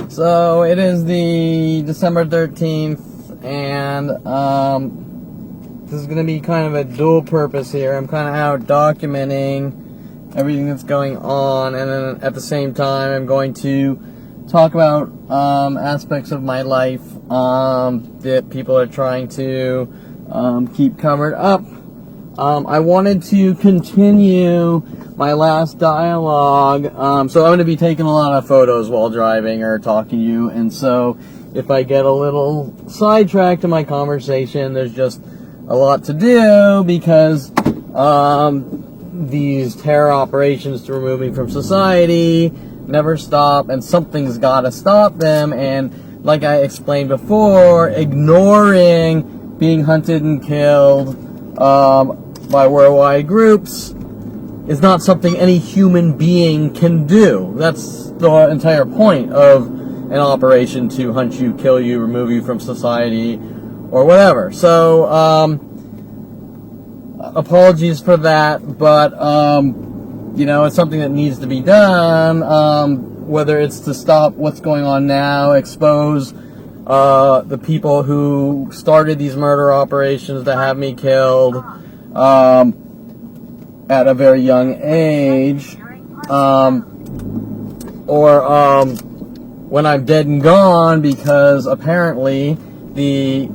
So it is the December 13th, and this is going to be kind of a dual purpose here. I'm kind of out documenting everything that's going on, and then at the same time I'm going to talk about aspects of my life that people are trying to keep covered up. I wanted to continue my last dialogue, so I'm going to be taking a lot of photos while driving or talking to you, and so if I get a little sidetracked in my conversation, there's just a lot to do because these terror operations to remove me from society never stop, and something's got to stop them. And like I explained before, ignoring being hunted and killed by worldwide groups is not something any human being can do. That's the entire point of an operation, to hunt you, kill you, remove you from society, or whatever. So, apologies for that, but, you know, it's something that needs to be done, whether it's to stop what's going on now, expose the people who started these murder operations to have me killed at a very young age, or when I'm dead and gone, because apparently the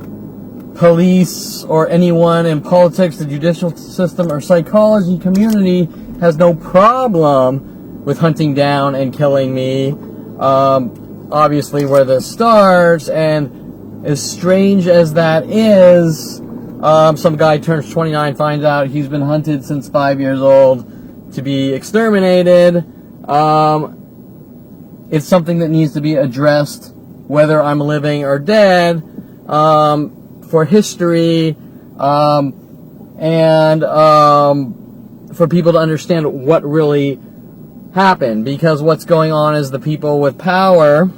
police or anyone in politics, the judicial system, or psychology community has no problem with hunting down and killing me. Obviously where this starts, and as strange as that is, some guy turns 29, finds out he's been hunted since 5 years old to be exterminated. It's something that needs to be addressed, whether I'm living or dead, for history, and for people to understand what really happened. Because what's going on is the people with power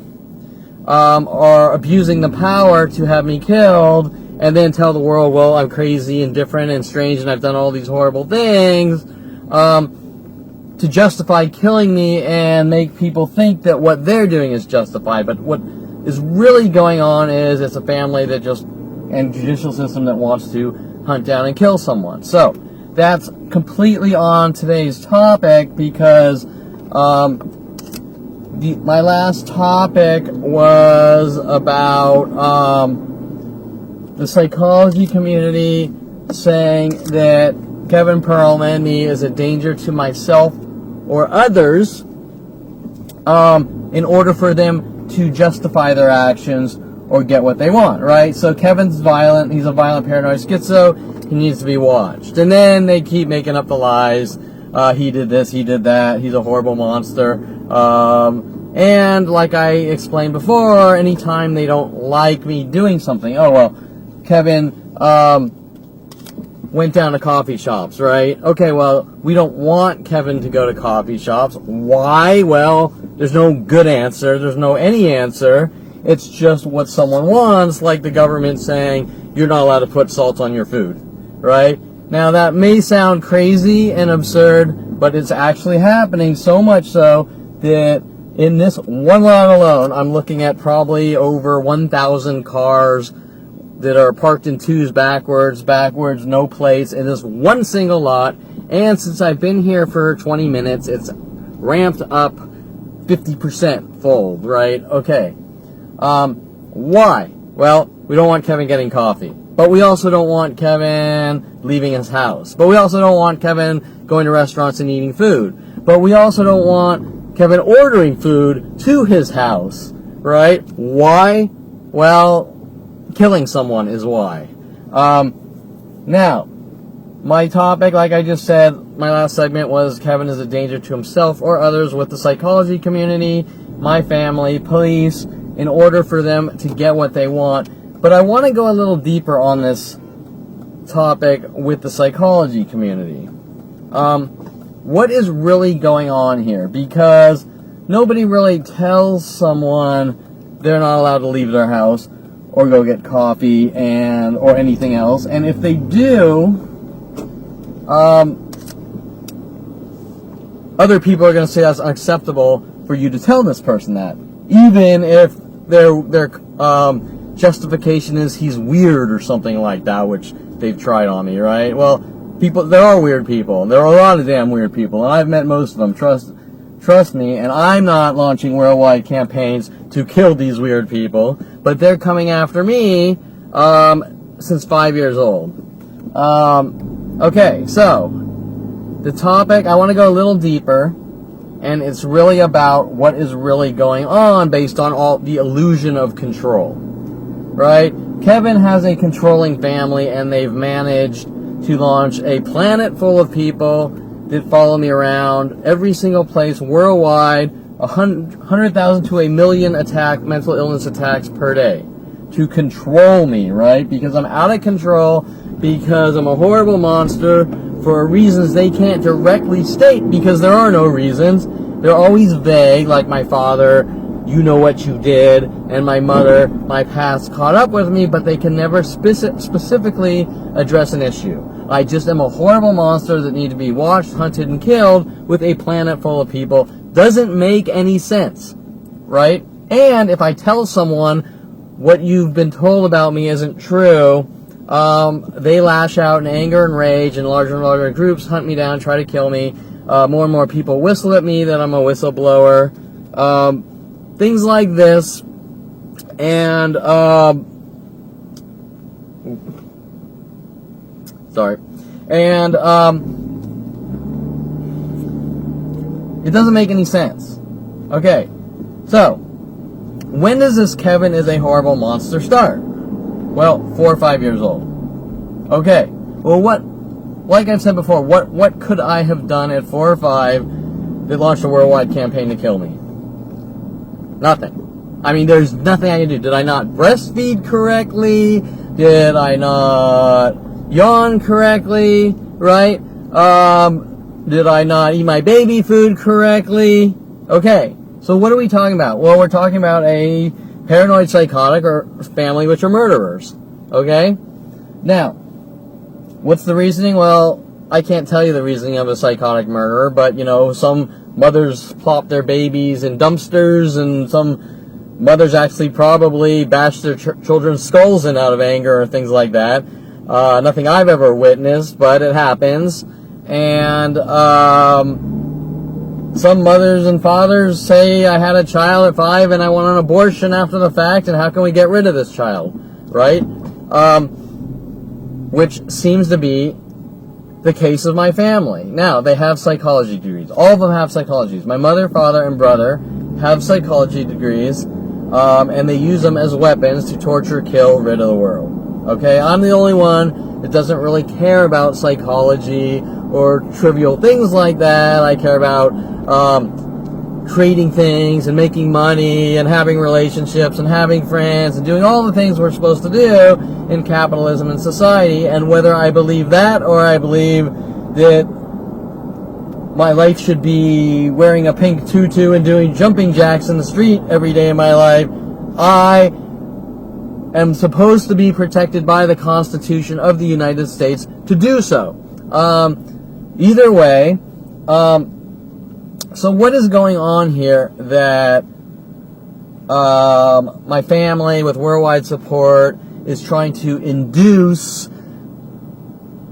are abusing the power to have me killed, and then tell the world, well, I'm crazy and different and strange and I've done all these horrible things, to justify killing me and make people think that what they're doing is justified. But what is really going on is it's a family that just, and judicial system that wants to hunt down and kill someone. So that's completely on today's topic, because my last topic was about the psychology community saying that Kevin Perlman, me, is a danger to myself or others, in order for them to justify their actions or get what they want, right? So Kevin's violent, he's a violent paranoid schizo, he needs to be watched. And then they keep making up the lies, he did this, he did that, he's a horrible monster. And like I explained before, anytime they don't like me doing something, oh well, Kevin went down to coffee shops, right? Okay, well, we don't want Kevin to go to coffee shops. Why? Well, there's no good answer. There's no any answer. It's just what someone wants, like the government saying you're not allowed to put salt on your food, right? Now, that may sound crazy and absurd, but it's actually happening, so much so that in this one lot alone, I'm looking at probably over 1,000 cars that are parked in twos, backwards, no plates, in this one single lot. And since I've been here for 20 minutes, it's ramped up 50% full, right? Okay. Why? Well, we don't want Kevin getting coffee. But we also don't want Kevin leaving his house. But we also don't want Kevin going to restaurants and eating food. But we also don't want Kevin ordering food to his house, right? Why? Well, killing someone is why. Now, my topic, like I just said, my last segment was Kevin is a danger to himself or others with the psychology community, my family, police, in order for them to get what they want. But I want to go a little deeper on this topic with the psychology community. What is really going on here? Because nobody really tells someone they're not allowed to leave their house or go get coffee or anything else. And if they do, other people are going to say that's unacceptable for you to tell this person that. even if their justification is he's weird or something like that, which they've tried on me, right? Well, there are weird people. There are a lot of damn weird people, and I've met most of them. Trust me, and I'm not launching worldwide campaigns to kill these weird people, but they're coming after me since 5 years old. Okay, so the topic, I want to go a little deeper, and it's really about what is really going on based on all the illusion of control, right? Kevin has a controlling family, and they've managed to launch a planet full of people that follow me around every single place worldwide, 100,000 to 1 million mental illness attacks per day to control me, right? Because I'm out of control, because I'm a horrible monster for reasons they can't directly state, because there are no reasons. They're always vague, like my father, you know what you did, and my mother, my past caught up with me, but they can never specifically address an issue. I just am a horrible monster that need to be watched, hunted, and killed with a planet full of people. Doesn't make any sense, right? And if I tell someone what you've been told about me isn't true, they lash out in anger and rage, and larger groups hunt me down, try to kill me. More and more people whistle at me that I'm a whistleblower. Things like this. And, sorry. And, it doesn't make any sense. Okay. So, when does this Kevin is a horrible monster start? Well, 4 or 5 years old. Okay. Well, like I've said before, what could I have done at 4 or 5 that launched a worldwide campaign to kill me? Nothing. I mean, there's nothing I can do. Did I not breastfeed correctly? Did I not yawn correctly? Right? Did I not eat my baby food correctly? Okay. So what are we talking about? Well, we're talking about a paranoid psychotic or family which are murderers. Okay? Now, what's the reasoning? Well, I can't tell you the reasoning of a psychotic murderer, but, some mothers plop their babies in dumpsters, and some mothers actually probably bash their children's skulls in out of anger or things like that. Nothing I've ever witnessed, but it happens. And some mothers and fathers say, I had a child at 5 and I want an abortion after the fact, and how can we get rid of this child? Right? Which seems to be the case of my family. Now, they have psychology degrees. All of them have psychologies. My mother, father, and brother have psychology degrees, and they use them as weapons to torture, kill, rid of the world. Okay? I'm the only one that doesn't really care about psychology or trivial things like that. I care about creating things and making money and having relationships and having friends and doing all the things we're supposed to do in capitalism and society. And whether I believe that or I believe that my life should be wearing a pink tutu and doing jumping jacks in the street every day of my life, I am supposed to be protected by the Constitution of the United States to do so. Either way, so what is going on here that my family with worldwide support is trying to induce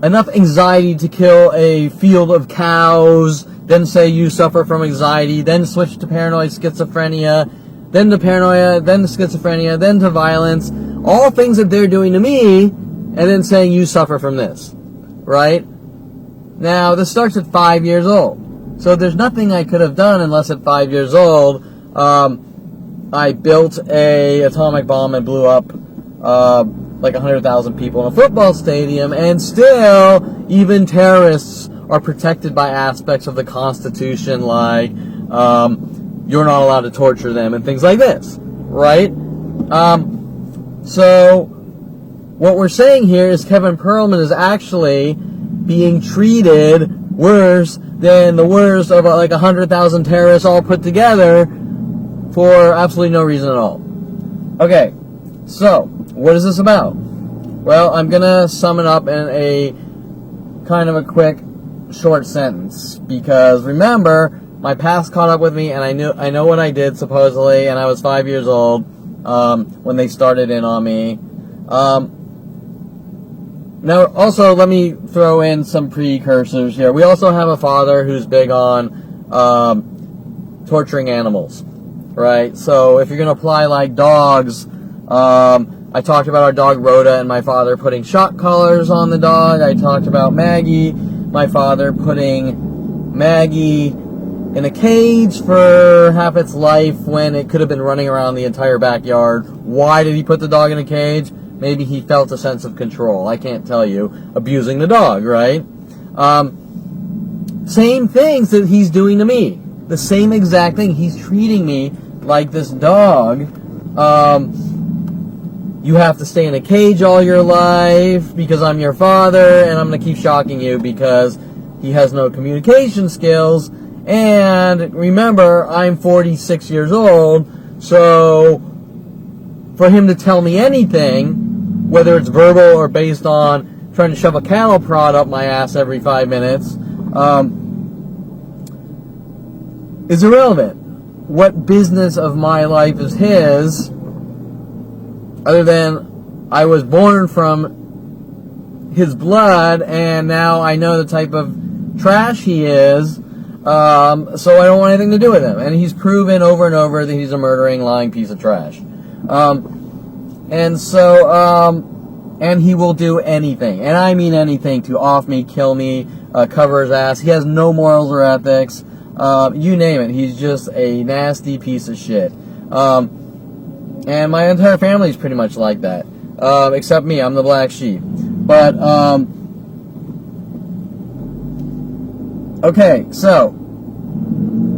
enough anxiety to kill a field of cows, then say you suffer from anxiety, then switch to paranoid schizophrenia, then to paranoia, then to schizophrenia, then to violence, all things that they're doing to me, and then saying you suffer from this, right? Now, this starts at 5 years old. So there's nothing I could have done unless at 5 years old, I built a atomic bomb and blew up, like 100,000 people in a football stadium, and still, even terrorists are protected by aspects of the Constitution, like, you're not allowed to torture them and things like this, right? So, what we're saying here is Kevin Perlman is actually being treated worse than the worst of like 100,000 terrorists all put together for absolutely no reason at all. Okay, so what is this about? Well, I'm gonna sum it up in a kind of a quick, short sentence, because remember, my past caught up with me, and I know what I did supposedly, and I was 5 years old when they started in on me. Now, also, let me throw in some precursors here. We also have a father who's big on torturing animals, right? So if you're going to apply like dogs, I talked about our dog Rhoda and my father putting shock collars on the dog. I talked about Maggie, my father putting Maggie in a cage for half its life when it could have been running around the entire backyard. Why did he put the dog in a cage? Maybe he felt a sense of control. I can't tell you. Abusing the dog, right? Same things that he's doing to me. The same exact thing. He's treating me like this dog. You have to stay in a cage all your life because I'm your father, and I'm going to keep shocking you because he has no communication skills. And remember, I'm 46 years old, so for him to tell me anything, whether it's verbal or based on trying to shove a cattle prod up my ass every 5 minutes, is irrelevant. What business of my life is his, other than I was born from his blood, and now I know the type of trash he is, so I don't want anything to do with him. And he's proven over and over that he's a murdering, lying piece of trash. And he will do anything, and I mean anything, to off me, kill me, cover his ass. He has no morals or ethics. You name it. He's just a nasty piece of shit. And my entire family is pretty much like that. Except me. I'm the black sheep. But, okay, so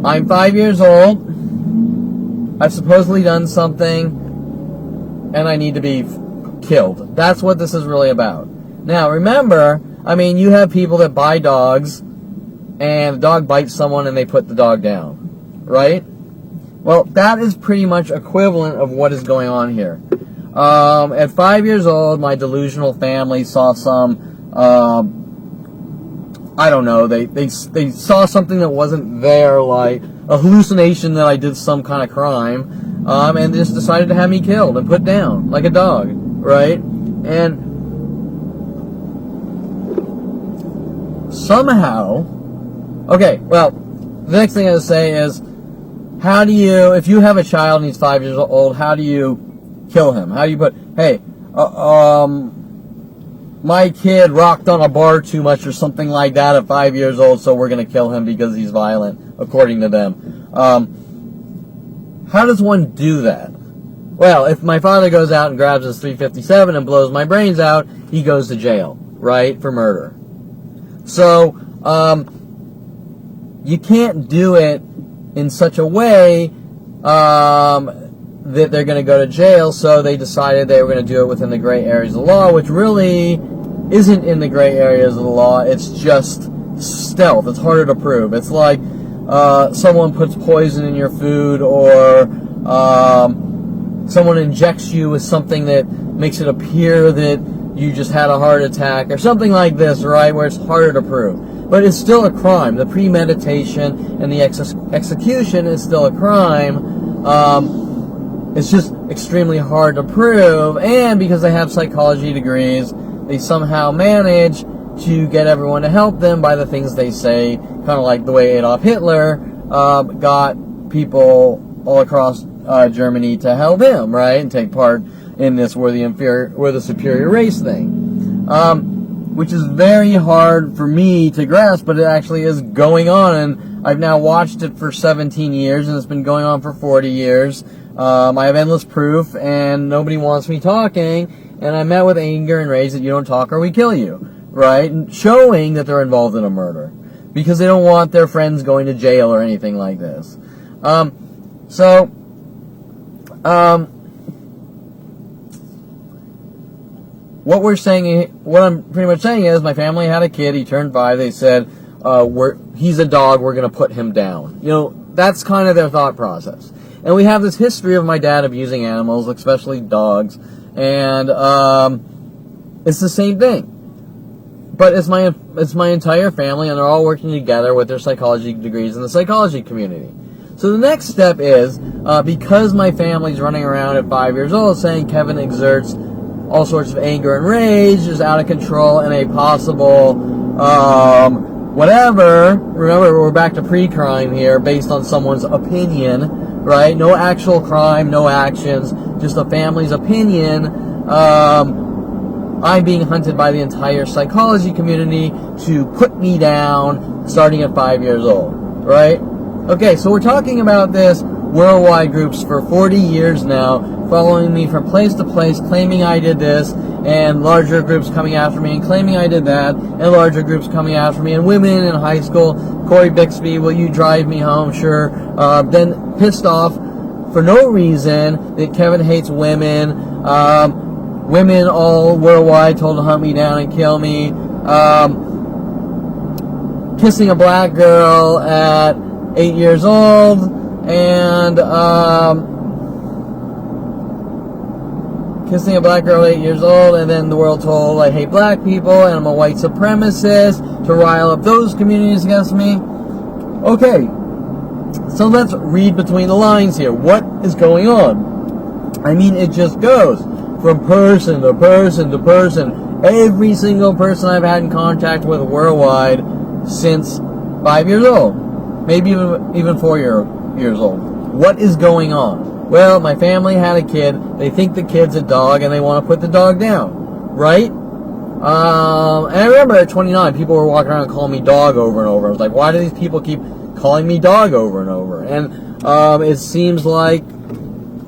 I'm 5 years old. I've supposedly done something, and I need to be killed. That's what this is really about. Now, remember, I mean, you have people that buy dogs, and the dog bites someone, and they put the dog down, right? Well, that is pretty much equivalent of what is going on here. At 5 years old, my delusional family saw some, I don't know, they saw something that wasn't there, like a hallucination that I did some kind of crime, and just decided to have me killed and put down like a dog, right? And somehow, okay, well, the next thing I would say is, how do you, if you have a child and he's 5 years old, how do you kill him? How do you put, hey, my kid rocked on a bar too much or something like that at 5 years old, so we're going to kill him because he's violent, according to them. How does one do that? Well, if my father goes out and grabs his .357 and blows my brains out, he goes to jail, right, for murder. So, you can't do it in such a way that they're going to go to jail, so they decided they were going to do it within the gray areas of the law, which really isn't in the gray areas of the law. It's just stealth. It's harder to prove. It's like someone puts poison in your food, or someone injects you with something that makes it appear that you just had a heart attack, or something like this, right, where it's harder to prove. But it's still a crime. The premeditation and the execution is still a crime. It's just extremely hard to prove, and because they have psychology degrees, they somehow manage to get everyone to help them by the things they say, kind of like the way Adolf Hitler got people all across Germany to help him, right, and take part in this we're the superior race thing, which is very hard for me to grasp, but it actually is going on, and I've now watched it for 17 years, and it's been going on for 40 years. I have endless proof, and nobody wants me talking, and I'm met with anger and rage that you don't talk or we kill you, right? And showing that they're involved in a murder, because they don't want their friends going to jail or anything like this. What I'm pretty much saying is, my family had a kid, he turned 5, they said, he's a dog, we're going to put him down. You know, that's kind of their thought process. And we have this history of my dad abusing animals, especially dogs, and it's the same thing. but it's my entire family, and they're all working together with their psychology degrees in the psychology community. So the next step is, because my family's running around at 5 years old saying Kevin exerts all sorts of anger and rage, is out of control, and a possible, whatever, remember we're back to pre-crime here, based on someone's opinion, right? No actual crime, no actions, just a family's opinion. I'm being hunted by the entire psychology community to put me down starting at 5 years old, right? Okay, so we're talking about this worldwide groups for 40 years now, following me from place to place, claiming I did this, and larger groups coming after me and claiming I did that, and larger groups coming after me, and women in high school, Corey Bixby, will you drive me home? Sure. Then pissed off for no reason that Kevin hates women, women all worldwide told to hunt me down and kill me, kissing a black girl at 8 years old, and kissing a black girl at 8 years old, and then the world told I hate black people and I'm a white supremacist to rile up those communities against me. Okay, so let's read between the lines here. What is going on? I mean, it just goes from person to person to person. Every single person I've had in contact with worldwide since 5 years old. Maybe even 4 years old. What is going on? Well, my family had a kid. They think the kid's a dog, and they want to put the dog down, right? And I remember at 29, people were walking around calling me dog over and over. I was like, why do these people keep calling me dog over and over? And it seems like,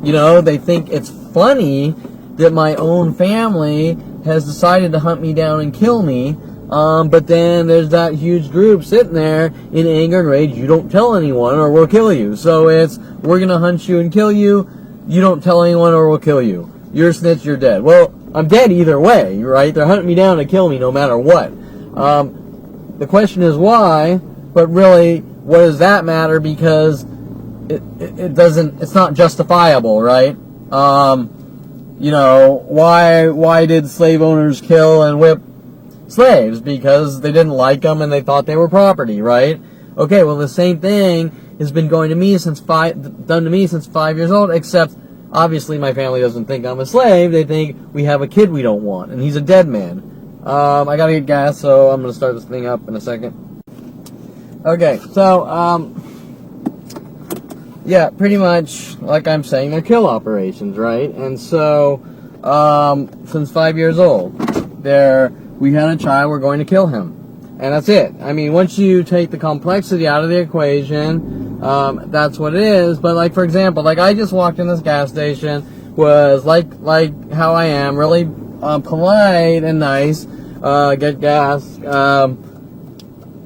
they think it's funny that my own family has decided to hunt me down and kill me. But then there's that huge group sitting there in anger and rage. You don't tell anyone or we'll kill you. So it's, we're going to hunt you and kill you. You don't tell anyone or we'll kill you. You're a snitch, you're dead. Well, I'm dead either way, right? They're hunting me down to kill me no matter what. The question is why, but really, what does that matter? Because it's not justifiable, right? Why did slave owners kill and whip slaves? Because they didn't like them and they thought they were property, right? Okay, well, the same thing has been done to me since 5 years old, except obviously my family doesn't think I'm a slave. They think we have a kid we don't want, and he's a dead man. I gotta get gas, so I'm gonna start this thing up in a second. Okay, so, yeah, pretty much, like I'm saying, they're kill operations, right? And so, since 5 years old, we had a child, we're going to kill him. And that's it. I mean, once you take the complexity out of the equation, that's what it is. But, like, for example, like, I just walked in this gas station, was like how I am, really polite and nice, get gas,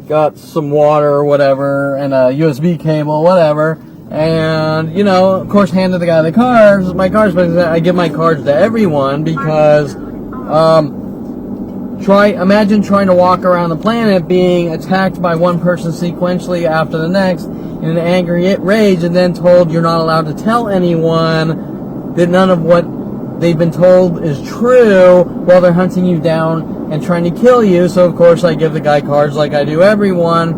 got some water or whatever, and a USB cable, whatever. And, of course, handed the guy the cards, my cards, but I give my cards to everyone because, imagine trying to walk around the planet being attacked by one person sequentially after the next in an angry rage and then told you're not allowed to tell anyone that none of what they've been told is true while they're hunting you down and trying to kill you. So, of course, I give the guy cards like I do everyone.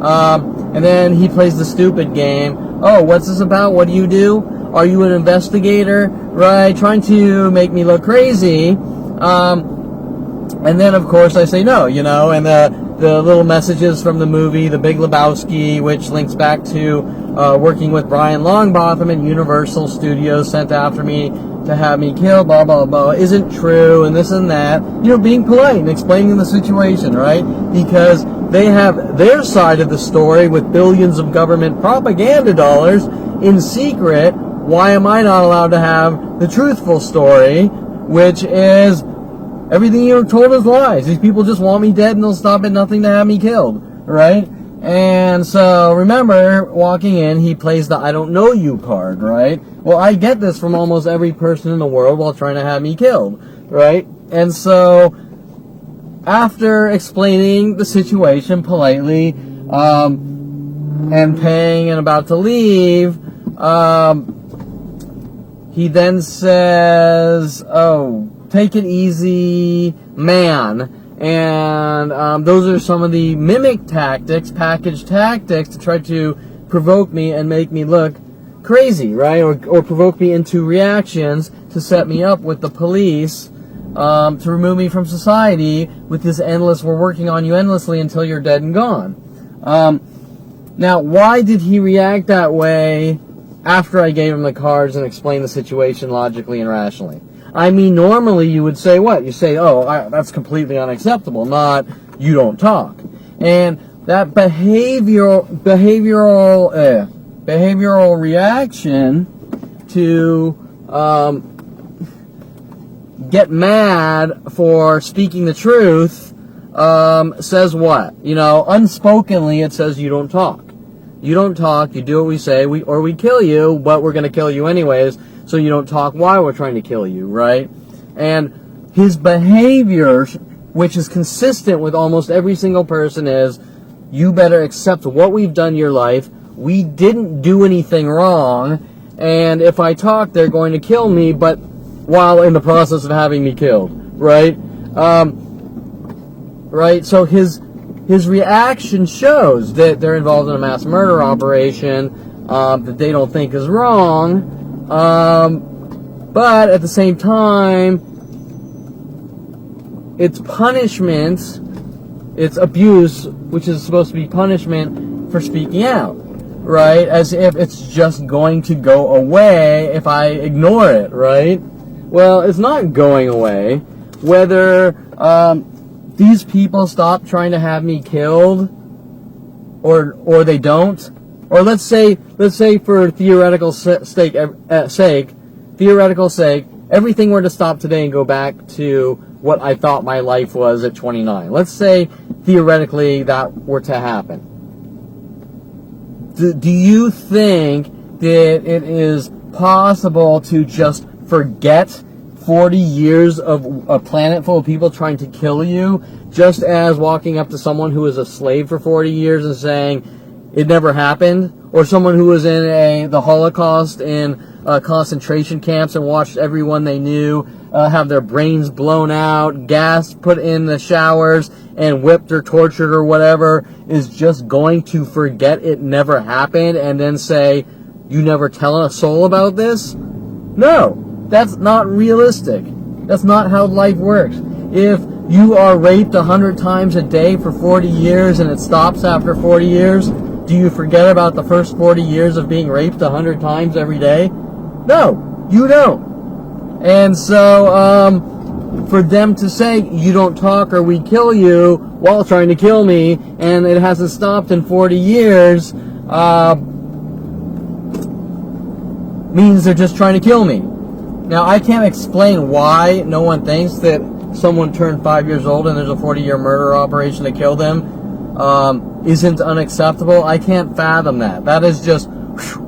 And then he plays the stupid game. Oh, what's this about? What do you do? Are you an investigator? Right? Trying to make me look crazy. And then, of course, I say no, and the little messages from the movie The Big Lebowski, which links back to working with Brian Longbotham at Universal Studios, sent after me to have me killed, blah, blah, blah, isn't true, and this and that. Being polite and explaining the situation, right? Because they have their side of the story with billions of government propaganda dollars in secret. Why am I not allowed to have the truthful story, which is everything you're told is lies? These people just want me dead and they'll stop at nothing to have me killed, right? And so, remember, walking in, he plays the I don't know you card, right? Well, I get this from almost every person in the world while trying to have me killed, right? And so, after explaining the situation politely, and paying and about to leave, he then says, oh, take it easy, man. And those are some of the mimic tactics, packaged tactics to try to provoke me and make me look crazy, right? Or provoke me into reactions to set me up with the police, to remove me from society with this endless, we're working on you endlessly until you're dead and gone. Now, why did he react that way after I gave him the cards and explained the situation logically and rationally? I mean, normally you would say what? You say, oh, that's completely unacceptable, not you don't talk. And that behavioral reaction to get mad for speaking the truth says what? You know, unspokenly it says you don't talk. You don't talk, you do what we say, or we kill you, but we're going to kill you anyways, so you don't talk while we're trying to kill you, right? And his behavior, which is consistent with almost every single person, is you better accept what we've done in your life. We didn't do anything wrong, and if I talk, they're going to kill me, but while in the process of having me killed, right? Right? So his reaction shows that they're involved in a mass murder operation that they don't think is wrong. But at the same time, it's punishment, it's abuse, which is supposed to be punishment for speaking out, right? As if it's just going to go away if I ignore it, right? Well, it's not going away. Whether these people stop trying to have me killed, or they don't, or let's say for theoretical sake, everything were to stop today and go back to what I thought my life was at 29. Let's say theoretically that were to happen. Do you think that it is possible to just forget 40 years of a planet full of people trying to kill you, just as walking up to someone who was a slave for 40 years and saying it never happened, or someone who was in the Holocaust in concentration camps and watched everyone they knew have their brains blown out, gas put in the showers, and whipped or tortured or whatever, is just going to forget it never happened and then say, you never tell a soul about this? No. That's not realistic. That's not how life works. If you are raped 100 times a day for 40 years and it stops after 40 years, do you forget about the first 40 years of being raped 100 times every day? No, you don't. And so, for them to say, you don't talk or we kill you while trying to kill me, and it hasn't stopped in 40 years, means they're just trying to kill me. Now, I can't explain why no one thinks that someone turned 5 years old and there's a 40-year murder operation to kill them isn't unacceptable. I can't fathom that. That is just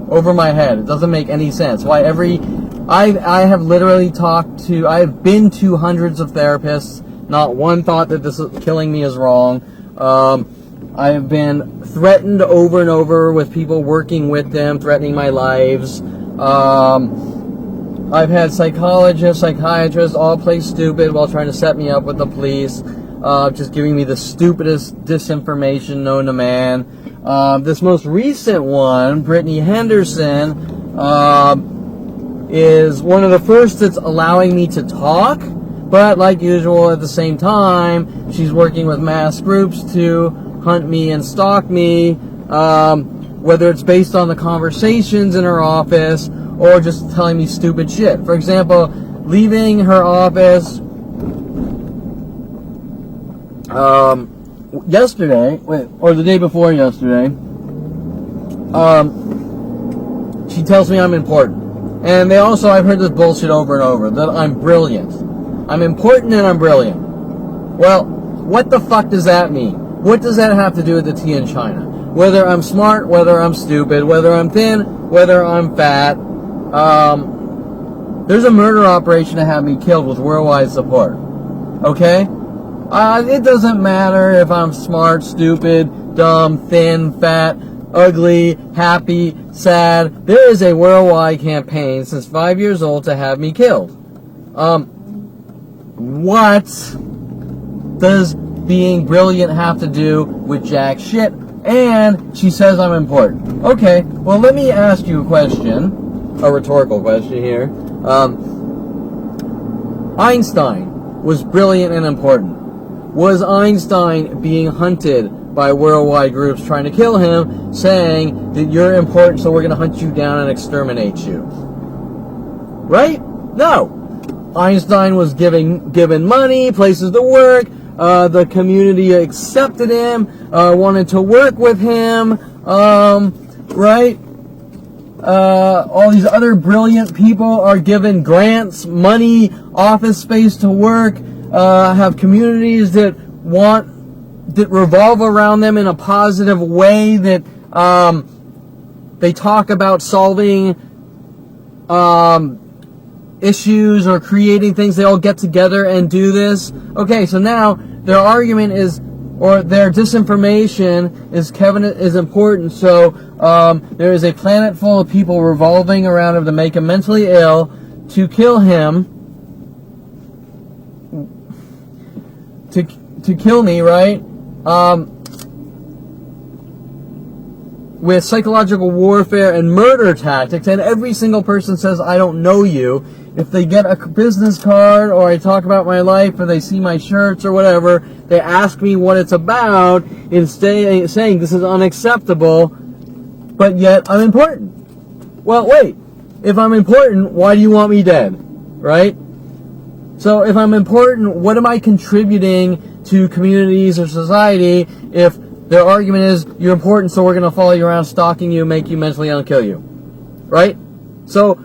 over my head. It doesn't make any sense. Why I have literally I've been to hundreds of therapists. Not one thought that this killing me is wrong. I have been threatened over and over with people working with them, threatening my lives. I've had psychologists, psychiatrists all play stupid while trying to set me up with the police, just giving me the stupidest disinformation known to man. This most recent one, Brittany Henderson, is one of the first that's allowing me to talk, but like usual, at the same time, she's working with mass groups to hunt me and stalk me, whether it's based on the conversations in her office or just telling me stupid shit. For example, leaving her office yesterday, or the day before yesterday, she tells me I'm important. And I've heard this bullshit over and over, that I'm brilliant. I'm important and I'm brilliant. Well, what the fuck does that mean? What does that have to do with the tea in China? Whether I'm smart, whether I'm stupid, whether I'm thin, whether I'm fat, there's a murder operation to have me killed with worldwide support. Okay? It doesn't matter if I'm smart, stupid, dumb, thin, fat, ugly, happy, sad. There is a worldwide campaign since 5 years old to have me killed. What does being brilliant have to do with jack shit? And she says I'm important. Okay, well, let me ask you a question, a rhetorical question here. Einstein was brilliant and important. Was Einstein being hunted by worldwide groups trying to kill him, saying that you're important, so we're going to hunt you down and exterminate you? Right? No. Einstein was given money, places to work. The community accepted him, wanted to work with him, right? All these other brilliant people are given grants, money, office space to work, have communities that revolve around them in a positive way, that they talk about solving issues or creating things. They all get together and do this. Okay, so now their argument is, or their disinformation is, Kevin is important, so there is a planet full of people revolving around him to make him mentally ill, to kill him, to kill me, right? With psychological warfare and murder tactics, and every single person says, I don't know you. If they get a business card, or I talk about my life, or they see my shirts or whatever, they ask me what it's about, instead saying this is unacceptable, but yet I'm important. Well, wait. If I'm important, why do you want me dead? Right? So if I'm important, what am I contributing to communities or society if their argument is, you're important, so we're going to follow you around, stalking you, make you mentally ill, and kill you? Right? So,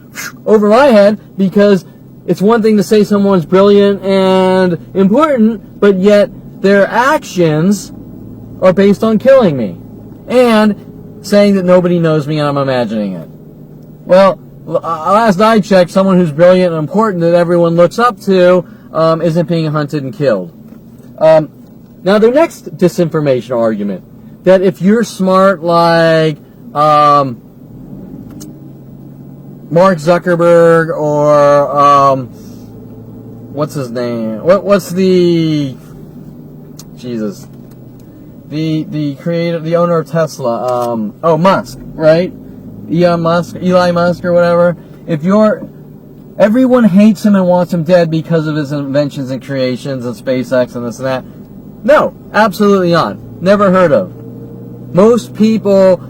over my head, because it's one thing to say someone's brilliant and important, but yet their actions are based on killing me. And saying that nobody knows me and I'm imagining it. Well, last I checked, someone who's brilliant and important that everyone looks up to isn't being hunted and killed. Now, the next disinformation argument, that if you're smart like Mark Zuckerberg or what's his name? What's the the creator, the owner of Tesla? Musk, right? Eli Musk or whatever. Everyone hates him and wants him dead because of his inventions and creations and SpaceX and this and that. No, absolutely not. Never heard of. Most people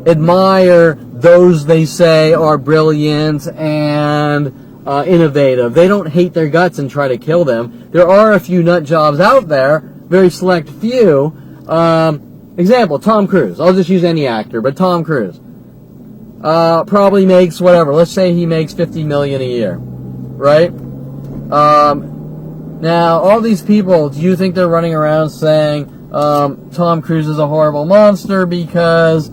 admire those they say are brilliant and innovative. They don't hate their guts and try to kill them. There are a few nut jobs out there, very select few. Example, Tom Cruise. I'll just use any actor, but Tom Cruise. Probably makes whatever. Let's say he makes $50 million a year, right? Now, all these people, do you think they're running around saying Tom Cruise is a horrible monster because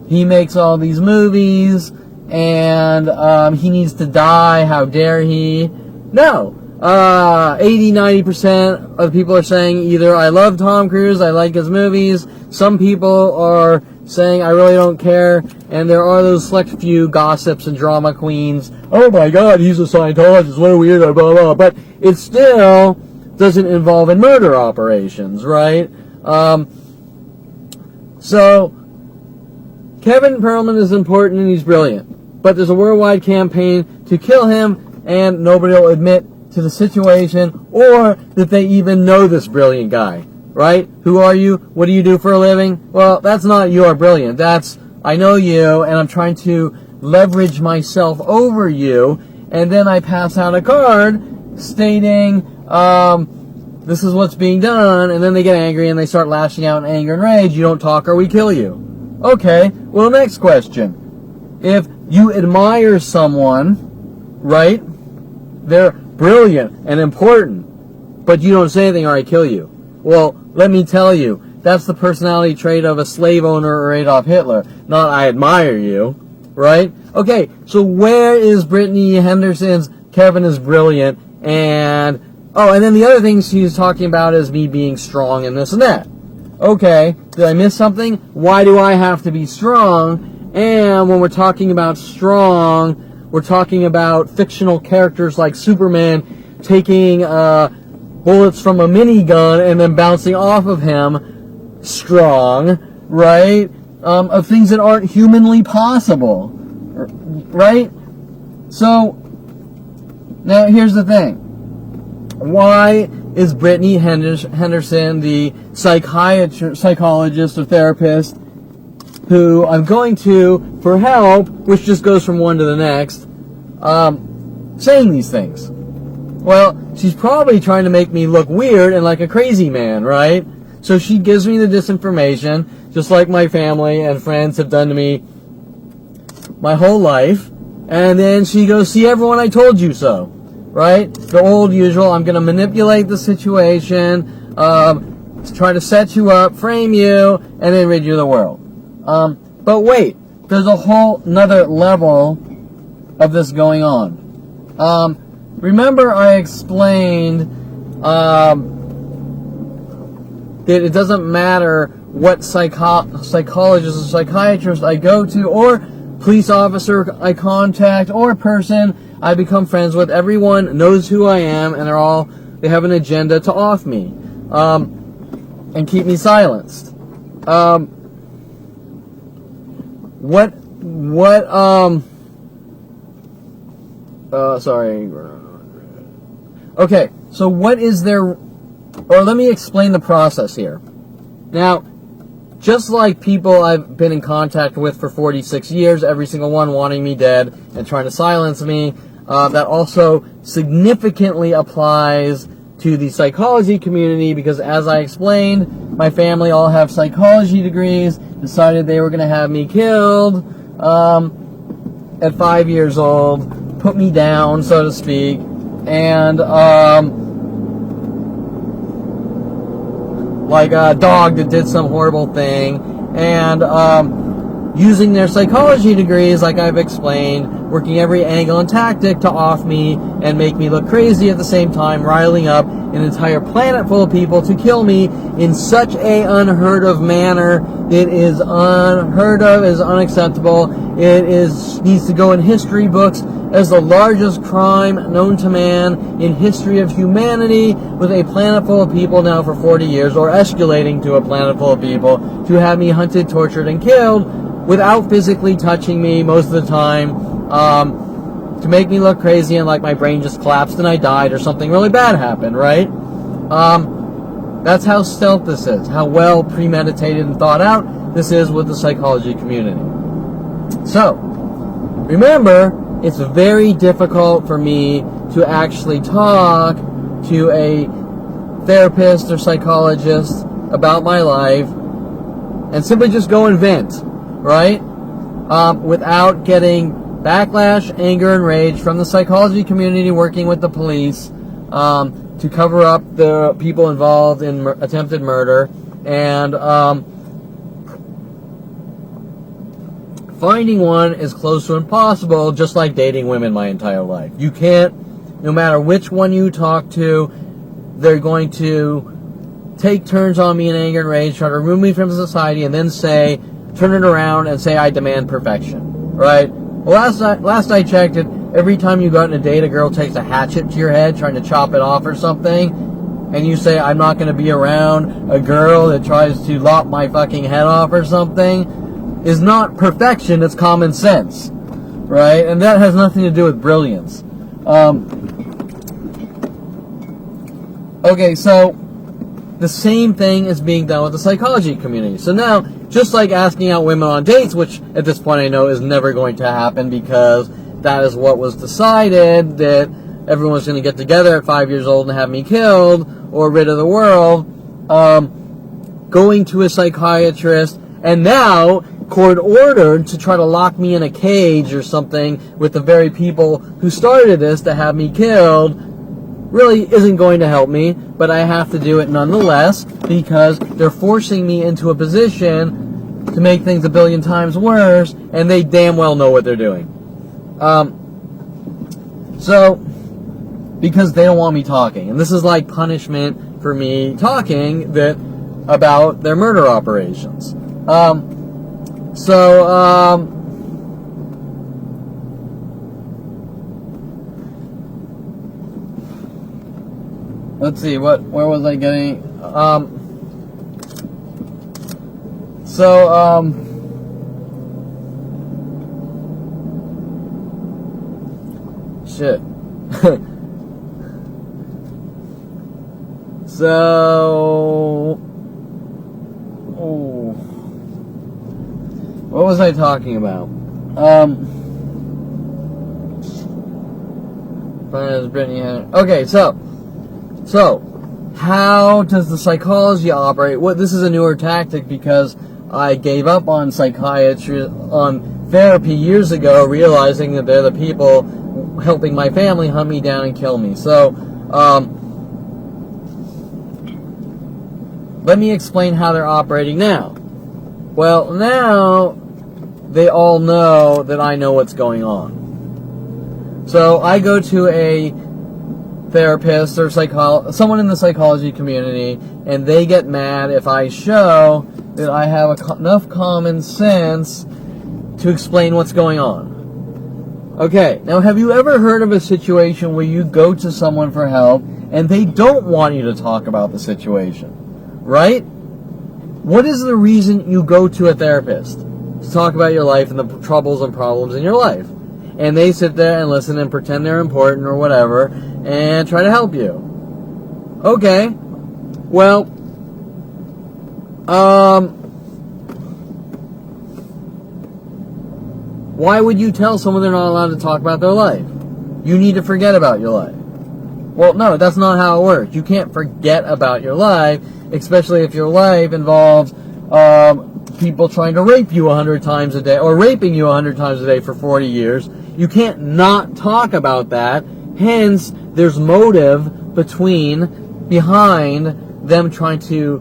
he makes all these movies and he needs to die, how dare he? No. 80-90% of people are saying either I love Tom Cruise, I like his movies. Some people are saying I really don't care, and there are those select few gossips and drama queens. Oh my God, he's a Scientologist, what a weirdo, blah, blah, blah. But it still doesn't involve in murder operations, right? So, Kevin Perlman is important and he's brilliant, but there's a worldwide campaign to kill him, and nobody will admit to the situation or that they even know this brilliant guy, right? Who are you? What do you do for a living? Well, that's not you are brilliant. That's I know you and I'm trying to leverage myself over you, and then I pass out a card stating this is what's being done, and then they get angry and they start lashing out in anger and rage. You don't talk or we kill you. Okay, well, next question. If you admire someone, right, they're brilliant and important, but you don't say anything or I kill you. Well, let me tell you, that's the personality trait of a slave owner or Adolf Hitler, not I admire you, right? Okay, so where is Brittany Henderson's Kevin is brilliant, and then the other thing she's talking about is me being strong and this and that. Okay, did I miss something? Why do I have to be strong? And when we're talking about strong, we're talking about fictional characters like Superman taking bullets from a minigun and then bouncing off of him strong, right? Of things that aren't humanly possible, right? So, now here's the thing. Why is Brittany Henderson, the psychologist or therapist, who I'm going to for help, which just goes from one to the next, saying these things? Well, she's probably trying to make me look weird and like a crazy man, right? So she gives me the disinformation, just like my family and friends have done to me my whole life. And then she goes, see everyone, I told you so, right? The old usual, I'm going to manipulate the situation, try to set you up, frame you, and then rid you of the world. But wait, there's a whole nother level of this going on. Remember I explained that it doesn't matter what psychologist or psychiatrist I go to, or police officer I contact, or person I become friends with. Everyone knows who I am, and they have an agenda to off me, and keep me silenced. Okay, so what is there, or let me explain the process here. Now, just like people I've been in contact with for 46 years, every single one wanting me dead and trying to silence me, that also significantly applies to the psychology community, because as I explained, my family all have psychology degrees, decided they were going to have me killed at 5 years old, put me down, so to speak, and like a dog that did some horrible thing, and using their psychology degrees, like I've explained, working every angle and tactic to off me and make me look crazy at the same time, riling up an entire planet full of people to kill me in such a unheard of manner. It is unheard of, is unacceptable. It needs to go in history books as the largest crime known to man in history of humanity, with a planet full of people now for 40 years, or escalating to a planet full of people, to have me hunted, tortured, and killed without physically touching me most of the time, to make me look crazy and like my brain just collapsed and I died or something really bad happened, right? That's how stealth this is, how well premeditated and thought out this is with the psychology community. So, remember, it's very difficult for me to actually talk to a therapist or psychologist about my life and simply just go and vent, right? Without getting backlash, anger, and rage from the psychology community working with the police to cover up the people involved in attempted murder, and finding one is close to impossible, just like dating women my entire life. You can't, no matter which one you talk to, they're going to take turns on me in anger and rage, try to remove me from society, and then turn it around and say I demand perfection, right? Well, last I checked it, every time you go out on a date, a girl takes a hatchet to your head trying to chop it off or something, and you say, I'm not going to be around a girl that tries to lop my fucking head off or something, is not perfection, it's common sense, right? And that has nothing to do with brilliance. Okay, so the same thing is being done with the psychology community. So now, just like asking out women on dates, which at this point I know is never going to happen because that is what was decided, that everyone's going to get together at 5 years old and have me killed or rid of the world, going to a psychiatrist, and now court ordered to try to lock me in a cage or something with the very people who started this to have me killed, really isn't going to help me, but I have to do it nonetheless because they're forcing me into a position to make things a billion times worse, and they damn well know what they're doing. So, because they don't want me talking, and this is like punishment for me talking about their murder operations. let's see, where was I getting? Shit. What was I talking about? Okay, so how does the psychology operate? This is a newer tactic because I gave up on psychiatry, on therapy years ago, realizing that they're the people helping my family hunt me down and kill me. So, let me explain how they're operating now. Well, now they all know that I know what's going on. So I go to a therapist or someone in the psychology community, and they get mad if I show that I have enough common sense to explain what's going on. Okay, now have you ever heard of a situation where you go to someone for help and they don't want you to talk about the situation, right? What is the reason you go to a therapist? To talk about your life and the troubles and problems in your life. And they sit there and listen and pretend they're important or whatever and try to help you. Okay, well, why would you tell someone they're not allowed to talk about their life? You need to forget about your life. Well, no, that's not how it works. You can't forget about your life, especially if your life involves people trying to rape you 100 times a day, or raping you 100 times a day for 40 years. You can't not talk about that. Hence, there's motive behind them trying to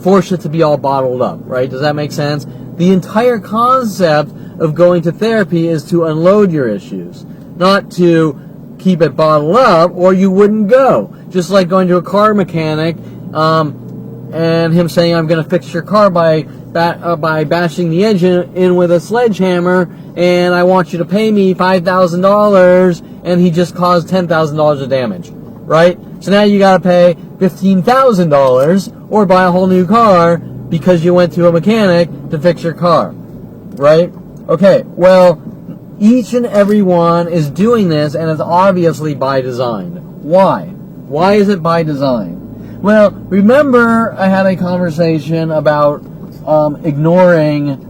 force it to be all bottled up, right? Does that make sense? The entire concept of going to therapy is to unload your issues, not to keep it bottled up, or you wouldn't go. Just like going to a car mechanic, and him saying, I'm going to fix your car by bashing the engine in with a sledgehammer, and I want you to pay me $5,000, and he just caused $10,000 of damage, right? So now you got to pay $15,000 or buy a whole new car because you went to a mechanic to fix your car, right? Okay, well, each and every one is doing this, and it's obviously by design. Why? Why is it by design? Well, remember I had a conversation about ignoring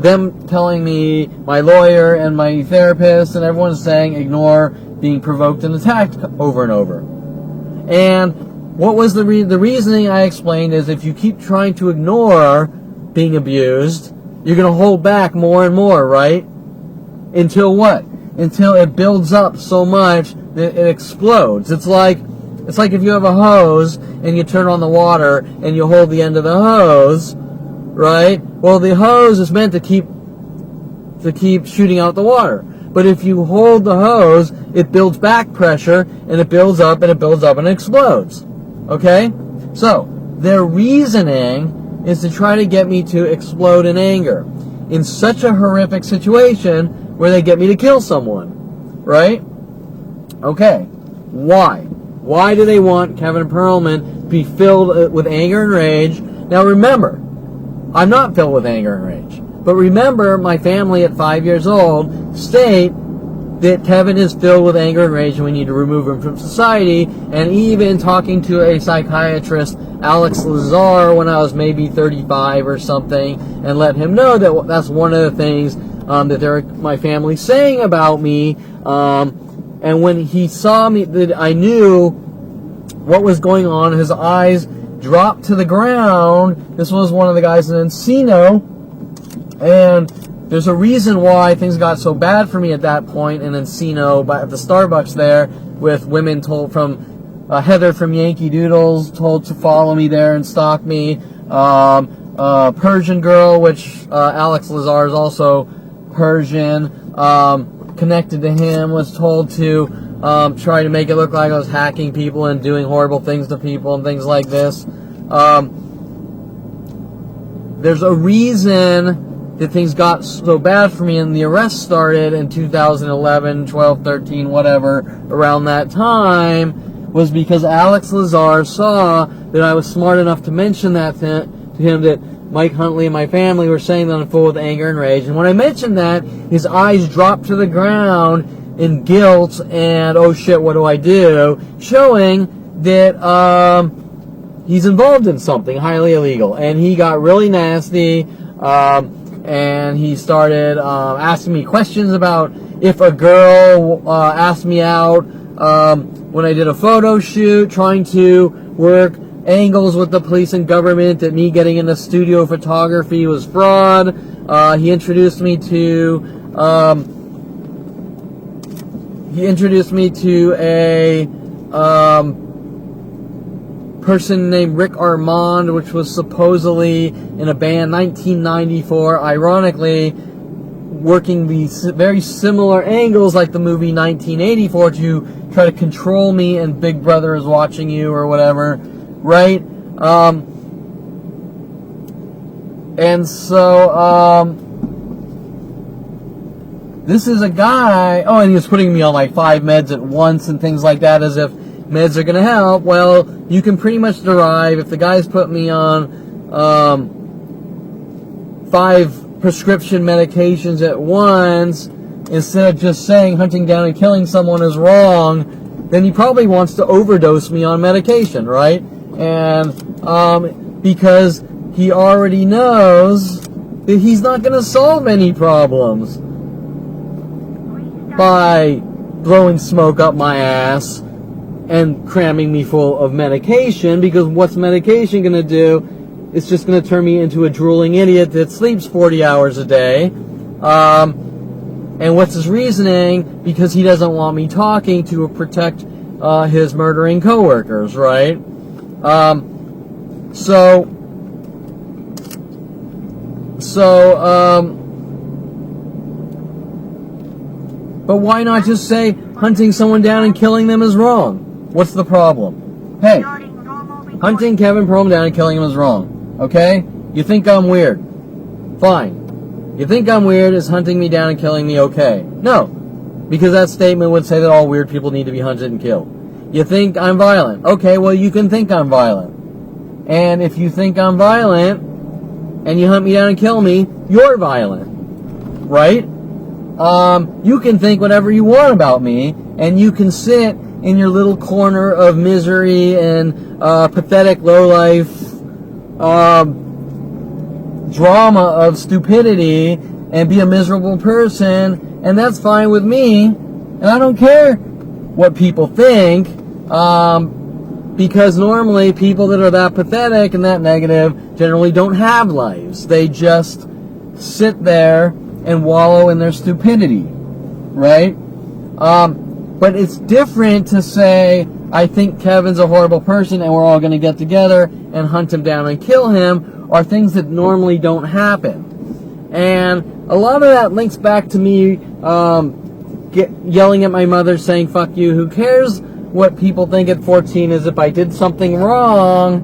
them telling me, my lawyer and my therapist and everyone's saying ignore being provoked and attacked over and over. And what was the reasoning I explained is if you keep trying to ignore being abused, you're going to hold back more and more, right? Until what? Until it builds up so much that it explodes. It's like if you have a hose and you turn on the water and you hold the end of the hose, right? Well, the hose is meant to keep shooting out the water. But if you hold the hose, it builds back pressure, and it builds up, and it builds up, and it explodes. Okay? So, their reasoning is to try to get me to explode in anger in such a horrific situation where they get me to kill someone. Right? Okay. Why? Why do they want Kevin Perlman to be filled with anger and rage? Now remember, I'm not filled with anger and rage. But remember, my family at 5 years old state that Kevin is filled with anger and rage and we need to remove him from society. And even talking to a psychiatrist, Alex Lazar, when I was maybe 35 or something, and let him know that that's one of the things that my family's saying about me. And when he saw me, that I knew what was going on, his eyes dropped to the ground. This was one of the guys in Encino. And there's a reason why things got so bad for me at that point in Encino, at the Starbucks there, with women told from, Heather from Yankee Doodles told to follow me there and stalk me. Persian girl, which Alex Lazar is also Persian, connected to him, was told to try to make it look like I was hacking people and doing horrible things to people and things like this. There's a reason that things got so bad for me, and the arrest started in 2011, 12, 13, whatever, around that time, was because Alex Lazar saw that I was smart enough to mention that to him, that Mike Huntley and my family were saying that I'm full with anger and rage. And when I mentioned that, his eyes dropped to the ground in guilt and, oh shit, what do I do? Showing that he's involved in something highly illegal. And he got really nasty, and he started asking me questions about if a girl asked me out when I did a photo shoot, trying to work angles with the police and government that me getting into studio photography was fraud. He introduced me to a person named Rick Armand, which was supposedly in a band 1994, ironically working these very similar angles like the movie 1984 to try to control me and Big Brother is watching you or whatever, right? And so this is a guy, oh, and he was putting me on like 5 meds at once and things like that, as if meds are going to help. Well, you can pretty much derive, if the guy's put me on 5 prescription medications at once, instead of just saying hunting down and killing someone is wrong, then he probably wants to overdose me on medication, right? And because he already knows that he's not going to solve any problems by blowing smoke up my ass and cramming me full of medication, because what's medication going to do? It's just going to turn me into a drooling idiot that sleeps 40 hours a day. And what's his reasoning? Because he doesn't want me talking to protect his murdering coworkers, right? But why not just say hunting someone down and killing them is wrong? What's the problem? Hey, hunting Kevin Perlman down and killing him is wrong. Okay? You think I'm weird. Fine. You think I'm weird, is hunting me down and killing me okay? No. Because that statement would say that all weird people need to be hunted and killed. You think I'm violent. Okay, well, you can think I'm violent. And if you think I'm violent, and you hunt me down and kill me, you're violent. Right? You can think whatever you want about me, and you can sit in your little corner of misery and pathetic lowlife drama of stupidity and be a miserable person, and that's fine with me, and I don't care what people think, because normally people that are that pathetic and that negative generally don't have lives. They just sit there and wallow in their stupidity, right? But it's different to say, I think Kevin's a horrible person and we're all going to get together and hunt him down and kill him, are things that normally don't happen. And a lot of that links back to me yelling at my mother saying, fuck you, who cares what people think at 14, as if I did something wrong.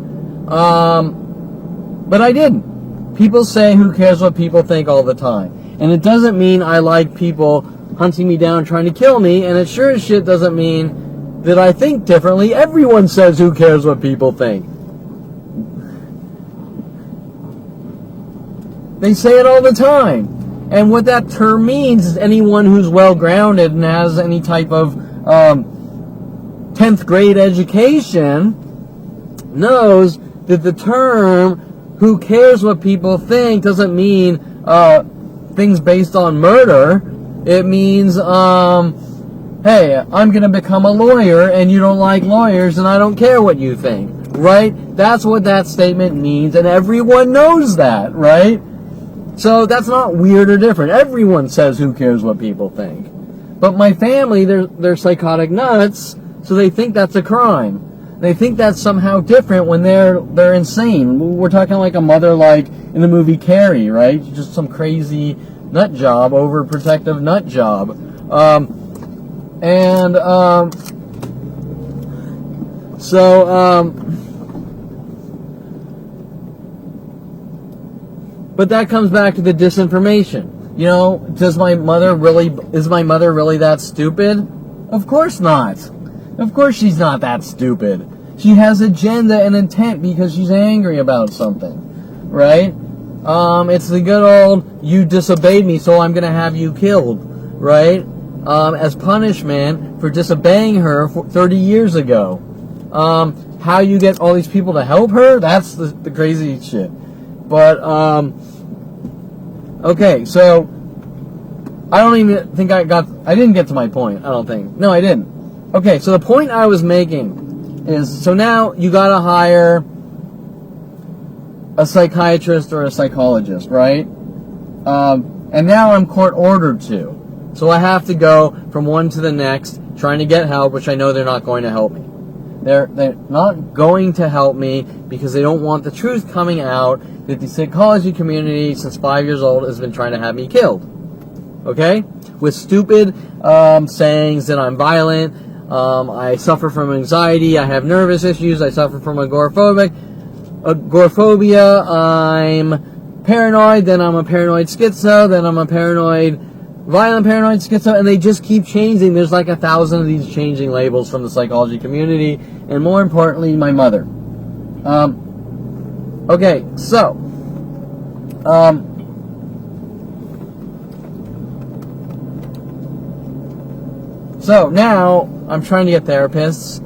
But I didn't. People say who cares what people think all the time. And it doesn't mean I like people hunting me down and trying to kill me, and it sure as shit doesn't mean that I think differently. Everyone says who cares what people think. They say it all the time. And what that term means is anyone who's well-grounded and has any type of 10th grade education knows that the term who cares what people think doesn't mean things based on murder. It means, hey, I'm going to become a lawyer and you don't like lawyers and I don't care what you think, right? That's what that statement means, and everyone knows that, right? So that's not weird or different. Everyone says who cares what people think. But my family, they're psychotic nuts, so they think that's a crime. They think that's somehow different when they're insane. We're talking like a mother like in the movie Carrie, right? Just some crazy nut job, overprotective nut job. But that comes back to the disinformation. You know, is my mother really that stupid? Of course not. Of course she's not that stupid. She has agenda and intent because she's angry about something, right? It's the good old, you disobeyed me, so I'm going to have you killed, right? As punishment for disobeying her 30 years ago. How you get all these people to help her, that's the crazy shit. But, okay, so, I don't even think I didn't get to my point, I don't think. No, I didn't. Okay, so the point I was making is, so now you gotta hire a psychiatrist or a psychologist, right? And now I'm court ordered to. So I have to go from one to the next, trying to get help, which I know they're not going to help me. They're not going to help me because they don't want the truth coming out that the psychology community, since 5 years old, has been trying to have me killed. Okay? With stupid sayings that I'm violent, I suffer from anxiety, I have nervous issues, I suffer from agoraphobia, I'm paranoid, then I'm a paranoid schizo, then I'm a violent paranoid schizo, and they just keep changing. There's like 1,000 of these changing labels from the psychology community, and more importantly, my mother. Okay, so, so now I'm trying to get therapists,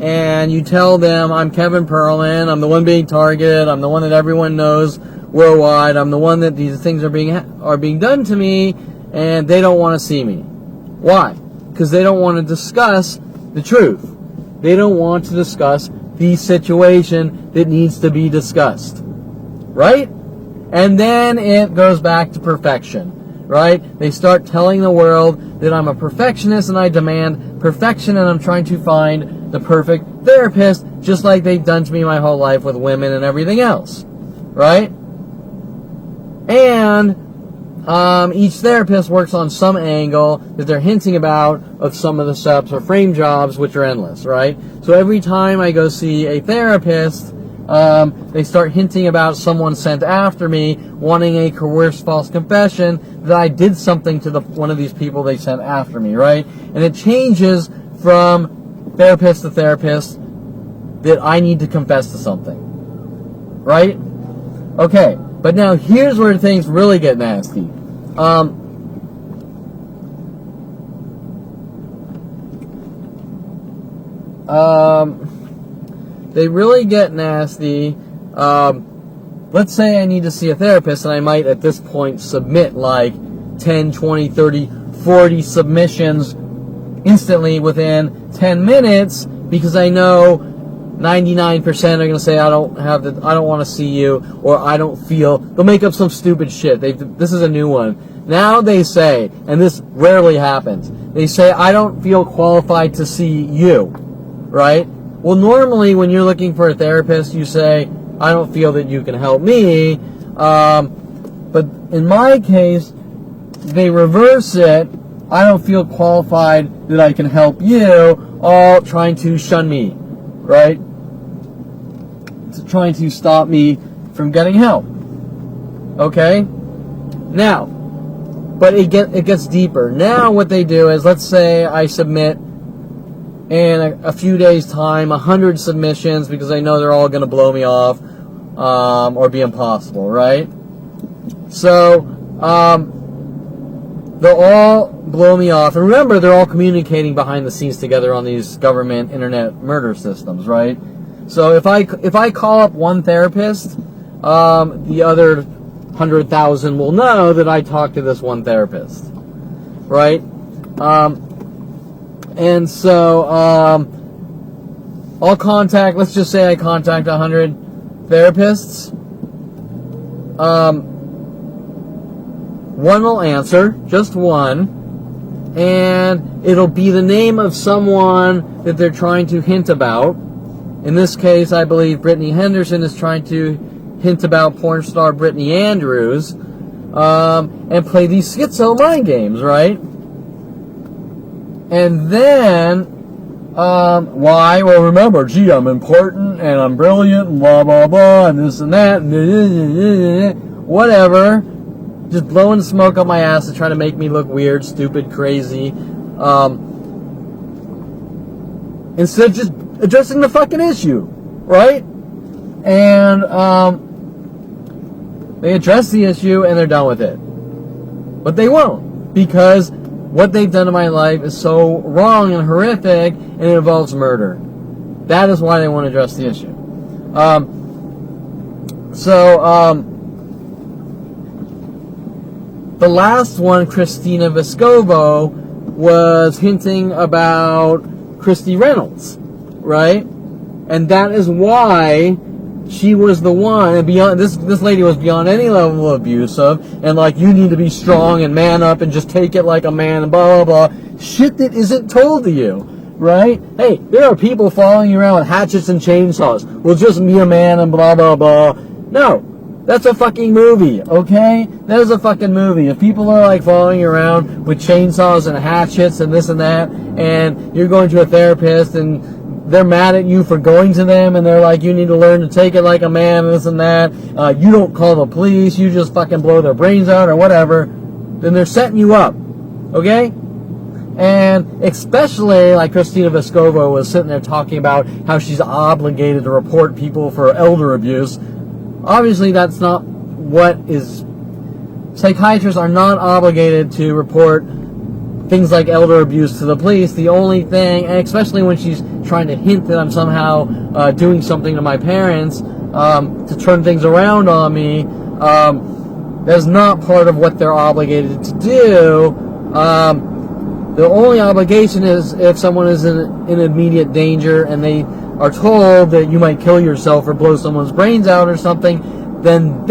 and you tell them I'm Kevin Perlman, I'm the one being targeted, I'm the one that everyone knows worldwide, I'm the one that these things are being done to me, and they don't want to see me. Why? Because they don't want to discuss the truth. They don't want to discuss the situation that needs to be discussed. Right? And then it goes back to perfection. Right? They start telling the world that I'm a perfectionist and I demand perfection and I'm trying to find the perfect therapist, just like they've done to me my whole life with women and everything else. Right? And each therapist works on some angle that they're hinting about of some of the steps or frame jobs, which are endless, right? So every time I go see a therapist, they start hinting about someone sent after me, wanting a coerced false confession that I did something to one of these people they sent after me, right? And it changes from therapist to therapist that I need to confess to something, right? Okay, but now here's where things really get nasty. They really get nasty. Let's say I need to see a therapist, and I might at this point submit like 10, 20, 30, 40 submissions instantly within 10 minutes because I know 99% are going to say I don't want to see you, or I don't feel. They'll make up some stupid shit. This is a new one. Now they say, and this rarely happens, they say I don't feel qualified to see you, right? Well, normally when you're looking for a therapist, you say I don't feel that you can help me. But in my case, they reverse it. I don't feel qualified that I can help you, all trying to shun me, right? Trying to stop me from getting help. Okay? Now, but it gets deeper. Now what they do is, let's say I submit in a few days' time 100 submissions because I know they're all going to blow me off or be impossible, right? So, they'll all blow me off. And remember, they're all communicating behind the scenes together on these government internet murder systems, right? So if I call up one therapist, the other 100,000 will know that I talked to this one therapist, right? And so I'll contact. Let's just say I contact 100 therapists. One will answer, just one, and it'll be the name of someone that they're trying to hint about. In this case, I believe Brittany Henderson is trying to hint about porn star Brittany Andrews, and play these schizo mind games, right? And then, why? Well, remember, gee, I'm important, and I'm brilliant, and blah, blah, blah, and this and that, and whatever. Just blowing smoke up my ass to try to make me look weird, stupid, crazy. instead of just addressing the fucking issue, right? And they address the issue and they're done with it. But they won't, because what they've done in my life is so wrong and horrific, and it involves murder. That is why they won't address the issue. The last one, Christina Vescovo, was hinting about Christy Reynolds, right? And that is why she was the one, and beyond this lady was beyond any level of abusive, and like, you need to be strong and man up and just take it like a man and blah blah blah. Shit that isn't told to you, right? Hey, there are people following you around with hatchets and chainsaws. Well, just be a man and blah blah blah. No, that's a fucking movie, okay? That is a fucking movie. If people are like following you around with chainsaws and hatchets and this and that, and you're going to a therapist and they're mad at you for going to them, and they're like, you need to learn to take it like a man, and this and that. You don't call the police, you just fucking blow their brains out or whatever. Then they're setting you up, okay? And especially like Christina Vescovo was sitting there talking about how she's obligated to report people for elder abuse. Obviously, that's not what is. Psychiatrists are not obligated to report things like elder abuse to the police. The only thing, and especially when she's trying to hint that I'm somehow doing something to my parents to turn things around on me, that's not part of what they're obligated to do. The only obligation is if someone is in immediate danger and they are told that you might kill yourself or blow someone's brains out or something, then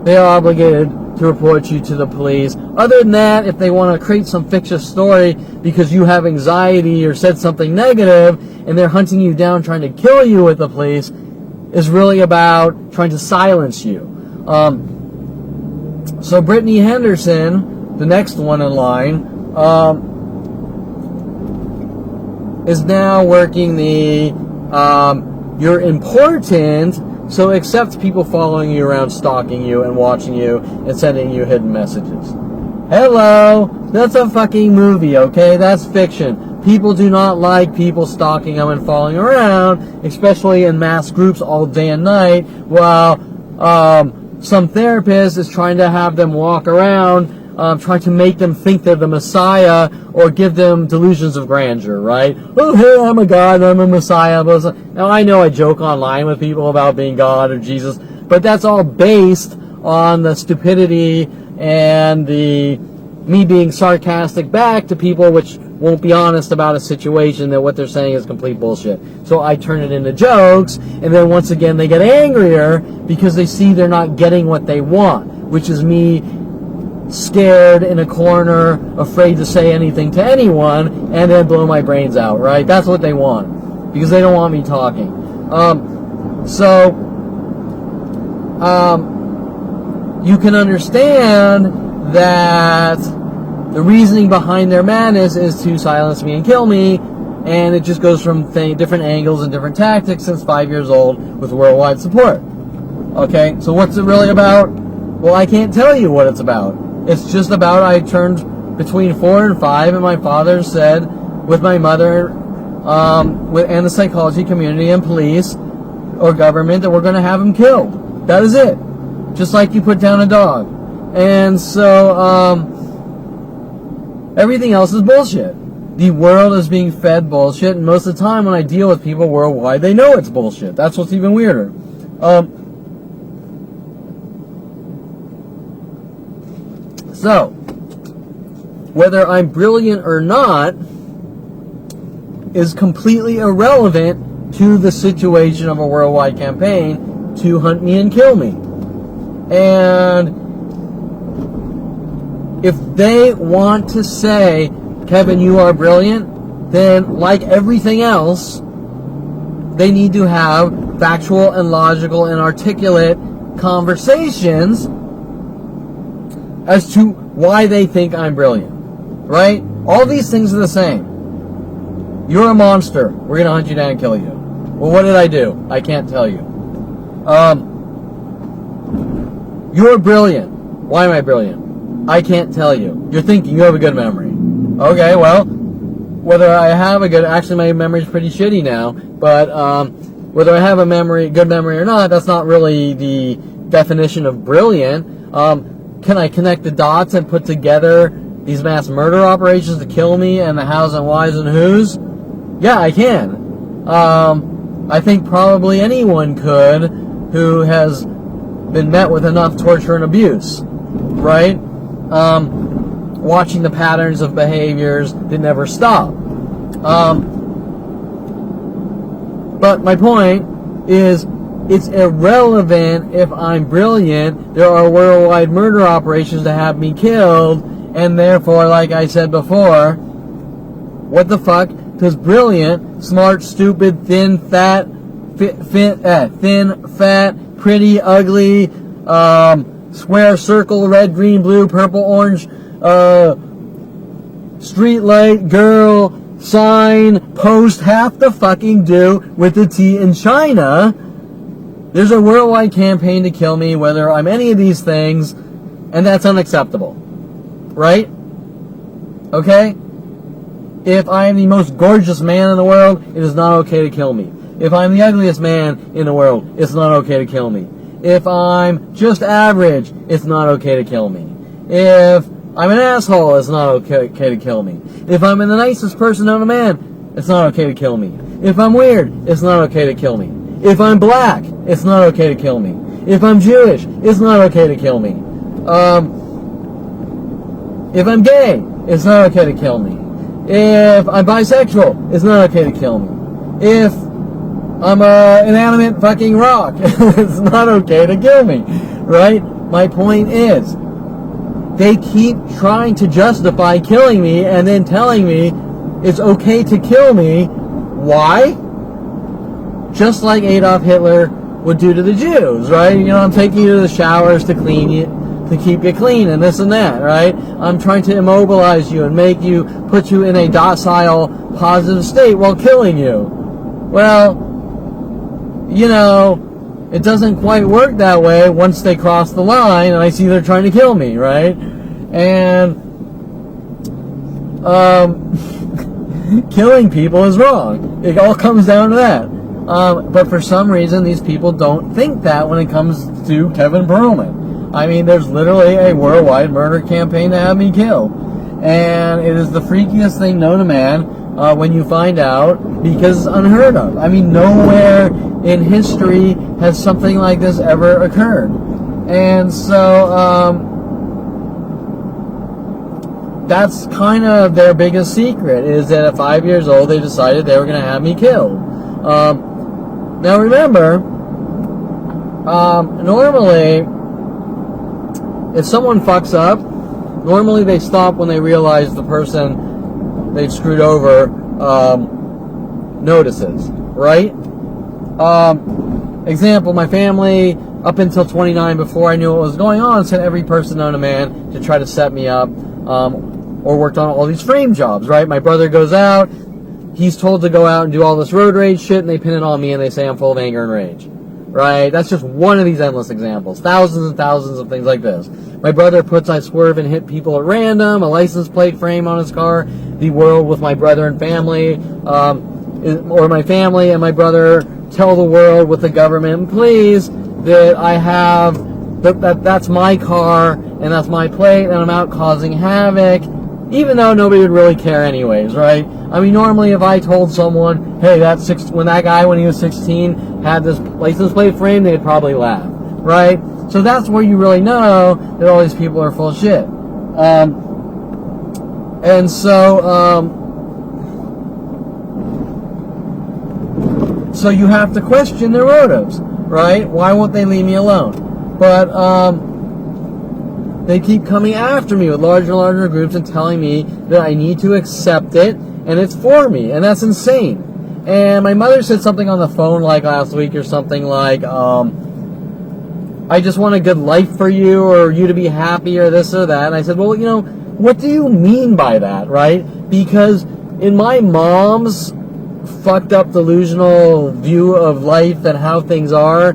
they are obligated to report you to the police. Other than that, if they want to create some fictitious story because you have anxiety or said something negative and they're hunting you down trying to kill you with the police, is really about trying to silence you. So Brittany Henderson, the next one in line, is now working the you're important, so accept people following you around, stalking you and watching you and sending you hidden messages. Hello, that's a fucking movie, okay? That's fiction. People do not like people stalking them and following around, especially in mass groups all day and night, while some therapist is trying to have them walk around, trying to make them think they're the Messiah or give them delusions of grandeur, right? Oh, hey, I'm a God, I'm a Messiah. Now, I know I joke online with people about being God or Jesus, but that's all based on the stupidity and me being sarcastic back to people which won't be honest about a situation that what they're saying is complete bullshit. So I turn it into jokes, and then once again they get angrier because they see they're not getting what they want, which is me scared in a corner, afraid to say anything to anyone, and then blow my brains out, right? That's what they want, because they don't want me talking. You can understand that the reasoning behind their madness is to silence me and kill me, and it just goes from different angles and different tactics since 5 years old with worldwide support. Okay, so what's it really about? Well, I can't tell you what it's about. It's just about I turned between 4 and 5, and my father said, with my mother, and the psychology community and police or government, that we're going to have him killed. That is it. Just like you put down a dog. And so, everything else is bullshit. The world is being fed bullshit, and most of the time when I deal with people worldwide, they know it's bullshit. That's what's even weirder. So, whether I'm brilliant or not is completely irrelevant to the situation of a worldwide campaign to hunt me and kill me. And if they want to say, Kevin, you are brilliant, then like everything else, they need to have factual and logical and articulate conversations as to why they think I'm brilliant, right? All these things are the same. You're a monster. We're going to hunt you down and kill you. Well, what did I do? I can't tell you. You're brilliant. Why am I brilliant? I can't tell you. You're thinking you have a good memory. Okay, well, whether I have a good, actually my memory's pretty shitty now, but whether I have a good memory or not, that's not really the definition of brilliant. Can I connect the dots and put together these mass murder operations to kill me and the hows and whys and whos? Yeah, I can. I think probably anyone could who has been met with enough torture and abuse, right? Watching the patterns of behaviors that never stop. But my point is, it's irrelevant if I'm brilliant. There are worldwide murder operations to have me killed, and therefore, like I said before, what the fuck does brilliant, smart, stupid, thin, fat, pretty, ugly, square, circle, red, green, blue, purple, orange, street light, girl, sign, post, have to fucking do with the T in China? There's a worldwide campaign to kill me, whether I'm any of these things, and that's unacceptable. Right? Okay? If I am the most gorgeous man in the world, it is not okay to kill me. If I'm the ugliest man in the world, it's not okay to kill me. If I'm just average, it's not okay to kill me. If I'm an asshole, it's not okay to kill me. If I'm the nicest person known to man, it's not okay to kill me. If I'm weird, it's not okay to kill me. If I'm black, it's not okay to kill me. If I'm Jewish, it's not okay to kill me. If I'm gay, it's not okay to kill me. If I'm bisexual, it's not okay to kill me. If I'm an inanimate fucking rock, it's not okay to kill me. Right? My point is, they keep trying to justify killing me and then telling me it's okay to kill me. Why? Just like Adolf Hitler would do to the Jews, right? You know, I'm taking you to the showers to clean you, to keep you clean and this and that, right? I'm trying to immobilize you and put you in a docile, positive state while killing you. Well, you know, it doesn't quite work that way once they cross the line and I see they're trying to kill me, right? And killing people is wrong. It all comes down to that. But for some reason, these people don't think that when it comes to Kevin Perlman. I mean, there's literally a worldwide murder campaign to have me killed. And it is the freakiest thing known to man when you find out, because it's unheard of. I mean, nowhere in history has something like this ever occurred. And so, that's kind of their biggest secret, is that at 5 years old, they decided they were going to have me killed. Now remember, normally, if someone fucks up, normally they stop when they realize the person they've screwed over notices, right? Example, my family, up until 29, before I knew what was going on, sent every person known to man to try to set me up, or worked on all these frame jobs, right? My brother goes out, he's told to go out and do all this road rage shit, and they pin it on me and they say I'm full of anger and rage. Right? That's just one of these endless examples. Thousands and thousands of things like this. My brother puts I swerve and hit people at random, a license plate frame on his car, the world with my brother and family, or my family and my brother tell the world with the government, please, that I have, that's my car, and that's my plate, and I'm out causing havoc, even though nobody would really care anyways, right? I mean, normally if I told someone, hey, when that guy, when he was 16, had this license plate frame, they'd probably laugh, right? So that's where you really know that all these people are full of shit. And so, so you have to question their motives, right? Why won't they leave me alone? But, they keep coming after me with larger and larger groups and telling me that I need to accept it and it's for me, and that's insane. And my mother said something on the phone like last week or something like, I just want a good life for you, or you to be happy, or this or that. And I said, well, you know, what do you mean by that, right? Because in my mom's fucked up delusional view of life and how things are,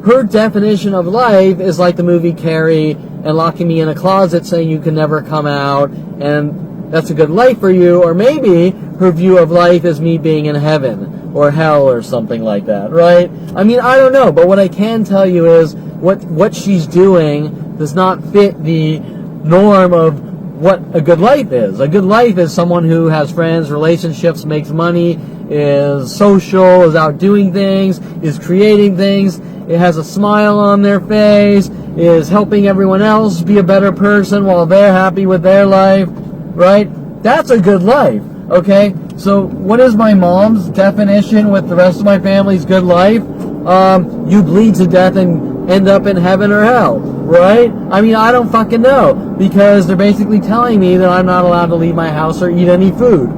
her definition of life is like the movie Carrie and locking me in a closet saying you can never come out, and that's a good life for you, or maybe her view of life is me being in heaven or hell or something like that, right? I mean, I don't know, but what I can tell you is what she's doing does not fit the norm of what a good life is. A good life is someone who has friends, relationships, makes money, is social, is out doing things, is creating things, it has a smile on their face, is helping everyone else be a better person while they're happy with their life, right? That's a good life, okay? So what is my mom's definition with the rest of my family's good life? You bleed to death and end up in heaven or hell, right? I mean, I don't fucking know, because they're basically telling me that I'm not allowed to leave my house or eat any food,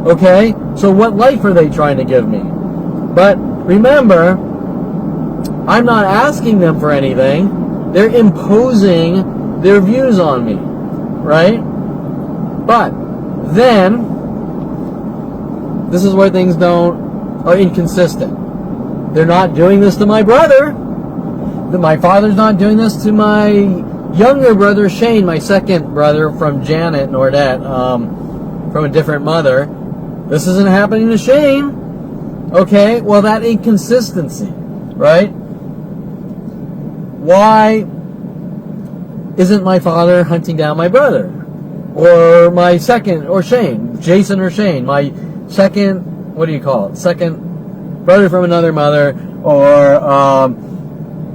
okay? So what life are they trying to give me? But remember, I'm not asking them for anything. They're imposing their views on me, right? But then, this is where things are inconsistent. They're not doing this to my brother. My father's not doing this to my younger brother, Shane, my second brother from Janet Nordette, from a different mother. This isn't happening to Shane. Okay, well, that inconsistency, right? Why isn't my father hunting down my brother? Or my second, or Shane, Jason or Shane, my second, what do you call it? Second brother from another mother, or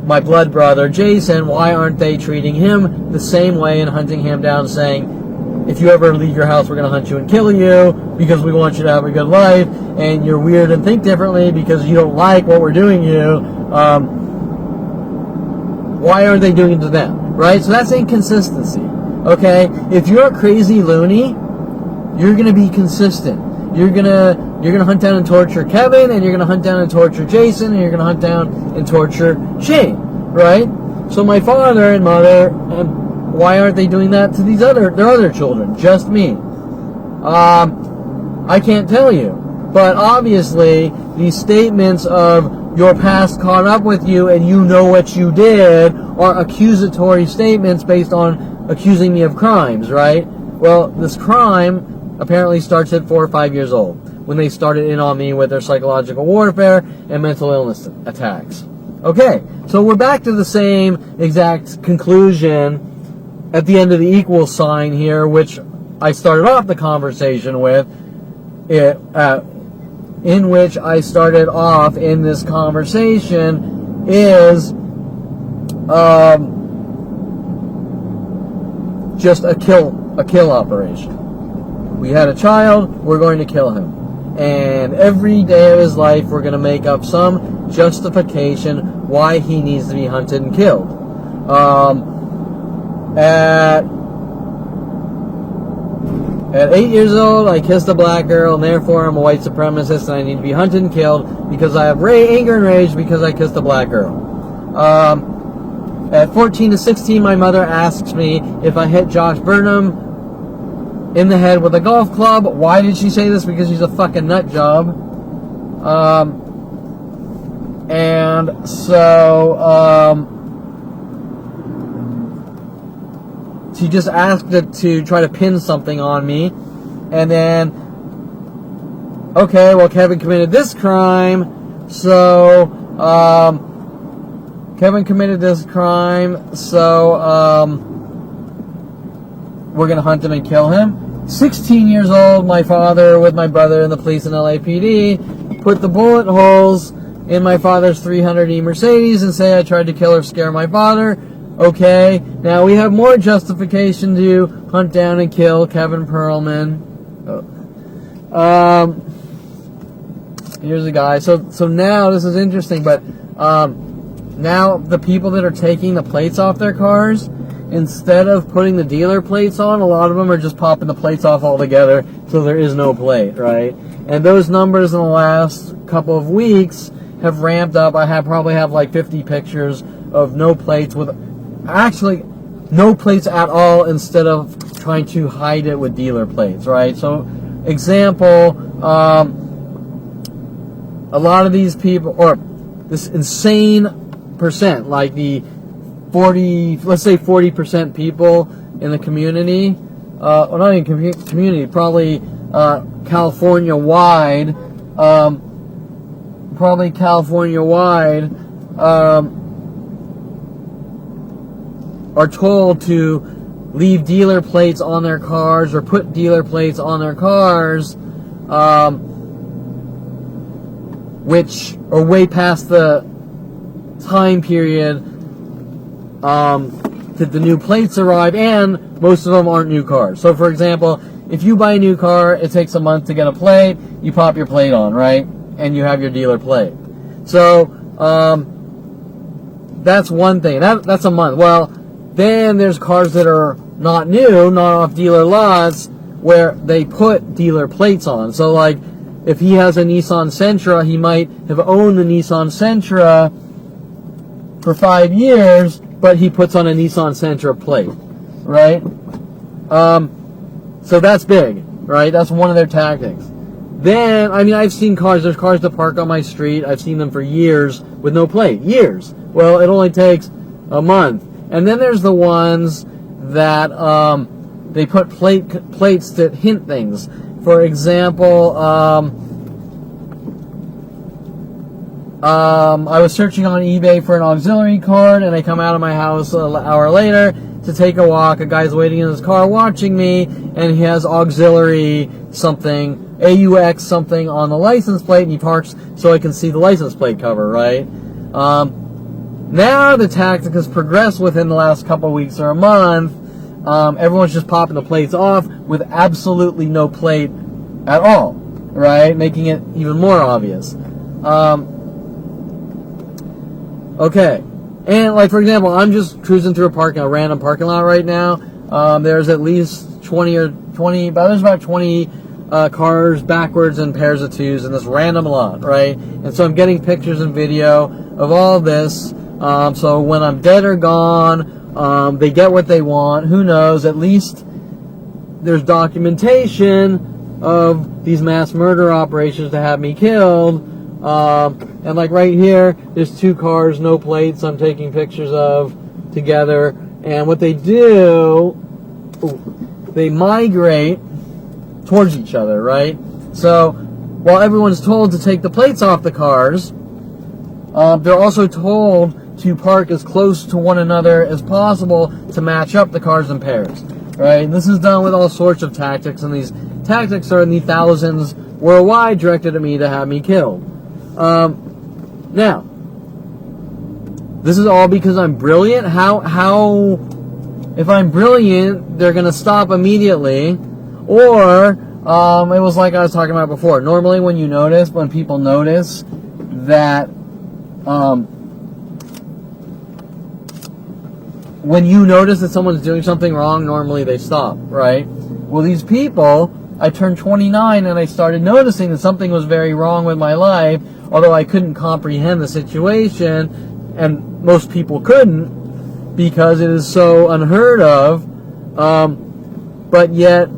my blood brother, Jason, why aren't they treating him the same way and hunting him down, saying, if you ever leave your house, we're going to hunt you and kill you because we want you to have a good life, and you're weird and think differently because you don't like what we're doing to you. Why aren't they doing it to them, right? So that's inconsistency, okay? If you're a crazy loony, you're going to be consistent. You're gonna hunt down and torture Kevin, and you're gonna hunt down and torture Jason, and you're gonna hunt down and torture Shane, right? So my father and mother, why aren't they doing that to their other children? Just me. I can't tell you, but obviously these statements of your past caught up with you and you know what you did are accusatory statements based on accusing me of crimes, right? Well, this crime apparently starts at 4 or 5 years old, when they started in on me with their psychological warfare and mental illness attacks. Okay, so we're back to the same exact conclusion at the end of the equal sign here, which I started off the conversation with, in which I started off in this conversation is just a kill operation. We had a child, we're going to kill him. And every day of his life, we're going to make up some justification why he needs to be hunted and killed. At 8 years old, I kissed a black girl, and therefore I'm a white supremacist, and I need to be hunted and killed because I have anger and rage because I kissed a black girl. At 14 to 16, my mother asks me if I hit Josh Burnham in the head with a golf club. Why did she say this? Because she's a fucking nut job. And so she just asked it to try to pin something on me. And then, okay, well, Kevin committed this crime, so we're going to hunt him and kill him. 16 years old, my father, with my brother and the police and LAPD, put the bullet holes in my father's 300E Mercedes and say I tried to kill or scare my father. Okay, now we have more justification to hunt down and kill Kevin Perlman. Here's a guy. So now, this is interesting, but now the people that are taking the plates off their cars, instead of putting the dealer plates on, a lot of them are just popping the plates off altogether, so there is no plate, right? And those numbers in the last couple of weeks have ramped up. I probably have like 50 pictures of no plates, with actually no plates at all, instead of trying to hide it with dealer plates, right? So, example, a lot of these people, or this insane percent, like the 40% people in the community well, not even community, probably California-wide, are told to leave dealer plates on their cars or put dealer plates on their cars, which are way past the time period that the new plates arrive, and most of them aren't new cars. So, for example, if you buy a new car, it takes a month to get a plate. You pop your plate on, right? And you have your dealer plate. So, that's one thing. That's a month. Well, then there's cars that are not new, not off dealer lots, where they put dealer plates on. So, like, if he has a Nissan Sentra, he might have owned the Nissan Sentra for 5 years, but he puts on a Nissan Sentra plate, right? So that's big, right? That's one of their tactics. Then, I mean, I've seen cars, there's cars that park on my street, I've seen them for years with no plate. Years. Well, it only takes a month. And then there's the ones that they put plates that hint things. For example, I was searching on eBay for an auxiliary cord, and I come out of my house an hour later to take a walk. A guy's waiting in his car watching me, and he has auxiliary something, AUX something on the license plate, and he parks so I can see the license plate cover, right? Now the tactic has progressed within the last couple of weeks or a month. Everyone's just popping the plates off with absolutely no plate at all, right? Making it even more obvious. Okay. And, like, for example, I'm just cruising through a random parking lot right now. There's at least there's about 20 cars backwards in pairs of twos in this random lot, right? And so I'm getting pictures and video of all this. So when I'm dead or gone, they get what they want. Who knows? At least there's documentation of these mass murder operations to have me killed. And like right here, there's 2 cars, no plates, I'm taking pictures of together. And what they do, they migrate towards each other, right? So while everyone's told to take the plates off the cars, they're also told to park as close to one another as possible to match up the cars in pairs, right? And this is done with all sorts of tactics, and these tactics are in the thousands worldwide directed at me to have me killed. Now, this is all because I'm brilliant. How, if I'm brilliant, they're going to stop immediately, or, it was like I was talking about before. Normally when people notice that, when you notice that someone's doing something wrong, normally they stop, right? Well, these people, I turned 29 and I started noticing that something was very wrong with my life, although I couldn't comprehend the situation, and most people couldn't, because it is so unheard of, but yet,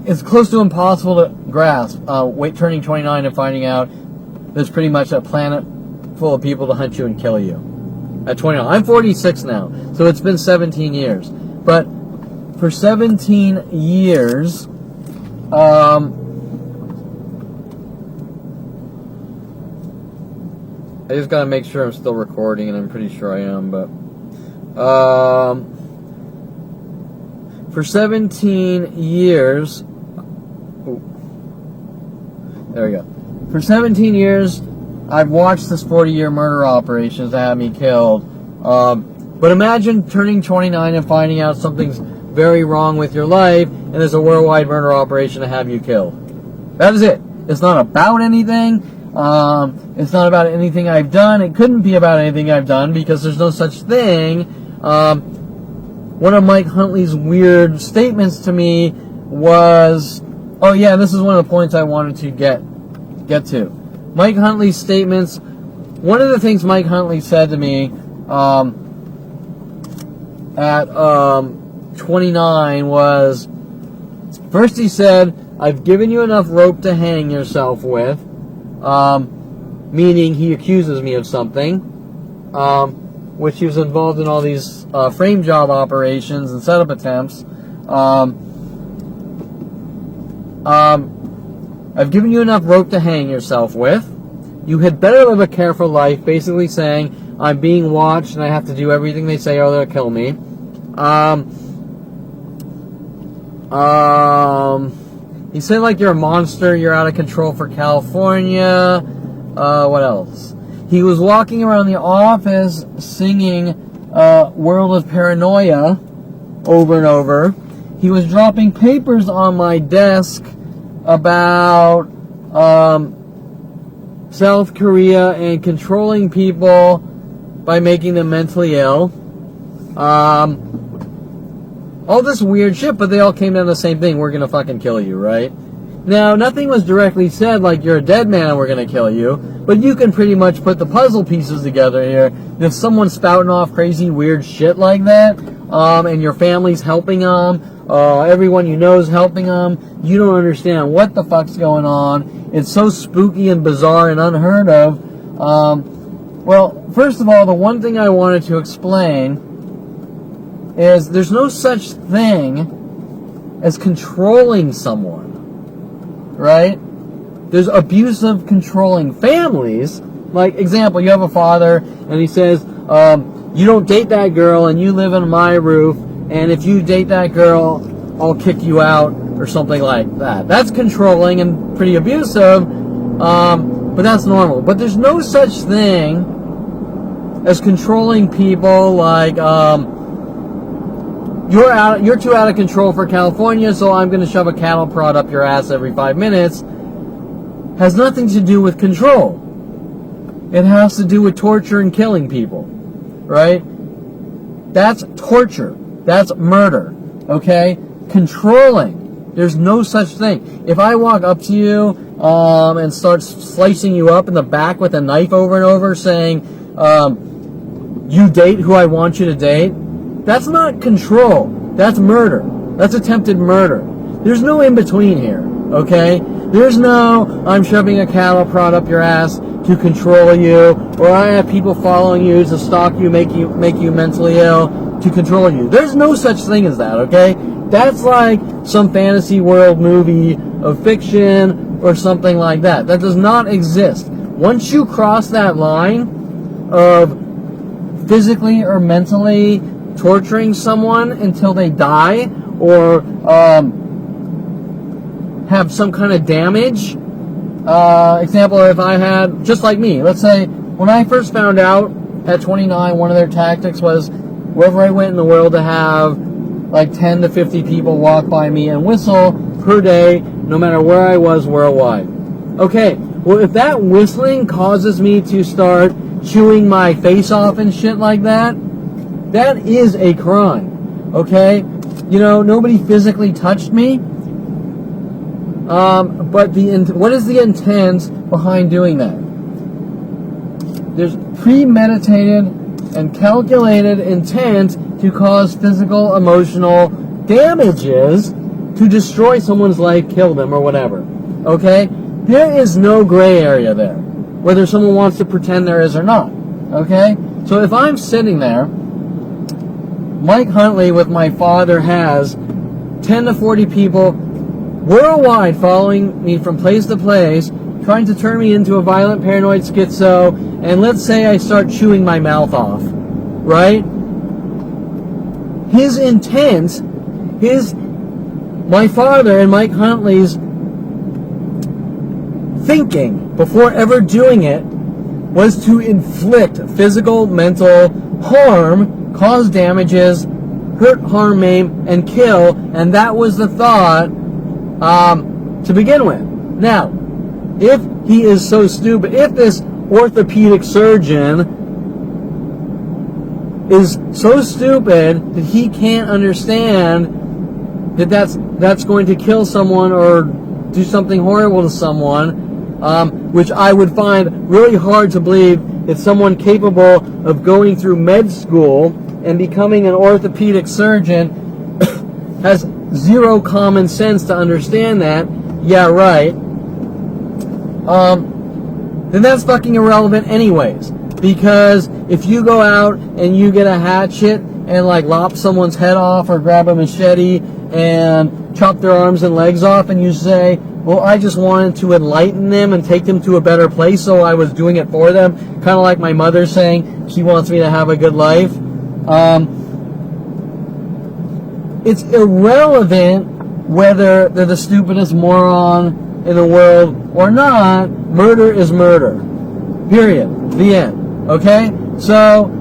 it's close to impossible to grasp. Turning 29 and finding out there's pretty much a planet full of people to hunt you and kill you. At 29. I'm 46 now, so it's been 17 years. But for 17 years, I just gotta make sure I'm still recording, and I'm pretty sure I am, but for 17 years, there we go. For 17 years, I've watched this 40-year murder operations that have me killed. But imagine turning 29 and finding out something's very wrong with your life, and there's a worldwide murder operation to have you killed. That is it. It's not about anything. It's not about anything I've done. It couldn't be about anything I've done because there's no such thing. One of Mike Huntley's weird statements to me was, oh yeah, this is one of the points I wanted to get to. Mike Huntley's statements, one of the things Mike Huntley said to me at 29 was, first he said, I've given you enough rope to hang yourself with. meaning he accuses me of something, which he was involved in all these frame job operations and setup attempts. I've given you enough rope to hang yourself with. You had better live a careful life, basically saying, I'm being watched and I have to do everything they say or they'll kill me. He said, like, you're a monster, you're out of control for California. What else? He was walking around the office singing World of Paranoia over and over. He was dropping papers on my desk about South Korea and controlling people by making them mentally ill. All this weird shit, but they all came down to the same thing. We're gonna fucking kill you, right? Now, nothing was directly said like you're a dead man and we're gonna kill you, but you can pretty much put the puzzle pieces together here. If someone's spouting off crazy weird shit like that, and your family's helping them, everyone you know is helping them, you don't understand what the fuck's going on. It's so spooky and bizarre and unheard of. Well, first of all, the one thing I wanted to explain is there's no such thing as controlling someone, right? There's abusive, controlling families. Like, example, you have a father, and he says, you don't date that girl, and you live under my roof, and if you date that girl, I'll kick you out, or something like that. That's controlling and pretty abusive, but that's normal. But there's no such thing as controlling people like, you're too out of control for California, so I'm going to shove a cattle prod up your ass every 5 minutes. Has nothing to do with control. It has to do with torture and killing people, right? That's torture. That's murder, okay? Controlling. There's no such thing. If I walk up to you and start slicing you up in the back with a knife over and over saying, you date who I want you to date, that's not control. That's murder. That's attempted murder. There's no in-between here, okay? There's no, I'm shoving a cattle prod up your ass to control you, or I have people following you to stalk you, make you mentally ill, to control you. There's no such thing as that, okay? That's like some fantasy world movie of fiction or something like that. That does not exist. Once you cross that line of physically or mentally torturing someone until they die or have some kind of damage. Example, if I had, just like me, let's say when I first found out at 29, one of their tactics was wherever I went in the world to have like 10 to 50 people walk by me and whistle per day, no matter where I was worldwide. Okay, well, if that whistling causes me to start chewing my face off and shit like that, that is a crime, okay? You know, nobody physically touched me, but what is the intent behind doing that? There's premeditated and calculated intent to cause physical, emotional damages to destroy someone's life, kill them, or whatever, okay? There is no gray area there, whether someone wants to pretend there is or not, okay? So if I'm sitting there, Mike Huntley with my father has 10 to 40 people worldwide following me from place to place, trying to turn me into a violent paranoid schizo, and let's say I start chewing my mouth off, right? His intent, my father and Mike Huntley's thinking before ever doing it was to inflict physical, mental harm, cause damages, hurt, harm, maim, and kill, and that was the thought to begin with. Now, if he is so stupid, if this orthopedic surgeon is so stupid that he can't understand that that's going to kill someone or do something horrible to someone, which I would find really hard to believe that someone capable of going through med school and becoming an orthopedic surgeon has zero common sense to understand that. Yeah, right. then that's fucking irrelevant anyways. Because if you go out and you get a hatchet and like lop someone's head off or grab a machete and chop their arms and legs off, and you say, well, I just wanted to enlighten them and take them to a better place, so I was doing it for them, kind of like my mother saying she wants me to have a good life. It's irrelevant whether they're the stupidest moron in the world or not. Murder is murder. Period. The end. Okay? So,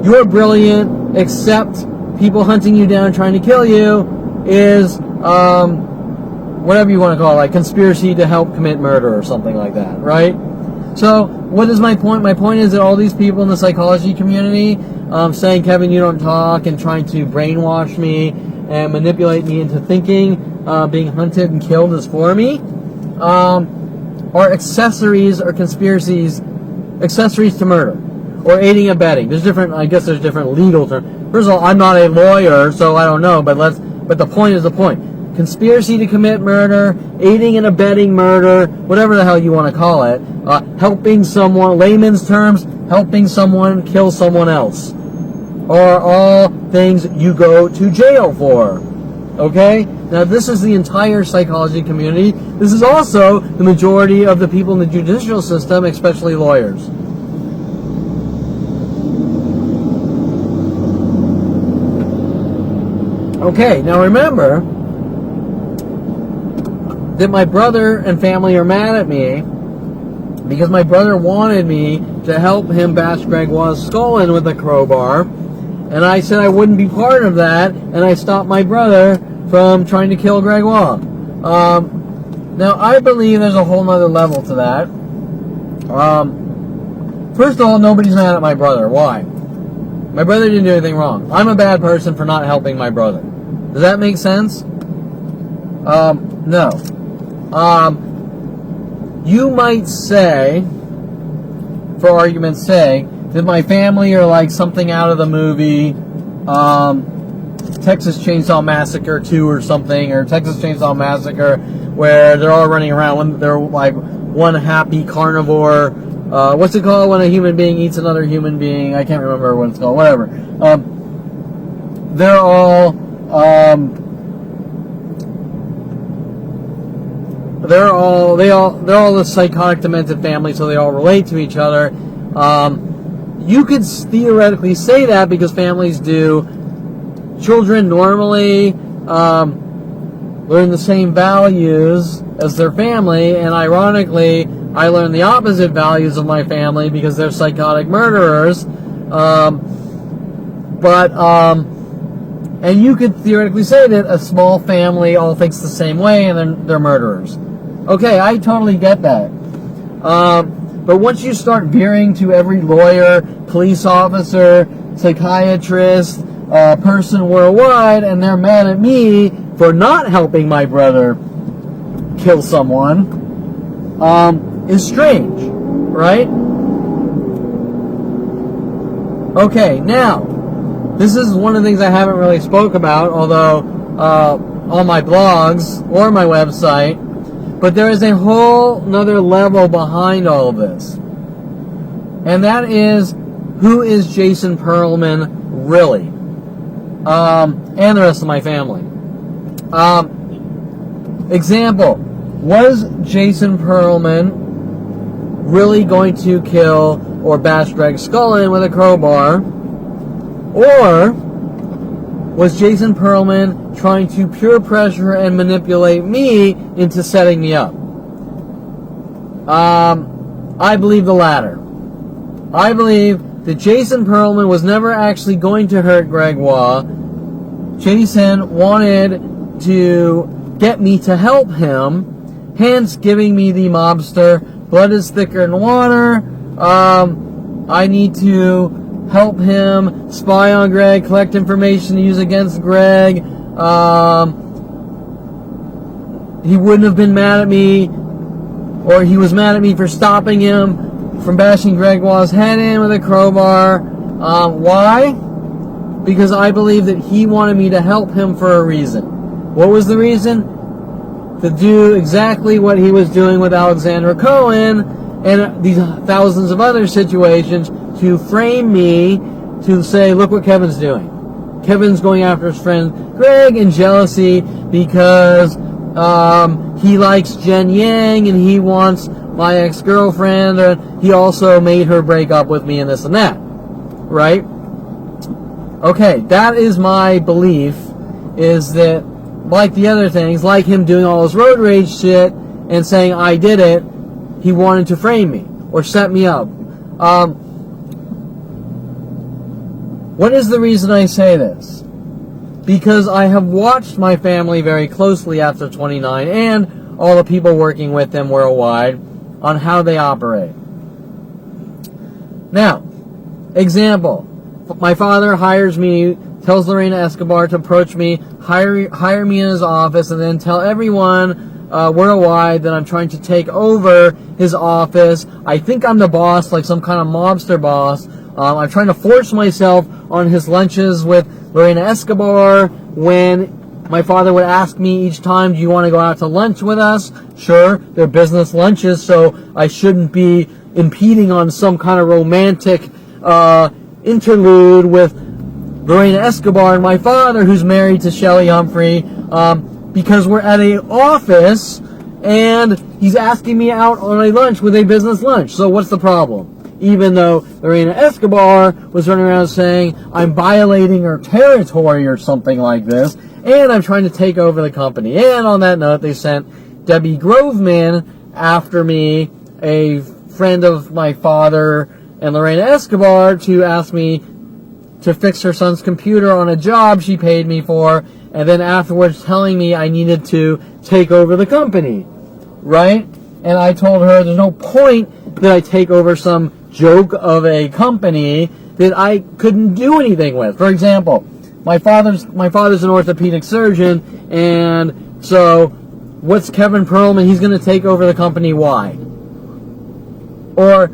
you're brilliant, except people hunting you down trying to kill you is, whatever you want to call it, like conspiracy to help commit murder or something like that, right? So, what is my point? My point is that all these people in the psychology community saying, Kevin, you don't talk, and trying to brainwash me and manipulate me into thinking being hunted and killed is for me, are accessories or conspiracies, accessories to murder, or aiding and abetting. There's different legal terms. First of all, I'm not a lawyer, so I don't know, but the point is the point. Conspiracy to commit murder, aiding and abetting murder, whatever the hell you want to call it, helping someone, layman's terms, helping someone kill someone else, are all things you go to jail for. Okay? Now, this is the entire psychology community. This is also the majority of the people in the judicial system, especially lawyers. Okay, now remember that my brother and family are mad at me because my brother wanted me to help him bash Gregoire's skull in with a crowbar, and I said I wouldn't be part of that, and I stopped my brother from trying to kill Gregoire. Now, I believe there's a whole nother level to that. First of all, nobody's mad at my brother. Why? My brother didn't do anything wrong. I'm a bad person for not helping my brother. Does that make sense? No. You might say, for argument's sake, that my family are like something out of the movie Texas Chainsaw Massacre 2 or something, or Texas Chainsaw Massacre, where they're all running around when they're like one happy carnivore. What's it called when a human being eats another human being? I can't remember what it's called. Whatever. They're all the psychotic demented family, so they all relate to each other. You could theoretically say that because families do. Children normally learn the same values as their family, and ironically, I learn the opposite values of my family because they're psychotic murderers. And you could theoretically say that a small family all thinks the same way, and they're murderers. Okay, I totally get that. But once you start veering to every lawyer, police officer, psychiatrist, person worldwide, and they're mad at me for not helping my brother kill someone, is strange, right? Okay, now, this is one of the things I haven't really spoke about, although on my blogs or my website, but there is a whole nother level behind all of this. And that is, who is Jason Perlman really? And the rest of my family. Example, was Jason Perlman really going to kill or bash Greg's skull in with a crowbar? Or was Jason Perlman trying to peer pressure and manipulate me into setting me up? I believe the latter. I believe that Jason Perlman was never actually going to hurt Gregoire. Jason wanted to get me to help him, hence giving me the mobster, blood is thicker than water, I need to help him spy on Greg, collect information to use against Greg. He wouldn't have been mad at me, or he was mad at me for stopping him from bashing Gregoire's head in with a crowbar. Why? Because I believe that he wanted me to help him for a reason. What was the reason? to do exactly what he was doing with Alexandra Cohen and these thousands of other situations, to frame me, to say, look what Kevin's doing. Kevin's going after his friend Greg in jealousy because he likes Jen Yang and he wants my ex-girlfriend, and he also made her break up with me and this and that. Right? Okay, that is my belief, is that, like the other things, like him doing all this road rage shit and saying I did it, he wanted to frame me or set me up. What is the reason I say this? Because I have watched my family very closely after 29 and all the people working with them worldwide on how they operate. Now, example, my father hires me, tells Lorena Escobar to approach me, hire me in his office, and then tell everyone worldwide that I'm trying to take over his office. I think I'm the boss, like some kind of mobster boss. I'm trying to force myself on his lunches with Lorena Escobar when my father would ask me each time, do you want to go out to lunch with us? Sure, they're business lunches, so I shouldn't be impeding on some kind of romantic interlude with Lorena Escobar and my father, who's married to Shelley Humphrey, because we're at an office and he's asking me out on a lunch with a business lunch. So what's the problem? Even though Lorena Escobar was running around saying I'm violating her territory or something like this, and I'm trying to take over the company. And on that note, they sent Debbie Groveman after me, a friend of my father and Lorena Escobar, to ask me to fix her son's computer on a job she paid me for, and then afterwards telling me I needed to take over the company, right? And I told her there's no point that I take over some joke of a company that I couldn't do anything with. For example, my father's an orthopedic surgeon, and so what's Kevin Perlman? He's going to take over the company. Why? Or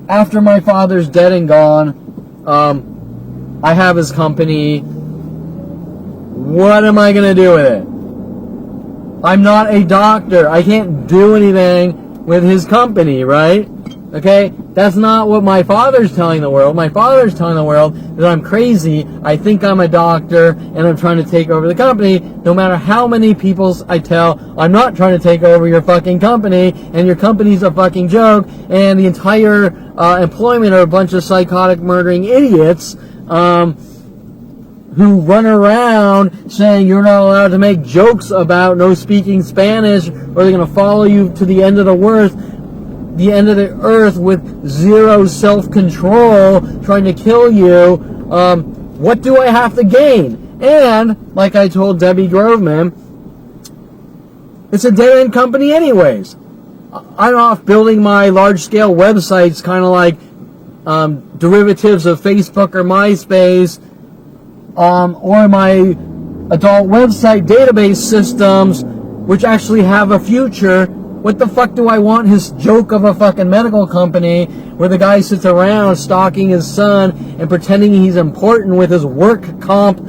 after my father's dead and gone, I have his company. What am I going to do with it? I'm not a doctor. I can't do anything with his company, right? Okay? That's not what my father's telling the world. My father's telling the world that I'm crazy. I think I'm a doctor and I'm trying to take over the company. No matter how many people I tell, I'm not trying to take over your fucking company and your company's a fucking joke and the entire employment are a bunch of psychotic murdering idiots who run around saying you're not allowed to make jokes about no speaking Spanish or they're going to follow you to the end of the earth with zero self-control, trying to kill you. What do I have to gain? And, like I told Debbie Groveman, it's a dead-end company anyways. I'm off building my large-scale websites, kind of like derivatives of Facebook or MySpace, or my adult website database systems, which actually have a future. What the fuck do I want his joke of a fucking medical company where the guy sits around stalking his son and pretending he's important with his work comp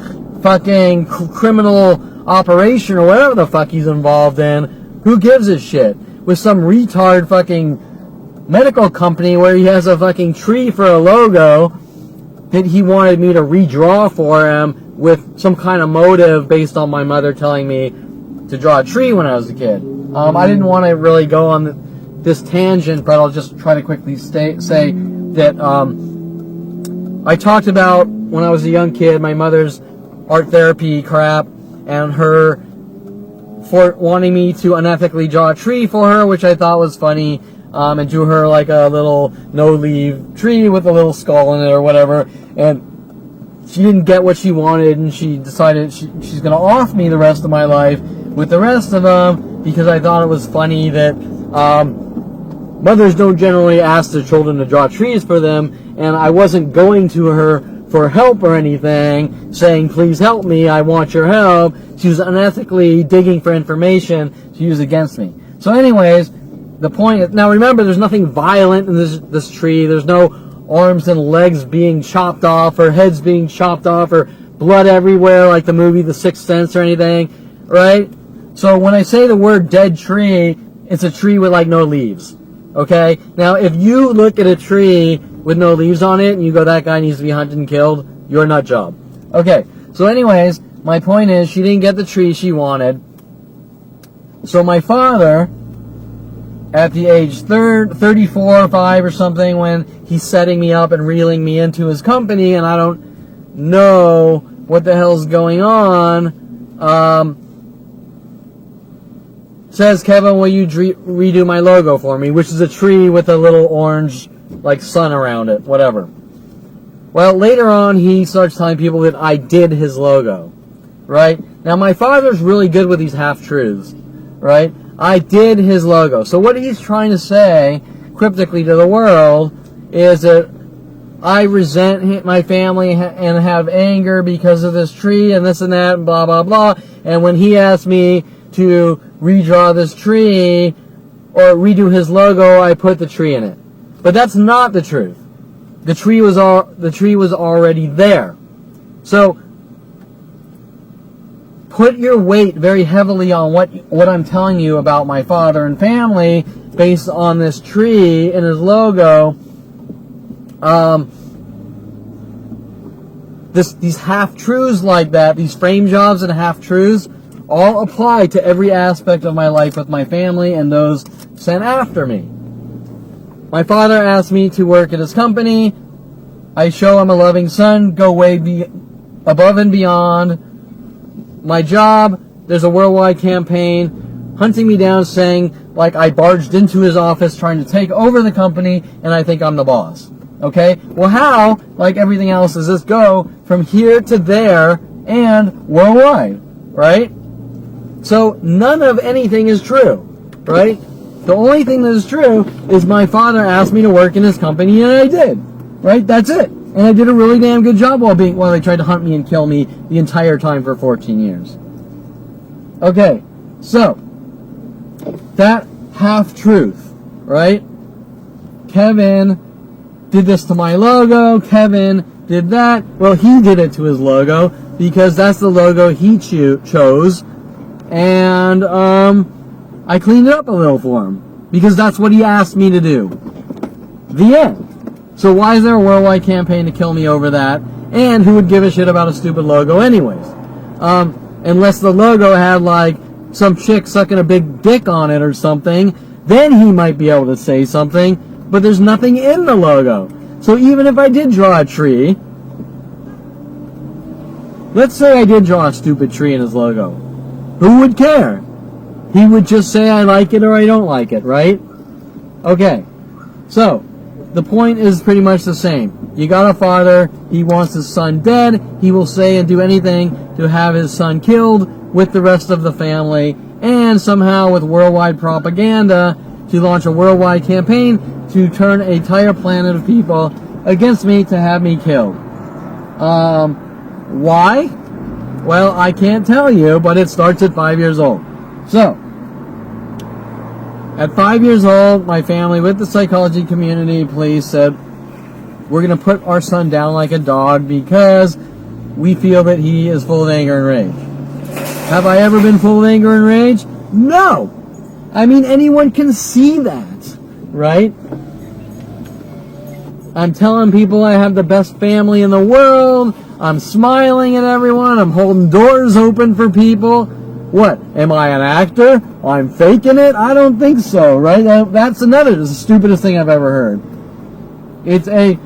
fucking criminal operation or whatever the fuck he's involved in? Who gives a shit? With some retard fucking medical company where he has a fucking tree for a logo that he wanted me to redraw for him with some kind of motive based on my mother telling me to draw a tree when I was a kid. I didn't want to really go on this tangent, but I'll just try to quickly say that I talked about when I was a young kid, my mother's art therapy crap, and her for wanting me to unethically draw a tree for her, which I thought was funny, and drew her like a little no-leaf tree with a little skull in it or whatever, and she didn't get what she wanted, and she decided she's going to off me the rest of my life with the rest of them, because I thought it was funny that mothers don't generally ask their children to draw trees for them, and I wasn't going to her for help or anything, saying, please help me, I want your help. She was unethically digging for information to use against me. So anyways, the point is, now remember, there's nothing violent in this tree. There's no arms and legs being chopped off or heads being chopped off or blood everywhere like the movie The Sixth Sense or anything, right? So when I say the word dead tree, it's a tree with like no leaves. Okay? Now, if you look at a tree with no leaves on it and you go, that guy needs to be hunted and killed, you're a nut job. Okay. So anyways, my point is, she didn't get the tree she wanted. So my father, at the age 34 or 5 or something, when he's setting me up and reeling me into his company and I don't know what the hell's going on, says, Kevin, will you redo my logo for me? Which is a tree with a little orange, like, sun around it, whatever. Well, later on, he starts telling people that I did his logo, right? Now, my father's really good with these half-truths, right? I did his logo. So what he's trying to say, cryptically to the world, is that I resent my family and have anger because of this tree and this and that and blah, blah, blah. And when he asked me to redraw this tree or redo his logo, I put the tree in it. But that's not the truth. The tree was already there. So put your weight very heavily on what I'm telling you about my father and family based on this tree and his logo. These half-truths like that, these frame jobs and half-truths, all apply to every aspect of my life with my family and those sent after me. My father asked me to work at his company. I show him a loving son, go way above and beyond my job. There's a worldwide campaign hunting me down, saying like I barged into his office trying to take over the company and I think I'm the boss. Okay? Well, how, like everything else, does this go from here to there and worldwide? Right? So none of anything is true, right? The only thing that is true is my father asked me to work in his company and I did, right? That's it. And I did a really damn good job while they tried to hunt me and kill me the entire time for 14 years. Okay, so that half-truth, right? Kevin did this to my logo. Kevin did that. Well, he did it to his logo because that's the logo he chose. And I cleaned it up a little for him because that's what he asked me to do. The end. So why is there a worldwide campaign to kill me over that? And who would give a shit about a stupid logo anyways? Unless the logo had like some chick sucking a big dick on it or something, then he might be able to say something, but there's nothing in the logo. So even if I did draw a tree, let's say I did draw a stupid tree in his logo, who would care? He would just say I like it or I don't like it, right? Okay, so the point is pretty much the same. You got a father, he wants his son dead, he will say and do anything to have his son killed with the rest of the family, and somehow with worldwide propaganda to launch a worldwide campaign to turn an entire planet of people against me to have me killed. Why? Well, I can't tell you, but it starts at 5 years old. So, at 5 years old, my family, with the psychology community, police, said, we're going to put our son down like a dog because we feel that he is full of anger and rage. Have I ever been full of anger and rage? No. I mean, anyone can see that, right? I'm telling people I have the best family in the world. I'm smiling at everyone. I'm holding doors open for people. What? Am I an actor? I'm faking it? I don't think so, right? That's the stupidest thing I've ever heard. It's a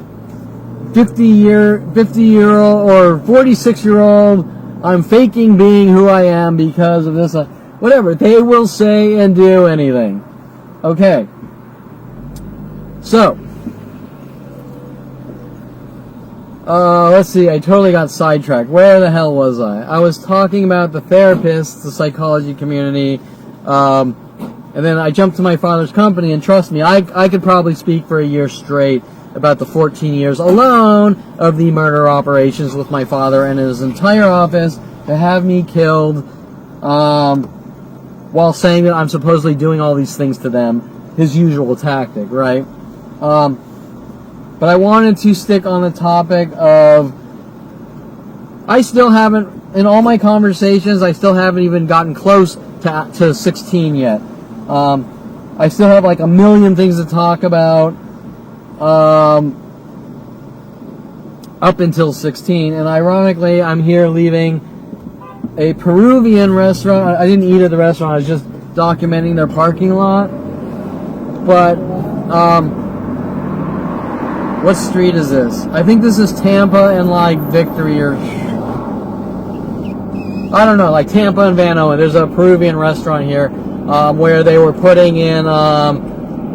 50-year-old or 46-year-old, I'm faking being who I am because of this, whatever. They will say and do anything. Okay. So, let's see, I totally got sidetracked. Where the hell was I? I was talking about the therapists, the psychology community, and then I jumped to my father's company, and trust me, I could probably speak for a year straight about the 14 years alone of the murder operations with my father and his entire office to have me killed, while saying that I'm supposedly doing all these things to them, his usual tactic, right? But I wanted to stick on the topic of, I still haven't, in all my conversations, I still haven't even gotten close to 16 yet. I still have like a million things to talk about up until 16. And ironically, I'm here leaving a Peruvian restaurant. I didn't eat at the restaurant. I was just documenting their parking lot. But what street is this? I think this is Tampa and like Victory, or I don't know, like Tampa and Van Owen. There's a Peruvian restaurant here where they were putting in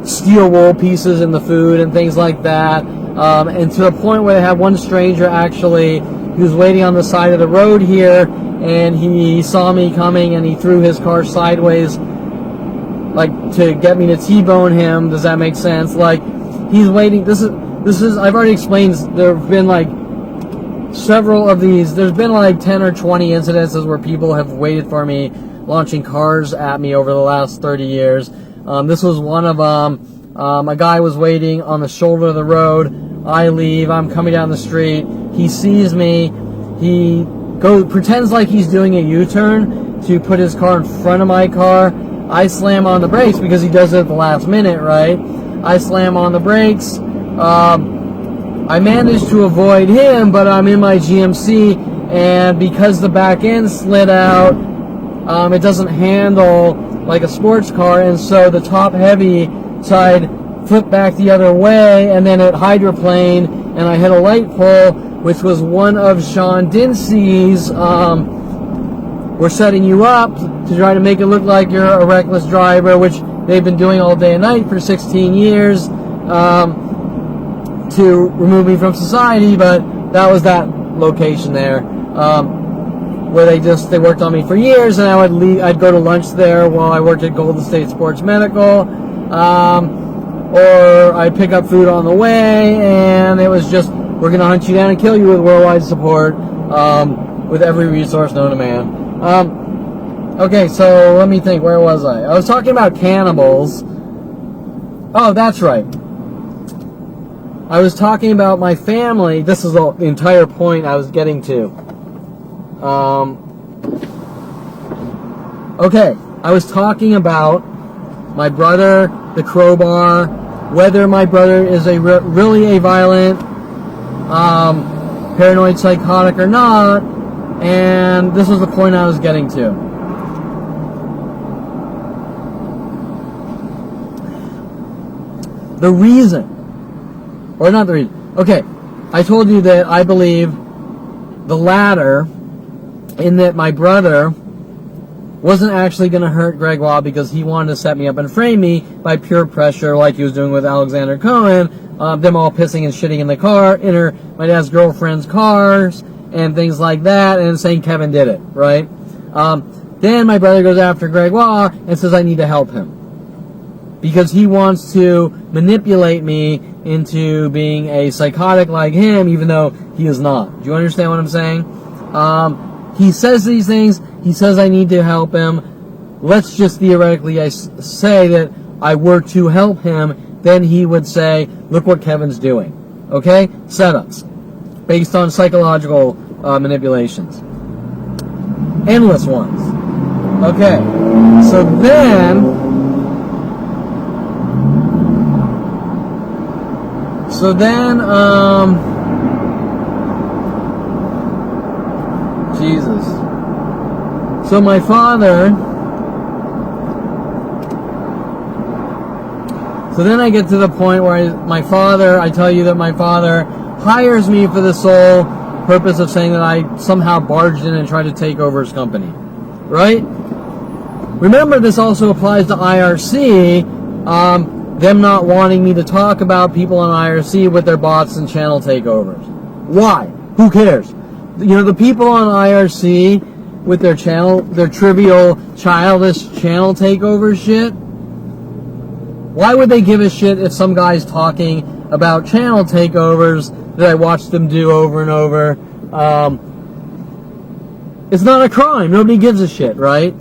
steel wool pieces in the food and things like that. And to the point where they had one stranger actually, he was waiting on the side of the road here, and he saw me coming and he threw his car sideways, like to get me to T-bone him. Does that make sense? Like, he's waiting. This is I've already explained. There have been like several of these. There's been like 10 or 20 incidences where people have waited for me, launching cars at me over the last 30 years. This was one of them. A guy was waiting on the shoulder of the road. I leave. I'm coming down the street. He sees me. He pretends like he's doing a U-turn to put his car in front of my car. I slam on the brakes because he does it at the last minute, right? I slam on the brakes. I managed to avoid him, but I'm in my GMC, and because the back end slid out, it doesn't handle like a sports car, and so the top heavy side flipped back the other way, and then it hydroplaned, and I hit a light pole, which was one of Sean Dincey's, we're setting you up to try to make it look like you're a reckless driver, which they've been doing all day and night for 16 years, to remove me from society. But that was that location there, where they worked on me for years, and I'd go to lunch there while I worked at Golden State Sports Medical, or I'd pick up food on the way, and it was just, we're going to hunt you down and kill you with worldwide support, with every resource known to man. Okay, so let me think, where was I? I was talking about cannibals. Oh, that's right. I was talking about my family. This is the entire point I was getting to. Okay, I was talking about my brother, the crowbar, whether my brother is really a violent, paranoid psychotic or not, and this was the point I was getting to. The reason, or not the reason, okay, I told you that I believe the latter, in that my brother wasn't actually going to hurt Gregoire because he wanted to set me up and frame me by pure pressure, like he was doing with Alexander Cohen, them all pissing and shitting in the car, my dad's girlfriend's cars, and things like that, and saying Kevin did it, right? Then my brother goes after Gregoire and says I need to help him because he wants to manipulate me into being a psychotic like him, even though he is not. Do you understand what I'm saying? He says these things. He says I need to help him. Let's just theoretically say that I were to help him, then he would say, look what Kevin's doing. Okay? Setups. Based on psychological manipulations. Endless ones. Okay. So then, Jesus. So my father, so then I get to the point where I tell you that my father hires me for the sole purpose of saying that I somehow barged in and tried to take over his company. Right? Remember, this also applies to IRC, them not wanting me to talk about people on IRC with their bots and channel takeovers. Why? Who cares? You know, the people on IRC with their trivial, childish channel takeover shit, why would they give a shit if some guy's talking about channel takeovers that I watched them do over and over? It's not a crime. Nobody gives a shit, right?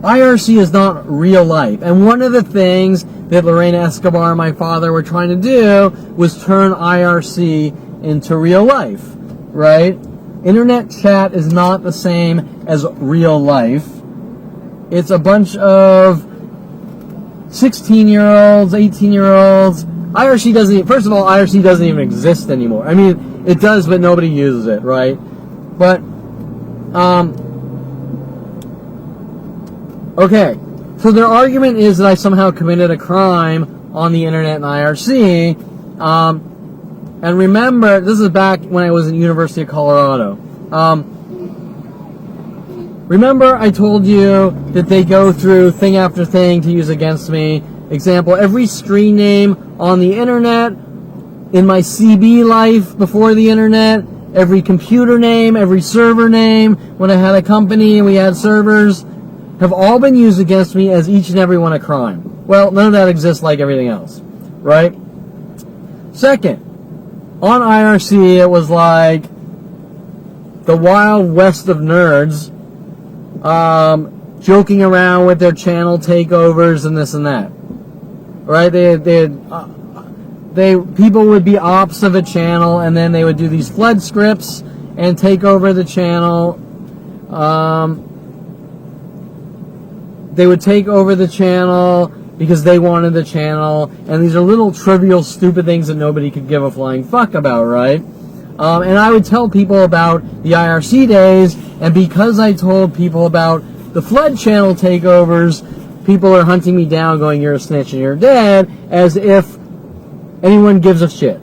IRC is not real life. And one of the things that Lorena Escobar and my father were trying to do was turn IRC into real life, right? Internet chat is not the same as real life. It's a bunch of 16-year-olds, 18-year-olds. IRC doesn't, first of all, IRC doesn't even exist anymore. I mean, it does, but nobody uses it, right? But, okay. So their argument is that I somehow committed a crime on the internet and IRC. And remember, this is back when I was at University of Colorado. Remember I told you that they go through thing after thing to use against me. Example, every screen name on the internet, in my CB life before the internet, every computer name, every server name, when I had a company and we had servers, have all been used against me as each and every one a crime. Well, none of that exists like everything else, right? Second, on IRC, it was like the Wild West of nerds, joking around with their channel takeovers and this and that, right? People would be ops of a channel, and then they would do these flood scripts and take over the channel. They would take over the channel because they wanted the channel, and these are little trivial, stupid things that nobody could give a flying fuck about, right? And I would tell people about the IRC days, and because I told people about the flood channel takeovers, people are hunting me down going, you're a snitch and you're dead, as if anyone gives a shit.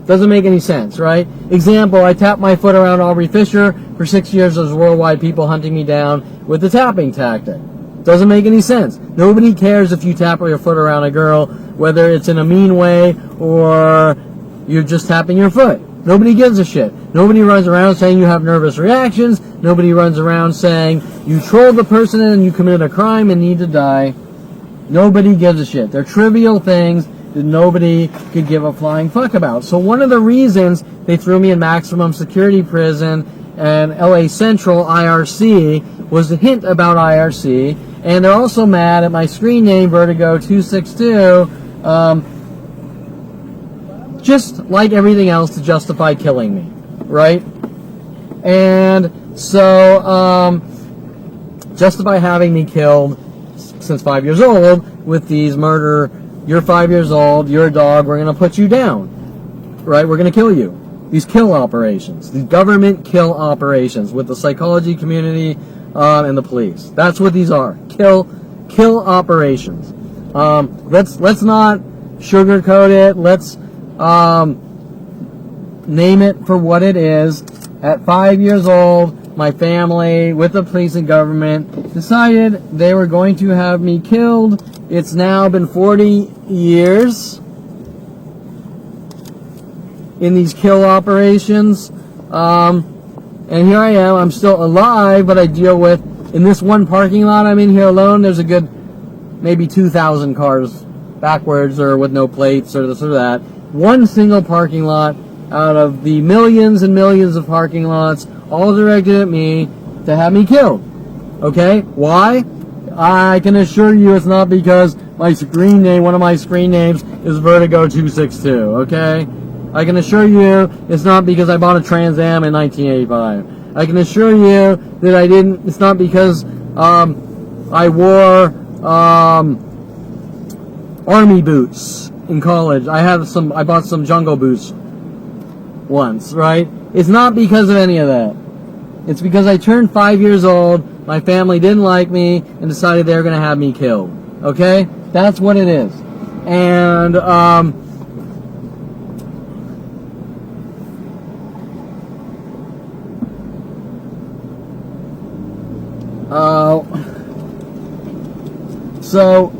Doesn't make any sense, right? Example, I tapped my foot around Aubrey Fisher. For 6 years, there's worldwide people hunting me down with the tapping tactic. Doesn't make any sense. Nobody cares if you tap your foot around a girl, whether it's in a mean way or you're just tapping your foot. Nobody gives a shit. Nobody runs around saying you have nervous reactions. Nobody runs around saying you trolled the person and you committed a crime and need to die. Nobody gives a shit. They're trivial things that nobody could give a flying fuck about. So one of the reasons they threw me in maximum security prison and LA Central IRC was a hint about IRC. And they're also mad at my screen name, Vertigo262, just like everything else to justify killing me, right? And so, justify having me killed since 5 years old with these murder, you're 5 years old, you're a dog, we're going to put you down, right? We're going to kill you. These kill operations, these government kill operations with the psychology community and the police. That's what these are. Kill operations. Let's not sugarcoat it. Let's name it for what it is. At 5 years old, my family, with the police and government, decided they were going to have me killed. It's now been 40 years in these kill operations. And here I am, I'm still alive, but I deal with, in this one parking lot I'm in here alone, there's a good maybe 2,000 cars backwards or with no plates or this or that. One single parking lot out of the millions and millions of parking lots, all directed at me to have me killed. Okay? Why? I can assure you it's not because my screen name, one of my screen names is Vertigo262, okay? I can assure you it's not because I bought a Trans Am in 1985. I can assure you that it's not because I wore army boots in college. I bought some jungle boots once, right? It's not because of any of that. It's because I turned 5 years old, my family didn't like me, and decided they were going to have me killed. Okay? That's what it is. And, so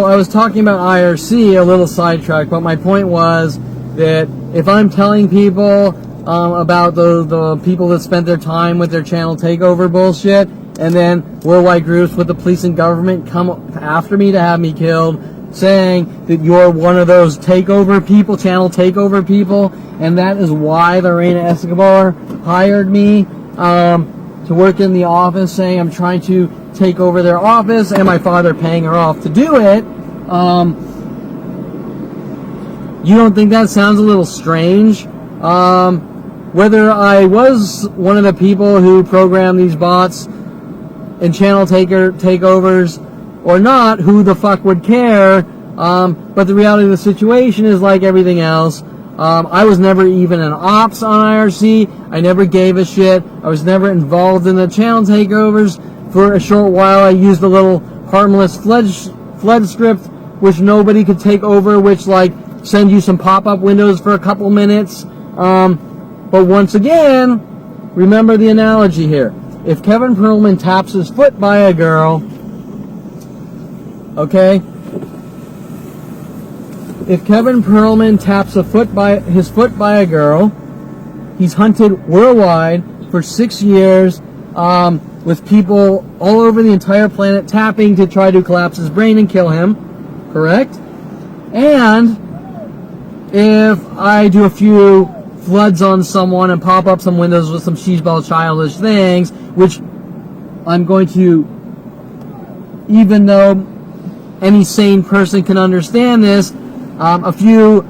I was talking about IRC, a little sidetracked, but my point was that if I'm telling people about the people that spent their time with their channel takeover bullshit, and then worldwide groups with the police and government come after me to have me killed, saying that you're one of those takeover people, channel takeover people, and that is why Lorena Escobar hired me to work in the office, saying I'm trying to take over their office, and my father paying her off to do it. You don't think that sounds a little strange? whether I was one of the people who programmed these bots and channel takeovers or not, who the fuck would care? But the reality of the situation is, like everything else, I was never even an ops on IRC. I never gave a shit. I was never involved in the channel takeovers. For a short while, I used a little harmless flood script, which nobody could take over, which like send you some pop-up windows for a couple minutes. But once again, remember the analogy here. If Kevin Perlman taps his foot by a girl, okay? If Kevin Perlman taps his foot by a girl, he's hunted worldwide for 6 years, with people all over the entire planet tapping to try to collapse his brain and kill him, correct? And if I do a few floods on someone and pop up some windows with some cheeseball childish things, which I'm going to, even though any sane person can understand this, a few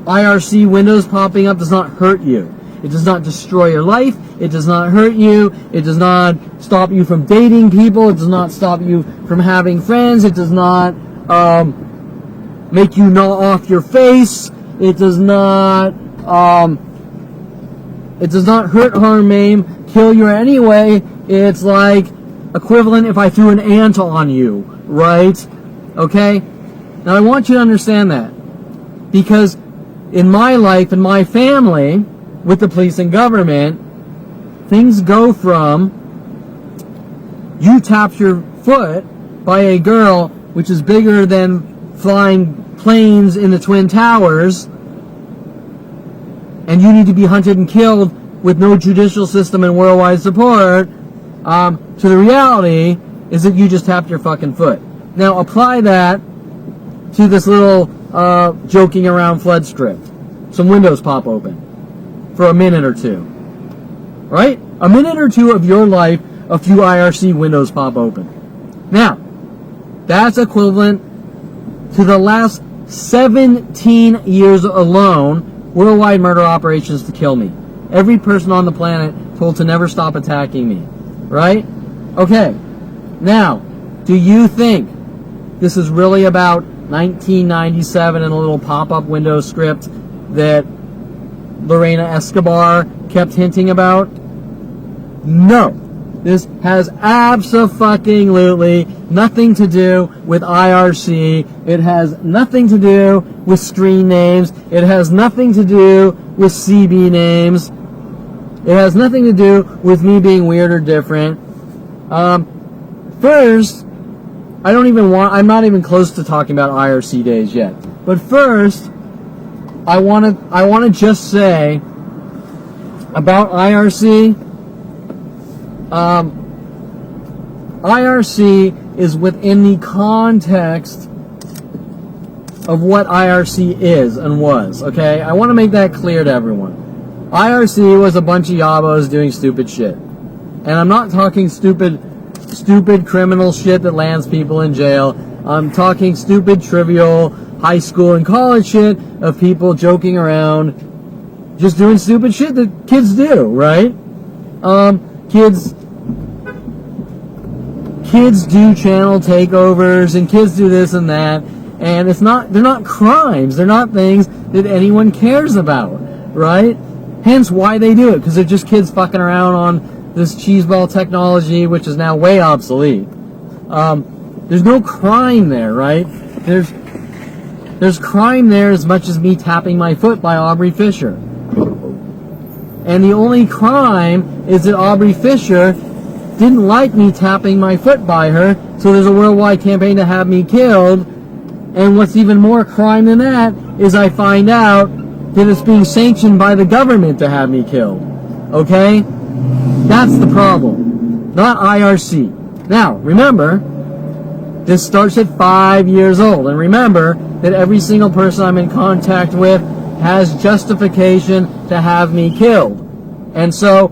IRC windows popping up does not hurt you. It does not destroy your life. It does not hurt you. It does not stop you from dating people. It does not stop you from having friends. It does not make you gnaw off your face. It does not hurt, harm, maim, kill you in any way. It's like equivalent if I threw an ant on you, right? Okay? Now I want you to understand that, because in my life, in my family, with the police and government, things go from you tap your foot by a girl, which is bigger than flying planes in the Twin Towers, and you need to be hunted and killed with no judicial system and worldwide support, to the reality is that you just tapped your fucking foot. Now apply that to this little joking around flood script. Some windows pop open for a minute or two. Right? A minute or two of your life, a few IRC windows pop open. Now, that's equivalent to the last 17 years alone, worldwide murder operations to kill me. Every person on the planet told to never stop attacking me. Right? Okay. Now, do you think this is really about 1997 and a little pop-up window script that Lorena Escobar kept hinting about? No. This has abso-fucking-lutely nothing to do with IRC. It has nothing to do with screen names. It has nothing to do with CB names. It has nothing to do with me being weird or different. First, I'm not even close to talking about IRC days yet. But first, I want to just say about IRC. IRC is within the context of what IRC is and was, okay? I want to make that clear to everyone. IRC was a bunch of yabos doing stupid shit. And I'm not talking stupid criminal shit that lands people in jail. I'm talking stupid, trivial, high school and college shit of people joking around, just doing stupid shit that kids do, right? Kids do channel takeovers, and kids do this and that, and they're not crimes. They're not things that anyone cares about, right? Hence why they do it, because they're just kids fucking around on this cheeseball technology, which is now way obsolete. There's no crime there, right? There's crime there as much as me tapping my foot by Aubrey Fisher. And the only crime is that Aubrey Fisher didn't like me tapping my foot by her, so there's a worldwide campaign to have me killed. And what's even more crime than that is I find out that it's being sanctioned by the government to have me killed. Okay? That's the problem. Not IRC. Now, remember, this starts at 5 years old. And remember that every single person I'm in contact with has justification to have me killed. And so,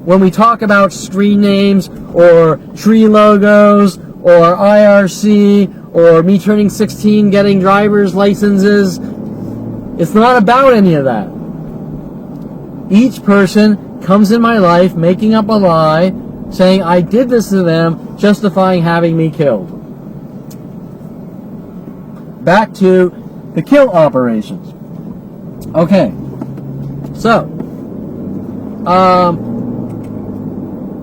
when we talk about screen names, or tree logos, or IRC, or me turning 16, getting driver's licenses, it's not about any of that. Each person comes in my life making up a lie, saying I did this to them, justifying having me killed. Back to the kill operations. Okay, so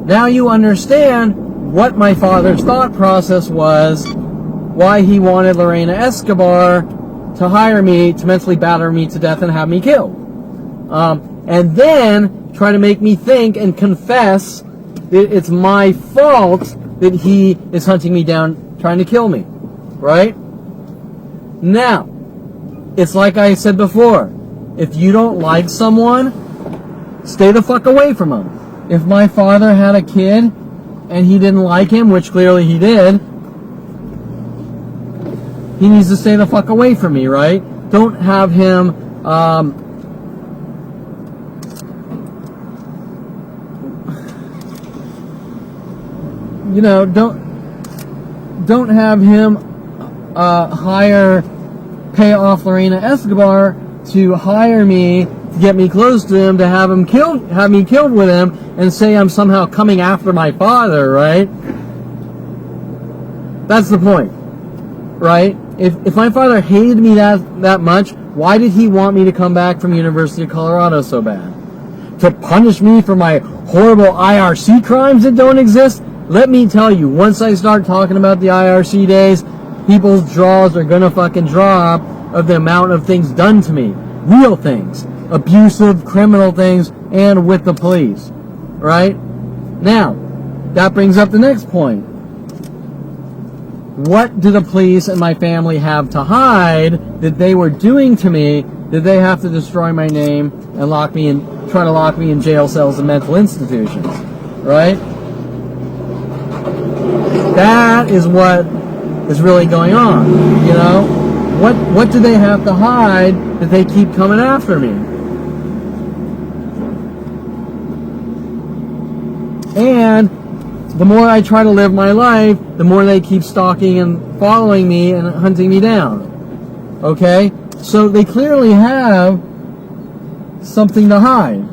now you understand what my father's thought process was, why he wanted Lorena Escobar to hire me to mentally batter me to death and have me killed. And then try to make me think and confess that it's my fault that he is hunting me down, trying to kill me. Right? Now, it's like I said before. If you don't like someone, stay the fuck away from them. If my father had a kid and he didn't like him, which clearly he did, he needs to stay the fuck away from me, right? Don't have him, don't have him pay off Lorena Escobar to hire me, to get me close to him, to have me killed with him, and say I'm somehow coming after my father, right? That's the point, right? If my father hated me that much, why did he want me to come back from University of Colorado so bad? To punish me for my horrible IRC crimes that don't exist? Let me tell you, once I start talking about the IRC days, people's jaws are gonna fucking drop of the amount of things done to me. Real things. Abusive, criminal things, and with the police. Right? Now, that brings up the next point. What do the police and my family have to hide that they were doing to me that they have to destroy my name and try to lock me in jail cells and mental institutions? Right? That is what is really going on, you know? What do they have to hide that they keep coming after me? And the more I try to live my life, the more they keep stalking and following me and hunting me down. Okay? So they clearly have something to hide.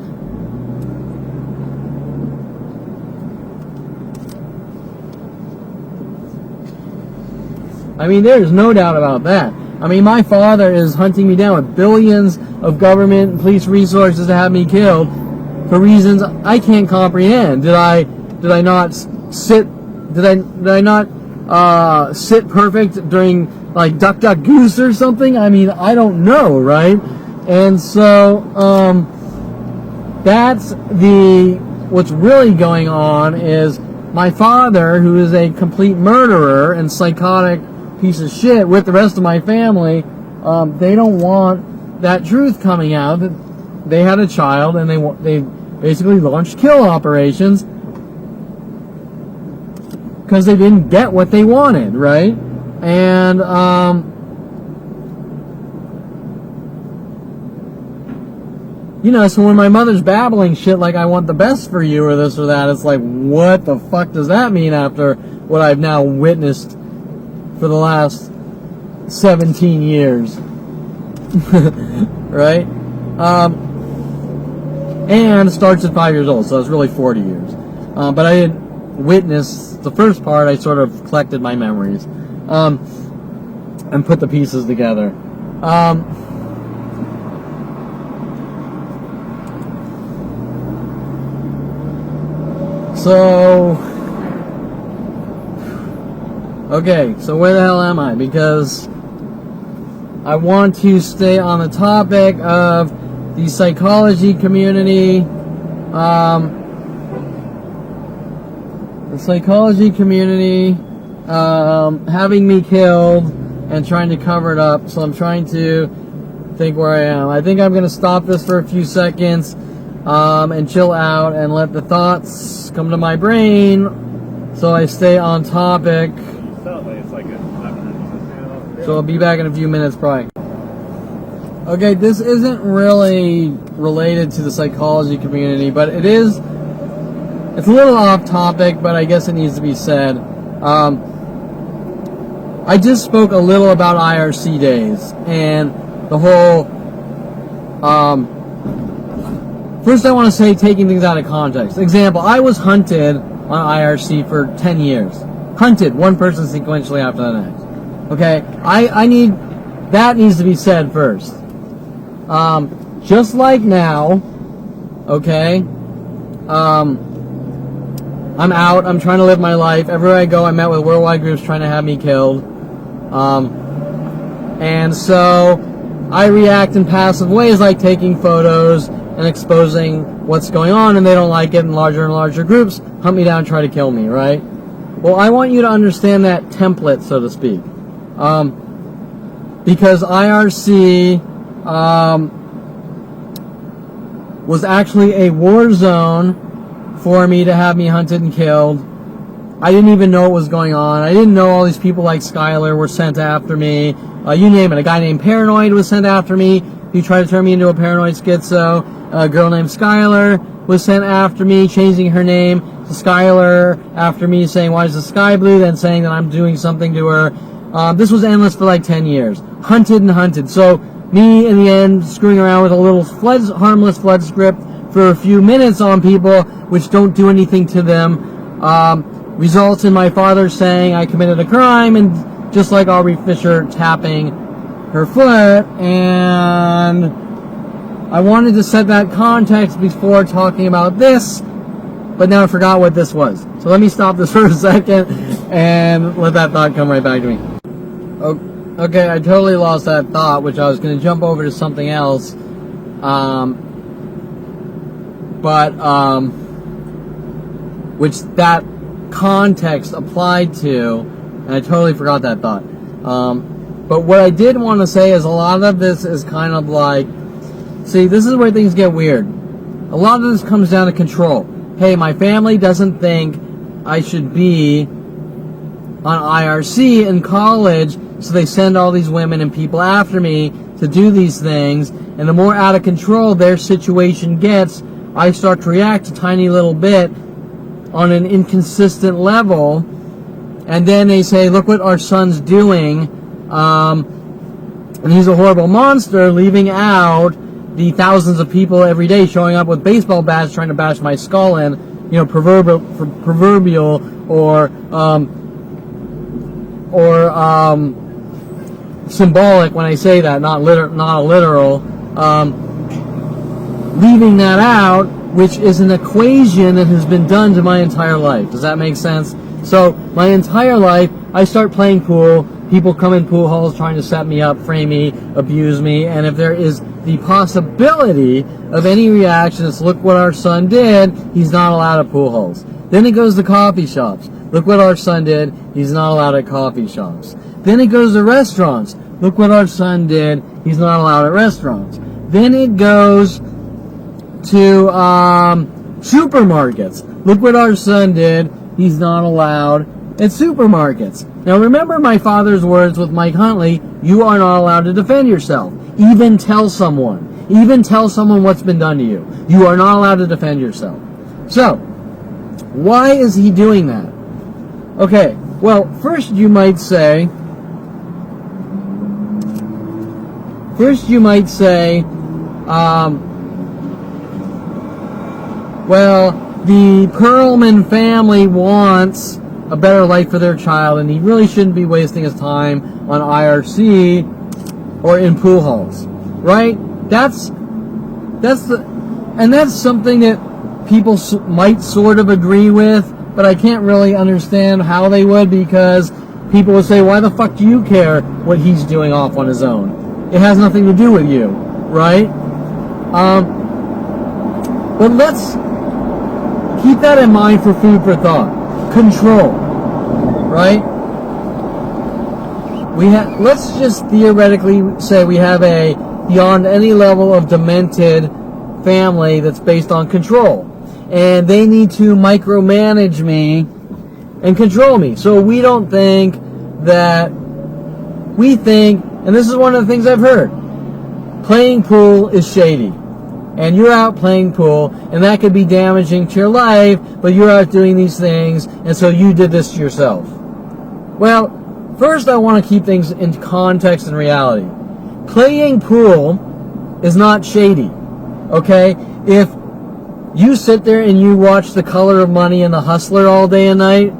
I mean, there's no doubt about that. I mean, my father is hunting me down with billions of government and police resources to have me killed for reasons I can't comprehend. Did I not sit perfect during like Duck Duck Goose or something? I mean, I don't know, right? And so that's what's really going on is my father, who is a complete murderer and psychotic piece of shit with the rest of my family, they don't want that truth coming out that they had a child and they basically launched kill operations because they didn't get what they wanted, right? And so when my mother's babbling shit like I want the best for you or this or that, it's like, what the fuck does that mean after what I've now witnessed for the last 17 years? Right? And starts at 5 years old, so it's really 40 years. But I didn't witness the first part. I sort of collected my memories and put the pieces together. Okay, so where the hell am I? Because I want to stay on the topic of the psychology community. Having me killed and trying to cover it up. So I'm trying to think where I am. I think I'm going to stop this for a few seconds and chill out and let the thoughts come to my brain so I stay on topic. So I'll be back in a few minutes probably. Okay, this isn't really related to the psychology community, but it's a little off topic, but I guess it needs to be said. I just spoke a little about IRC days and the whole first I want to say taking things out of context. Example, I was hunted on IRC for 10 years. Hunted, one person sequentially after the next. Okay, that needs to be said first. Just like now, okay, I'm out, I'm trying to live my life. Everywhere I go, I met with worldwide groups trying to have me killed. And so I react in passive ways like taking photos and exposing what's going on, and they don't like it, and larger groups hunt me down and try to kill me, right? Well, I want you to understand that template, so to speak. Because IRC was actually a war zone for me to have me hunted and killed. I didn't even know what was going on. I didn't know all these people like Skylar were sent after me. You name it. A guy named Paranoid was sent after me. He tried to turn me into a paranoid schizo. A girl named Skylar was sent after me, changing her name to Skylar after me, saying, why is the sky blue? Then saying that I'm doing something to her. This was endless for like 10 years. Hunted and hunted. So me, in the end, screwing around with a little harmless flood script for a few minutes on people, which don't do anything to them, results in my father saying I committed a crime, and just like Aubrey Fisher tapping her foot. And I wanted to set that context before talking about this, but now I forgot what this was. So let me stop this for a second and let that thought come right back to me. Okay, I totally lost that thought, which I was going to jump over to something else. Which that context applied to, and I totally forgot that thought. But what I did want to say is a lot of this is kind of like, see, this is where things get weird. A lot of this comes down to control. Hey, my family doesn't think I should be on IRC in college, so they send all these women and people after me to do these things, and the more out of control their situation gets, I start to react a tiny little bit on an inconsistent level, and then they say, look what our son's doing, and he's a horrible monster, leaving out the thousands of people every day showing up with baseball bats trying to bash my skull in, you know, proverbial or symbolic when I say that, not literal, leaving that out, which is an equation that has been done to my entire life. Does that make sense? So my entire life, I start playing pool, people come in pool halls trying to set me up, frame me, abuse me, and if there is the possibility of any reaction, it's look what our son did, he's not allowed at pool halls. Then it goes to coffee shops. Look what our son did, he's not allowed at coffee shops. Then it goes to restaurants. Look what our son did, he's not allowed at restaurants. Then it goes to supermarkets. Look what our son did, he's not allowed at supermarkets. Now remember my father's words with Mike Huntley, you are not allowed to defend yourself. Even tell someone what's been done to you. You are not allowed to defend yourself. So, why is he doing that? Okay, well, first you might say, well, the Perlman family wants a better life for their child, and he really shouldn't be wasting his time on IRC or in pool halls, right? That's something that people might sort of agree with, but I can't really understand how they would, because people would say, why the fuck do you care what he's doing off on his own? It has nothing to do with you, right? But let's keep that in mind for food for thought. Control, right? Let's just theoretically say we have a beyond any level of demented family that's based on control, and they need to micromanage me and control me. So we think, and this is one of the things I've heard, playing pool is shady. And you're out playing pool, and that could be damaging to your life, but you're out doing these things, and so you did this to yourself. Well, first I want to keep things in context and reality. Playing pool is not shady, okay? If You sit there and you watch The Color of Money and The Hustler all day and night,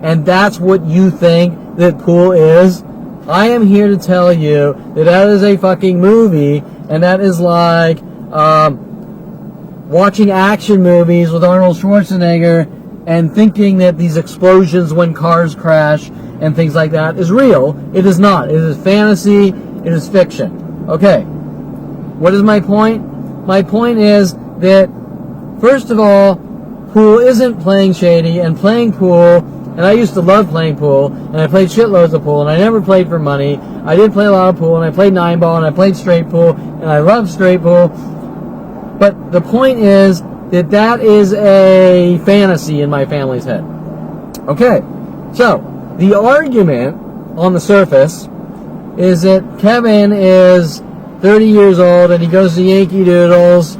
and that's what you think that pool is. I am here to tell you that that is a fucking movie, and that is like watching action movies with Arnold Schwarzenegger and thinking that these explosions when cars crash and things like that is real. It is not. It is fantasy. It is fiction. Okay. What is my point? My point is that, first of all, pool isn't playing shady, and playing pool, and I used to love playing pool, and I played shitloads of pool, and I never played for money. I did play a lot of pool, and I played 9-ball, and I played straight pool, and I love straight pool. But the point is that that is a fantasy in my family's head. Okay, so the argument on the surface is that Kevin is 30 years old and he goes to Yankee Doodles,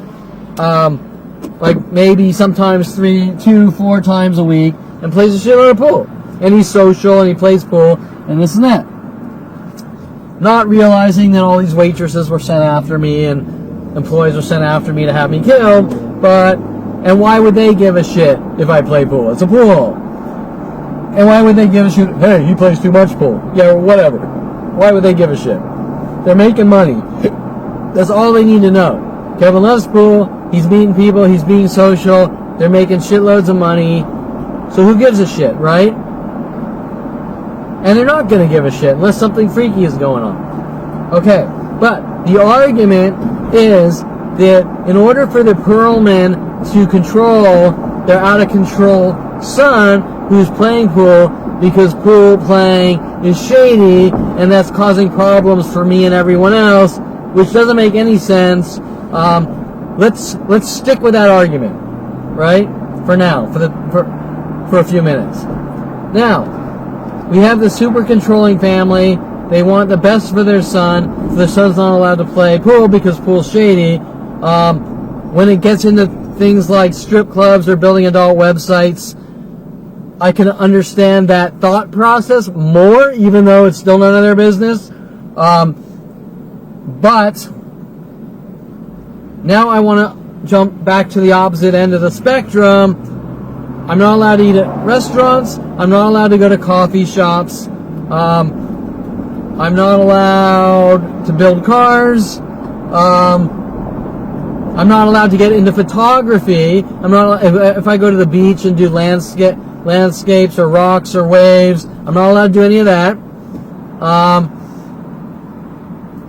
like maybe sometimes 2-4 times a week, and plays a shitload of pool. And he's social and he plays pool and this and that. Not realizing that all these waitresses were sent after me and employees were sent after me to have me killed, and why would they give a shit if I play pool? It's a pool hall. And why would they give a shit? Hey, he plays too much pool. Yeah, whatever. Why would they give a shit? They're making money. That's all they need to know. Kevin loves pool. He's meeting people. He's being social. They're making shitloads of money. So who gives a shit, right? And they're not going to give a shit unless something freaky is going on. Okay, but the argument is that in order for the Perlman to control their out-of-control son who's playing pool, because pool playing is shady and that's causing problems for me and everyone else, which doesn't make any sense. Let's stick with that argument, right? For now, for a few minutes. Now, we have the super controlling family. They want the best for their son. So their son's not allowed to play pool because pool's shady. When it gets into things like strip clubs or building adult websites, I can understand that thought process more, even though it's still none of their business. But now I want to jump back to the opposite end of the spectrum. I'm not allowed to eat at restaurants. I'm not allowed to go to coffee shops. I'm not allowed to build cars. I'm not allowed to get into photography. I'm not. If I go to the beach and do landscapes or rocks or waves, I'm not allowed to do any of that.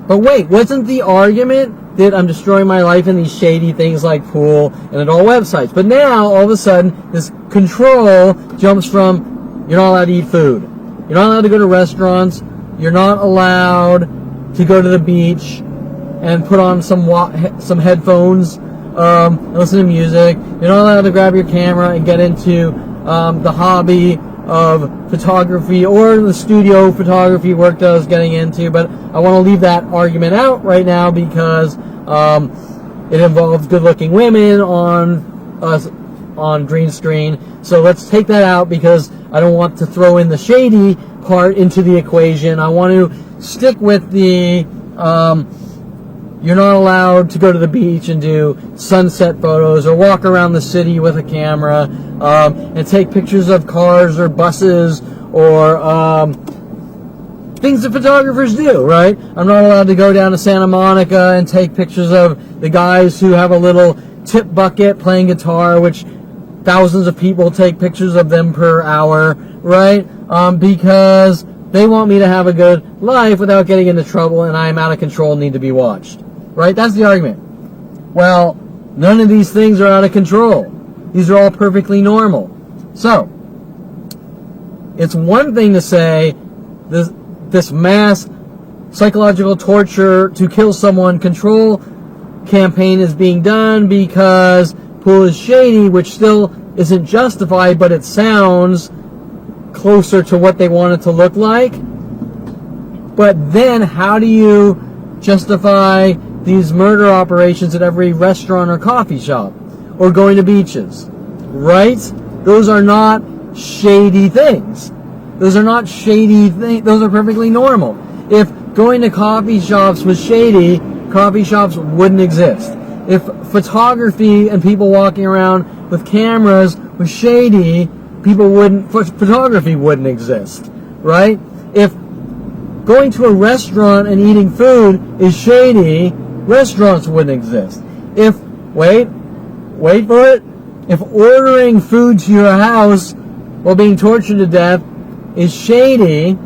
But wait, wasn't the argument that I'm destroying my life in these shady things like pool and adult websites? But now, all of a sudden, this control jumps from you're not allowed to eat food. You're not allowed to go to restaurants. You're not allowed to go to the beach and put on some headphones and listen to music. You're not allowed to grab your camera and get into the hobby of photography or the studio photography work that I was getting into, but I want to leave that argument out right now because it involves good-looking women on green screen. So let's take that out because I don't want to throw in the shady part into the equation. I want to stick with the you're not allowed to go to the beach and do sunset photos or walk around the city with a camera and take pictures of cars or buses or things that photographers do, right? I'm not allowed to go down to Santa Monica and take pictures of the guys who have a little tip bucket playing guitar, which thousands of people take pictures of them per hour, right? Because they want me to have a good life without getting into trouble and I'm out of control and need to be watched. Right? That's the argument. Well, none of these things are out of control. These are all perfectly normal. So, it's one thing to say this mass psychological torture to kill someone control campaign is being done because pool is shady, which still isn't justified, but it sounds closer to what they want it to look like. But then how do you justify these murder operations at every restaurant or coffee shop or going to beaches, right? Those are not shady things. Those are not shady things. Those are perfectly normal. If going to coffee shops was shady, coffee shops wouldn't exist. If photography and people walking around with cameras was shady, photography wouldn't exist, right? If going to a restaurant and eating food is shady, restaurants wouldn't exist. Wait for it. If ordering food to your house while being tortured to death is shady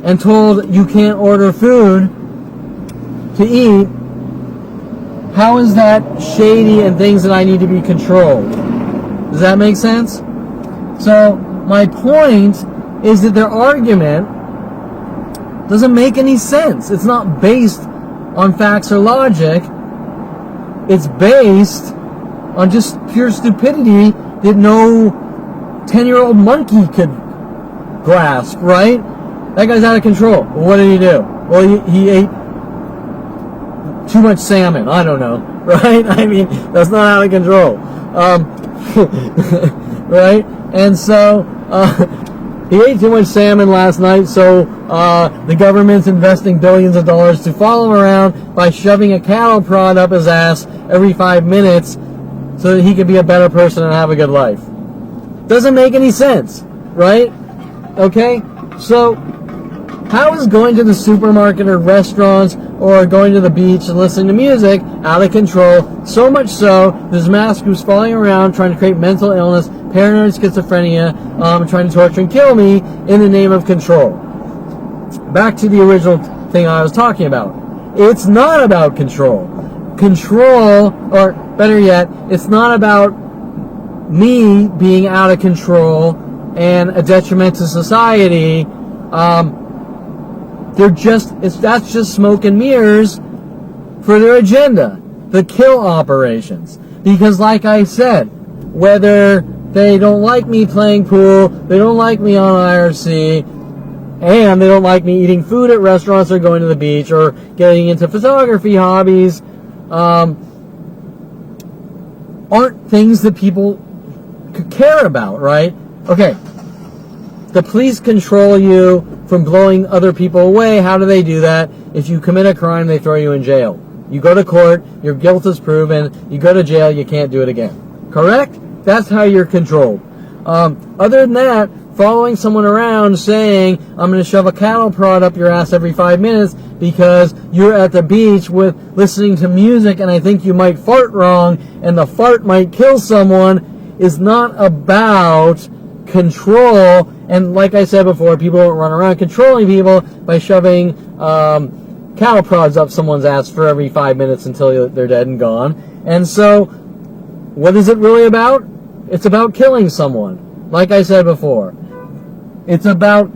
and told you can't order food to eat, how is that shady and things that I need to be controlled? Does that make sense? So my point is that their argument doesn't make any sense. It's not based on facts or logic. It's based on just pure stupidity that no 10-year-old monkey could grasp, right? That guy's out of control. Well, what did he do? Well, he ate too much salmon. I don't know, right? I mean, that's not out of control. Right? And so, he ate too much salmon last night, so the government's investing billions of dollars to follow him around by shoving a cattle prod up his ass every 5 minutes so that he can be a better person and have a good life. Doesn't make any sense, right? Okay? So, how is going to the supermarket or restaurants or going to the beach and listening to music out of control? So much so, there's mass groups following around trying to create mental illness, paranoid schizophrenia, trying to torture and kill me in the name of control. Back to the original thing I was talking about. It's not about control. Control, or better yet, it's not about me being out of control and a detriment to society. That's just smoke and mirrors for their agenda, the kill operations. Because like I said, whether they don't like me playing pool, they don't like me on IRC, and they don't like me eating food at restaurants or going to the beach or getting into photography hobbies, aren't things that people could care about, right? Okay, the police control you from blowing other people away. How do they do that? If you commit a crime, they throw you in jail. You go to court, your guilt is proven, you go to jail, you can't do it again. Correct? That's how you're controlled. Other than that, following someone around saying, I'm going to shove a cattle prod up your ass every 5 minutes because you're at the beach with listening to music and I think you might fart wrong and the fart might kill someone, is not about control. And like I said before, people don't run around controlling people by shoving cattle prods up someone's ass for every 5 minutes until they're dead and gone. And so, what is it really about? It's about killing someone. Like I said before, it's about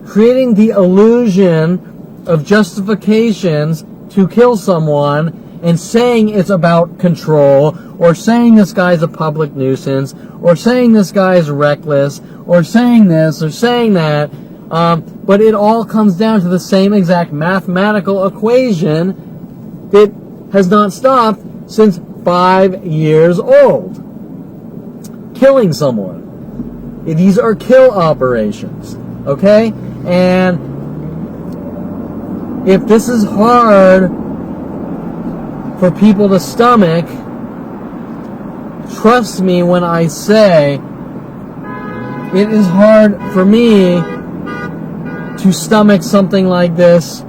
creating the illusion of justifications to kill someone and saying it's about control, or saying this guy's a public nuisance, or saying this guy's reckless, or saying this, or saying that. But it all comes down to the same exact mathematical equation that has not stopped since 5 years old. Killing someone. These are kill operations, okay? And if this is hard for people to stomach, trust me when I say it is hard for me to stomach something like this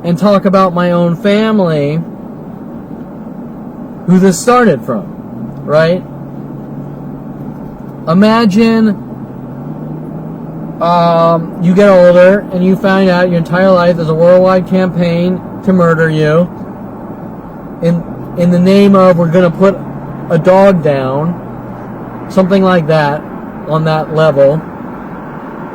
and talk about my own family, who this started from, right? Imagine you get older and you find out your entire life there's a worldwide campaign to murder you in the name of, we're going to put a dog down, something like that, on that level,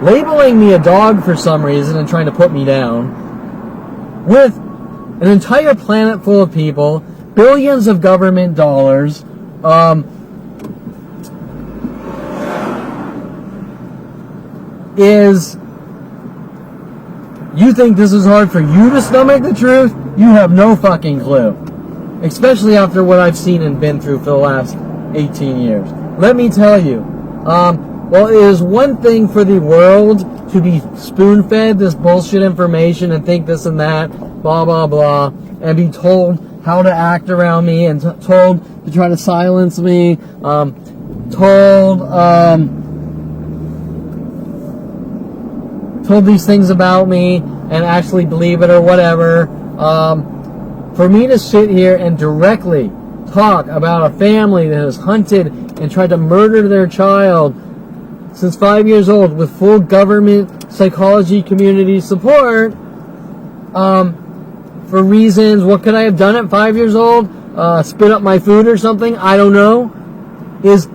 labeling me a dog for some reason and trying to put me down, with an entire planet full of people, billions of government dollars, you think this is hard for you to stomach the truth? You have no fucking clue. Especially after what I've seen and been through for the last 18 years. Let me tell you, well, it is one thing for the world to be spoon-fed this bullshit information and think this and that, blah, blah, blah, and be told how to act around me, and told to try to silence me, told these things about me and actually believe it or whatever. For me to sit here and directly talk about a family that has hunted and tried to murder their child since 5 years old with full government psychology community support, for reasons, what could I have done at 5 years old? Spit up my food or something? I don't know. Is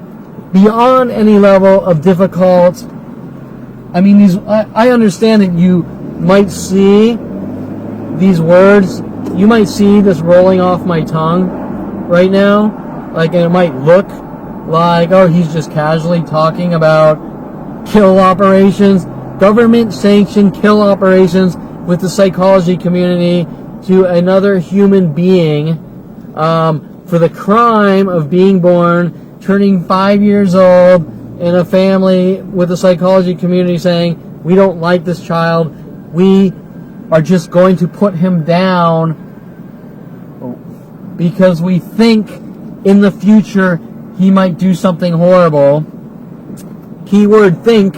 beyond any level of difficult. I mean, I understand that you might see these words, you might see this rolling off my tongue right now, like, and it might look like, oh, he's just casually talking about kill operations, government-sanctioned kill operations with the psychology community to another human being for the crime of being born, turning 5 years old, in a family with the psychology community saying, we don't like this child, we are just going to put him down because we think in the future he might do something horrible. Keyword think,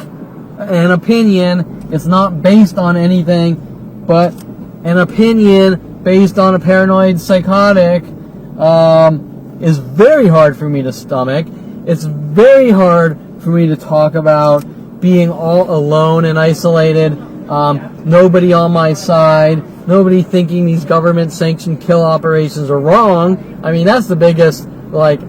an opinion. It's not based on anything, but an opinion based on a paranoid psychotic is very hard for me to stomach. It's very hard for me to talk about being all alone and isolated, nobody on my side, nobody thinking these government-sanctioned kill operations are wrong. I mean, that's the biggest, like, you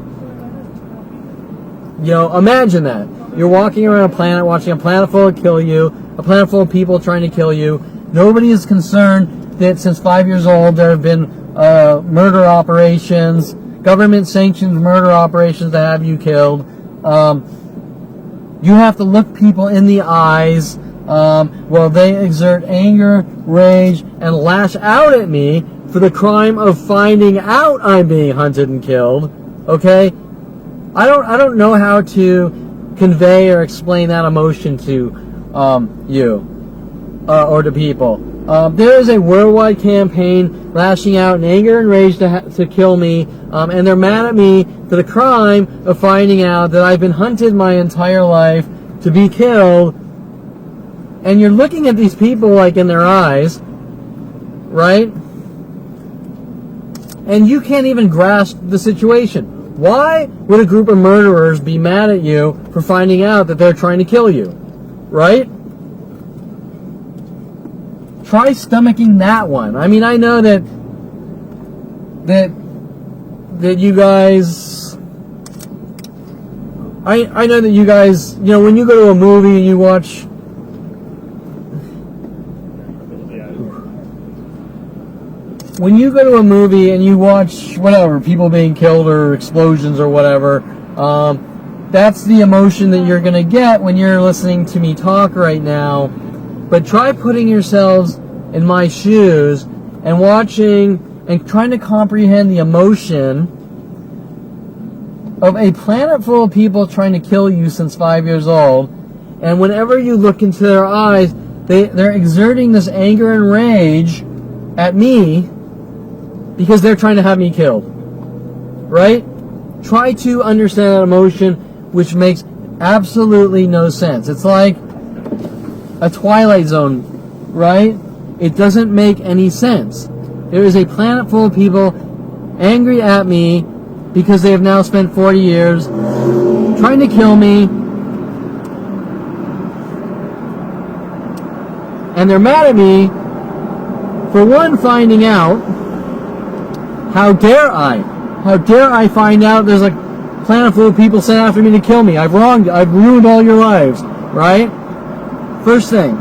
know, imagine that. You're walking around a planet, watching a planet full of kill you, a planet full of people trying to kill you. Nobody is concerned that since 5 years old there have been murder operations, government-sanctioned murder operations that have you killed. You have to look people in the eyes while they exert anger, rage, and lash out at me for the crime of finding out I'm being hunted and killed. Okay? I don't know how to convey or explain that emotion to you or to people. There is a worldwide campaign lashing out in anger and rage to kill me, and they're mad at me for the crime of finding out that I've been hunted my entire life to be killed. And you're looking at these people like in their eyes, right? And you can't even grasp the situation. Why would a group of murderers be mad at you for finding out that they're trying to kill you? Right? Try stomaching that one. I mean, I know that you guys, I know that you guys, you know, when you go to a movie and you watch, when you go to a movie and you watch whatever, people being killed or explosions or whatever, that's the emotion that you're going to get when you're listening to me talk right now. But try putting yourselves in my shoes and watching and trying to comprehend the emotion of a planet full of people trying to kill you since 5 years old. And whenever you look into their eyes, they're exerting this anger and rage at me because they're trying to have me killed. Right? Try to understand that emotion, which makes absolutely no sense. It's like a Twilight Zone, right? It doesn't make any sense. There is a planet full of people angry at me because they have now spent 40 years trying to kill me, and they're mad at me for one, finding out. How dare I find out there's a planet full of people sent after me to kill me? I've ruined all your lives, right? First thing.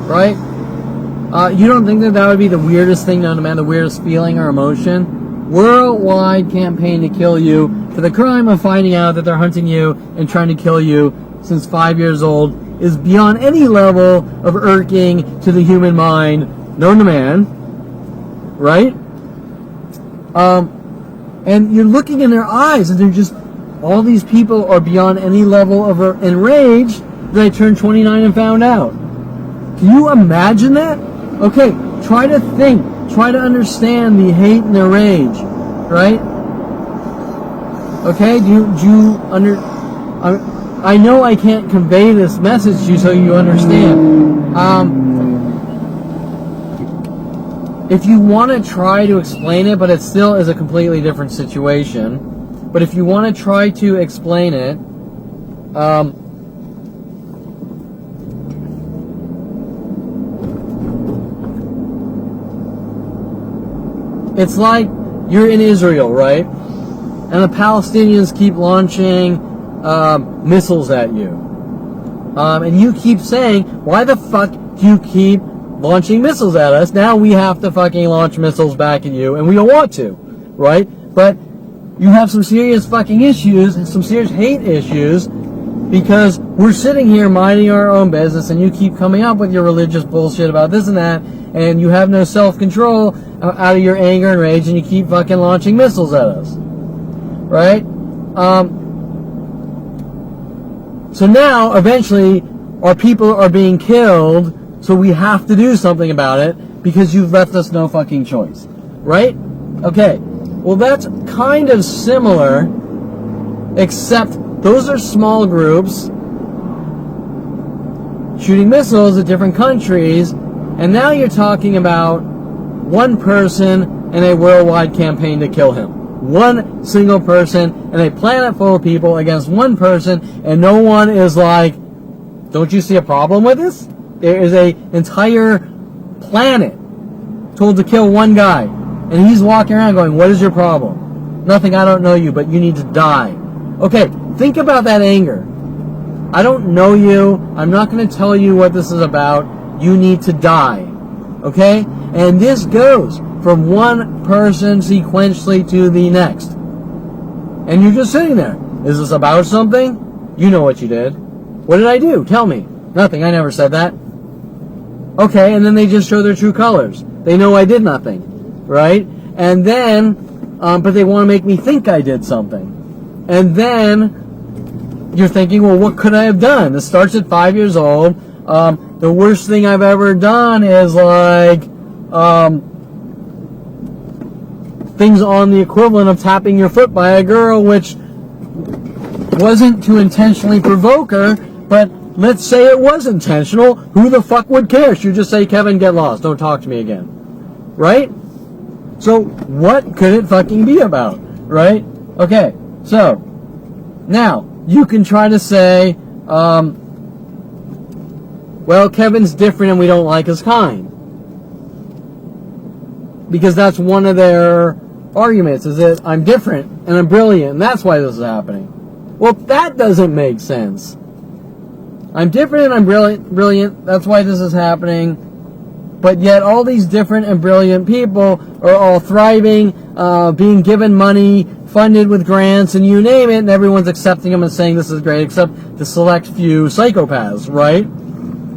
Right? You don't think that would be the weirdest thing known to man, the weirdest feeling or emotion? Worldwide campaign to kill you for the crime of finding out that they're hunting you and trying to kill you since 5 years old is beyond any level of irking to the human mind known to man. Right? And you're looking in their eyes, and they're just, all these people are beyond any level of enraged that I turned 29 and found out. Can you imagine that? Okay, try to think, try to understand the hate and the rage, right? Okay, I know I can't convey this message to you so you understand. If you want to try to explain it, but it still is a completely different situation. But if you want to try to explain it, it's like you're in Israel, right? And the Palestinians keep launching missiles at you. And you keep saying, why the fuck do you keep launching missiles at us? Now we have to fucking launch missiles back at you, and we don't want to, right? But you have some serious fucking issues, and some serious hate issues, because we're sitting here minding our own business, and you keep coming up with your religious bullshit about this and that, and you have no self-control out of your anger and rage, and you keep fucking launching missiles at us, right? So now, eventually, our people are being killed, so we have to do something about it, because you've left us no fucking choice, right? Okay, well that's kind of similar, except those are small groups shooting missiles at different countries, and now you're talking about one person and a worldwide campaign to kill him. One single person and a planet full of people against one person, and no one is like, don't you see a problem with this? There is an entire planet told to kill one guy, and he's walking around going, what is your problem? Nothing, I don't know you, but you need to die. Okay, think about that anger. I don't know you. I'm not going to tell you what this is about. You need to die. Okay? And this goes from one person sequentially to the next. And you're just sitting there. Is this about something? You know what you did. What did I do? Tell me. Nothing. I never said that. Okay, and then they just show their true colors. They know I did nothing. Right? And then, but they want to make me think I did something. And then you're thinking, well, what could I have done? This starts at 5 years old. The worst thing I've ever done is like things on the equivalent of tapping your foot by a girl, which wasn't to intentionally provoke her, but let's say it was intentional. Who the fuck would care? She'd just say, Kevin, get lost. Don't talk to me again. Right? So what could it fucking be about? Right? Okay. So, now, you can try to say, well, Kevin's different and we don't like his kind. Because that's one of their arguments, is that I'm different and I'm brilliant, and that's why this is happening. Well, that doesn't make sense. I'm different and I'm brilliant, that's why this is happening. But yet all these different and brilliant people are all thriving, being given money, funded with grants, and you name it, and everyone's accepting them and saying this is great, except the select few psychopaths, right?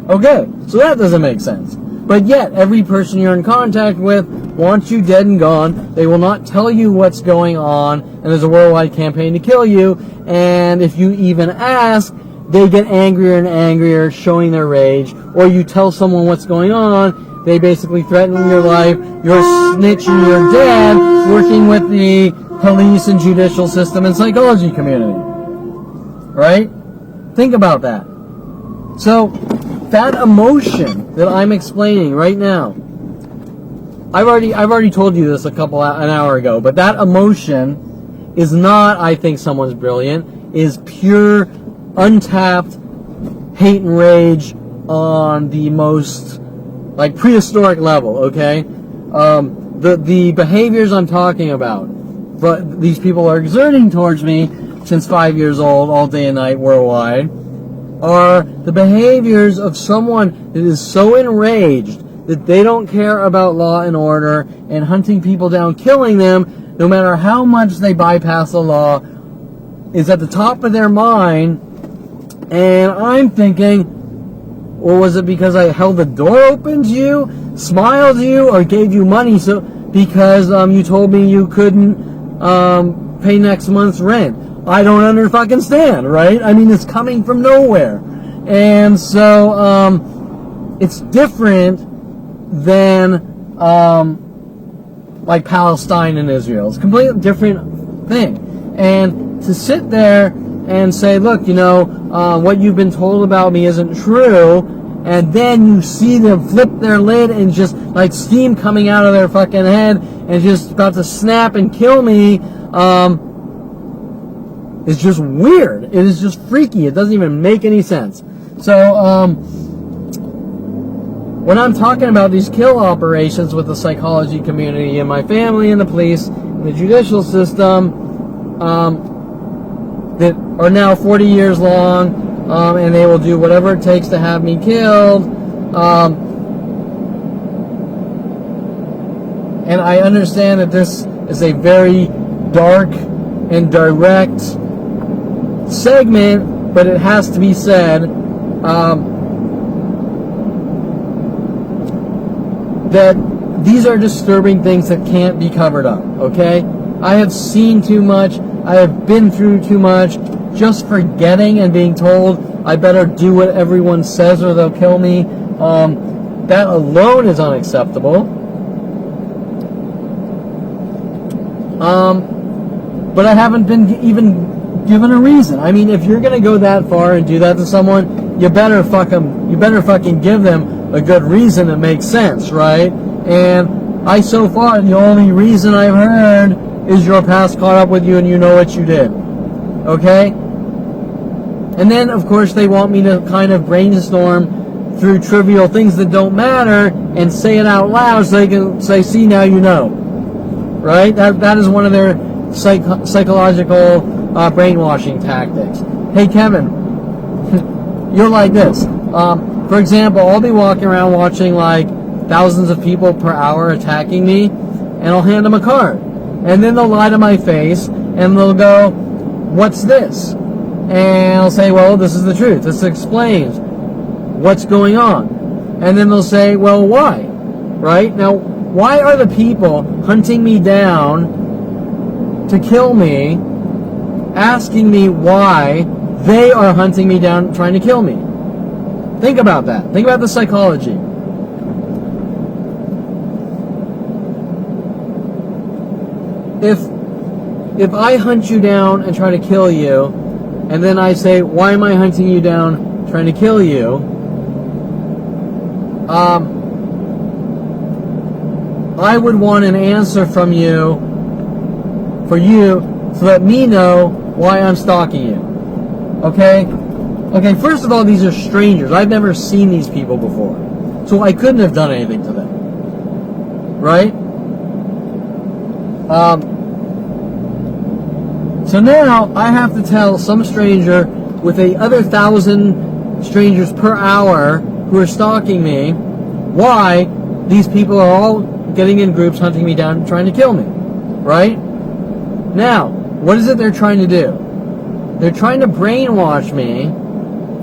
Okay, so that doesn't make sense. But yet, every person you're in contact with wants you dead and gone. They will not tell you what's going on, and there's a worldwide campaign to kill you, and if you even ask, they get angrier and angrier, showing their rage, or you tell someone what's going on, they basically threaten your life, you're a snitch and you're dead, working with the police and judicial system and psychology community. Right? Think about that. So, that emotion that I'm explaining right now, I've already told you this an hour ago, but that emotion is not, I think someone's brilliant, is pure, untapped hate and rage on the most, like, prehistoric level, okay? The behaviors I'm talking about, but these people are exerting towards me since 5 years old, all day and night, worldwide, are the behaviors of someone that is so enraged that they don't care about law and order, and hunting people down, killing them, no matter how much they bypass the law, is at the top of their mind. And I'm thinking, well, was it because I held the door open to you, smiled to you, or gave you money so because you told me you couldn't pay next month's rent. I don't understand, right? I mean, it's coming from nowhere. And so it's different than like Palestine and Israel. It's a completely different thing. And to sit there and say, look, what you've been told about me isn't true, and then you see them flip their lid and just like steam coming out of their fucking head and just about to snap and kill me, it's just weird. It is just freaky. It doesn't even make any sense. So, when I'm talking about these kill operations with the psychology community and my family and the police and the judicial system, that are now 40 years long, and they will do whatever it takes to have me killed, and I understand that this is a very dark and direct segment, but it has to be said, that these are disturbing things that can't be covered up, okay? I have seen too much, I have been through too much, just forgetting and being told I better do what everyone says or they'll kill me. That alone is unacceptable. But I haven't been even given a reason. I mean, if you're gonna go that far and do that to someone, you better fucking give them a good reason that makes sense, right? And so far, the only reason I've heard is your past caught up with you and you know what you did. Okay? And then, of course, they want me to kind of brainstorm through trivial things that don't matter and say it out loud so they can say, see, now you know. Right? That is one of their psychological brainwashing tactics. Hey, Kevin, you're like this. For example, I'll be walking around watching like thousands of people per hour attacking me, and I'll hand them a card. And then they'll lie to my face, and they'll go, what's this? And I'll say, well, this is the truth. This explains what's going on. And then they'll say, well, why? Right? Now, why are the people hunting me down to kill me, asking me why they are hunting me down, trying to kill me? Think about that. Think about the psychology. If I hunt you down and try to kill you, and then I say, why am I hunting you down, trying to kill you? I would want an answer from you, for you, to let me know why I'm stalking you. Okay? Okay, first of all, these are strangers. I've never seen these people before. So I couldn't have done anything to them. Right? So now I have to tell some stranger with the other 1,000 strangers per hour who are stalking me why these people are all getting in groups, hunting me down, trying to kill me. Right? Now, what is it they're trying to do? They're trying to brainwash me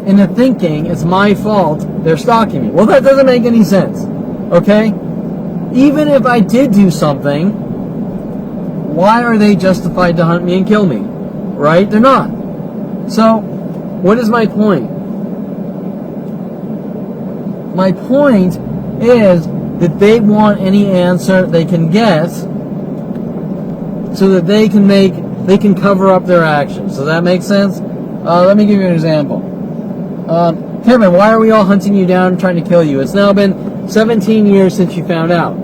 into thinking it's my fault they're stalking me. Well, that doesn't make any sense. Okay? Even if I did do something, why are they justified to hunt me and kill me? Right? They're not. So, what is my point? My point is that they want any answer they can get so that they can cover up their actions. Does that make sense? Let me give you an example. Kevin, why are we all hunting you down and trying to kill you? It's now been 17 years since you found out.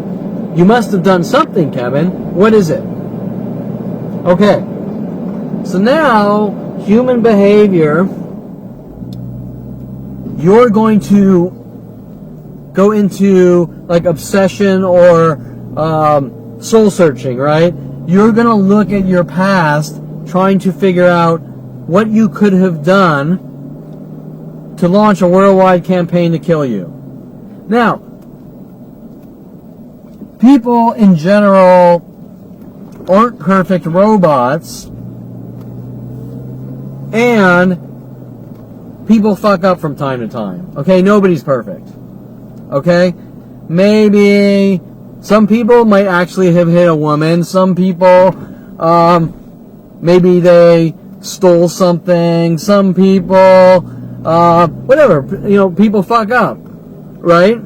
You must have done something, Kevin. What is it? Okay. So now, human behavior, you're going to go into like obsession or soul searching, right? You're going to look at your past, trying to figure out what you could have done to launch a worldwide campaign to kill you. Now, people in general aren't perfect robots, and people fuck up from time to time. Okay, nobody's perfect. Okay? Maybe Some people might actually have hit a woman. Some people, maybe they stole something. Some people, whatever. People fuck up, right?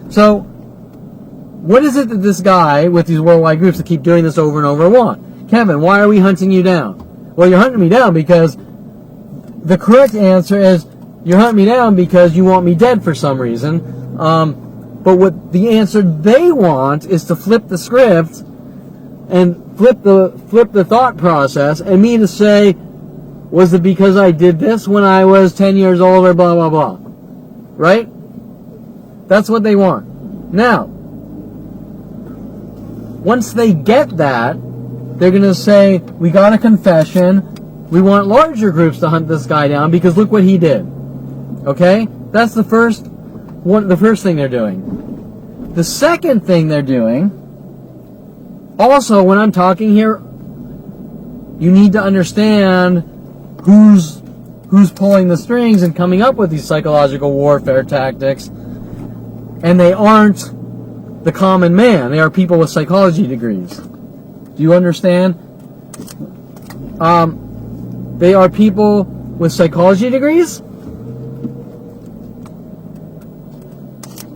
So, what is it that this guy with these worldwide groups that keep doing this over and over want? Kevin, why are we hunting you down? Well, you're hunting me down because the correct answer is you're hunting me down because you want me dead for some reason. But what the answer they want is to flip the script and flip the thought process and me to say, was it because I did this when I was 10 years old or blah, blah, blah. Right? That's what they want. Now, once they get that, they're going to say, we got a confession. We want larger groups to hunt this guy down because look what he did. Okay? That's the first thing they're doing. The second thing they're doing, also when I'm talking here, you need to understand who's pulling the strings and coming up with these psychological warfare tactics. And they aren't the common man. They are people with psychology degrees. Do you understand? They are people with psychology degrees.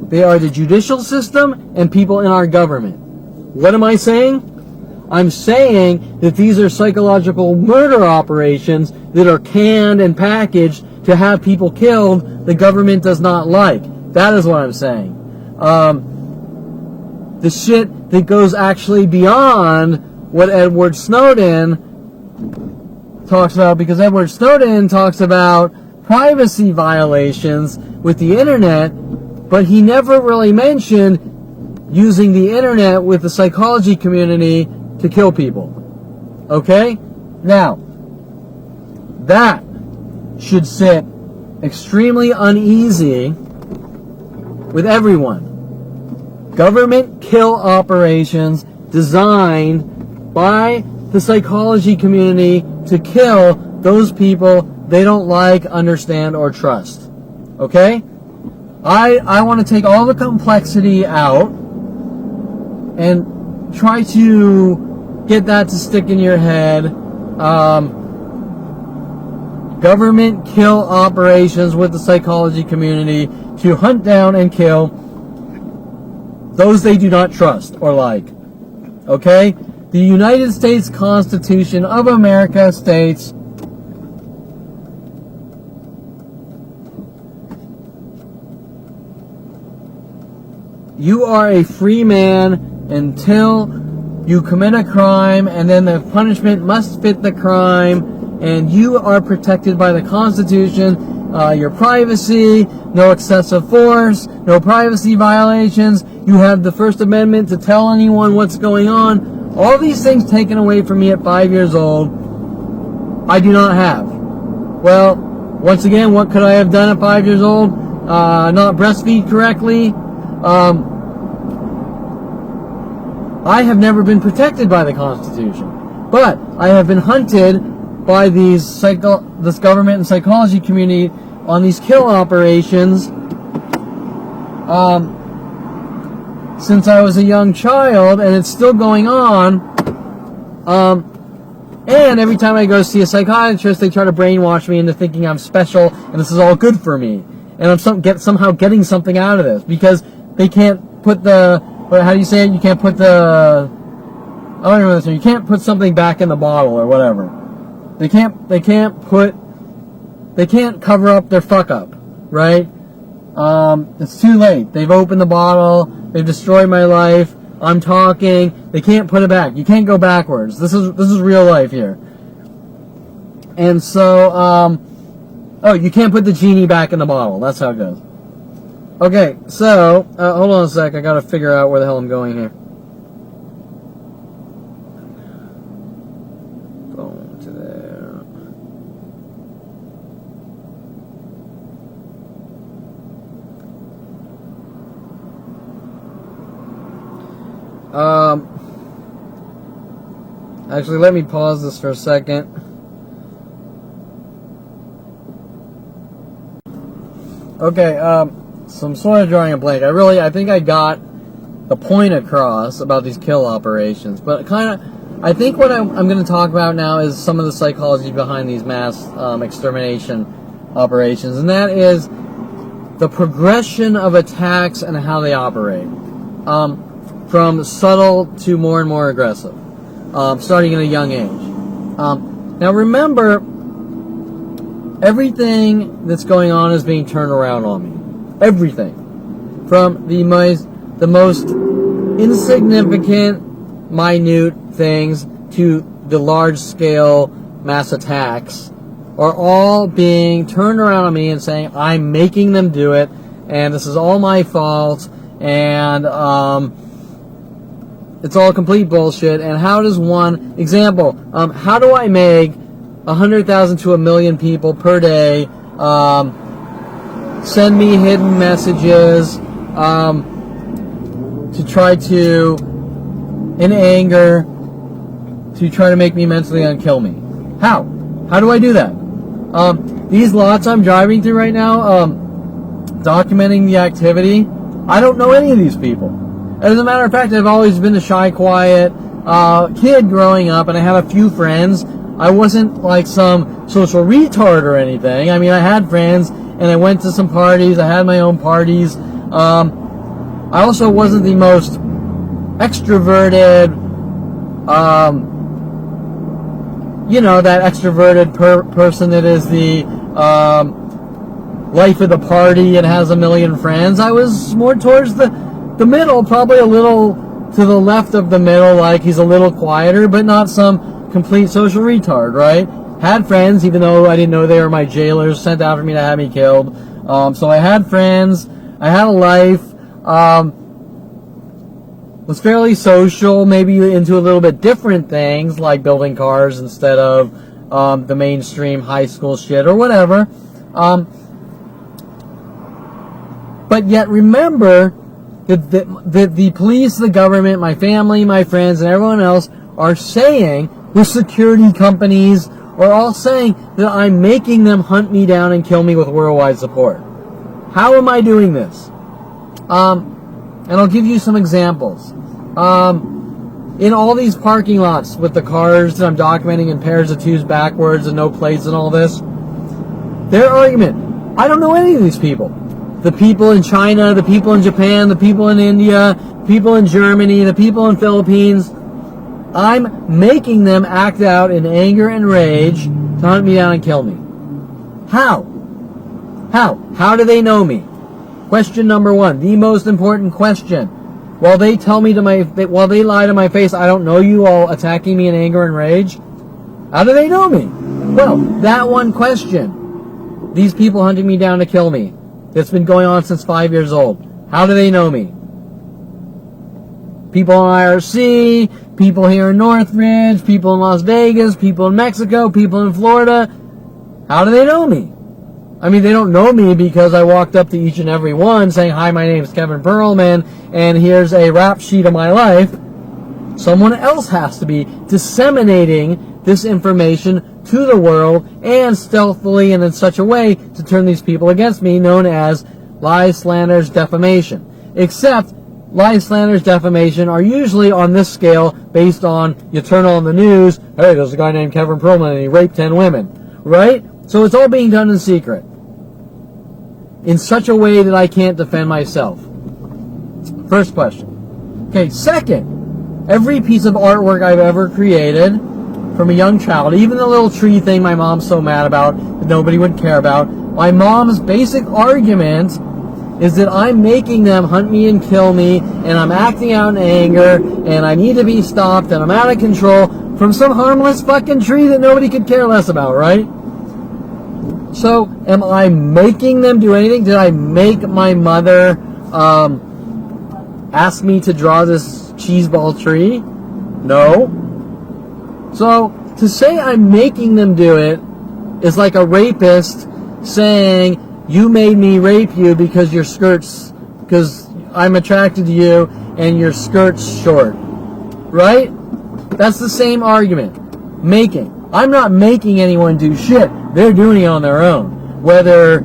They are the judicial system and people in our government. What am I saying? I'm saying that these are psychological murder operations that are canned and packaged to have people killed the government does not like. That is what I'm saying. The shit that goes actually beyond what Edward Snowden talks about, because Edward Snowden talks about privacy violations with the internet, but he never really mentioned using the internet with the psychology community to kill people. Okay? Now, that should sit extremely uneasy with everyone. Government kill operations designed by the psychology community to kill those people they don't like, understand, or trust. Okay? I want to take all the complexity out and try to get that to stick in your head. Government kill operations with the psychology community to hunt down and kill those they do not trust or like. Okay? The United States Constitution of America states, you are a free man until you commit a crime, and then the punishment must fit the crime, and you are protected by the Constitution, your privacy, no excessive force, no privacy violations, you have the First Amendment to tell anyone what's going on. All these things taken away from me at 5 years old, I do not have. Well, once again, what could I have done at 5 years old? Not breastfeed correctly. I have never been protected by the Constitution, but I have been hunted by this government and psychology community on these kill operations since I was a young child, and it's still going on. And every time I go see a psychiatrist, they try to brainwash me into thinking I'm special and this is all good for me, and I'm somehow getting something out of this because they can't put the, how do you say it? You can't put the, I don't remember this. You can't put something back in the bottle or whatever. They can't cover up their fuck up, right? It's too late. They've opened the bottle. They've destroyed my life. I'm talking. They can't put it back. You can't go backwards. This is real life here. And so, you can't put the genie back in the bottle. That's how it goes. Okay, so, hold on a sec. I gotta figure out where the hell I'm going here. Going to there. Actually, let me pause this for a second. Okay, so I'm sort of drawing a blank. I think I got the point across about these kill operations. But I think what I'm going to talk about now is some of the psychology behind these mass extermination operations, and that is the progression of attacks and how they operate, from subtle to more and more aggressive, starting at a young age. Now remember, everything that's going on is being turned around on me. Everything, from the most insignificant, minute things to the large-scale mass attacks, are all being turned around on me and saying I'm making them do it, and this is all my fault, and it's all complete bullshit. And how does one example? How do I make 100,000 to 1 million people per day send me hidden messages to try to, in anger, to try to make me mentally unkill me? How? How do I do that? These lots I'm driving through right now, documenting the activity, I don't know any of these people. As a matter of fact, I've always been a shy, quiet kid growing up, and I have a few friends. I wasn't like some social retard or anything. I mean, I had friends, and I went to some parties. I had my own parties. I also wasn't the most extroverted, that extroverted person that is the life of the party and has a million friends. I was more towards the middle, probably a little to the left of the middle, like he's a little quieter, but not some complete social retard, right? Had friends, even though I didn't know they were my jailers, sent after me to have me killed. So I had friends, I had a life, was fairly social, maybe into a little bit different things, like building cars instead of the mainstream high school shit or whatever. But yet remember that the police, the government, my family, my friends, and everyone else are saying, the security companies are all saying that I'm making them hunt me down and kill me with worldwide support. How am I doing this? And I'll give you some examples. In all these parking lots with the cars that I'm documenting in pairs of twos backwards and no plates and all this, their argument, I don't know any of these people. The people in China, the people in Japan, the people in India, people in Germany, the people in Philippines, I'm making them act out in anger and rage to hunt me down and kill me. How? How do they know me? Question number one, the most important question. While they while they lie to my face, I don't know you, all attacking me in anger and rage. How do they know me? Well, that one question. These people hunting me down to kill me. It's been going on since 5 years old. How do they know me? People in IRC, people here in Northridge, people in Las Vegas, people in Mexico, people in Florida. How do they know me? I mean, they don't know me because I walked up to each and every one saying, hi, my name is Kevin Perlman, and here's a rap sheet of my life. Someone else has to be disseminating this information to the world, and stealthily and in such a way to turn these people against me, known as lies, slanders, defamation. Except lies, slanders, defamation are usually on this scale based on, you turn on the news, hey, there's a guy named Kevin Perlman and he raped 10 women, right? So it's all being done in secret, in such a way that I can't defend myself. First question. Okay, second, every piece of artwork I've ever created from a young child, even the little tree thing my mom's so mad about that nobody would care about, my mom's basic argument is that I'm making them hunt me and kill me, and I'm acting out in anger, and I need to be stopped, and I'm out of control from some harmless fucking tree that nobody could care less about, right? So, am I making them do anything? Did I make my mother ask me to draw this cheeseball tree? No. So, to say I'm making them do it is like a rapist saying, you made me rape you because your skirt's, because I'm attracted to you and your skirt's short. Right? That's the same argument. Making. I'm not making anyone do shit. They're doing it on their own. Whether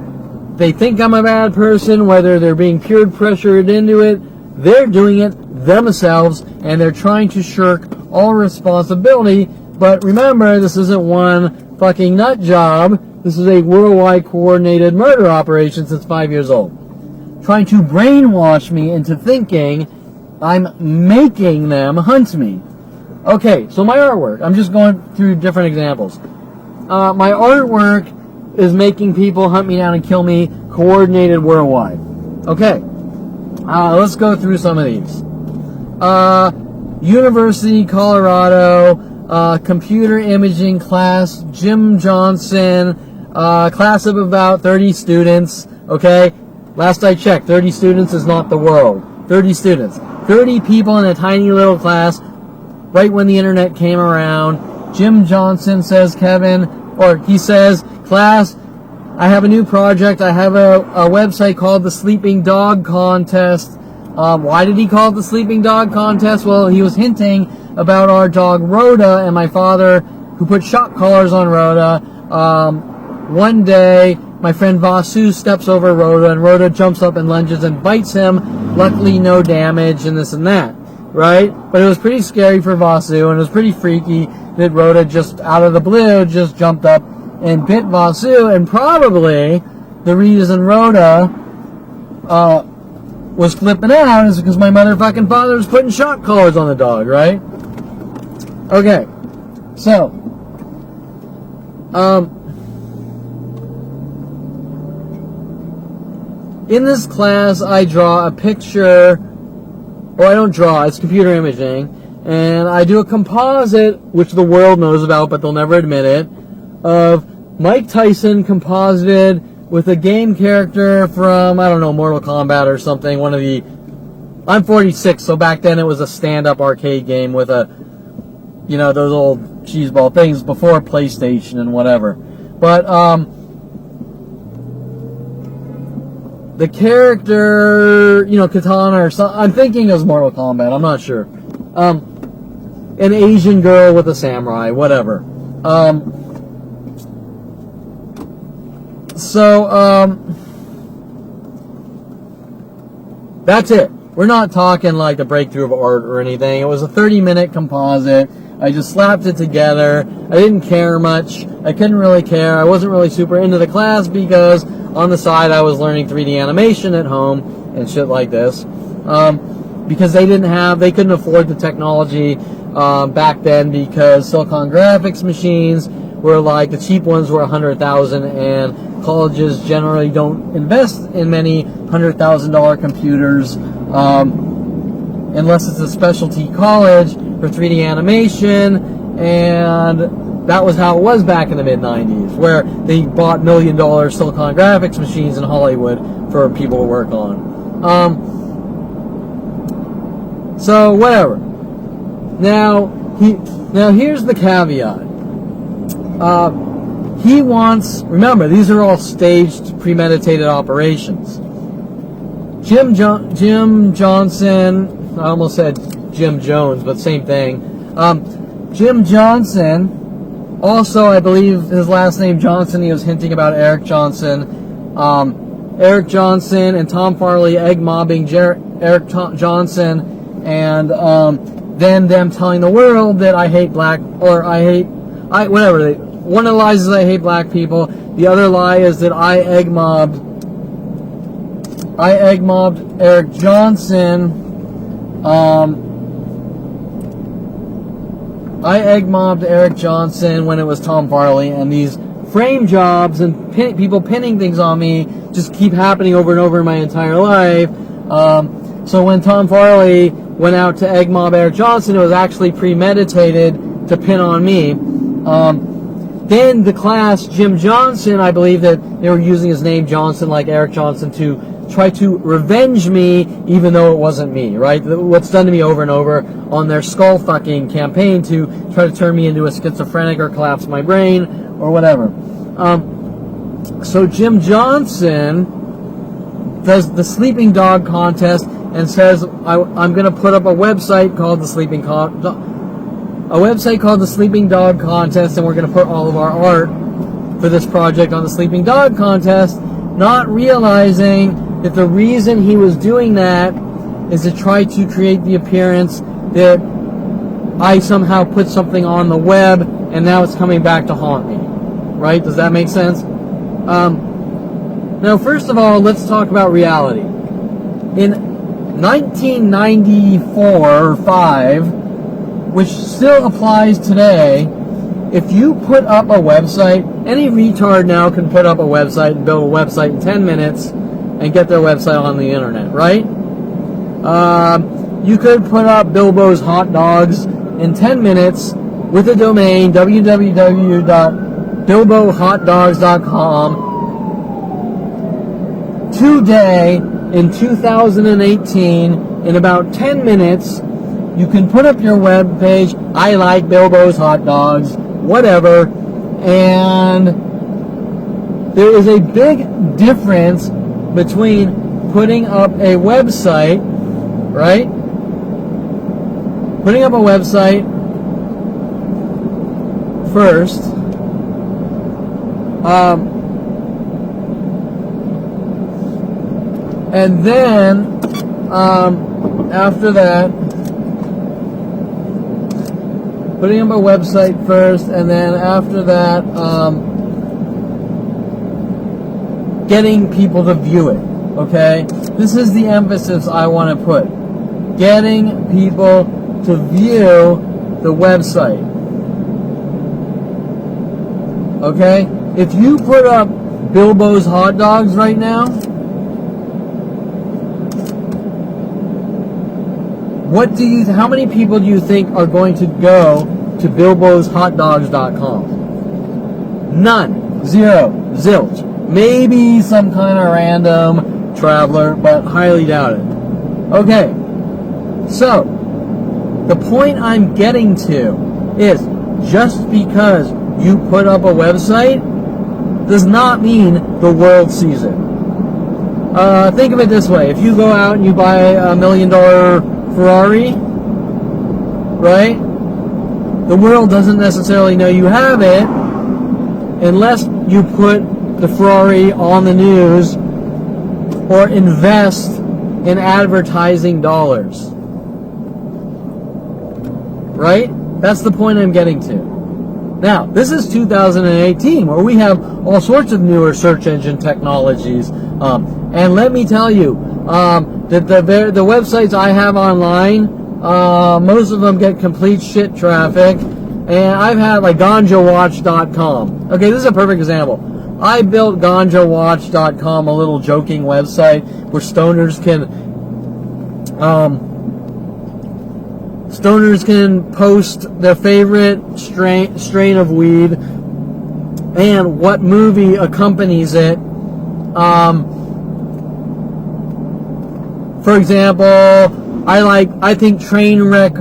they think I'm a bad person, whether they're being peer pressured into it, they're doing it themselves, and they're trying to shirk all responsibility. But remember, this isn't one fucking nut job. This is a worldwide coordinated murder operation since 5 years old. Trying to brainwash me into thinking I'm making them hunt me. Okay, so my artwork. I'm just going through different examples. My artwork is making people hunt me down and kill me, coordinated worldwide. Okay, let's go through some of these. University, Colorado, computer imaging class, Jim Johnson, class of about 30 students, okay? Last I checked, 30 students is not the world. 30 students. 30 people in a tiny little class, right when the internet came around. Jim Johnson says, he says, class, I have a new project. I have a website called the Sleeping Dog Contest. Why did he call it the Sleeping Dog Contest? Well, he was hinting about our dog Rhoda and my father, who put shock collars on Rhoda. One day, my friend Vasu steps over Rhoda, and Rhoda jumps up and lunges and bites him. Luckily, no damage and this and that, right? But it was pretty scary for Vasu, and it was pretty freaky that Rhoda just out of the blue just jumped up and bit Vasu. And probably the reason Rhoda was flipping out is because my motherfucking father was putting shock collars on the dog, right? Okay, so, in this class, I draw a picture, or I don't draw, it's computer imaging, and I do a composite, which the world knows about, but they'll never admit it, of Mike Tyson composited with a game character from, I don't know, Mortal Kombat or something, one of the, I'm 46, so back then it was a stand-up arcade game with a, you know, those old cheeseball things before PlayStation and whatever. But, the character, you know, Katana or something, I'm thinking it was Mortal Kombat, I'm not sure. An Asian girl with a samurai, whatever. That's it. We're not talking like the breakthrough of art or anything. It was a 30-minute composite. I just slapped it together. I didn't care much. I couldn't really care. I wasn't really super into the class because on the side I was learning 3D animation at home and shit like this. Because they couldn't afford the technology back then, because Silicon graphics machines were like, the cheap ones were $100,000, and colleges generally don't invest in many $100,000 computers unless it's a specialty college for 3D animation, and that was how it was back in the mid-90s, where they bought $1 million Silicon graphics machines in Hollywood for people to work on. So, whatever. Now here's the caveat. He wants, remember, these are all staged, premeditated operations. Jim Johnson, I almost said Jim Jones, but same thing. Jim Johnson, also, I believe his last name Johnson, he was hinting about Eric Johnson. Eric Johnson and Tom Farley egg mobbing Eric Johnson, and then them telling the world that I hate whatever. One of the lies is I hate black people. The other lie is that I egg mobbed Eric Johnson. I egg mobbed Eric Johnson when it was Tom Farley, and these frame jobs and people pinning things on me just keep happening over and over in my entire life. So when Tom Farley went out to egg mob Eric Johnson, it was actually premeditated to pin on me. Then the class, Jim Johnson, I believe that they were using his name Johnson like Eric Johnson to try to revenge me, even though it wasn't me, right? What's done to me over and over on their skull fucking campaign to try to turn me into a schizophrenic or collapse my brain or whatever. So Jim Johnson does the Sleeping Dog Contest and says, I'm going to put up a website called the Sleeping Dog Contest, and we're going to put all of our art for this project on the Sleeping Dog Contest, not realizing that the reason he was doing that is to try to create the appearance that I somehow put something on the web and now it's coming back to haunt me. Right? Does that make sense? Now, first of all, let's talk about reality. In 1994 or 5, which still applies today, if you put up a website, any retard now can put up a website and build a website in 10 minutes and get their website on the internet, right? You could put up Bilbo's Hot Dogs in 10 minutes with a domain, www.bilbohotdogs.com. Today, in 2018, in about 10 minutes, you can put up your web page, I like Bilbo's Hot Dogs, whatever, and there is a big difference between putting up a website, right? Putting up a website first, and then after that, putting up a website first, and then after that, getting people to view it, okay? This is the emphasis I want to put. Getting people to view the website. Okay? If you put up Bilbo's Hot Dogs right now, how many people do you think are going to go to bilboshotdogs.com? None. Zero. Zilch. Maybe some kind of random traveler, but highly doubt it. Okay. So, the point I'm getting to is just because you put up a website does not mean the world sees it. Think of it this way. If you go out and you buy $1 million Ferrari, right? The world doesn't necessarily know you have it unless you put the Ferrari on the news or invest in advertising dollars. Right? That's the point I'm getting to. Now, this is 2018, where we have all sorts of newer search engine technologies. And let me tell you, the websites I have online, most of them get complete shit traffic. And I've had like ganjawatch.com. Okay, this is a perfect example. I built ganjawatch.com, a little joking website where stoners can post their favorite strain of weed and what movie accompanies it. For example, I think Trainwreck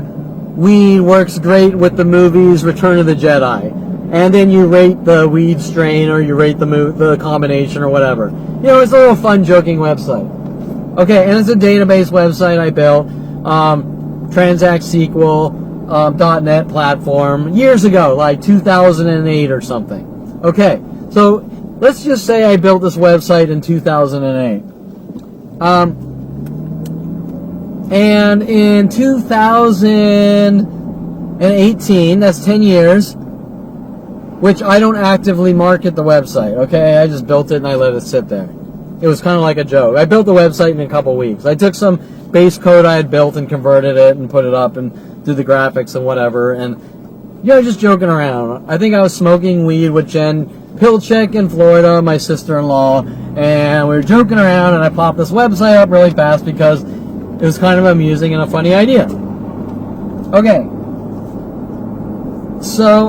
weed works great with the movies Return of the Jedi. And then you rate the weed strain, or you rate the combination, or whatever. You know, it's a little fun joking website. Okay, and it's a database website I built. Transact SQL .NET platform years ago, like 2008 or something. Okay, so let's just say I built this website in 2008. And in 2018, that's 10 years, which I don't actively market the website, okay? I just built it and I let it sit there. It was kind of like a joke. I built the website in a couple weeks. I took some base code I had built and converted it and put it up and did the graphics and whatever, and, you know, just joking around. I think I was smoking weed with Jen Pilchick in Florida, my sister-in-law, and we were joking around, and I popped this website up really fast because it was kind of amusing and a funny idea. Okay. So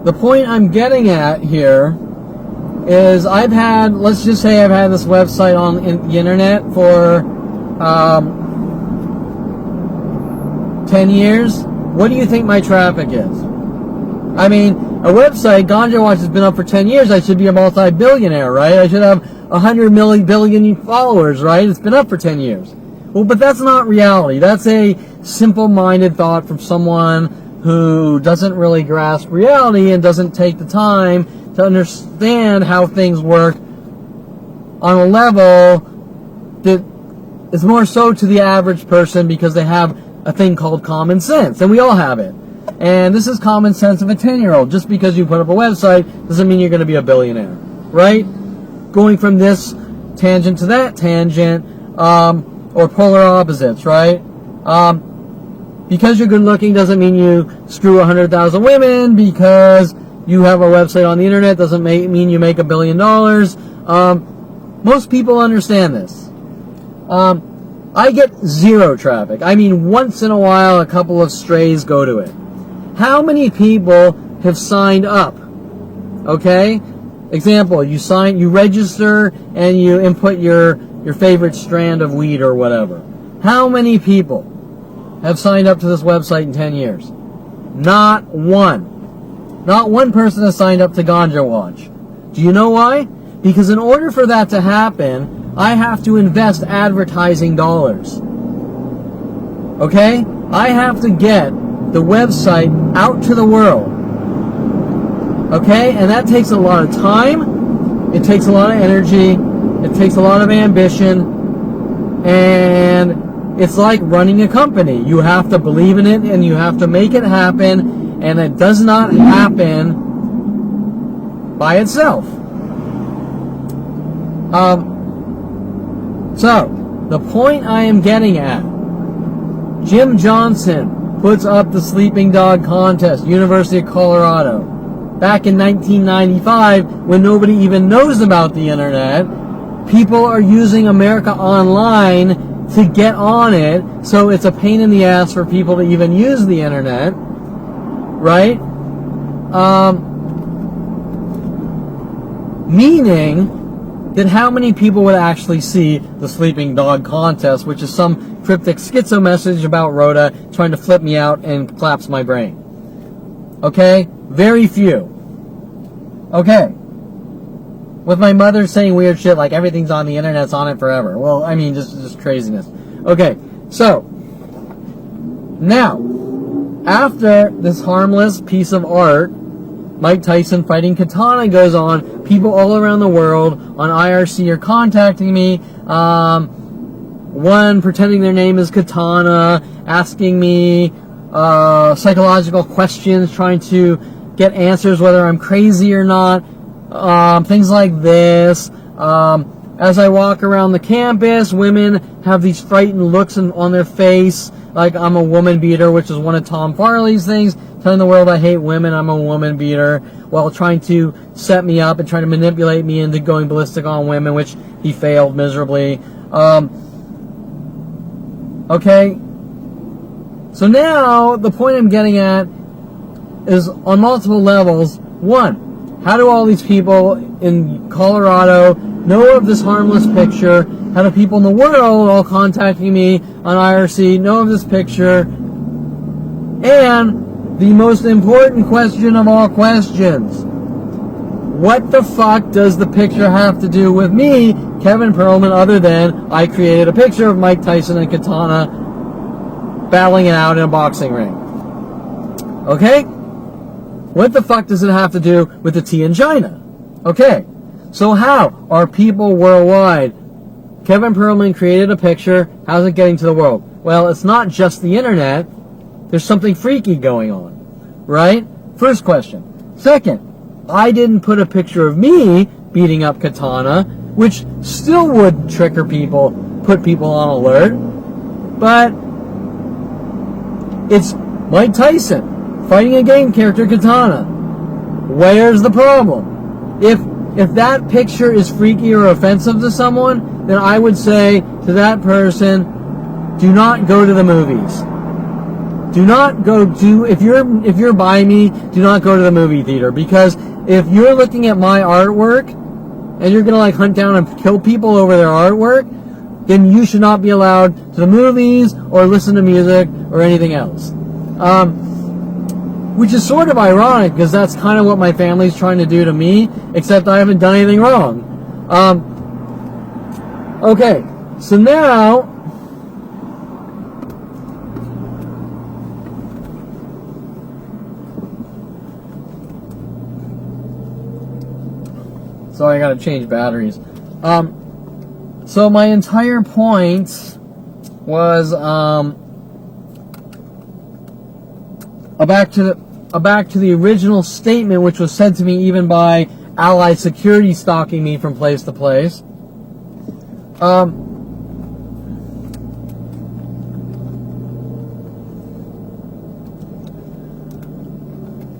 the point I'm getting at here is let's just say I've had this website on the internet for 10 years. What do you think my traffic is? I mean, a website, Ganja Watch, has been up for 10 years. I should be a multi-billionaire, right? I should have 100 billion followers, right? It's been up for 10 years. Well, but that's not reality. That's a simple-minded thought from someone who doesn't really grasp reality and doesn't take the time to understand how things work on a level that is more so to the average person because they have a thing called common sense, and we all have it. And this is common sense of a 10-year-old. Just because you put up a website doesn't mean you're going to be a billionaire, right? Going from this tangent to that tangent, or polar opposites, right? Because you're good looking doesn't mean you screw 100,000 women. Because you have a website on the internet doesn't mean you make $1 billion. Most people understand this. I get zero traffic. I mean, once in a while, a couple of strays go to it. How many people have signed up? Okay? Example, you register and you input your favorite strand of weed or whatever. How many people have signed up to this website in 10 years? Not one. Not one person has signed up to Ganja Watch. Do you know why? Because in order for that to happen, I have to invest advertising dollars. Okay? I have to get the website out to the world. Okay? And that takes a lot of time. It takes a lot of energy. It takes a lot of ambition. And it's like running a company. You have to believe in it and you have to make it happen. And it does not happen by itself. So, the point I am getting at, Jim Johnson puts up the Sleeping Dog Contest, University of Colorado. Back in 1995, when nobody even knows about the internet, people are using America Online to get on it, so it's a pain in the ass for people to even use the internet, right? Meaning that how many people would actually see the Sleeping Dog Contest, which is some cryptic schizo message about Rhoda trying to flip me out and collapse my brain. Okay? Very few. Okay. With my mother saying weird shit like everything's on the internet, it's on it forever. Well, I mean, just craziness. Okay, so, now, after this harmless piece of art, Mike Tyson fighting Katana goes on, people all around the world on IRC are contacting me, one pretending their name is Katana, asking me psychological questions, trying to get answers whether I'm crazy or not, things like this. As I walk around the campus, women have these frightened looks on their face, like I'm a woman beater, which is one of Tom Farley's things, telling the world I hate women, I'm a woman beater, while trying to set me up and trying to manipulate me into going ballistic on women, which he failed miserably. Okay, so now the point I'm getting at is on multiple levels. One, how do all these people in Colorado know of this harmless picture? How do people in the world all contacting me on IRC know of this picture? And the most important question of all questions, what the fuck does the picture have to do with me, Kevin Perlman, other than I created a picture of Mike Tyson and Katana battling it out in a boxing ring? Okay? What the fuck does it have to do with the tea in China? Okay, so how are people worldwide? Kevin Perlman created a picture, how's it getting to the world? Well, it's not just the internet, there's something freaky going on, right? First question. Second, I didn't put a picture of me beating up Katana, which still would trigger people, put people on alert, but it's Mike Tyson fighting a game character, Katana. Where's the problem? If that picture is freaky or offensive to someone, then I would say to that person, do not go to the movies. Do not go to, if you're by me, do not go to the movie theater, because if you're looking at my artwork and you're gonna like hunt down and kill people over their artwork, then you should not be allowed to the movies or listen to music or anything else. Which is sort of ironic, because that's kind of what my family's trying to do to me, except I haven't done anything wrong. Okay, so now, Sorry, I gotta change batteries. So my entire point was back to the original statement, which was said to me even by Allied security stalking me from place to place.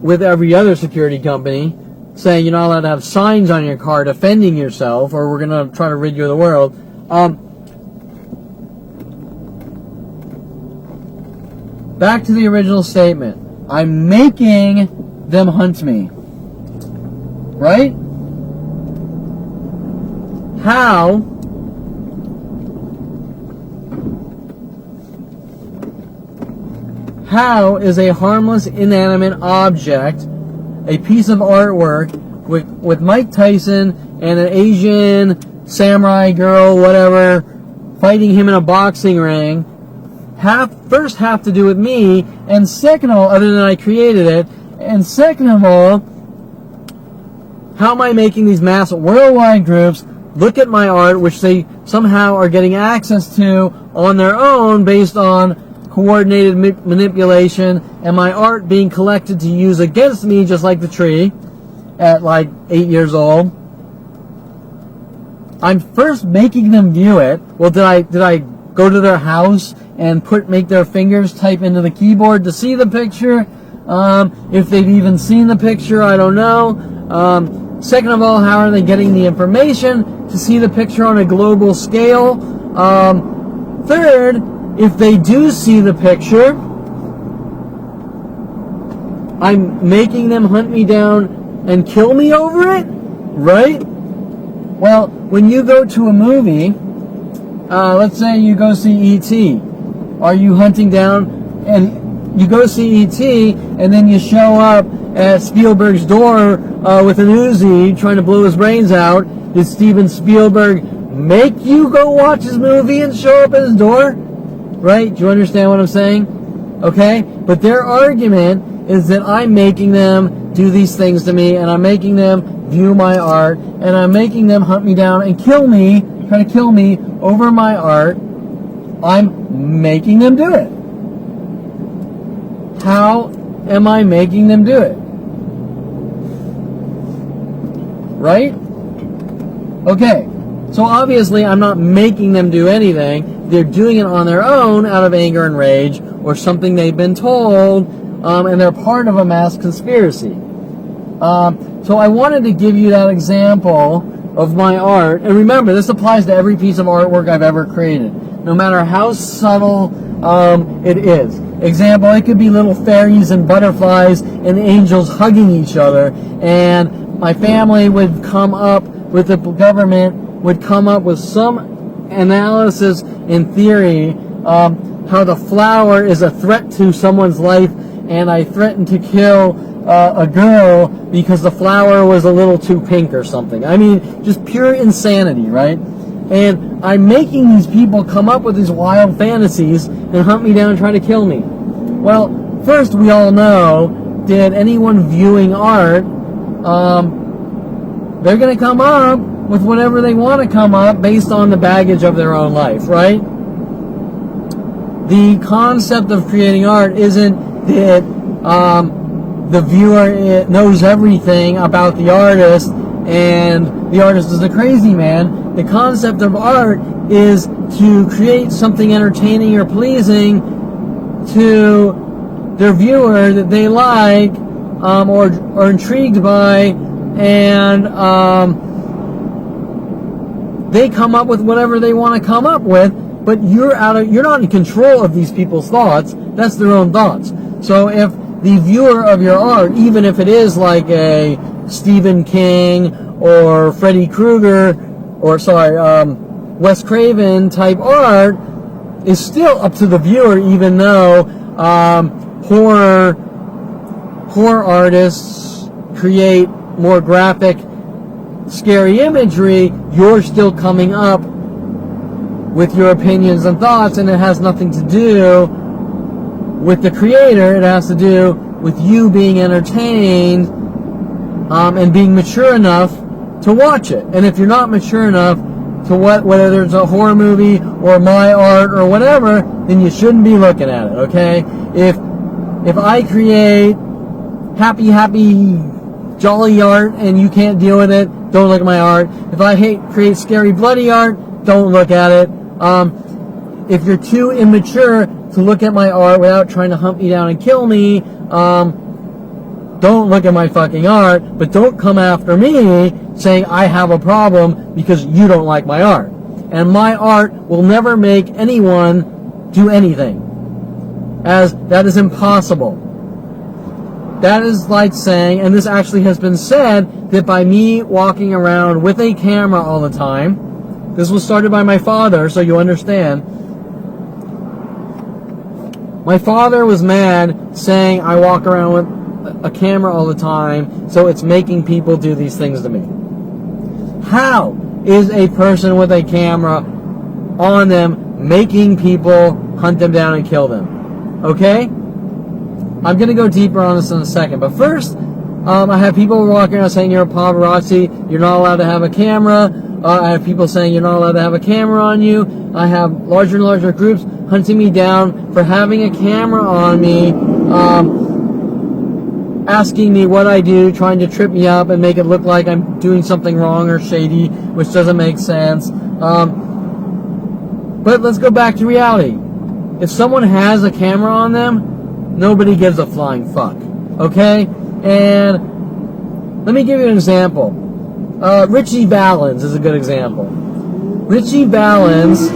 With every other security company saying you're not allowed to have signs on your car defending yourself, or we're going to try to rid you of the world. Back to the original statement. I'm making them hunt me. Right? How? How is a harmless, inanimate object, a piece of artwork with Mike Tyson and an Asian samurai girl, whatever, fighting him in a boxing ring, first have to do with me, and second of all, other than I created it, and second of all, how am I making these mass worldwide groups look at my art, which they somehow are getting access to on their own based on coordinated manipulation, and my art being collected to use against me, just like the tree, at like 8 years old. I'm first making them view it. Well, did I go to their house and make their fingers type into the keyboard to see the picture? If they've even seen the picture, I don't know. Second of all, how are they getting the information to see the picture on a global scale? Third, if they do see the picture, I'm making them hunt me down and kill me over it, right? Well, when you go to a movie, let's say you go see E.T., are you hunting down, and you go see E.T., and then you show up at Spielberg's door with an Uzi trying to blow his brains out? Did Steven Spielberg make you go watch his movie and show up at his door? Right? Do you understand what I'm saying? Okay? But their argument is that I'm making them do these things to me, and I'm making them view my art, and I'm making them hunt me down and kill me, try to kill me over my art. I'm making them do it. How am I making them do it? Right? Okay. So obviously I'm not making them do anything. They're doing it on their own out of anger and rage, or something they've been told, and they're part of a mass conspiracy. So I wanted to give you that example of my art. And remember, this applies to every piece of artwork I've ever created, no matter how subtle it is. Example, it could be little fairies and butterflies and angels hugging each other, and my family would come up with the government, would come up with some analysis in theory, how the flower is a threat to someone's life, and I threatened to kill a girl because the flower was a little too pink or something. I mean, just pure insanity, right? And I'm making these people come up with these wild fantasies and hunt me down and try to kill me. Well, first, we all know, did anyone viewing art, they're going to come up with whatever they want to come up based on the baggage of their own life, right? The concept of creating art isn't that the viewer knows everything about the artist and the artist is a crazy man. The concept of art is to create something entertaining or pleasing to their viewer that they like, or intrigued by, and they come up with whatever they want to come up with, but you're not in control of these people's thoughts. That's their own thoughts. So if the viewer of your art, even if it is like a Stephen King or Freddy Krueger, or Wes Craven type art, is still up to the viewer, even though horror artists create more graphic, scary imagery, you're still coming up with your opinions and thoughts, and it has nothing to do with the creator. It has to do with you being entertained and being mature enough to watch it. And if you're not mature enough to whether there's a horror movie or my art or whatever, then you shouldn't be looking at it, okay? If I create happy, jolly art and you can't deal with it, don't look at my art. If I create scary, bloody art, don't look at it. If you're too immature to look at my art without trying to hunt me down and kill me, don't look at my fucking art, but don't come after me saying I have a problem because you don't like my art. And my art will never make anyone do anything, as that is impossible. That is like saying, and this actually has been said, that by me walking around with a camera all the time, this was started by my father, so you understand. My father was mad saying I walk around with a camera all the time, so it's making people do these things to me. How is a person with a camera on them making people hunt them down and kill them? Okay? I'm going to go deeper on this in a second, but first, I have people walking around saying you're a paparazzi, you're not allowed to have a camera. I have people saying you're not allowed to have a camera on you. I have larger and larger groups hunting me down for having a camera on me, asking me what I do, trying to trip me up and make it look like I'm doing something wrong or shady, which doesn't make sense. But let's go back to reality. If someone has a camera on them, nobody gives a flying fuck. Okay? And let me give you an example. Richie Valens is a good example. Richie Valens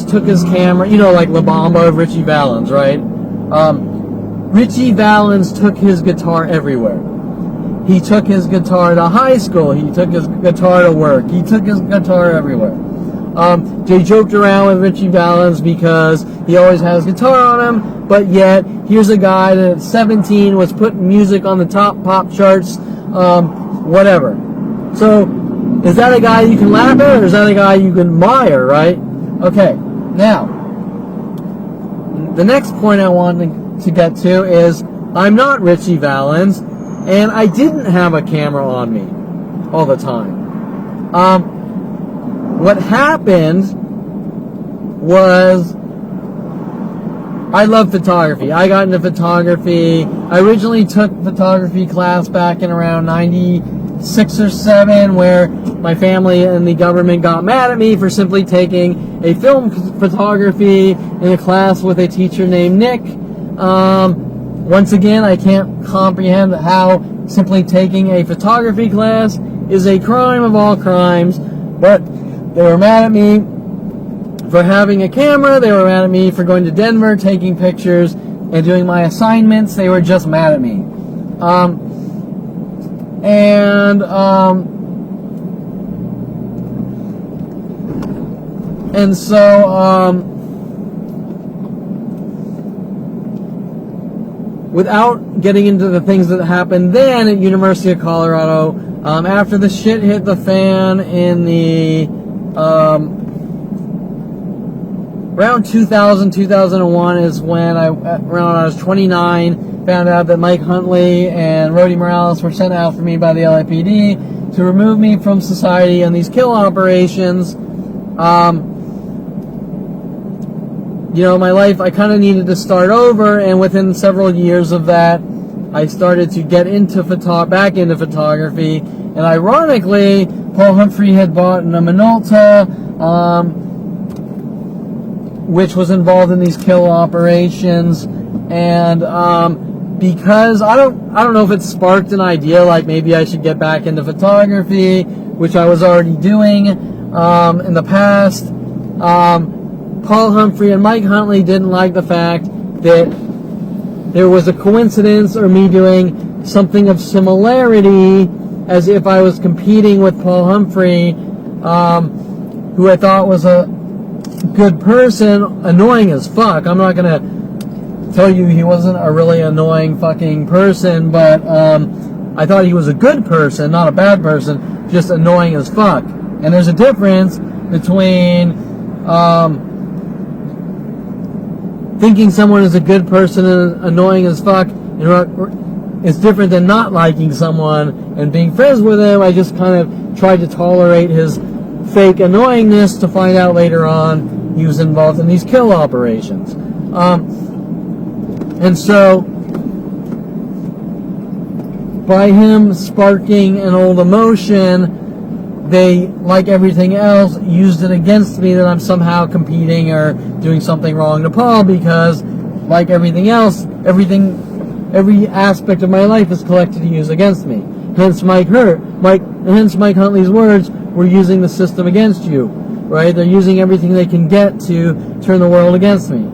took his camera, you know, like La Bamba of Richie Valens, right? Richie Valens took his guitar everywhere. He took his guitar to high school. He took his guitar to work. He took his guitar everywhere. They joked around with Richie Valens because he always has guitar on him, but yet here's a guy that at 17 was putting music on the top pop charts, whatever. So, is that a guy you can laugh at, or is that a guy you can admire, right? Okay, now, the next point I want to get to is, I'm not Richie Valens, and I didn't have a camera on me all the time. What happened was, I love photography. I got into photography. I originally took photography class back in around 96 or 7, where my family and the government got mad at me for simply taking a film photography in a class with a teacher named Nick. Once again, I can't comprehend how simply taking a photography class is a crime of all crimes, but they were mad at me for having a camera. They were mad at me for going to Denver, taking pictures, and doing my assignments. They were just mad at me. And so, without getting into the things that happened then at University of Colorado, after the shit hit the fan in the around 2000, 2001 is when around I was 29, found out that Mike Huntley and Rody Morales were sent out for me by the LAPD to remove me from society on these kill operations. You know, my life, I kind of needed to start over, and within several years of that, I started to get into back into photography. And ironically, Paul Humphrey had bought a Minolta, which was involved in these kill operations. And because I don't know if it sparked an idea like maybe I should get back into photography, which I was already doing in the past. Paul Humphrey and Mike Huntley didn't like the fact that there was a coincidence or me doing something of similarity, as if I was competing with Paul Humphrey, who I thought was a good person, annoying as fuck. I'm not gonna tell you he wasn't a really annoying fucking person, but I thought he was a good person, not a bad person, just annoying as fuck. And there's a difference between thinking someone is a good person and annoying as fuck, and It's different than not liking someone and being friends with him. I just kind of tried to tolerate his fake annoyingness to find out later on he was involved in these kill operations. And so, by him sparking an old emotion, they, like everything else, used it against me that I'm somehow competing or doing something wrong to Paul, because, like everything else, every aspect of my life is collected to use against me. Hence Mike Huntley's words, "We're using the system against you," right? They're using everything they can get to turn the world against me.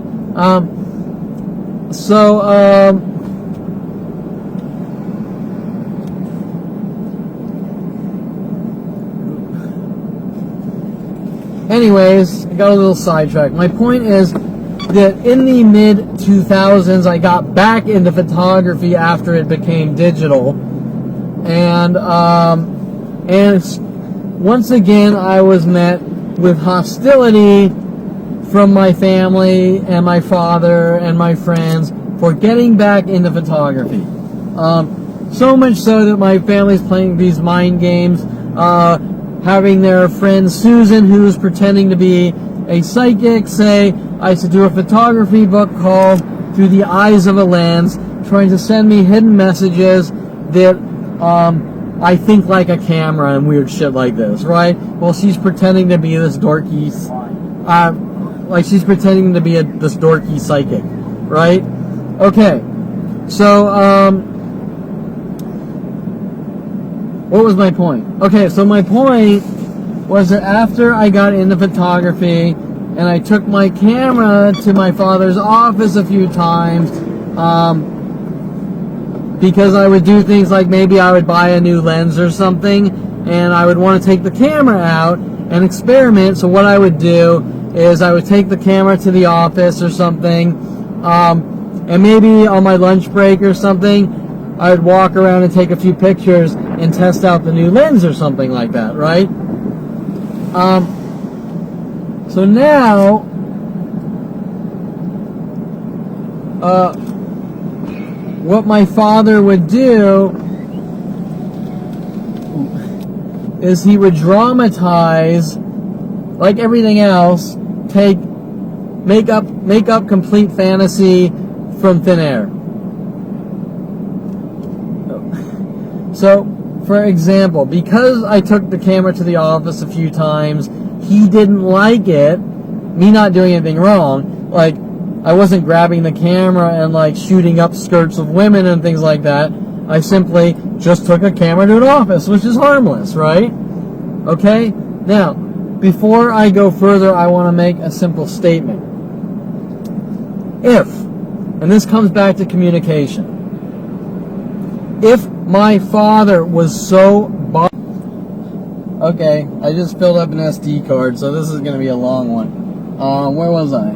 Anyways, I got a little sidetracked. My point is that in the mid-2000s, I got back into photography after it became digital. And once again, I was met with hostility from my family and my father and my friends for getting back into photography. So much so that my family's playing these mind games, having their friend Susan, who's pretending to be a psychic, say I should do a photography book called Through the Eyes of a Lens, trying to send me hidden messages that I think like a camera and weird shit like this, right? Well, she's pretending to be this dorky, this dorky psychic, right? Okay, so, what was my point? Okay, so my point was that after I got into photography and I took my camera to my father's office a few times, because I would do things like maybe I would buy a new lens or something and I would want to take the camera out and experiment. So what I would do is I would take the camera to the office or something, and maybe on my lunch break or something, I would walk around and take a few pictures and test out the new lens or something like that, right? So now, what my father would do is he would dramatize, like everything else, make up complete fantasy from thin air. So, for example, because I took the camera to the office a few times, he didn't like it, me not doing anything wrong, like, I wasn't grabbing the camera and, like, shooting up skirts of women and things like that. I simply just took a camera to an office, which is harmless, right? Okay? Now, before I go further, I want to make a simple statement. If, and this comes back to communication, if my father was so okay, I just filled up an SD card, so this is going to be a long one. Where was I?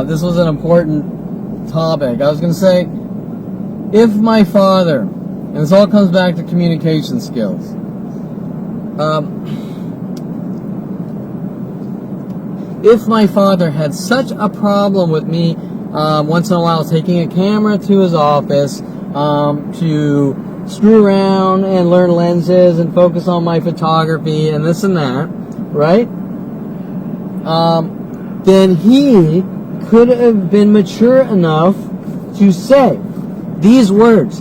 This was an important topic. I was going to say, if my father, and this all comes back to communication skills, if my father had such a problem with me once in a while taking a camera to his office to screw around and learn lenses and focus on my photography and this and that, right? Then he could have been mature enough to say these words.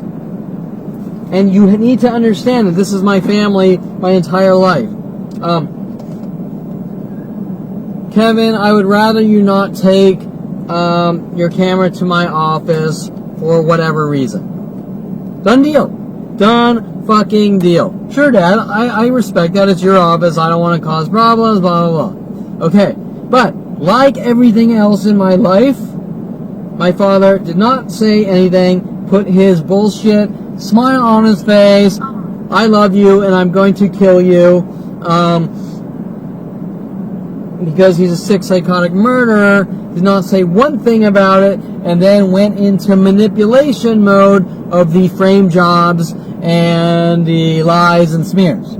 And you need to understand that this is my family my entire life. Kevin, I would rather you not take your camera to my office for whatever reason. Done deal. Done fucking deal. Sure, Dad, I respect that. It's your office. I don't want to cause problems, blah, blah, blah. Okay, but like everything else in my life, my father did not say anything, put his bullshit smile on his face, I love you and I'm going to kill you, because he's a sick psychotic murderer, did not say one thing about it, and then went into manipulation mode of the frame jobs and the lies and smears.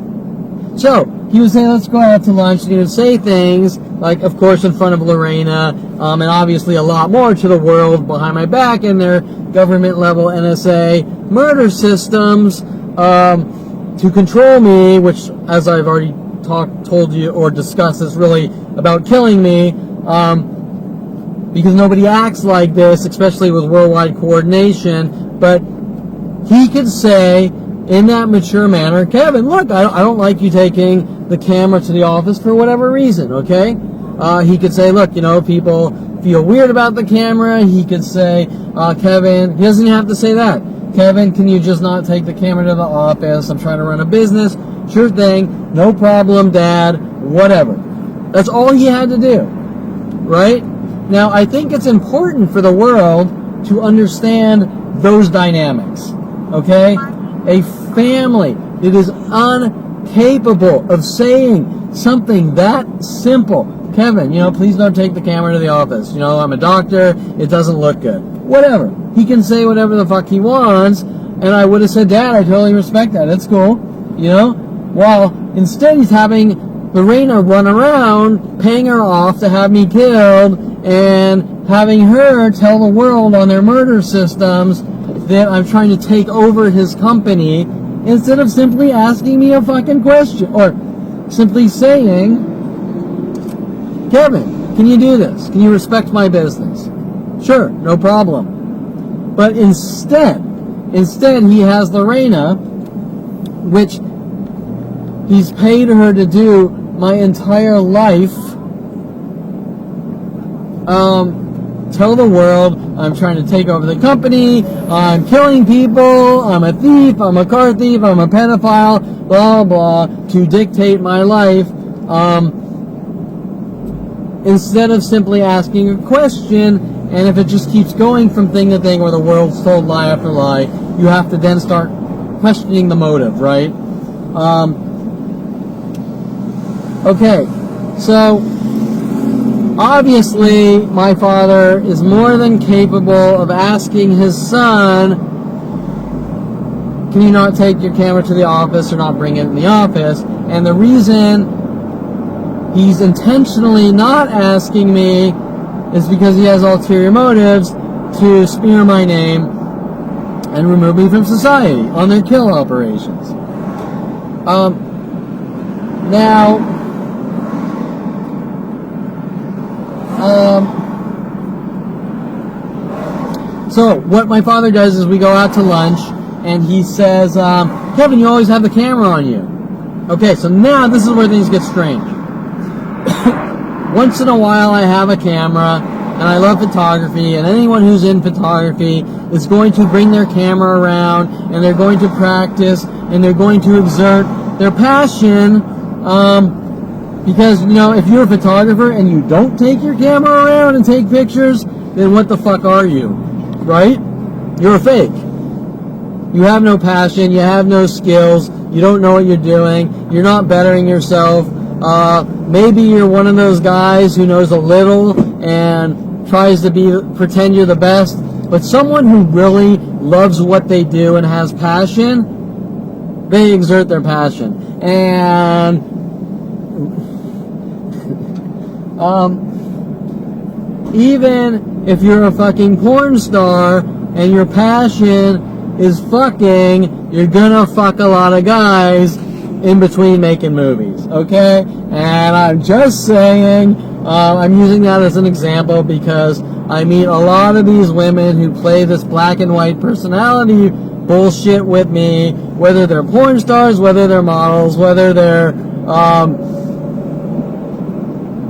So, he would say, let's go out to lunch, and he would say things, like, of course, in front of Lorena, and obviously a lot more to the world behind my back and their government-level NSA murder systems to control me, which, as I've already told you or discussed, is really about killing me, because nobody acts like this, especially with worldwide coordination. But he could say, in that mature manner, Kevin, look, I don't like you taking the camera to the office for whatever reason, okay? He could say, look, people feel weird about the camera. He could say, Kevin, he doesn't even have to say that. Kevin, can you just not take the camera to the office? I'm trying to run a business. Sure thing. No problem, Dad. Whatever. That's all he had to do, right? Now, I think it's important for the world to understand those dynamics, okay? A family that is incapable of saying something that simple. Kevin, please don't take the camera to the office. I'm a doctor. It doesn't look good. Whatever. He can say whatever the fuck he wants, and I would have said, Dad, I totally respect that. It's cool. Well, instead he's having Lorena run around, paying her off to have me killed, and having her tell the world on their murder systems that I'm trying to take over his company, instead of simply asking me a fucking question, or simply saying, Kevin, can you do this? Can you respect my business? Sure, no problem. But instead he has Lorena, which he's paid her to do my entire life, tell the world I'm trying to take over the company, I'm killing people, I'm a thief, I'm a car thief, I'm a pedophile, blah, blah, to dictate my life, instead of simply asking a question. And if it just keeps going from thing to thing, where the world's told lie after lie, you have to then start questioning the motive, right? Okay, so obviously my father is more than capable of asking his son, can you not take your camera to the office or not bring it in the office? And the reason he's intentionally not asking me is because he has ulterior motives to smear my name and remove me from society on their kill operations. So what my father does is we go out to lunch, and he says, Kevin, you always have the camera on you. Okay, so now this is where things get strange. Once in a while I have a camera, and I love photography, and anyone who's in photography is going to bring their camera around, and they're going to practice, and they're going to exert their passion, because, if you're a photographer and you don't take your camera around and take pictures, then what the fuck are you, right? You're a fake. You have no passion, you have no skills, you don't know what you're doing, you're not bettering yourself. Maybe you're one of those guys who knows a little and tries to pretend you're the best, but someone who really loves what they do and has passion, they exert their passion. And even if you're a fucking porn star and your passion is fucking, you're gonna fuck a lot of guys in between making movies, okay? And I'm just saying, I'm using that as an example because I meet a lot of these women who play this black and white personality bullshit with me, whether they're porn stars, whether they're models, whether they're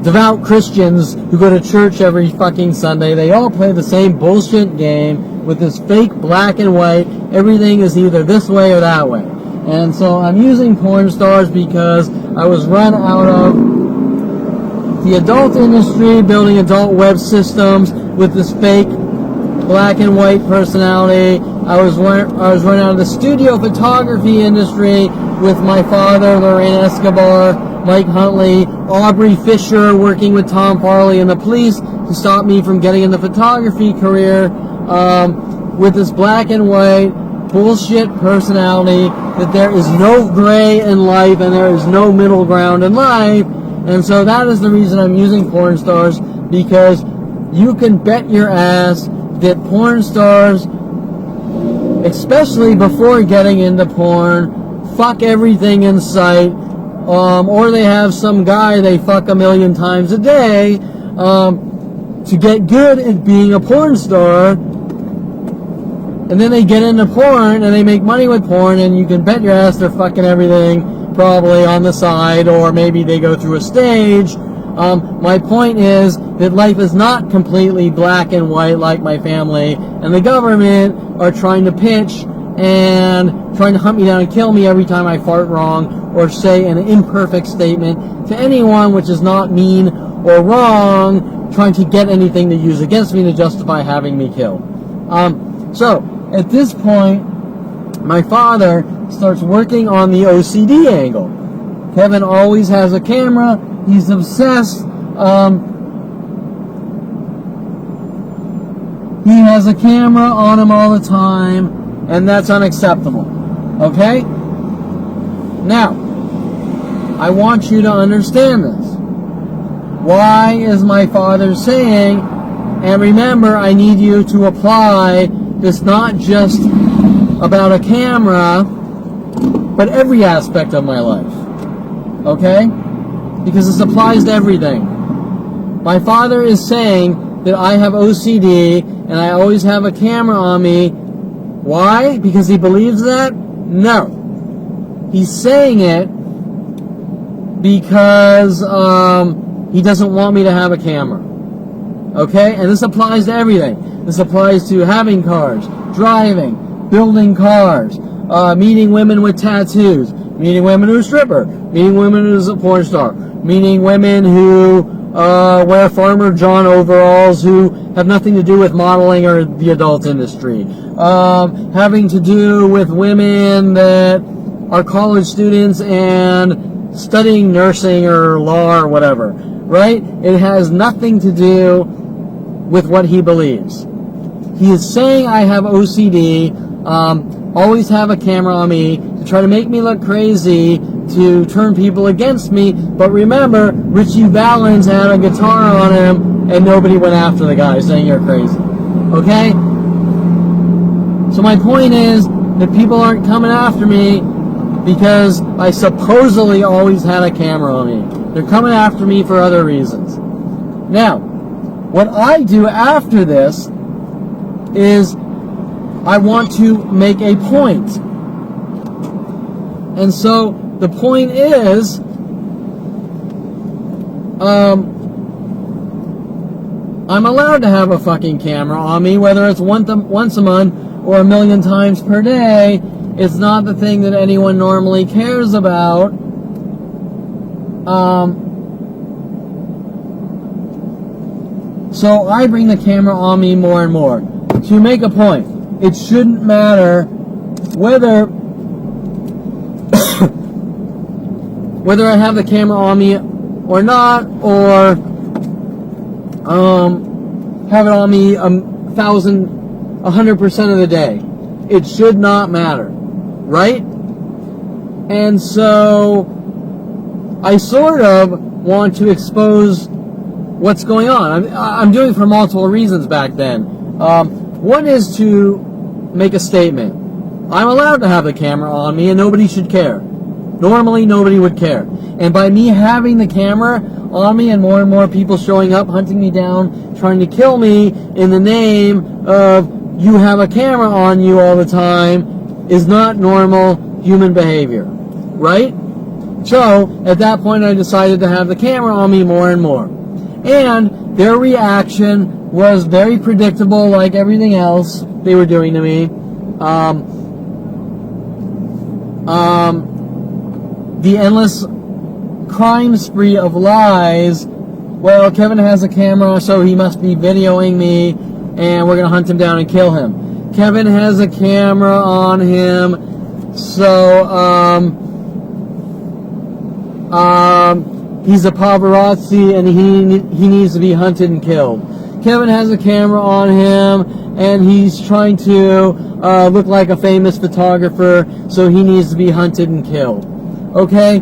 devout Christians who go to church every fucking Sunday. They all play the same bullshit game with this fake black and white. Everything is either this way or that way. And so I'm using porn stars because I was run out of the adult industry building adult web systems with this fake black and white personality. I was run out of the studio photography industry with my father, Lorraine Escobar, Mike Huntley, Aubrey Fisher, working with Tom Farley and the police to stop me from getting in the photography career, with this black and white bullshit personality, that there is no gray in life and there is no middle ground in life. And so that is the reason I'm using porn stars, because you can bet your ass that porn stars, especially before getting into porn, fuck everything in sight, or they have some guy they fuck a million times a day to get good at being a porn star, and then they get into porn and they make money with porn, and you can bet your ass they're fucking everything probably on the side, or maybe they go through a stage. My point is that life is not completely black and white like my family and the government are trying to pitch and trying to hunt me down and kill me every time I fart wrong or say an imperfect statement to anyone, which is not mean or wrong, trying to get anything to use against me to justify having me killed. So, at this point, my father starts working on the OCD angle. Kevin always has a camera. He's obsessed. He has a camera on him all the time, and that's unacceptable. Okay? Now, I want you to understand this. Why is my father saying, and remember, I need you to apply this not just about a camera, but every aspect of my life. Okay? Because this applies to everything. My father is saying that I have OCD and I always have a camera on me. Why? Because he believes that? No. He's saying it because he doesn't want me to have a camera. Okay? And this applies to everything. This applies to having cars, driving, building cars, meeting women with tattoos, meeting women who are stripper, meeting women who's a porn star, meeting women who wear Farmer John overalls who have nothing to do with modeling or the adult industry, having to do with women that are college students and studying nursing or law or whatever, right? It has nothing to do with what he believes. He is saying I have OCD, always have a camera on me to try to make me look crazy, to turn people against me. But remember, Richie Valens had a guitar on him and nobody went after the guy saying you're crazy. Okay? So my point is that people aren't coming after me because I supposedly always had a camera on me. They're coming after me for other reasons. Now, what I do after this is I want to make a point. And so the point is, I'm allowed to have a fucking camera on me, whether it's once a month or a million times per day. It's not the thing that anyone normally cares about. So I bring the camera on me more and more to make a point. It shouldn't matter whether whether I have the camera on me or not, or have it on me 100% of the day. It should not matter, right? And so I sort of want to expose what's going on. I'm doing it for multiple reasons back then. One is to make a statement. I'm allowed to have the camera on me and nobody should care. Normally, nobody would care. And by me having the camera on me and more people showing up, hunting me down, trying to kill me in the name of you have a camera on you all the time is not normal human behavior. Right? So, at that point, I decided to have the camera on me more and more. And their reaction was very predictable, like everything else they were doing to me. The endless crime spree of lies. Well, Kevin has a camera, so he must be videoing me, and we're going to hunt him down and kill him. Kevin has a camera on him, so he's a paparazzi, and he needs to be hunted and killed. Kevin has a camera on him, and he's trying to look like a famous photographer, so he needs to be hunted and killed. Okay?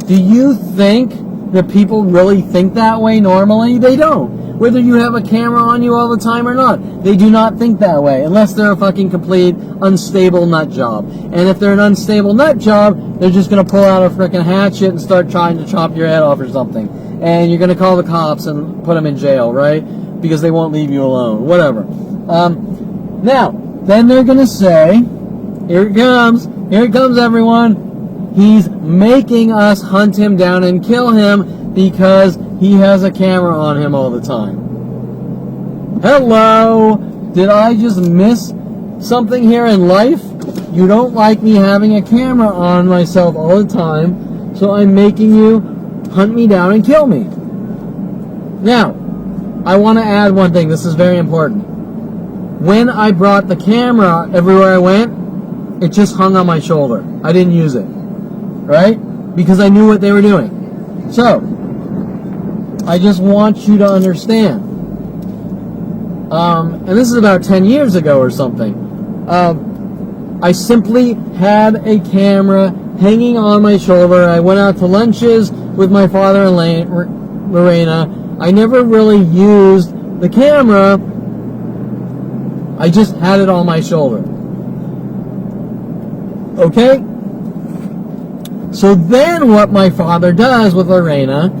Do you think that people really think that way normally? They don't. Whether you have a camera on you all the time or not, they do not think that way, unless they're a fucking complete unstable nut job. And if they're an unstable nut job, they're just going to pull out a freaking hatchet and start trying to chop your head off or something. And you're going to call the cops and put them in jail, right? Because they won't leave you alone. Whatever. Now, then they're going to say, here it comes everyone. He's making us hunt him down and kill him because he has a camera on him all the time. Hello? Did I just miss something here in life? You don't like me having a camera on myself all the time, so I'm making you hunt me down and kill me. Now, I want to add one thing. This is very important. When I brought the camera everywhere I went, it just hung on my shoulder. I didn't use it. Right? Because I knew what they were doing. So, I just want you to understand. And this is about 10 years ago or something. I simply had a camera hanging on my shoulder. I went out to lunches with my father and Lorena. I never really used the camera. I just had it on my shoulder. Okay? So then what my father does with Lorena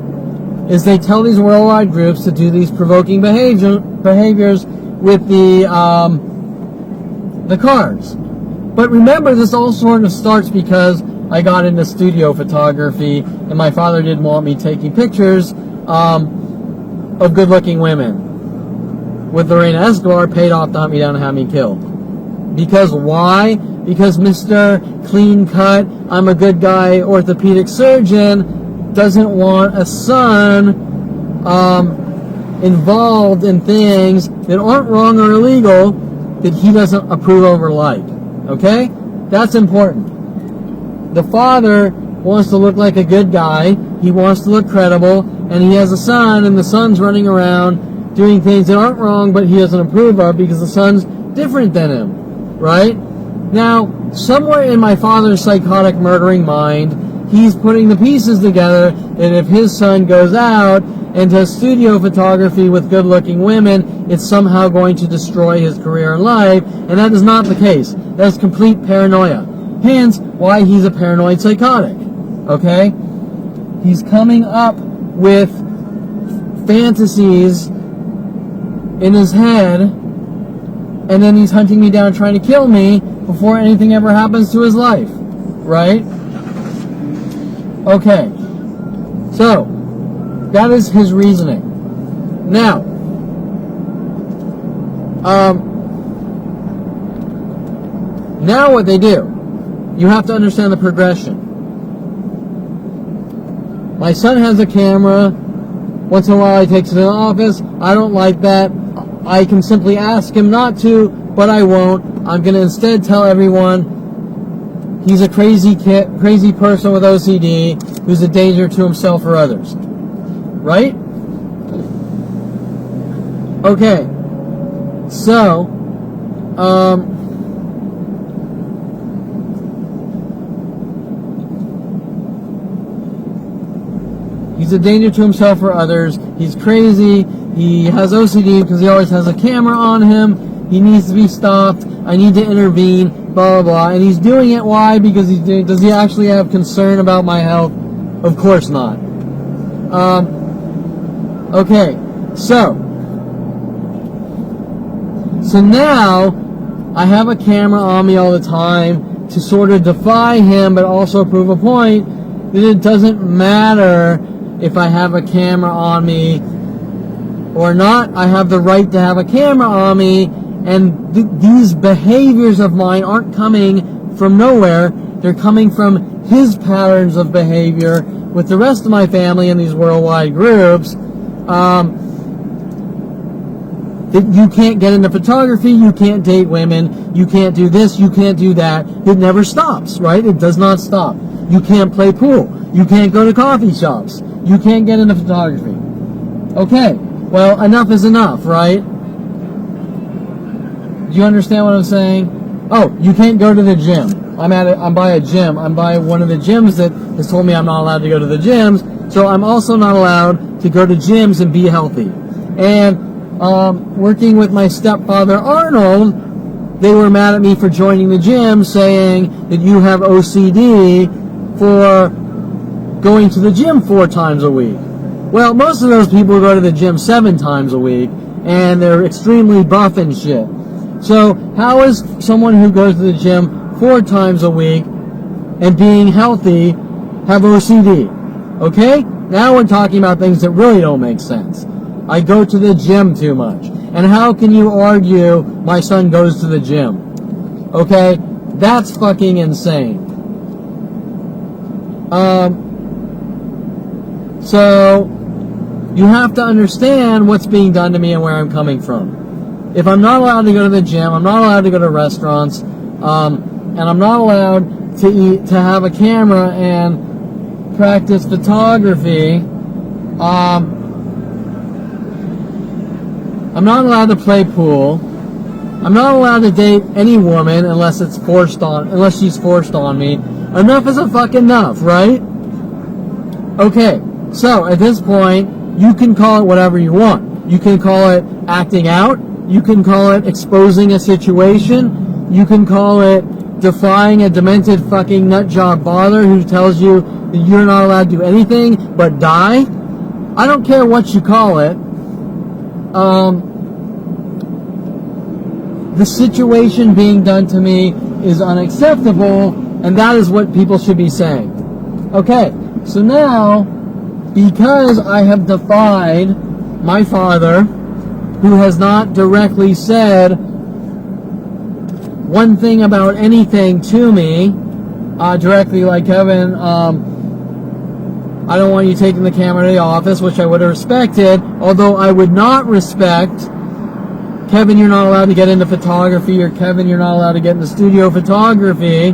is they tell these worldwide groups to do these provoking behaviors with the cards. But remember, this all sort of starts because I got into studio photography, and my father didn't want me taking pictures of good-looking women. With Lorena Escobar, paid off to hunt me down and have me killed. Because why? Because Mr. Clean Cut, I'm a good guy orthopedic surgeon, doesn't want a son involved in things that aren't wrong or illegal that he doesn't approve of or like. Okay? That's important. The father wants to look like a good guy, he wants to look credible, and he has a son, and the son's running around doing things that aren't wrong but he doesn't approve of because the son's different than him. Right? Now, somewhere in my father's psychotic murdering mind, he's putting the pieces together that if his son goes out and does studio photography with good-looking women, it's somehow going to destroy his career in life, and that is not the case. That is complete paranoia. Hence, why he's a paranoid psychotic. Okay? He's coming up with fantasies in his head, and then he's hunting me down trying to kill me before anything ever happens to his life. Right? Okay. So, that is his reasoning. Now, now what they do, you have to understand the progression. My son has a camera. Once in a while he takes it in the office. I don't like that. I can simply ask him not to, but I won't. I'm going to instead tell everyone he's a crazy person with OCD who's a danger to himself or others. Right? Okay. So, he's a danger to himself or others. He's crazy. He has OCD because he always has a camera on him. He needs to be stopped. I need to intervene. Blah, blah, blah. And he's doing it. Why? Because does he actually have concern about my health? Of course not. Okay. So now I have a camera on me all the time to sort of defy him, but also prove a point that it doesn't matter if I have a camera on me or not. I have the right to have a camera on me, and these behaviors of mine aren't coming from nowhere. They're coming from his patterns of behavior with the rest of my family in these worldwide groups. That you can't get into photography, you can't date women, you can't do this, you can't do that. It never stops, right? It does not stop. You can't play pool. You can't go to coffee shops. You can't get into photography. Okay, Well, enough is enough, right? Do you understand what I'm saying? Oh, you can't go to the gym. I'm by a gym. I'm by one of the gyms that has told me I'm not allowed to go to the gyms. So I'm also not allowed to go to gyms and be healthy. And working with my stepfather Arnold, they were mad at me for joining the gym, saying that you have OCD for going to the gym 4 times a week. Well, most of those people go to the gym 7 times a week, and they're extremely buff and shit. So how is someone who goes to the gym 4 times a week and being healthy have OCD? Okay? Now we're talking about things that really don't make sense. I go to the gym too much. And how can you argue my son goes to the gym? Okay? That's fucking insane. So you have to understand what's being done to me and where I'm coming from. If I'm not allowed to go to the gym, I'm not allowed to go to restaurants, and I'm not allowed to have a camera and practice photography, I'm not allowed to play pool, I'm not allowed to date any woman unless she's forced on me. Enough is a fucking enough, right? Okay, so at this point, you can call it whatever you want. You can call it acting out. You can call it exposing a situation. You can call it defying a demented fucking nutjob father who tells you that you're not allowed to do anything but die. I don't care what you call it. The situation being done to me is unacceptable, and that is what people should be saying. Okay, so now, because I have defied my father, who has not directly said one thing about anything to me, directly, like, Kevin, I don't want you taking the camera to the office, which I would have respected, although I would not respect, Kevin, you're not allowed to get into photography, or Kevin, you're not allowed to get into studio photography,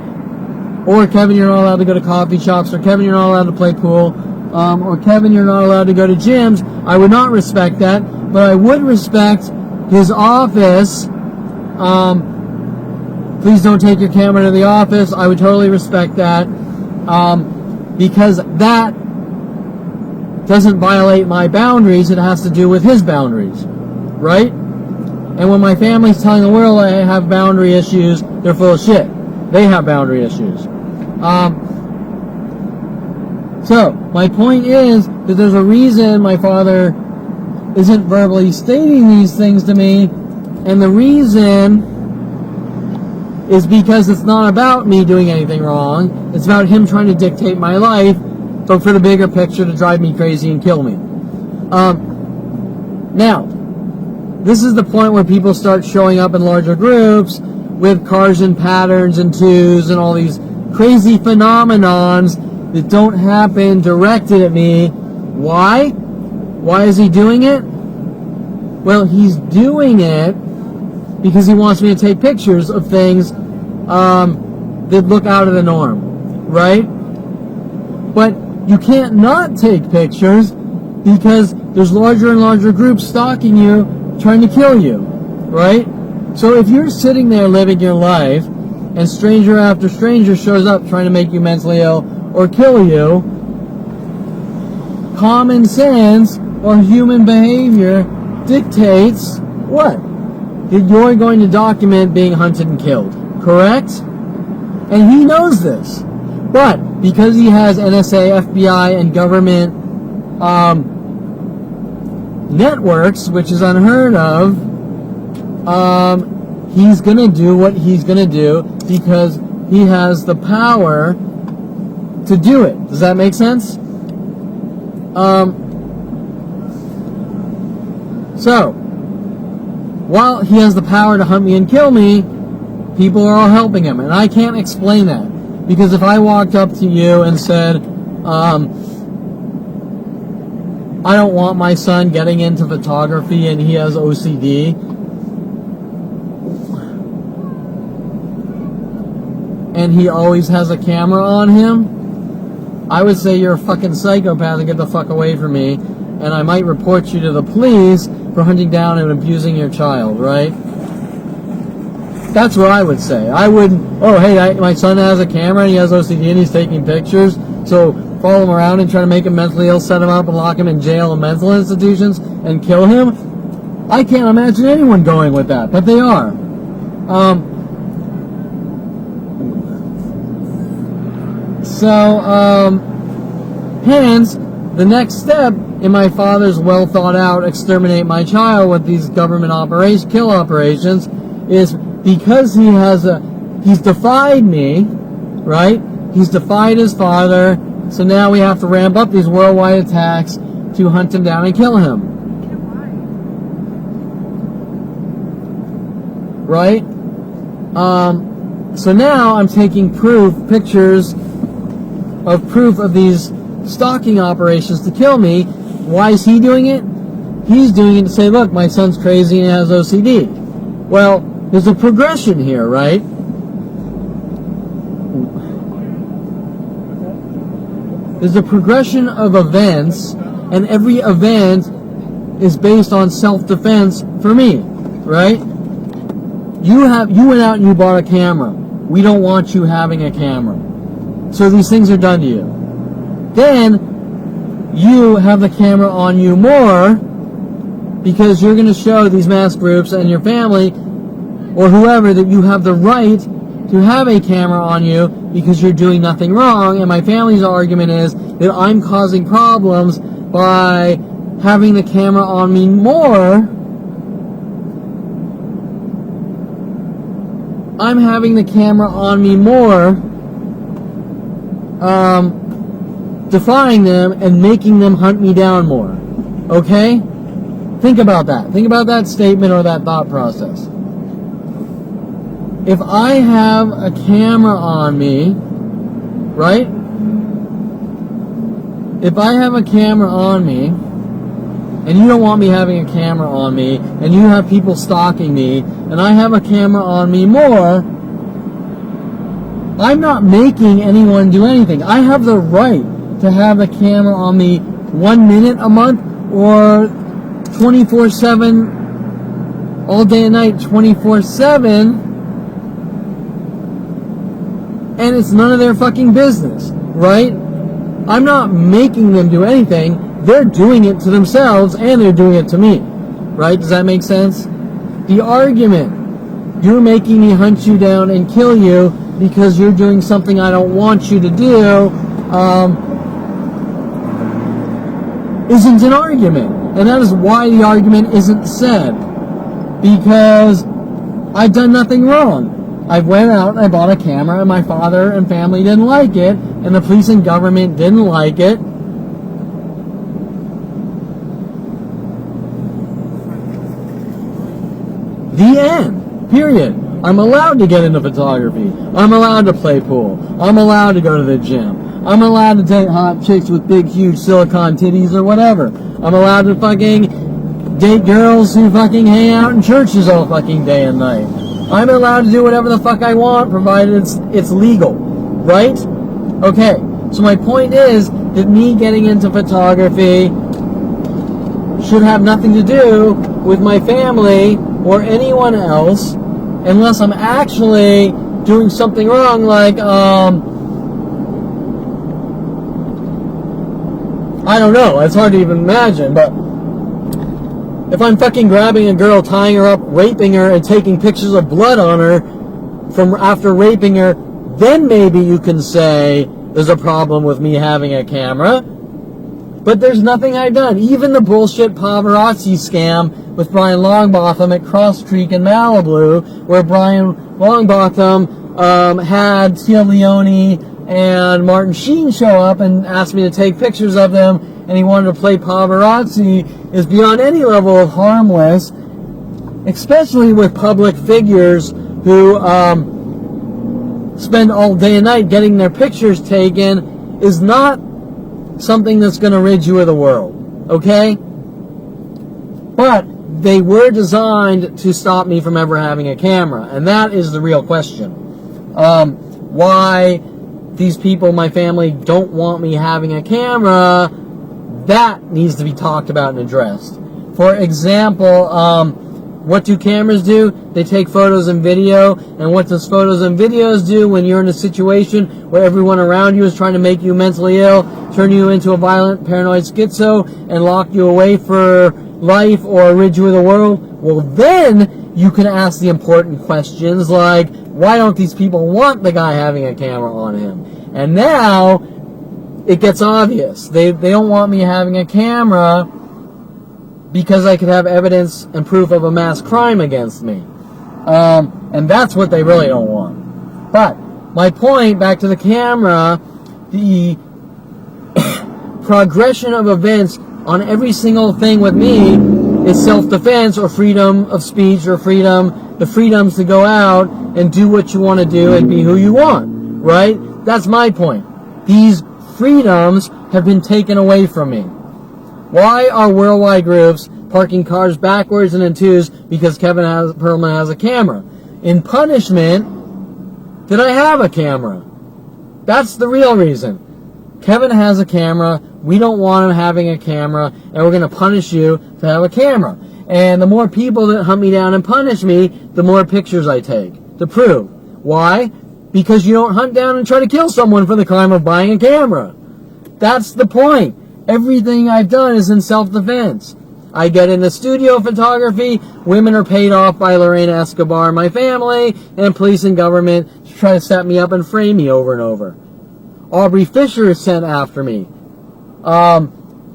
or Kevin, you're not allowed to go to coffee shops, or Kevin, you're not allowed to play pool, or Kevin, you're not allowed to go to gyms. I would not respect that, but I would respect his office. Please don't take your camera to the office. I would totally respect that, because that doesn't violate my boundaries. It has to do with his boundaries, right? And when my family's telling the world I have boundary issues, they're full of shit. They have boundary issues. So, my point is that there's a reason my father isn't verbally stating these things to me, and the reason is because it's not about me doing anything wrong. It's about him trying to dictate my life, but for the bigger picture to drive me crazy and kill me. Now, this is the point where people start showing up in larger groups with cars and patterns and twos and all these crazy phenomenons that don't happen directed at me. Why? Why is he doing it? Well, he's doing it because he wants me to take pictures of things that look out of the norm, right? But you can't not take pictures because there's larger and larger groups stalking you, trying to kill you, right? So if you're sitting there living your life and stranger after stranger shows up trying to make you mentally ill or kill you, common sense or human behavior dictates what? That you're going to document being hunted and killed, correct? And he knows this. But because he has NSA, FBI, and government networks, which is unheard of, he's going to do what he's going to do because he has the power to do it. Does that make sense? So, while he has the power to hunt me and kill me, people are all helping him. And I can't explain that. Because if I walked up to you and said, I don't want my son getting into photography and he has OCD, and he always has a camera on him, I would say you're a fucking psychopath and get the fuck away from me. and I might report you to the police for hunting down and abusing your child, right? That's what I would say. I wouldn't, oh, hey, my son has a camera and he has OCD and he's taking pictures, so follow him around and try to make him mentally ill, set him up and lock him in jail and mental institutions and kill him. I can't imagine anyone going with that, but they are. Hence, the next step in my father's well thought out exterminate my child with these government kill operations is because he's defied me, right? He's defied his father, so now we have to ramp up these worldwide attacks to hunt him down and kill him. Right? So now I'm taking pictures of these stalking operations to kill me. Why is he doing it? He's doing it to say, look, my son's crazy and has OCD. Well, there's a progression here, right? There's a progression of events, and every event is based on self-defense for me, right? You went out and you bought a camera. We don't want you having a camera. So these things are done to you. Then you have the camera on you more because you're going to show these mass groups and your family or whoever that you have the right to have a camera on you because you're doing nothing wrong. And my family's argument is that I'm causing problems by having the camera on me more. I'm having the camera on me more, defying them and making them hunt me down more. Okay? Think about that. Think about that statement or that thought process. If I have a camera on me, right? If I have a camera on me, and you don't want me having a camera on me, and you have people stalking me, and I have a camera on me more, I'm not making anyone do anything. I have the right to have a camera on me 1 minute a month or 24/7, all day and night, 24/7, and it's none of their fucking business, right? I'm not making them do anything. They're doing it to themselves and they're doing it to me, right? Does that make sense? The argument, you're making me hunt you down and kill you because you're doing something I don't want you to do, isn't an argument. And that is why the argument isn't said. Because I've done nothing wrong. I went out and I bought a camera and my father and family didn't like it and the police and government didn't like it. The end. Period. I'm allowed to get into photography. I'm allowed to play pool. I'm allowed to go to the gym. I'm allowed to date hot chicks with big, huge silicone titties or whatever. I'm allowed to fucking date girls who fucking hang out in churches all fucking day and night. I'm allowed to do whatever the fuck I want, provided it's legal. Right? Okay. So my point is that me getting into photography should have nothing to do with my family or anyone else unless I'm actually doing something wrong, like, I don't know, it's hard to even imagine, but if I'm fucking grabbing a girl, tying her up, raping her, and taking pictures of blood on her from after raping her, then maybe you can say there's a problem with me having a camera. But there's nothing I've done. Even the bullshit paparazzi scam with Brian Longbotham at Cross Creek in Malibu, where Brian Longbotham had Tia Leone and Martin Sheen show up and asked me to take pictures of them, and he wanted to play paparazzi, is beyond any level of harmless, especially with public figures who spend all day and night getting their pictures taken, is not something that's going to rid you of the world, okay? But they were designed to stop me from ever having a camera, and that is the real question. Why these people, my family, don't want me having a camera, That needs to be talked about and addressed. For example, what do cameras do? They take photos and video. And what does photos and videos do when you're in a situation where everyone around you is trying to make you mentally ill, turn you into a violent, paranoid schizo, and lock you away for life or rid you of the world? Well, then you can ask the important questions like, why don't these people want the guy having a camera on him? And now it gets obvious. They don't want me having a camera because I could have evidence and proof of a mass crime against me. And that's what they really don't want. But my point, back to the camera, the progression of events on every single thing with me is self-defense or freedom of speech or the freedoms to go out and do what you want to do and be who you want, right? That's my point. These freedoms have been taken away from me. Why are worldwide groups parking cars backwards and in twos? Because Kevin Perlman has a camera. In punishment, did I have a camera? That's the real reason. Kevin has a camera. We don't want him having a camera, and we're going to punish you to have a camera. And the more people that hunt me down and punish me, the more pictures I take to prove. Why? Because you don't hunt down and try to kill someone for the crime of buying a camera. That's the point. Everything I've done is in self-defense. I get into studio photography. Women are paid off by Lorena Escobar, my family, and police and government to try to set me up and frame me over and over. Aubrey Fisher is sent after me.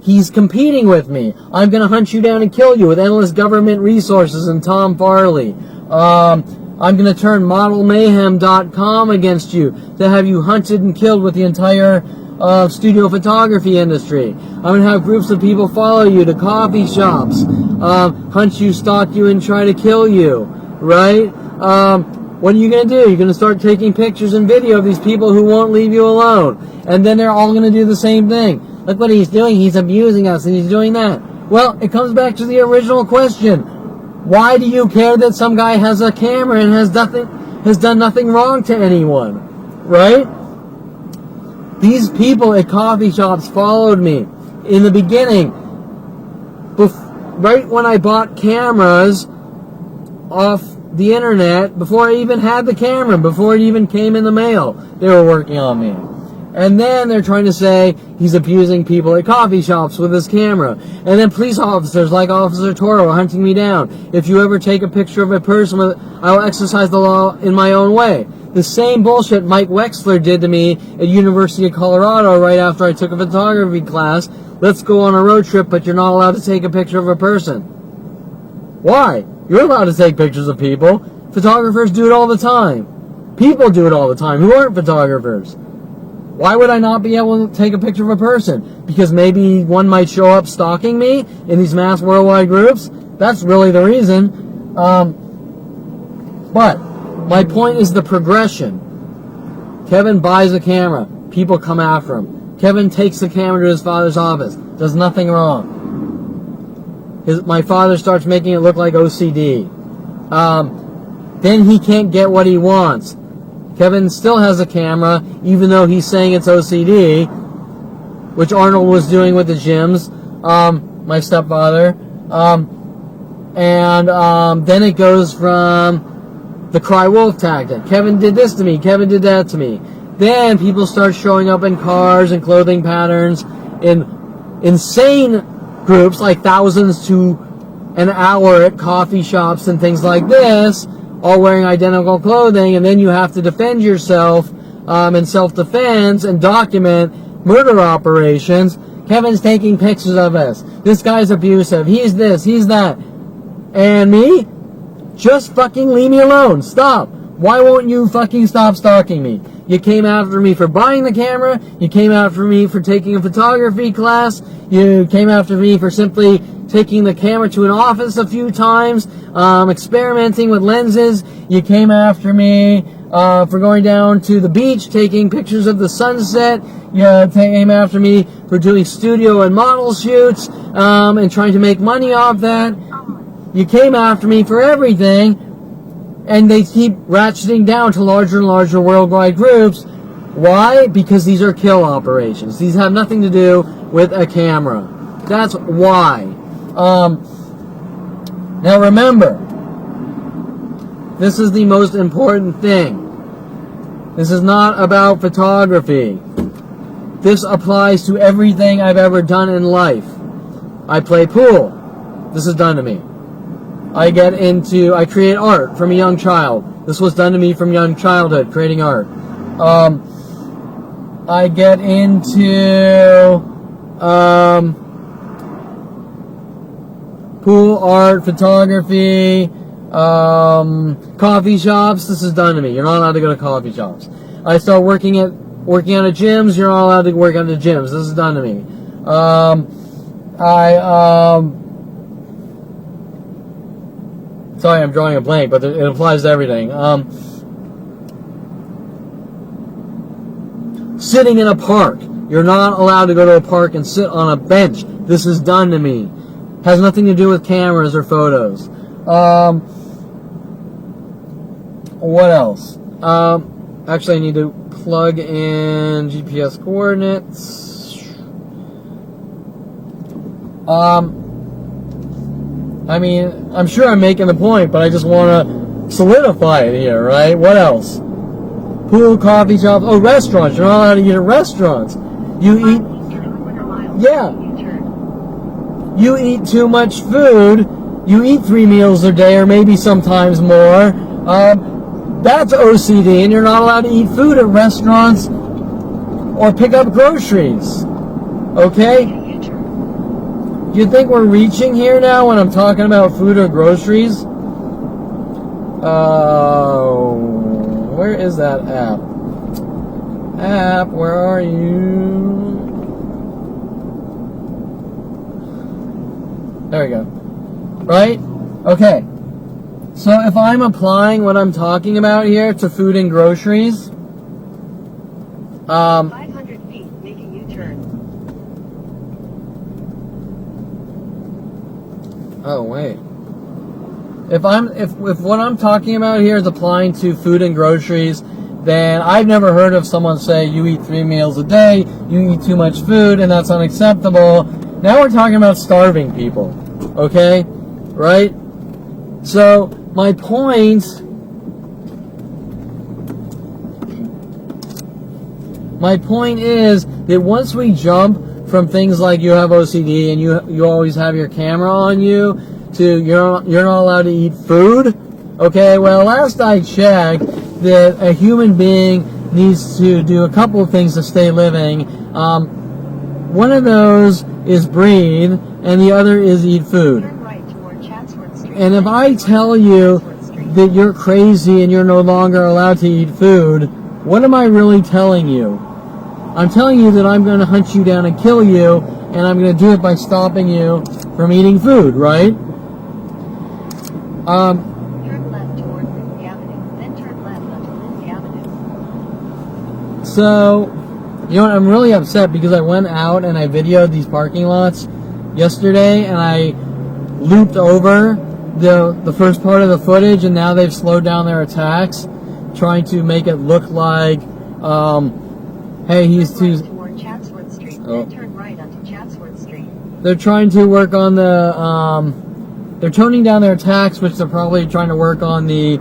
He's competing with me. I'm going to hunt you down and kill you with endless government resources and Tom Farley. I'm going to turn modelmayhem.com against you to have you hunted and killed with the entire studio photography industry. I'm going to have groups of people follow you to coffee shops, hunt you, stalk you, and try to kill you, right? What are you going to do? You're going to start taking pictures and video of these people who won't leave you alone. And then they're all going to do the same thing. Look what he's doing. He's abusing us and he's doing that. Well, it comes back to the original question. Why do you care that some guy has a camera and has done nothing wrong to anyone? Right? These people at coffee shops followed me in the beginning. Right when I bought cameras off the internet, before I even had the camera, before it even came in the mail, they were working on me. And then they're trying to say he's abusing people at coffee shops with his camera. And then police officers like Officer Toro are hunting me down. If you ever take a picture of a person, I will exercise the law in my own way. The same bullshit Mike Wexler did to me at University of Colorado right after I took a photography class. Let's go on a road trip, but you're not allowed to take a picture of a person. Why? You're allowed to take pictures of people. Photographers do it all the time. People do it all the time who aren't photographers. Why would I not be able to take a picture of a person? Because maybe one might show up stalking me in these mass worldwide groups? That's really the reason. But my point is the progression. Kevin buys a camera. People come after him. Kevin takes the camera to his father's office. Does nothing wrong. My father starts making it look like OCD. Then he can't get what he wants. Kevin still has a camera, even though he's saying it's OCD, which Arnold was doing with the gyms, my stepfather. Then it goes from the cry wolf tactic. Kevin did this to me. Kevin did that to me. Then people start showing up in cars and clothing patterns in insane groups, like thousands to an hour at coffee shops and things like this, all wearing identical clothing, and then you have to defend yourself in self-defense and document murder operations. Kevin's taking pictures of us. This guy's abusive. He's this, he's that. And me? Just fucking leave me alone. Stop. Why won't you fucking stop stalking me? You came after me for buying the camera. You came after me for taking a photography class. You came after me for simply taking the camera to an office a few times, experimenting with lenses. You came after me for going down to the beach, taking pictures of the sunset. You came after me for doing studio and model shoots and trying to make money off that. You came after me for everything. And they keep ratcheting down to larger and larger worldwide groups. Why? Because these are kill operations. These have nothing to do with a camera. That's why. Now remember, this is the most important thing. This is not about photography. This applies to everything I've ever done in life. I play pool. This is done to me. I create art from a young child. This was done to me from young childhood, creating art. I get into pool, art, photography, coffee shops. This is done to me. You're not allowed to go to coffee shops. I start working out of gyms. You're not allowed to work out of gyms. This is done to me. Sorry, I'm drawing a blank, but it applies to everything. Sitting in a park. You're not allowed to go to a park and sit on a bench. This is done to me. Has nothing to do with cameras or photos. What else? Actually, I need to plug in GPS coordinates. I mean, I'm sure I'm making the point, but I just want to solidify it here, right? What else? Pool, coffee shops, restaurants. You're not allowed to eat at restaurants. You eat, you eat too much food. You eat 3 meals a day, or maybe sometimes more. That's OCD, and you're not allowed to eat food at restaurants or pick up groceries. Okay? You think we're reaching here now when I'm talking about food or groceries? Where is that app? App, where are you? There we go. Right? Okay. So if I'm applying what I'm talking about here to food and groceries, 500 feet, make a U-turn. Oh wait. If what I'm talking about here is applying to food and groceries, then I've never heard of someone say you eat 3 meals a day, you eat too much food, and that's unacceptable. Now we're talking about starving people. Okay? Right? So my point is that once we jump from things like you have OCD and you always have your camera on you to you're not allowed to eat food. Okay, well, last I checked, that a human being needs to do a couple of things to stay living. One of those is breathe, and the other is eat food. And if I tell you that you're crazy and you're no longer allowed to eat food, what am I really telling you? I'm telling you that I'm going to hunt you down and kill you, and I'm going to do it by stopping you from eating food, right? Turn left toward Lindsay Avenue, then turn left onto Lindsay Avenue. So, you know what, I'm really upset because I went out and I videoed these parking lots yesterday, and I looped over the first part of the footage, and now they've slowed down their attacks, trying to make it look like, hey, he's too... Turn toward Chatsworth Street, then turn right onto Chatsworth Street. They're trying to work on the, they're toning down their attacks, which they're probably trying to work on the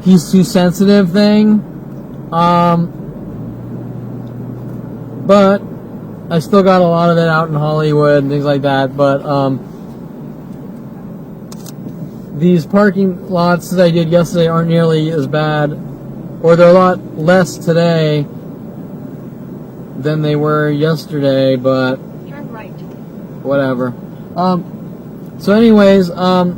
he's too sensitive thing. But I still got a lot of it out in Hollywood and things like that, but, these parking lots that I did yesterday aren't nearly as bad, or they're a lot less today than they were yesterday, but turn right. Whatever. So anyways, I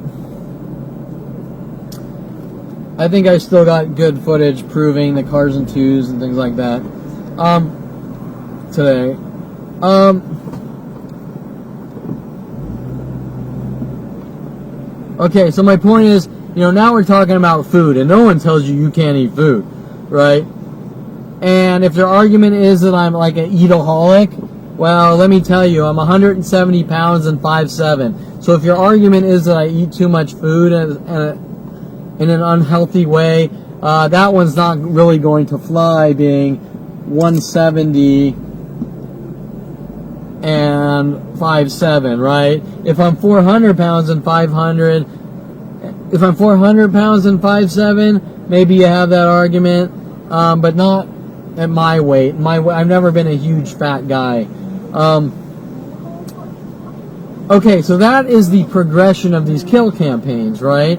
think I still got good footage proving the cars and twos and things like that, today. Okay, so my point is, now we're talking about food, and no one tells you can't eat food, right? And if their argument is that I'm like an eataholic, well, let me tell you, I'm 170 pounds and 5'7". So if your argument is that I eat too much food in an unhealthy way, that one's not really going to fly, being 170 5'7", right? If I'm 400 pounds and 500, if I'm 400 pounds and 5'7", maybe you have that argument, but not at my weight. I've never been a huge fat guy. Okay, so that is the progression of these kill campaigns, right?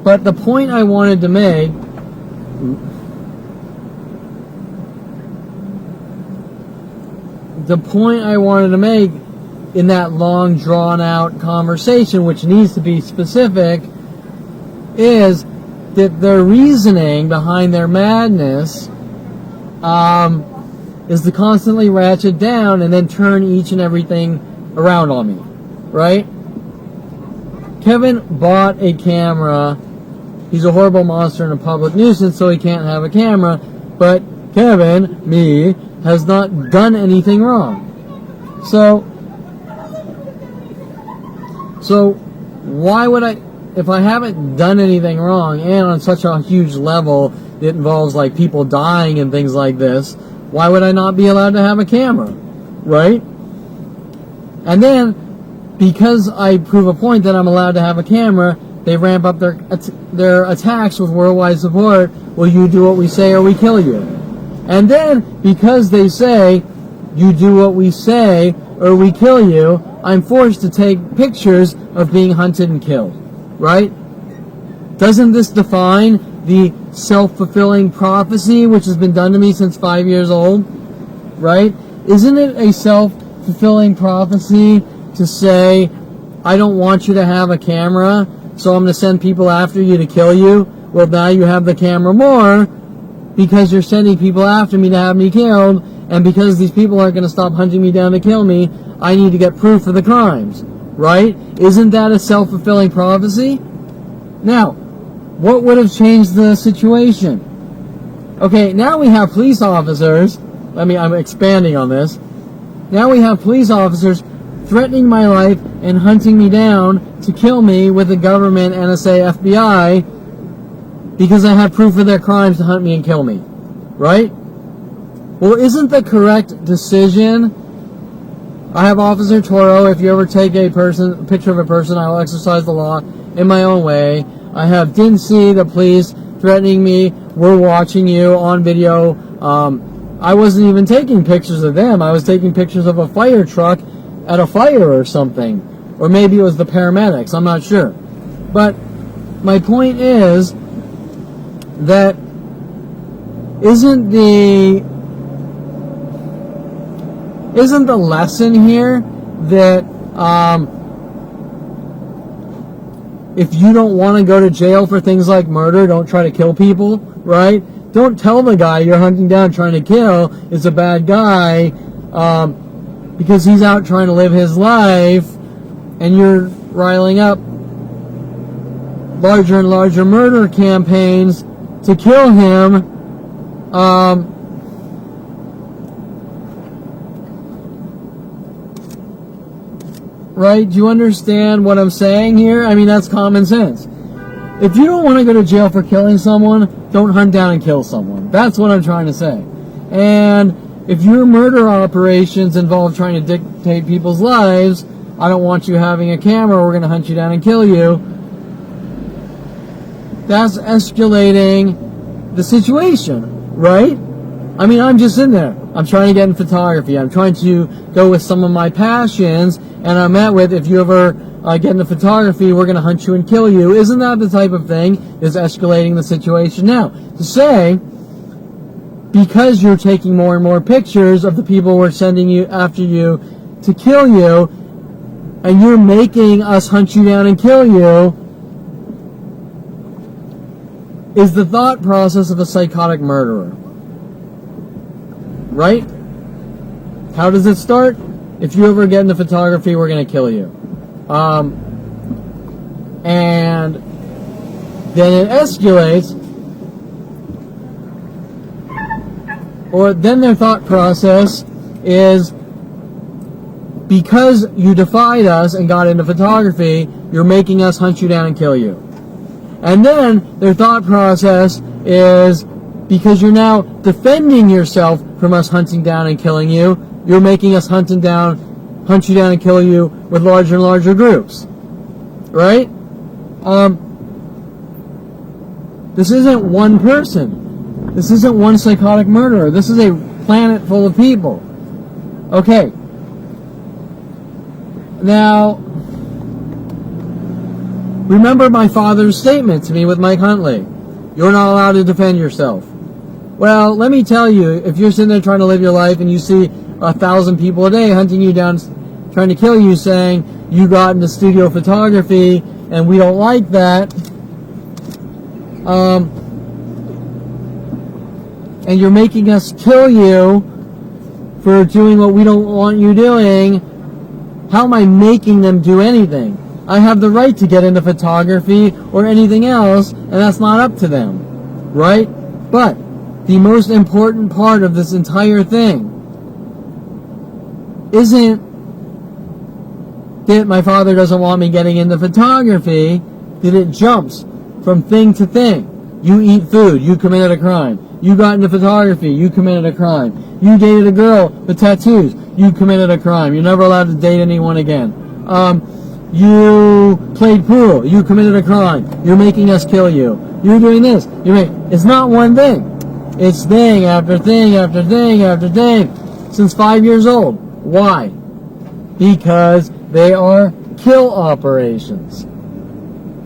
But the point I wanted to make, in that long, drawn-out conversation, which needs to be specific, is that their reasoning behind their madness is to constantly ratchet down and then turn each and everything around on me, right? Kevin bought a camera. He's a horrible monster and a public nuisance, so he can't have a camera. But Kevin, me, has not done anything wrong. So why would I, if I haven't done anything wrong, and on such a huge level that involves like people dying and things like this, why would I not be allowed to have a camera, right? And then, because I prove a point that I'm allowed to have a camera, they ramp up their attacks with worldwide support. Will you do what we say or we kill you? And then, because they say, you do what we say or we kill you, I'm forced to take pictures of being hunted and killed, right? Doesn't this define the self-fulfilling prophecy which has been done to me since 5 years old, right? Isn't it a self-fulfilling prophecy to say, I don't want you to have a camera, so I'm going to send people after you to kill you? Well, now you have the camera more because you're sending people after me to have me killed, and because these people aren't going to stop hunting me down to kill me, I need to get proof of the crimes, right? Isn't that a self-fulfilling prophecy? Now, what would have changed the situation? Okay, now we have police officers. I'm expanding on this. Now we have police officers threatening my life and hunting me down to kill me with the government, NSA, FBI, because I have proof of their crimes to hunt me and kill me, right? Well, isn't the correct decision, I have Officer Toro, if you ever take a picture of a person, I will exercise the law in my own way. I have Dincy, the police, threatening me, we're watching you on video. I wasn't even taking pictures of them, I was taking pictures of a fire truck at a fire or something. Or maybe it was the paramedics, I'm not sure. But my point is that isn't the lesson here that if you don't want to go to jail for things like murder, don't try to kill people, right? Don't tell the guy you're hunting down trying to kill is a bad guy because he's out trying to live his life, and you're riling up larger and larger murder campaigns to kill him. Right? Do you understand what I'm saying here? I mean, that's common sense. If you don't want to go to jail for killing someone, don't hunt down and kill someone. That's what I'm trying to say. And if your murder operations involve trying to dictate people's lives, I don't want you having a camera, we're going to hunt you down and kill you. That's escalating the situation, right? I mean, I'm just in there. I'm trying to get in photography. I'm trying to go with some of my passions, and I'm met with, if you ever get into photography, we're going to hunt you and kill you. Isn't that the type of thing is escalating the situation? Now, to say, because you're taking more and more pictures of the people we're sending you after you to kill you, and you're making us hunt you down and kill you, is the thought process of a psychotic murderer. Right? How does it start? If you ever get into photography, we're going to kill you. And then it escalates, or then their thought process is, because you defied us and got into photography, you're making us hunt you down and kill you. And then their thought process is, because you're now defending yourself from us hunting down and killing you, you're making us hunt down hunt you down and kill you with larger and larger groups, right? This isn't one person. This isn't one psychotic murderer. This is a planet full of people. Okay. Now, remember my father's statement to me with Mike Huntley. You're not allowed to defend yourself. Well, let me tell you, if you're sitting there trying to live your life and you see 1,000 people a day hunting you down, trying to kill you, saying you got into studio photography and we don't like that, and you're making us kill you for doing what we don't want you doing, how am I making them do anything? I have the right to get into photography or anything else, and that's not up to them, right? But the most important part of this entire thing isn't that my father doesn't want me getting into photography, that it jumps from thing to thing. You eat food, you committed a crime. You got into photography, you committed a crime. You dated a girl with tattoos, you committed a crime. You're never allowed to date anyone again. You played pool, you committed a crime. You're making us kill you. You're doing this. It's not one thing. It's thing after thing after thing after thing since 5 years old. Why? Because they are kill operations.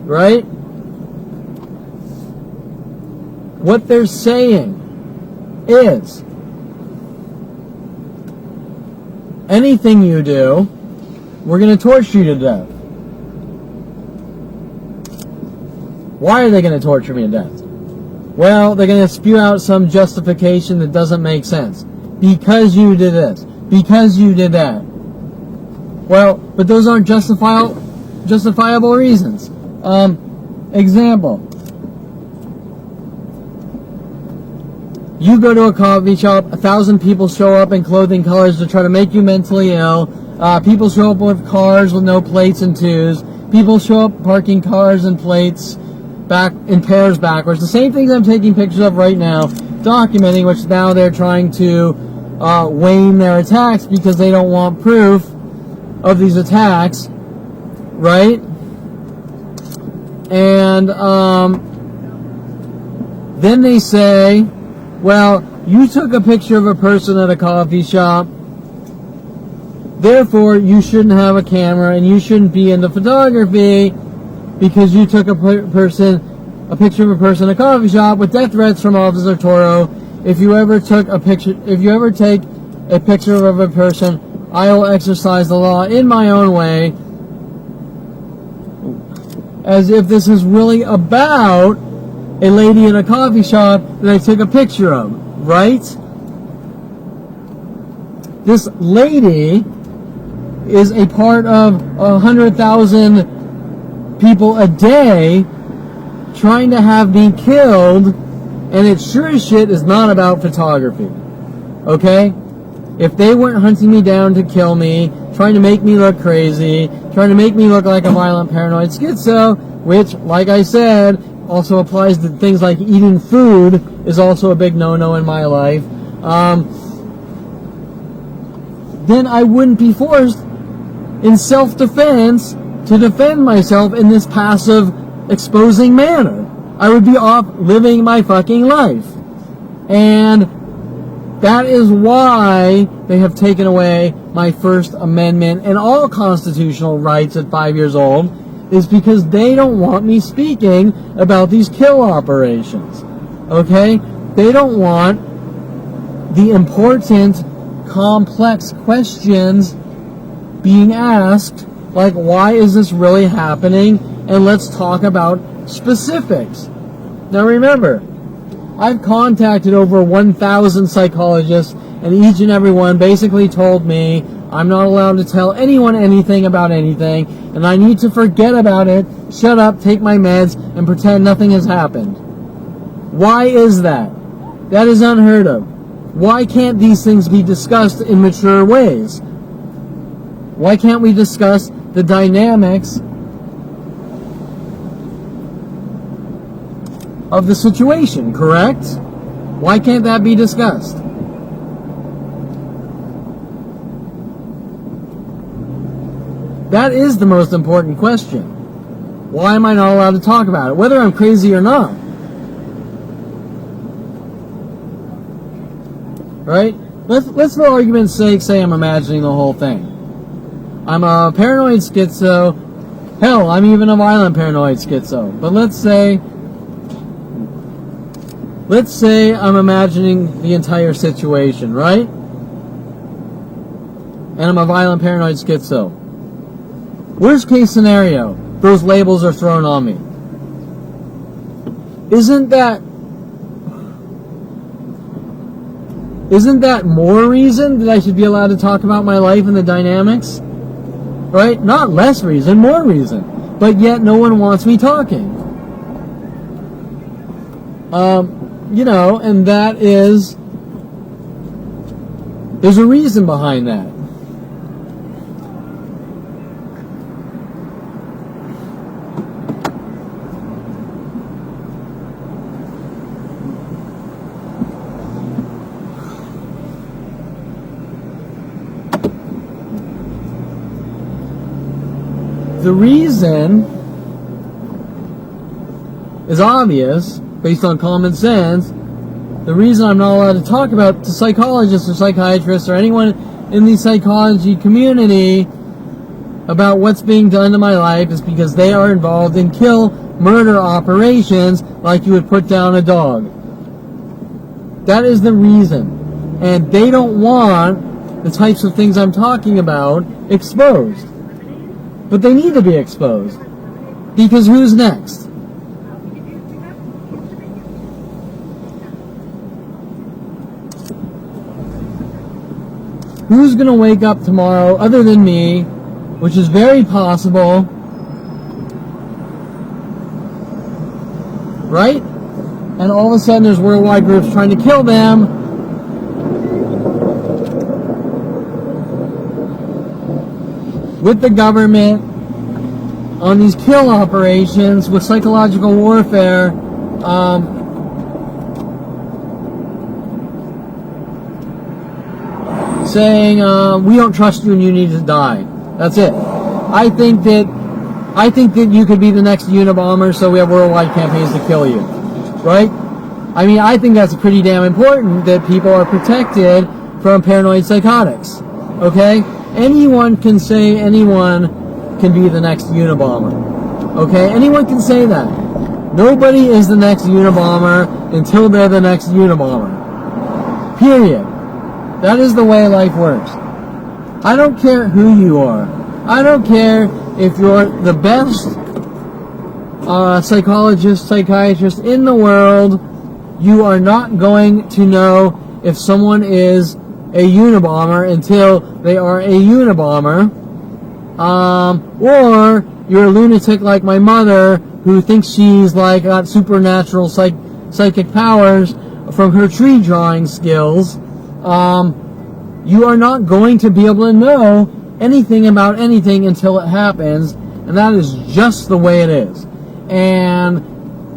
Right? What they're saying is anything you do, we're going to torture you to death. Why are they going to torture me to death? Well, they're going to spew out some justification that doesn't make sense. Because you did this. Because you did that. Well, but those aren't justifiable reasons. Example. You go to a coffee shop, 1,000 people show up in clothing colors to try to make you mentally ill. People show up with cars with no plates and twos. People show up parking cars and plates back in pairs backwards. The same things I'm taking pictures of right now, documenting, which now they're trying to wane their attacks because they don't want proof of these attacks, right? And then they say, well, you took a picture of a person at a coffee shop, therefore you shouldn't have a camera and you shouldn't be into photography because you took a picture of a person at a coffee shop with death threats from Officer Toro. If you ever take a picture of a person, I will exercise the law in my own way, as if this is really about a lady in a coffee shop that I took a picture of, right? This lady is a part of 100,000 people a day trying to have me killed, and it sure as shit is not about photography, okay? If they weren't hunting me down to kill me, trying to make me look crazy, trying to make me look like a violent paranoid schizo, which, like I said, also applies to things like eating food is also a big no-no in my life, then I wouldn't be forced in self-defense to defend myself in this passive, exposing manner. I would be off living my fucking life. And that is why they have taken away my First Amendment and all constitutional rights at 5 years old, is because they don't want me speaking about these kill operations. Okay? They don't want the important, complex questions being asked, like, why is this really happening? And let's talk about specifics. Now remember, I've contacted over 1,000 psychologists, and each and every one basically told me I'm not allowed to tell anyone anything about anything, and I need to forget about it, shut up, take my meds, and pretend nothing has happened. Why is that? That is unheard of. Why can't these things be discussed in mature ways? Why can't we discuss the dynamics of the situation, correct? Why can't that be discussed? That is the most important question. Why am I not allowed to talk about it? Whether I'm crazy or not. Right? Let's for argument's sake say I'm imagining the whole thing. I'm a paranoid schizo. Hell, I'm even a violent paranoid schizo. But let's say I'm imagining the entire situation, right? And I'm a violent paranoid schizo. Worst case scenario, those labels are thrown on me. Isn't that more reason that I should be allowed to talk about my life and the dynamics? Right? Not less reason, more reason. But yet no one wants me talking. And that is... There's a reason behind that. The reason is obvious, based on common sense. The reason I'm not allowed to talk about to psychologists or psychiatrists or anyone in the psychology community about what's being done to my life is because they are involved in murder operations like you would put down a dog. That is the reason. And they don't want the types of things I'm talking about exposed. But they need to be exposed. Because who's next? Who's going to wake up tomorrow other than me, which is very possible, right? And all of a sudden there's worldwide groups trying to kill them. With the government on these kill operations with psychological warfare, saying we don't trust you and you need to die. That's it. I think that you could be the next Unabomber, so we have worldwide campaigns to kill you, right? I mean, I think that's pretty damn important that people are protected from paranoid psychotics. Okay? Anyone can say anyone can be the next Unabomber. Okay? Anyone can say that. Nobody is the next Unabomber until they're the next Unabomber. Period. That is the way life works. I don't care who you are. I don't care if you're the best psychologist, psychiatrist in the world. You are not going to know if someone is a Unabomber until they are a Unabomber. Or you're a lunatic like my mother who thinks she's got supernatural psychic powers from her tree drawing skills. You are not going to be able to know anything about anything until it happens, and that is just the way it is. And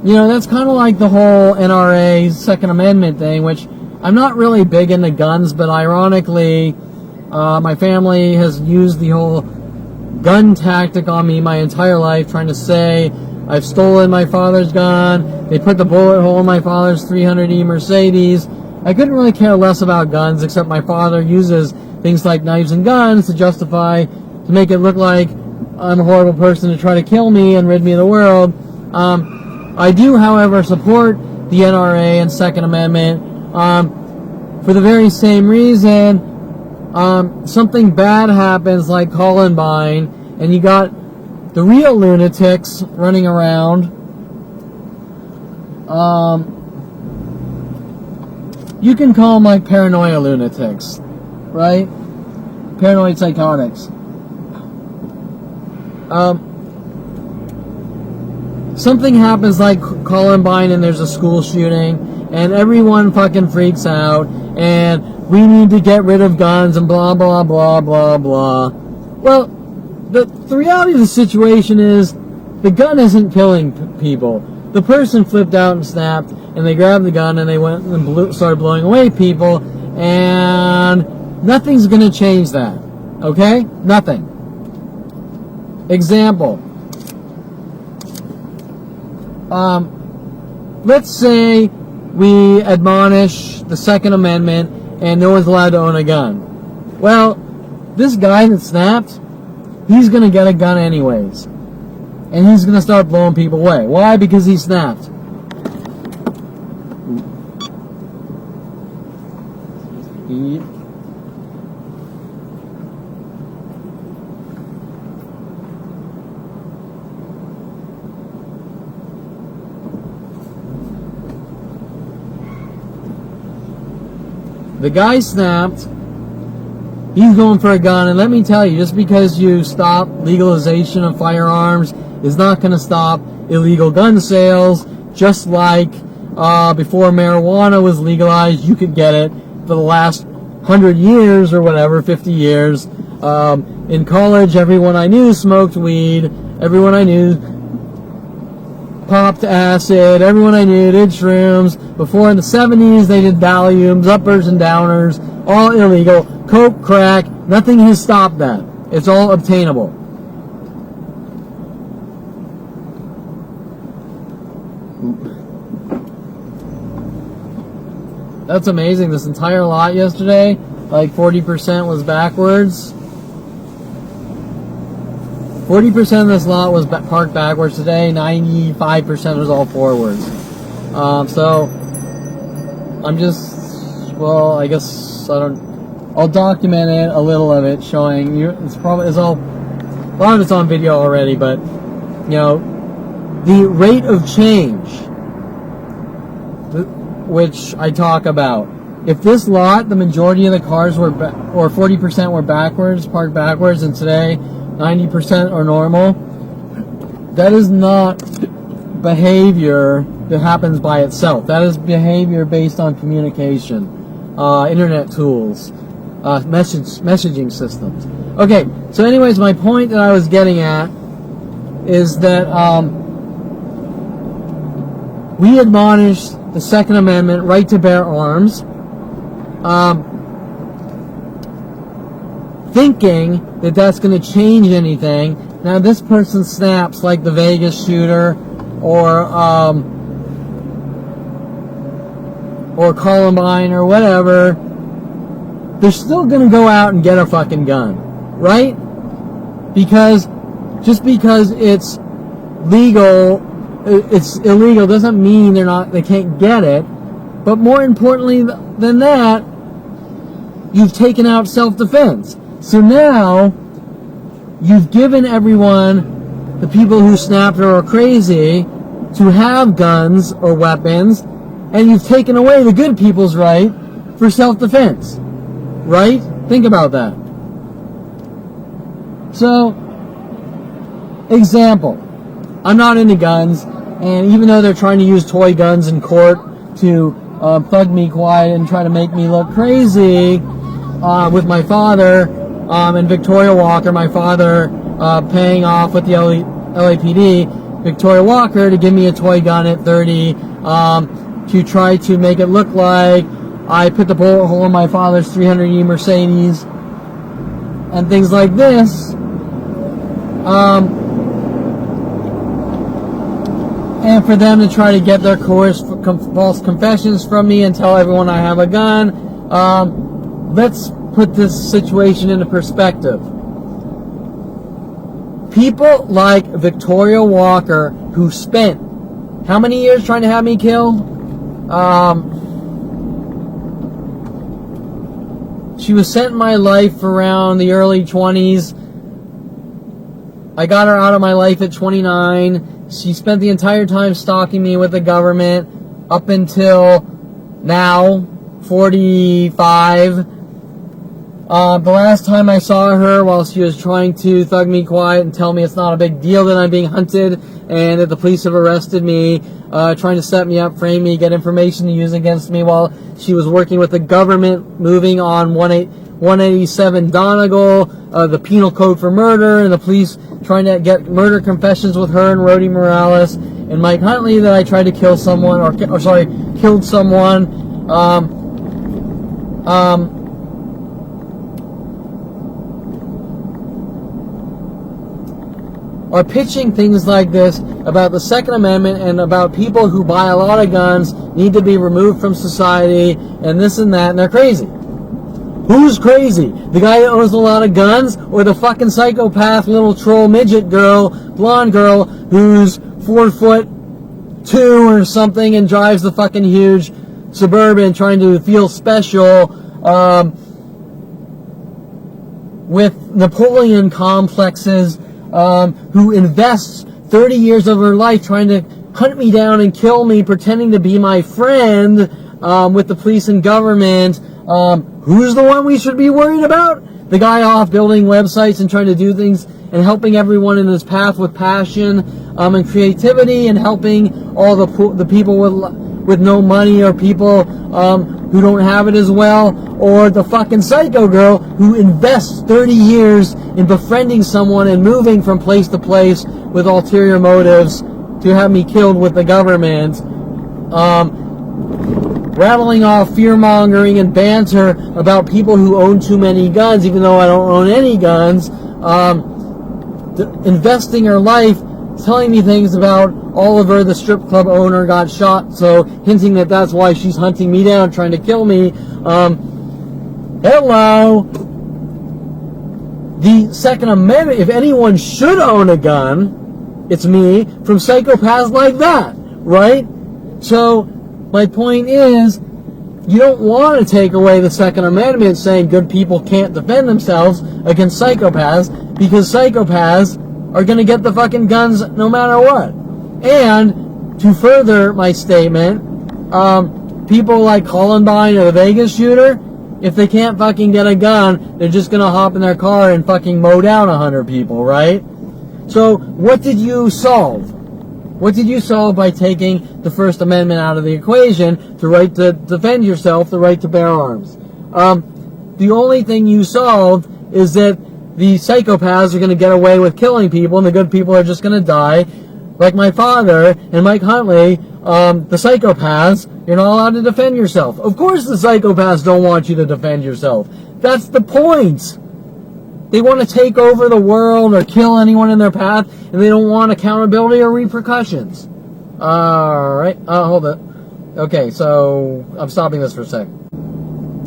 that's kind of like the whole NRA Second Amendment thing, which I'm not really big into guns, but ironically, my family has used the whole gun tactic on me my entire life, trying to say I've stolen my father's gun. They put the bullet hole in my father's 300E Mercedes. I couldn't really care less about guns, except my father uses things like knives and guns to make it look like I'm a horrible person to try to kill me and rid me of the world. I do, however, support the NRA and Second Amendment for the very same reason. Something bad happens like Columbine, and you got the real lunatics running around. You can call them paranoia lunatics, right? Paranoid psychotics. Something happens like Columbine and there's a school shooting and everyone fucking freaks out and we need to get rid of guns and blah, blah, blah, blah, blah. Well, the reality of the situation is the gun isn't killing people. The person flipped out and snapped and they grabbed the gun and they went and started blowing away people, and nothing's going to change that. Okay? Nothing. Example. Let's say we admonish the Second Amendment and no one's allowed to own a gun. Well, this guy that snapped, he's going to get a gun anyways. And he's going to start blowing people away. Why? Because he snapped. The guy snapped. He's going for a gun, and let me tell you, just because you stop legalization of firearms is not going to stop illegal gun sales. Just like before marijuana was legalized, you could get it for the last 100 years or whatever, 50 years. In college, everyone I knew smoked weed. Everyone I knew popped acid. Everyone I knew did shrooms. Before in the 70s, they did Valiums, uppers and downers, all illegal. Coke, crack, nothing has stopped that. It's all obtainable. That's amazing. This entire lot yesterday, like 40% was backwards. 40% of this lot was parked backwards today. 95% was all forwards. So I'm just, well, I guess I'll document it, a little of it, showing you. It's all, a lot of it's on video already, but you know, the rate of change, which I talk about. If this lot, the majority of the cars were, or 40% were backwards, parked backwards, and today 90% are normal, that is not behavior that happens by itself. That is behavior based on communication, internet tools, messaging systems. Okay, so anyways, my point that I was getting at is that we admonished the Second Amendment, right to bear arms, thinking that that's going to change anything. Now this person snaps like the Vegas shooter or Columbine or whatever. They're still going to go out and get a fucking gun, right? Because just because it's legal, it's illegal doesn't mean they can't get it. But more importantly than that, you've taken out self-defense. So now you've given everyone, the people who snapped or are crazy, to have guns or weapons, and you've taken away the good people's right for self-defense. Right? Think about that. So, example. I'm not into guns, and even though they're trying to use toy guns in court to thug me quiet and try to make me look crazy, with my father and Victoria Walker, my father paying off with the LAPD, Victoria Walker, to give me a toy gun at 30, to try to make it look like I put the bullet hole in my father's 300E Mercedes, and things like this. And for them to try to get their coerced false confessions from me and tell everyone I have a gun. Let's put this situation into perspective. People like Victoria Walker, who spent how many years trying to have me killed? She was sent in my life around the early 20s. I got her out of my life at 29. She spent the entire time stalking me with the government up until now, 45. The last time I saw her, while she was trying to thug me quiet and tell me it's not a big deal that I'm being hunted and that the police have arrested me, trying to set me up, frame me, get information to use against me, while she was working with the government, moving on 187 Donegal, the penal code for murder, and the police trying to get murder confessions with her and Rhodey Morales and Mike Huntley that I tried to kill someone, killed someone. are pitching things like this about the Second Amendment and about people who buy a lot of guns need to be removed from society and this and that, and they're crazy. Who's crazy? The guy that owns a lot of guns, or the fucking psychopath little troll midget girl, blonde girl, who's 4'2" or something and drives the fucking huge Suburban trying to feel special, with Napoleon complexes, who invests 30 years of her life trying to hunt me down and kill me, pretending to be my friend, with the police and government. Who's the one we should be worried about? The guy off building websites and trying to do things and helping everyone in his path with passion, and creativity, and helping all the people with no money, or people who don't have it as well, or the fucking psycho girl who invests 30 years in befriending someone and moving from place to place with ulterior motives to have me killed with the government, rattling off fear-mongering and banter about people who own too many guns, even though I don't own any guns, investing her life, telling me things about Oliver, the strip club owner, got shot, so hinting that that's why she's hunting me down, trying to kill me. Hello! The Second Amendment, if anyone should own a gun, it's me, from psychopaths like that, right? So, my point is, you don't want to take away the Second Amendment saying good people can't defend themselves against psychopaths, because psychopaths are going to get the fucking guns no matter what. And, to further my statement, people like Columbine or the Vegas shooter, if they can't fucking get a gun, they're just going to hop in their car and fucking mow down 100 people, right? So, what did you solve? What did you solve by taking the First Amendment out of the equation, the right to defend yourself, the right to bear arms? The only thing you solved is that the psychopaths are going to get away with killing people, and the good people are just going to die. Like my father and Mike Huntley, the psychopaths, you're not allowed to defend yourself. Of course the psychopaths don't want you to defend yourself. That's the point. They want to take over the world or kill anyone in their path, and they don't want accountability or repercussions. Alright, hold it. Okay, so I'm stopping this for a sec.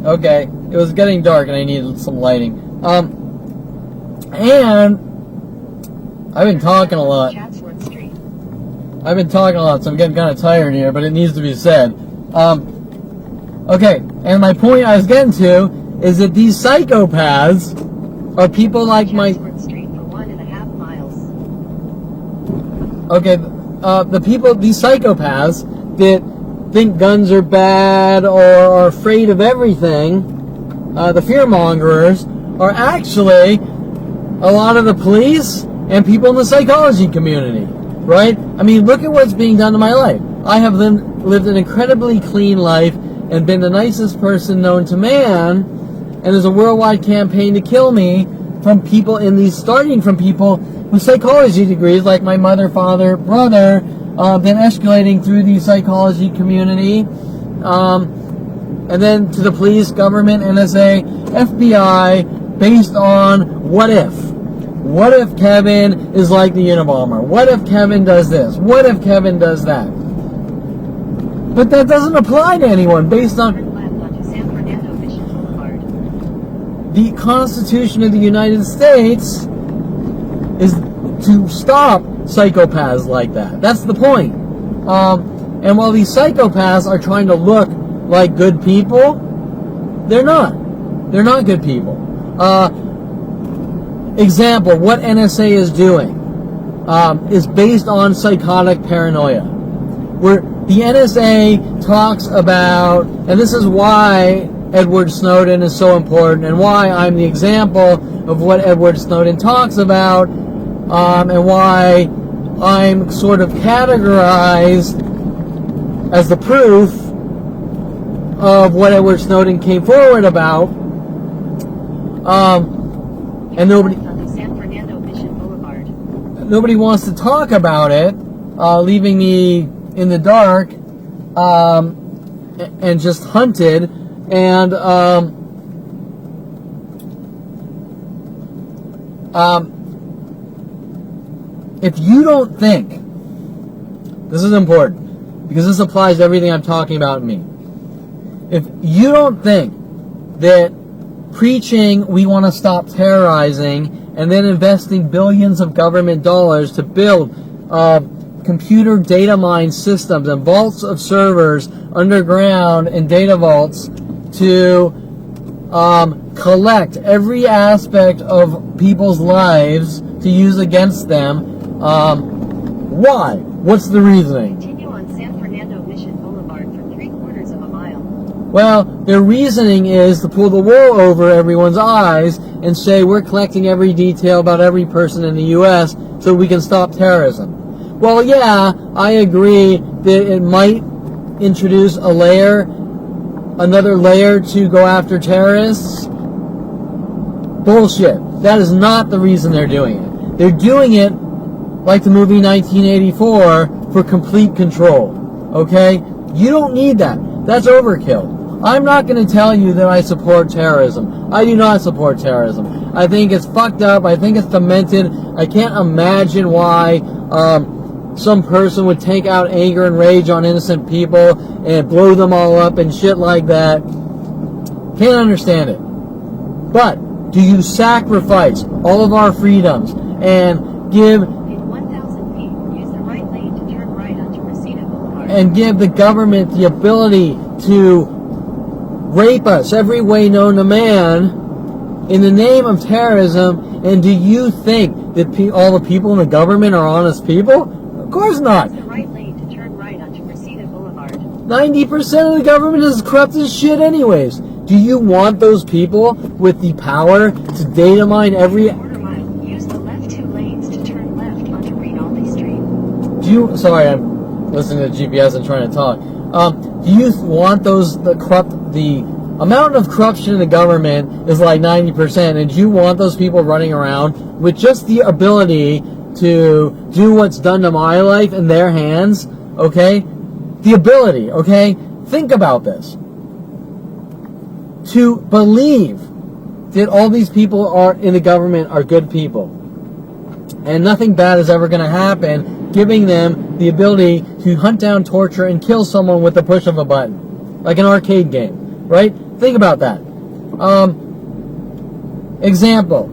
Okay, it was getting dark and I needed some lighting. And I've been talking a lot. I've been talking a lot, so I'm getting kind of tired here, but it needs to be said. Okay, and my point I was getting to is that these psychopaths are people like my... Okay, these psychopaths that think guns are bad or are afraid of everything, the fear-mongers, are actually a lot of the police and people in the psychology community, right? I mean, look at what's being done to my life. I have lived an incredibly clean life and been the nicest person known to man, and there's a worldwide campaign to kill me starting from people with psychology degrees like my mother, father, brother, then escalating through the psychology community, and then to the police, government, NSA, FBI, based on what if. What if Kevin is like the Unabomber? What if Kevin does this? What if Kevin does that? But that doesn't apply to anyone based on the Constitution of the United States is to stop psychopaths like that. That's the point. And while these psychopaths are trying to look like good people, they're not. They're not good people. Example, what NSA is doing is based on psychotic paranoia. Where the NSA talks about, and this is why Edward Snowden is so important, and why I'm the example of what Edward Snowden talks about, and why I'm sort of categorized as the proof of what Edward Snowden came forward about, and nobody wants to talk about it, leaving me in the dark, and just hunted, and if you don't think, this is important, because this applies to everything I'm talking about in me. If you don't think that preaching we want to stop terrorizing and then investing billions of government dollars to build computer data mine systems and vaults of servers underground in data vaults to collect every aspect of people's lives to use against them, why? What's the reasoning? Continue on San Fernando Mission Boulevard for 3/4 of a mile. Well, their reasoning is to pull the wool over everyone's eyes and say we're collecting every detail about every person in the U.S. so we can stop terrorism. Well, yeah, I agree that it might introduce another layer to go after terrorists. Bullshit. That is not the reason they're doing it. They're doing it like the movie 1984 for complete control. Okay? You don't need that. That's overkill. I'm not going to tell you that I support terrorism. I do not support terrorism. I think it's fucked up. I think it's demented. I can't imagine why some person would take out anger and rage on innocent people and blow them all up and shit like that. Can't understand it. But do you sacrifice all of our freedoms and give In 1,000 feet, use the right lane to turn right onto Reseda Boulevard. and give the government the ability to rape us every way known to man in the name of terrorism? And do you think that all the people in the government are honest people? Of course not. Use the right lane to turn right onto Reseda Boulevard. 90% of the government is corrupt as shit anyways. Do you want those people with the power to data mine every... Quarter mile, use the left 2 lanes to turn left onto Rinaldi Street. Sorry, I'm listening to GPS and trying to talk. Do you want the amount of corruption in the government is like 90%, and do you want those people running around with just the ability to do what's done to my life in their hands? Okay? The ability, okay? Think about this. To believe that all these people are in the government are good people and nothing bad is ever going to happen, giving them the ability to hunt down, torture, and kill someone with the push of a button, like an arcade game, right? Think about that. Example.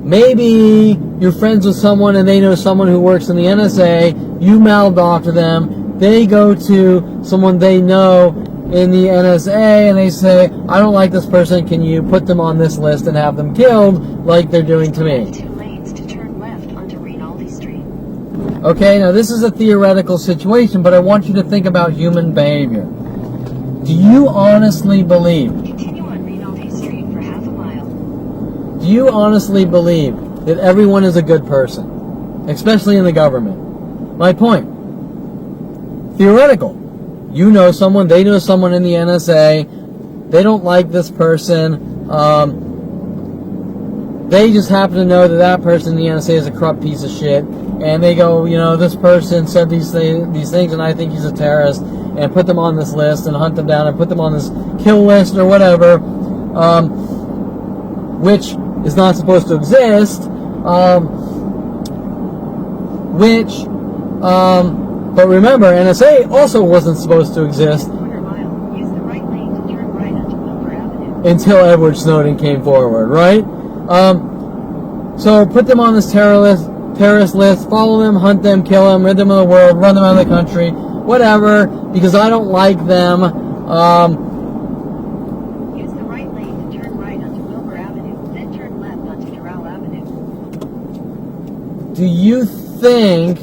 Maybe you're friends with someone and they know someone who works in the NSA. You mal-doctor them. They go to someone they know in the NSA and they say, I don't like this person. Can you put them on this list and have them killed like they're doing to me? 2 lanes to turn left onto Rinaldi Street. Okay, now this is a theoretical situation, but I want you to think about human behavior. Do you honestly believe? Continue on Rinaldi Street for half a mile. Do you honestly believe that everyone is a good person, especially in the government? My point. Theoretical. You know someone, they know someone in the NSA, they don't like this person, they just happen to know that that person in the NSA is a corrupt piece of shit, and they go, this person said these things and I think he's a terrorist, and put them on this list and hunt them down and put them on this kill list or whatever, which is not supposed to exist, but remember, NSA also wasn't supposed to exist Quarter mile, use the right lane to turn right onto Wilbur Avenue. until Edward Snowden came forward, right? So put them on this terrorist list, follow them, hunt them, kill them, rid them of the world, run them out of the country, whatever, because I don't like them. Use the right lane to turn right onto Wilbur Avenue, then turn left onto Doral Avenue. Do you think...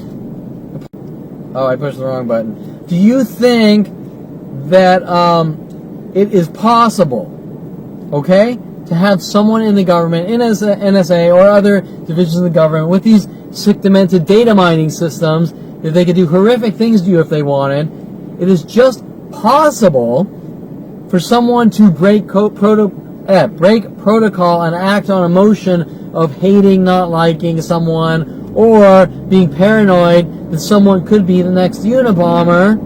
Oh, I pushed the wrong button. Do you think that it is possible, okay, to have someone in the government, NSA or other divisions of the government, with these sick, demented data mining systems, that they could do horrific things to you if they wanted? It is just possible for someone to break protocol and act on emotion of hating, not liking someone, or being paranoid that someone could be the next Unabomber.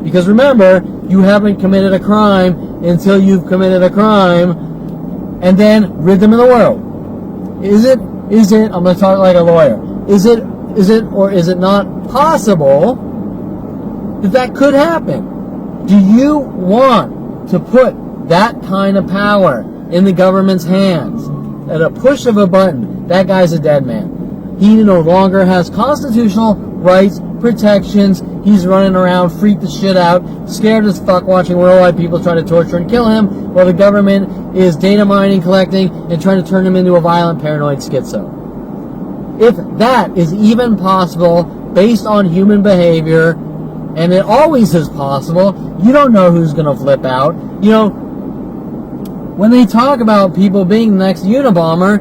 Because remember, you haven't committed a crime until you've committed a crime, and then rid them of the world. Is it, I'm going to talk like a lawyer, is it or is it not possible that could happen? Do you want to put that kind of power in the government's hands? At a push of a button, that guy's a dead man. He no longer has constitutional rights, protections. He's running around, freaked the shit out, scared as fuck, watching worldwide people try to torture and kill him, while the government is data mining, collecting, and trying to turn him into a violent, paranoid schizo. If that is even possible based on human behavior, and it always is possible, you don't know who's going to flip out. You know, when they talk about people being the next Unabomber,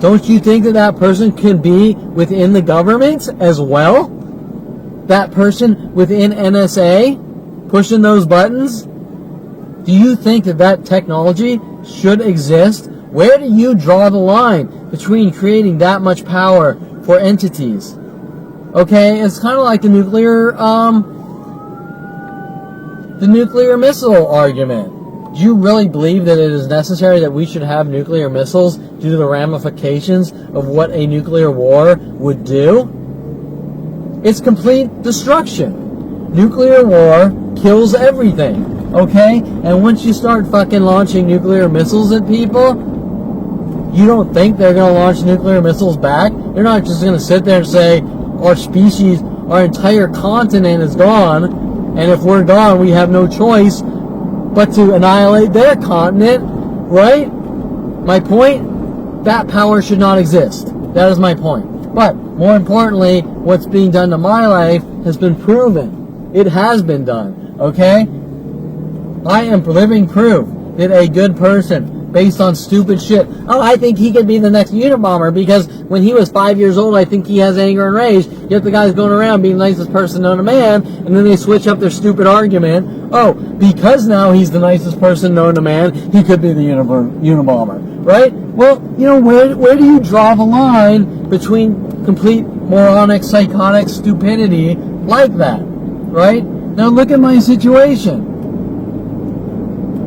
don't you think that that person could be within the government as well? That person within NSA pushing those buttons? Do you think that that technology should exist? Where do you draw the line between creating that much power for entities? Okay, it's kind of like the nuclear missile argument. Do you really believe that it is necessary that we should have nuclear missiles due to the ramifications of what a nuclear war would do? It's complete destruction. Nuclear war kills everything, okay? And once you start fucking launching nuclear missiles at people, you don't think they're going to launch nuclear missiles back? They're not just going to sit there and say, our species, our entire continent is gone, and if we're gone, we have no choice but to annihilate their continent, right? My point? That power should not exist. That is my point. But, more importantly, what's being done to my life has been proven. It has been done, okay? I am living proof that a good person, based on stupid shit, oh, I think he could be the next Unabomber because when he was 5 years old, I think he has anger and rage, yet the guy's going around being the nicest person known to man, and then they switch up their stupid argument, oh, because now he's the nicest person known to man, he could be the Unabomber, right? Well, you know, where do you draw the line between complete moronic, psychotic stupidity like that, right? Now look at my situation.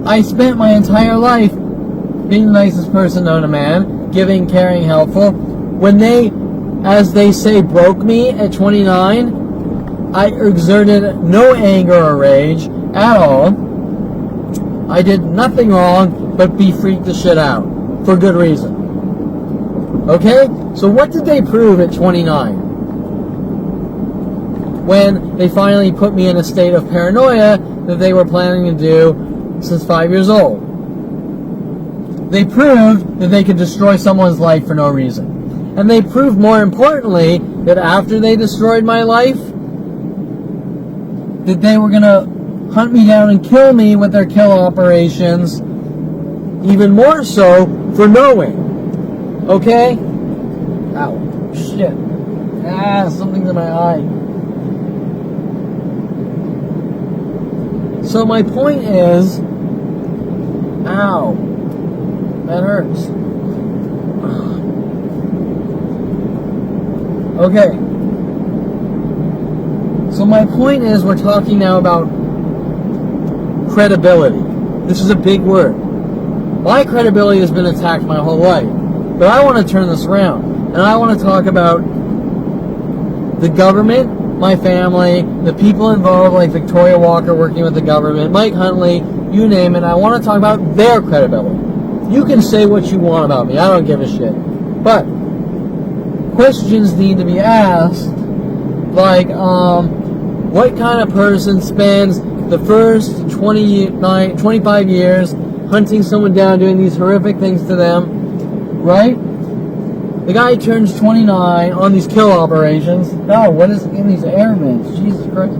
I spent my entire life being the nicest person known to man, giving, caring, helpful. When they, as they say, broke me at 29, I exerted no anger or rage at all. I did nothing wrong but be freaked the shit out for good reason. Okay? So what did they prove at 29? When they finally put me in a state of paranoia that they were planning to do since 5 years old. They proved that they could destroy someone's life for no reason. And they proved, more importantly, that after they destroyed my life, that they were going to hunt me down and kill me with their kill operations, even more so for knowing. Okay? Ow. Shit. Something's in my eye. So my point is, ow, that hurts. Okay. So my point is, we're talking now about credibility. This is a big word. My credibility has been attacked my whole life. But I want to turn this around. And I want to talk about the government, my family, the people involved, like Victoria Walker working with the government, Mike Huntley, you name it. I want to talk about their credibility. You can say what you want about me. I don't give a shit. But questions need to be asked, like, what kind of person spends the first 25 years hunting someone down, doing these horrific things to them, right? The guy turns 29 on these kill operations. Oh, what is in these air vents? Jesus Christ.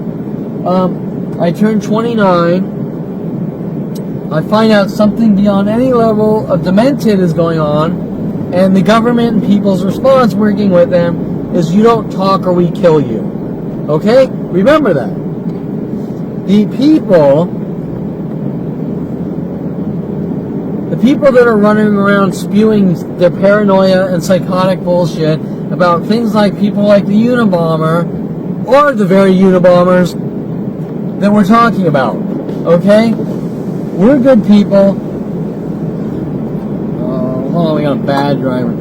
I turn 29. I find out something beyond any level of demented is going on, and the government and people's response working with them is, you don't talk or we kill you. Okay? Remember that. The people that are running around spewing their paranoia and psychotic bullshit about things like people like the Unabomber are the very Unabombers that we're talking about. Okay? We're good people. Oh, hold on, we got a bad driver.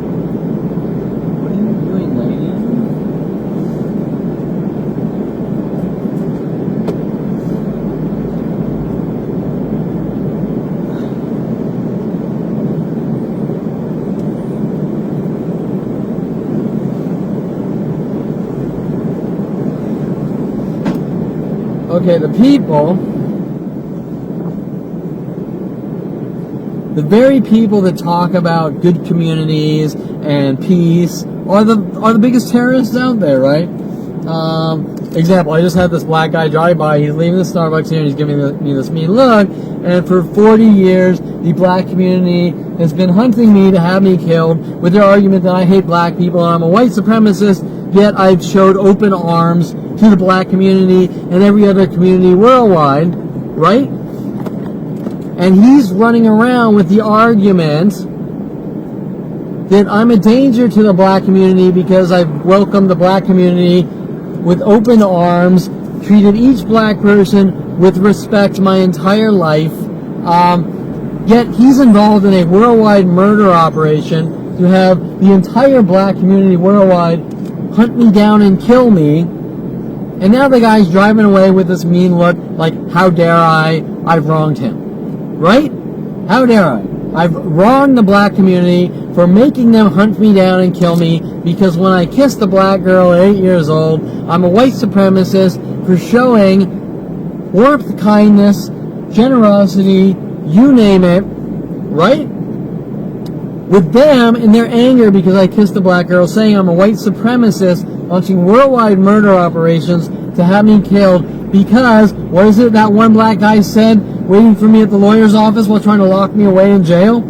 What are you doing, lady? Okay, the people, the very people that talk about good communities and peace are the biggest terrorists out there, right? Example, I just had this black guy drive by. He's leaving the Starbucks here and he's giving me this mean look. And for 40 years, the black community has been hunting me to have me killed with their argument that I hate black people and I'm a white supremacist, yet I've showed open arms to the black community and every other community worldwide, right? And he's running around with the argument that I'm a danger to the black community because I've welcomed the black community with open arms, treated each black person with respect my entire life. Yet he's involved in a worldwide murder operation to have the entire black community worldwide hunt me down and kill me. And now the guy's driving away with this mean look like, how dare I've wronged him. Right? How dare I? I've wronged the black community for making them hunt me down and kill me because when I kissed the black girl at 8 years old, I'm a white supremacist for showing warmth, kindness, generosity, you name it, right? With them in their anger because I kissed the black girl, saying I'm a white supremacist, launching worldwide murder operations to have me killed because, what is it that one black guy said waiting for me at the lawyer's office while trying to lock me away in jail?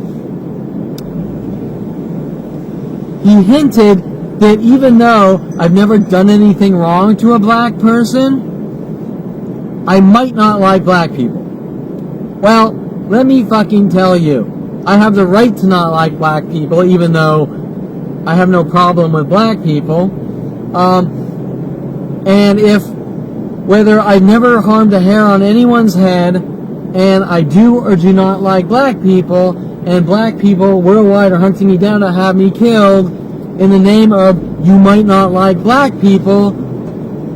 He hinted that even though I've never done anything wrong to a black person, I might not like black people. Well, let me fucking tell you, I have the right to not like black people, even though I have no problem with black people. And if, whether I've never harmed a hair on anyone's head, and I do or do not like black people, and black people worldwide are hunting me down to have me killed in the name of you might not like black people,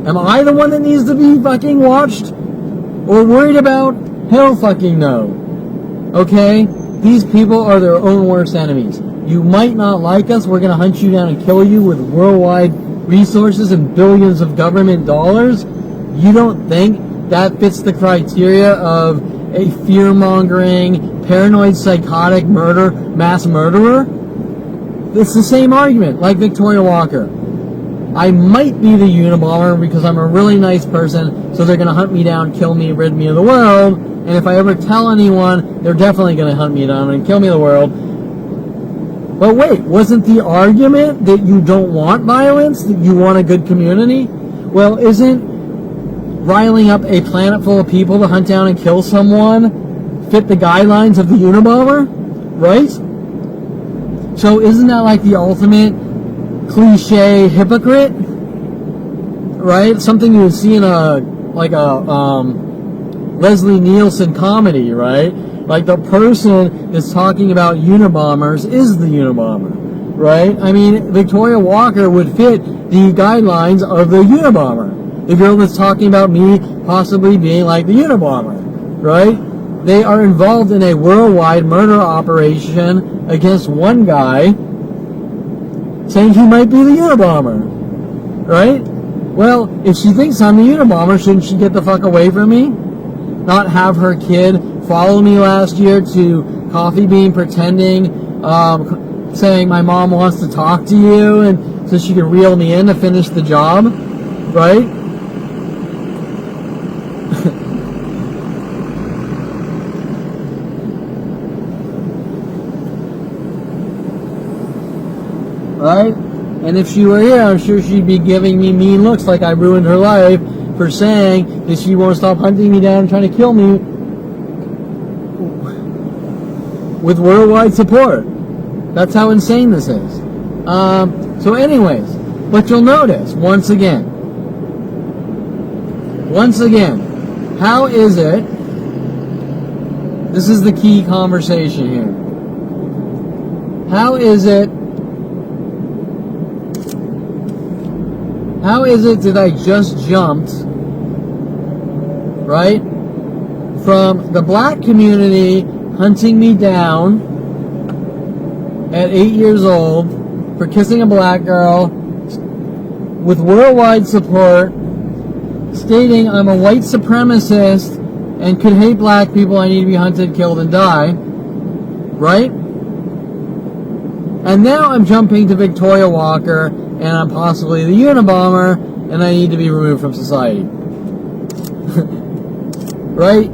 am I the one that needs to be fucking watched or worried about? Hell fucking no. Okay? These people are their own worst enemies. You might not like us, we're gonna hunt you down and kill you with worldwide resources and billions of government dollars. You don't think that fits the criteria of a fear-mongering, paranoid, psychotic mass murderer? It's the same argument, like Victoria Walker. I might be the Unabomber because I'm a really nice person, so they're going to hunt me down, kill me, rid me of the world, and if I ever tell anyone, they're definitely going to hunt me down and kill me of the world. But wait, wasn't the argument that you don't want violence, that you want a good community? Well, isn't riling up a planet full of people to hunt down and kill someone fit the guidelines of the Unabomber? Right? So isn't that like the ultimate cliche hypocrite? Right? Something you would see in a Leslie Nielsen comedy, right? Like the person that's talking about Unabombers is the Unabomber, right? I mean, Victoria Walker would fit the guidelines of the Unabomber. The girl that's talking about me possibly being like the Unabomber, right? They are involved in a worldwide murder operation against one guy, saying he might be the Unabomber, right? Well, if she thinks I'm the Unabomber, shouldn't she get the fuck away from me? Not have her kid follow me last year to Coffee Bean pretending, saying my mom wants to talk to you, and so she can reel me in to finish the job, right? Right? And if she were here, I'm sure she'd be giving me mean looks like I ruined her life for saying that she won't stop hunting me down and trying to kill me with worldwide support. That's how insane this is. So anyways, but you'll notice, once again, how is it, this is the key conversation here, how is it that I just jumped, right, from the black community hunting me down at 8 years old for kissing a black girl with worldwide support stating I'm a white supremacist and could hate black people, I need to be hunted, killed, and die. Right? And now I'm jumping to Victoria Walker, and I'm possibly the Unabomber, and I need to be removed from society. Right?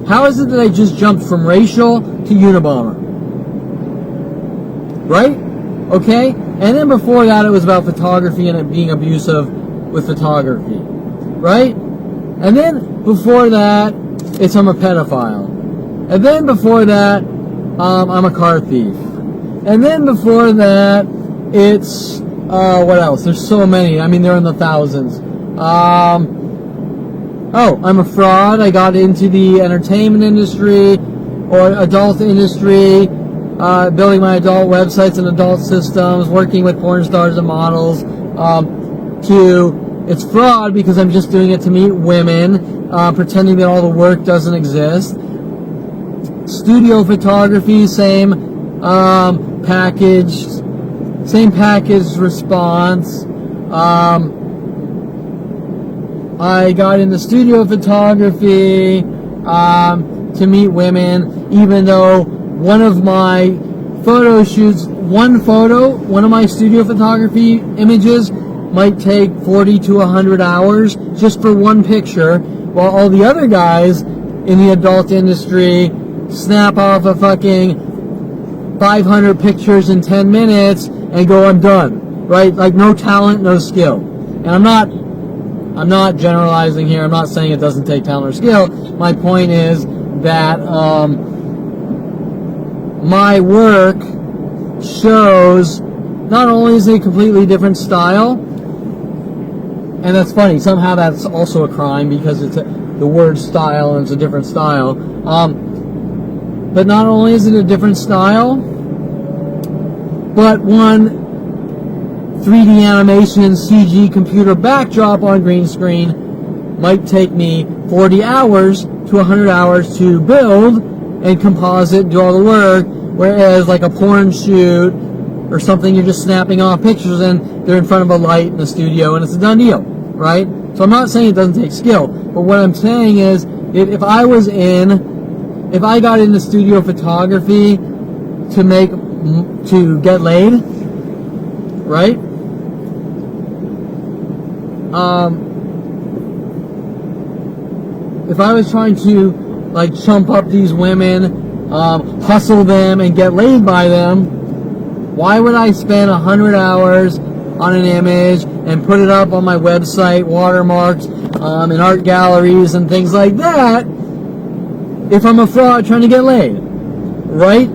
How is it that I just jumped from racial to Unabomber? Right? Okay? And then before that, it was about photography and it being abusive with photography. Right? And then before that, it's I'm a pedophile. And then before that, I'm a car thief. And then before that, it's, what else? There's so many. I mean, they're in the thousands. I'm a fraud. I got into the entertainment industry or adult industry, building my adult websites and adult systems, working with porn stars and models, it's fraud because I'm just doing it to meet women, pretending that all the work doesn't exist. Studio photography, same packaged response. I got into studio photography to meet women, even though one of my photo shoots, one of my studio photography images might take 40 to 100 hours just for one picture, while all the other guys in the adult industry snap off a fucking 500 pictures in 10 minutes and go, I'm done, right? Like, no talent, no skill. And I'm not generalizing here. I'm not saying it doesn't take talent or skill. My point is that my work shows not only is it a completely different style, and that's funny, somehow that's also a crime because it's the word style and it's a different style. But not only is it a different style, but one 3D animation CG computer backdrop on green screen might take me 40 hours to 100 hours to build and composite and do all the work, whereas like a porn shoot or something, you're just snapping off pictures and they're in front of a light in the studio and it's a done deal, right? So I'm not saying it doesn't take skill, but what I'm saying is if I got into studio photography to get laid, right? If I was trying to like chump up these women, hustle them and get laid by them, why would I spend 100 hours on an image and put it up on my website, watermarked, in art galleries and things like that, if I'm a fraud trying to get laid, right?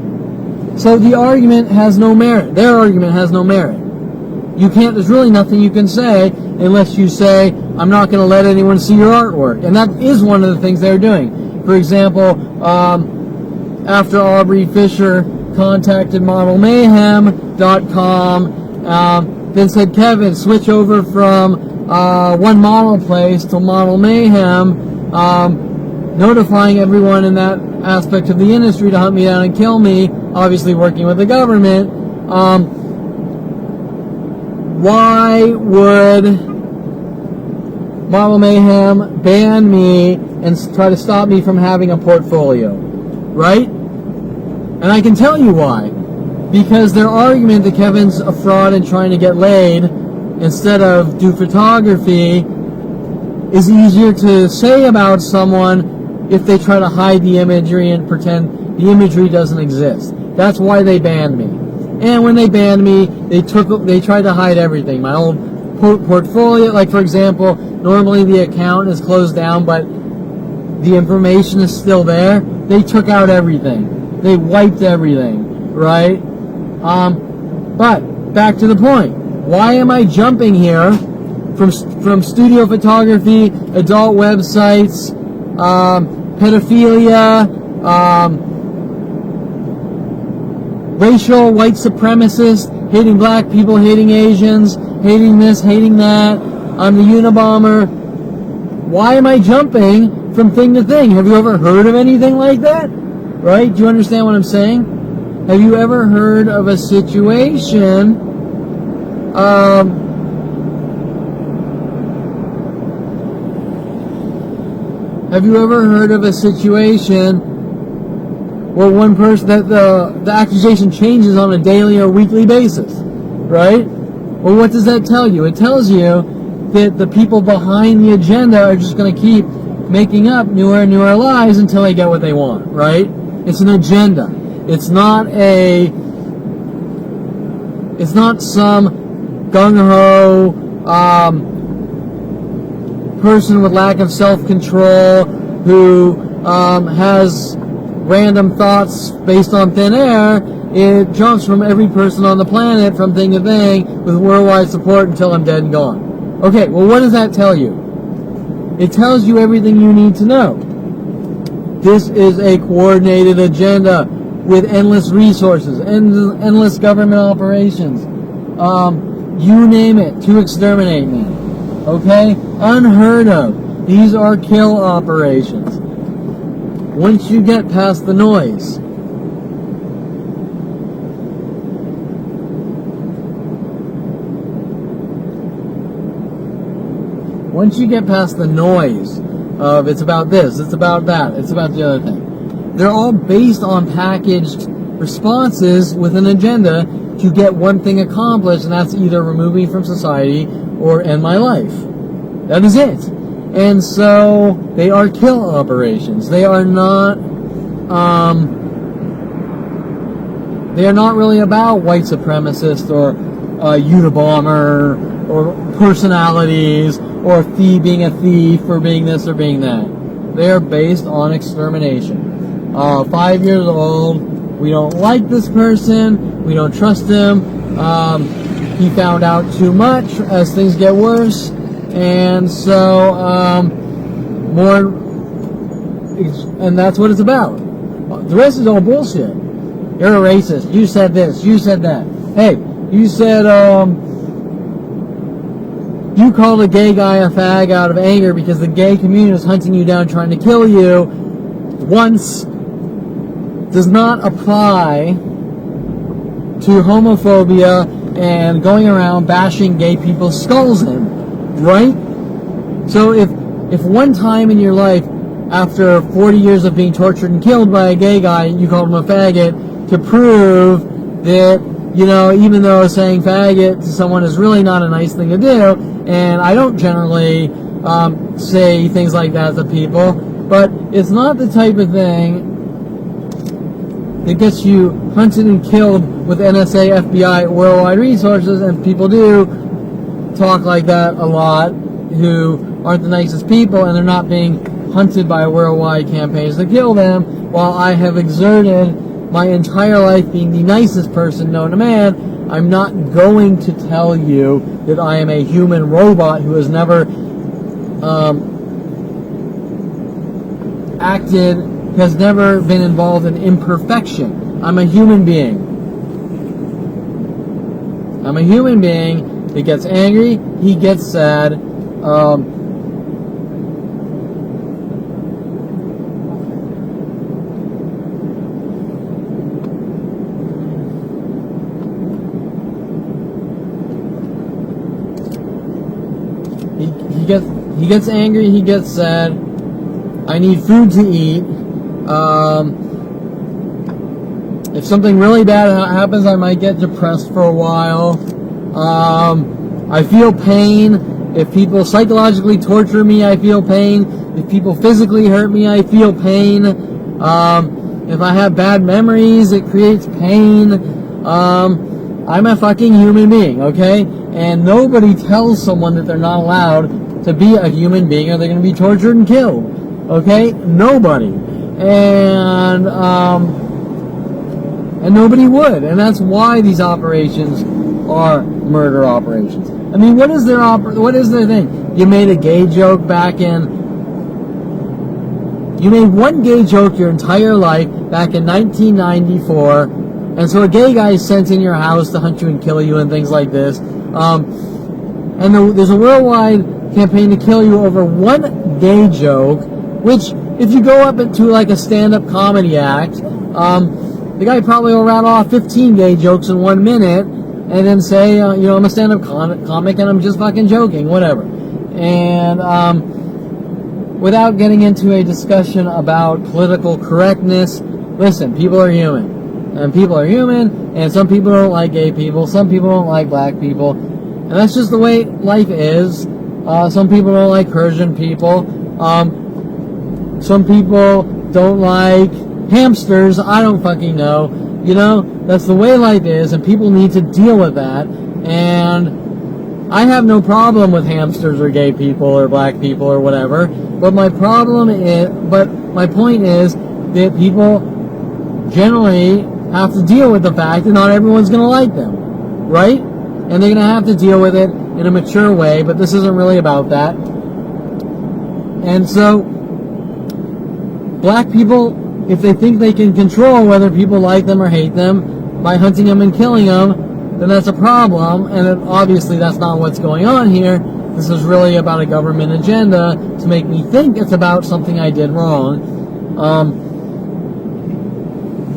So the argument has no merit. Their argument has no merit. There's really nothing you can say unless you say, I'm not going to let anyone see your artwork. And that is one of the things they're doing. For example, after Aubrey Fisher contacted modelmayhem.com, then said, Kevin, switch over from One Model Place to Model Mayhem, notifying everyone in that aspect of the industry to hunt me down and kill me, obviously working with the government. Why would Model Mayhem ban me and try to stop me from having a portfolio, right? And I can tell you why. Because their argument that Kevin's a fraud and trying to get laid instead of do photography is easier to say about someone if they try to hide the imagery and pretend the imagery doesn't exist. That's why they banned me. And when they banned me, they tried to hide everything. My old portfolio, like for example, normally the account is closed down, but the information is still there. They took out everything. They wiped everything, right? But back to the point. Why am I jumping here from studio photography, adult websites, pedophilia, racial white supremacist, hating black people, hating Asians, hating this, hating that. I'm the Unabomber. Why am I jumping from thing to thing? Have you ever heard of anything like that? Right? Do you understand what I'm saying? Have you ever heard of a situation Have you ever heard of a situation where one person, that the accusation changes on a daily or weekly basis, right? Well, what does that tell you? It tells you that the people behind the agenda are just going to keep making up newer and newer lies until they get what they want, right? It's an agenda. It's not some gung-ho person with lack of self-control who has random thoughts based on thin air. It jumps from every person on the planet from thing to thing with worldwide support until I'm dead and gone. Okay, well, what does that tell you? It tells you everything you need to know. This is a coordinated agenda with endless resources, endless government operations, you name it, to exterminate me. Okay? Unheard of. These are kill operations. Once you get past the noise, of it's about this, it's about that, it's about the other thing, they're all based on packaged responses with an agenda to get one thing accomplished, and that's either remove me from society or end my life. That is it. And so they are kill operations. They are not really about white supremacists or Unabomber or personalities or being a thief or being this or being that. They are based on extermination. 5 years old, we don't like this person, we don't trust him, he found out too much as things get worse, and so and that's what it's about. The rest is all bullshit. You're a racist, you said this, you said that. Hey, you said you called a gay guy a fag out of anger because the gay community was hunting you down trying to kill you once does not apply to homophobia and going around bashing gay people's skulls in, right? So if one time in your life, after 40 years of being tortured and killed by a gay guy, you called him a faggot to prove that, you know, even though saying faggot to someone is really not a nice thing to do, and I don't generally say things like that to people, but it's not the type of thing that gets you hunted and killed with NSA, FBI, worldwide resources, and people do talk like that a lot who aren't the nicest people, and they're not being hunted by worldwide campaigns to kill them, while I have exerted my entire life being the nicest person known to man. I'm not going to tell you that I am a human robot who has never has never been involved in imperfection. I'm a human being. I'm a human being that gets angry, he gets sad, he gets angry, he gets sad. I need food to eat. If something really bad happens, I might get depressed for a while. I feel pain. If people psychologically torture me, I feel pain. If people physically hurt me, I feel pain. If I have bad memories, it creates pain. I'm a fucking human being, okay? And nobody tells someone that they're not allowed to be a human being or they're going to be tortured and killed. Okay? Nobody. And nobody would. And that's why these operations are murder operations. I mean, what is their thing? You made a gay joke you made one gay joke your entire life back in 1994, and so a gay guy is sent in your house to hunt you and kill you and things like this. And there's a worldwide campaign to kill you over one gay joke, which, if you go up into like a stand-up comedy act, the guy probably will rattle off 15 gay jokes in 1 minute, and then say, I'm a stand-up comic and I'm just fucking joking, whatever. And without getting into a discussion about political correctness, listen, people are human. And people are human, and some people don't like gay people, some people don't like black people, and that's just the way life is. Some people don't like Persian people. Some people don't like hamsters. I don't fucking know. You know, that's the way life is, and people need to deal with that. And I have no problem with hamsters or gay people or black people or whatever. But my point is that people generally have to deal with the fact that not everyone's going to like them, right? And they're going to have to deal with it in a mature way, but this isn't really about that. And so, black people, if they think they can control whether people like them or hate them by hunting them and killing them, then that's a problem, and then obviously that's not what's going on here. This is really about a government agenda to make me think it's about something I did wrong.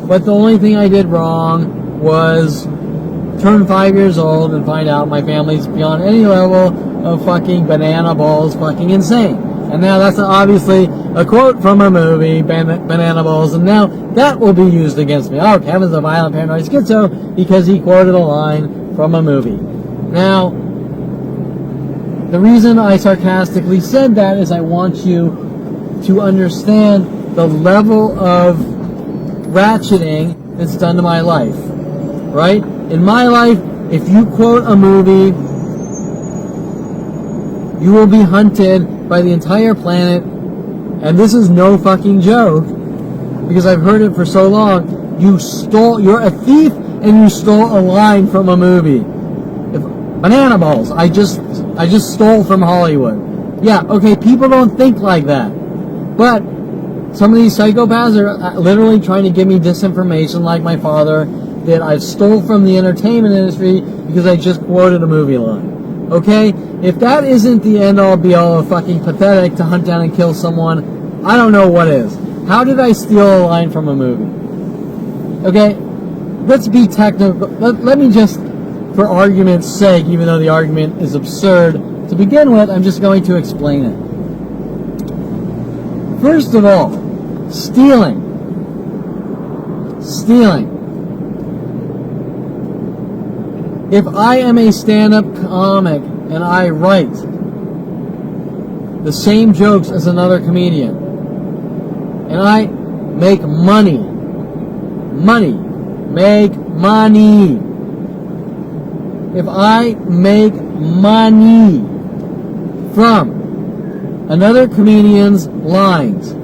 But the only thing I did wrong was turn 5 years old and find out my family's beyond any level of fucking banana balls fucking insane. And now that's obviously a quote from a movie, Banana Balls, and now that will be used against me. Oh, Kevin's a violent paranoid schizo because he quoted a line from a movie. Now, the reason I sarcastically said that is I want you to understand the level of ratcheting that's done to my life, right? In my life, if you quote a movie, you will be hunted by the entire planet, and this is no fucking joke, because I've heard it for so long. You're a thief, and you stole a line from a movie. Banana balls, I just stole from Hollywood. Yeah, okay, people don't think like that, but some of these psychopaths are literally trying to give me disinformation, like my father, that I stole from the entertainment industry because I just quoted a movie line. Okay? If that isn't the end-all be-all of fucking pathetic to hunt down and kill someone, I don't know what is. How did I steal a line from a movie? Okay? Let's be technical. Let me just, for argument's sake, even though the argument is absurd to begin with, I'm just going to explain it. First of all, stealing. If I am a stand-up comic and I write the same jokes as another comedian, and I make money, if I make money from another comedian's lines,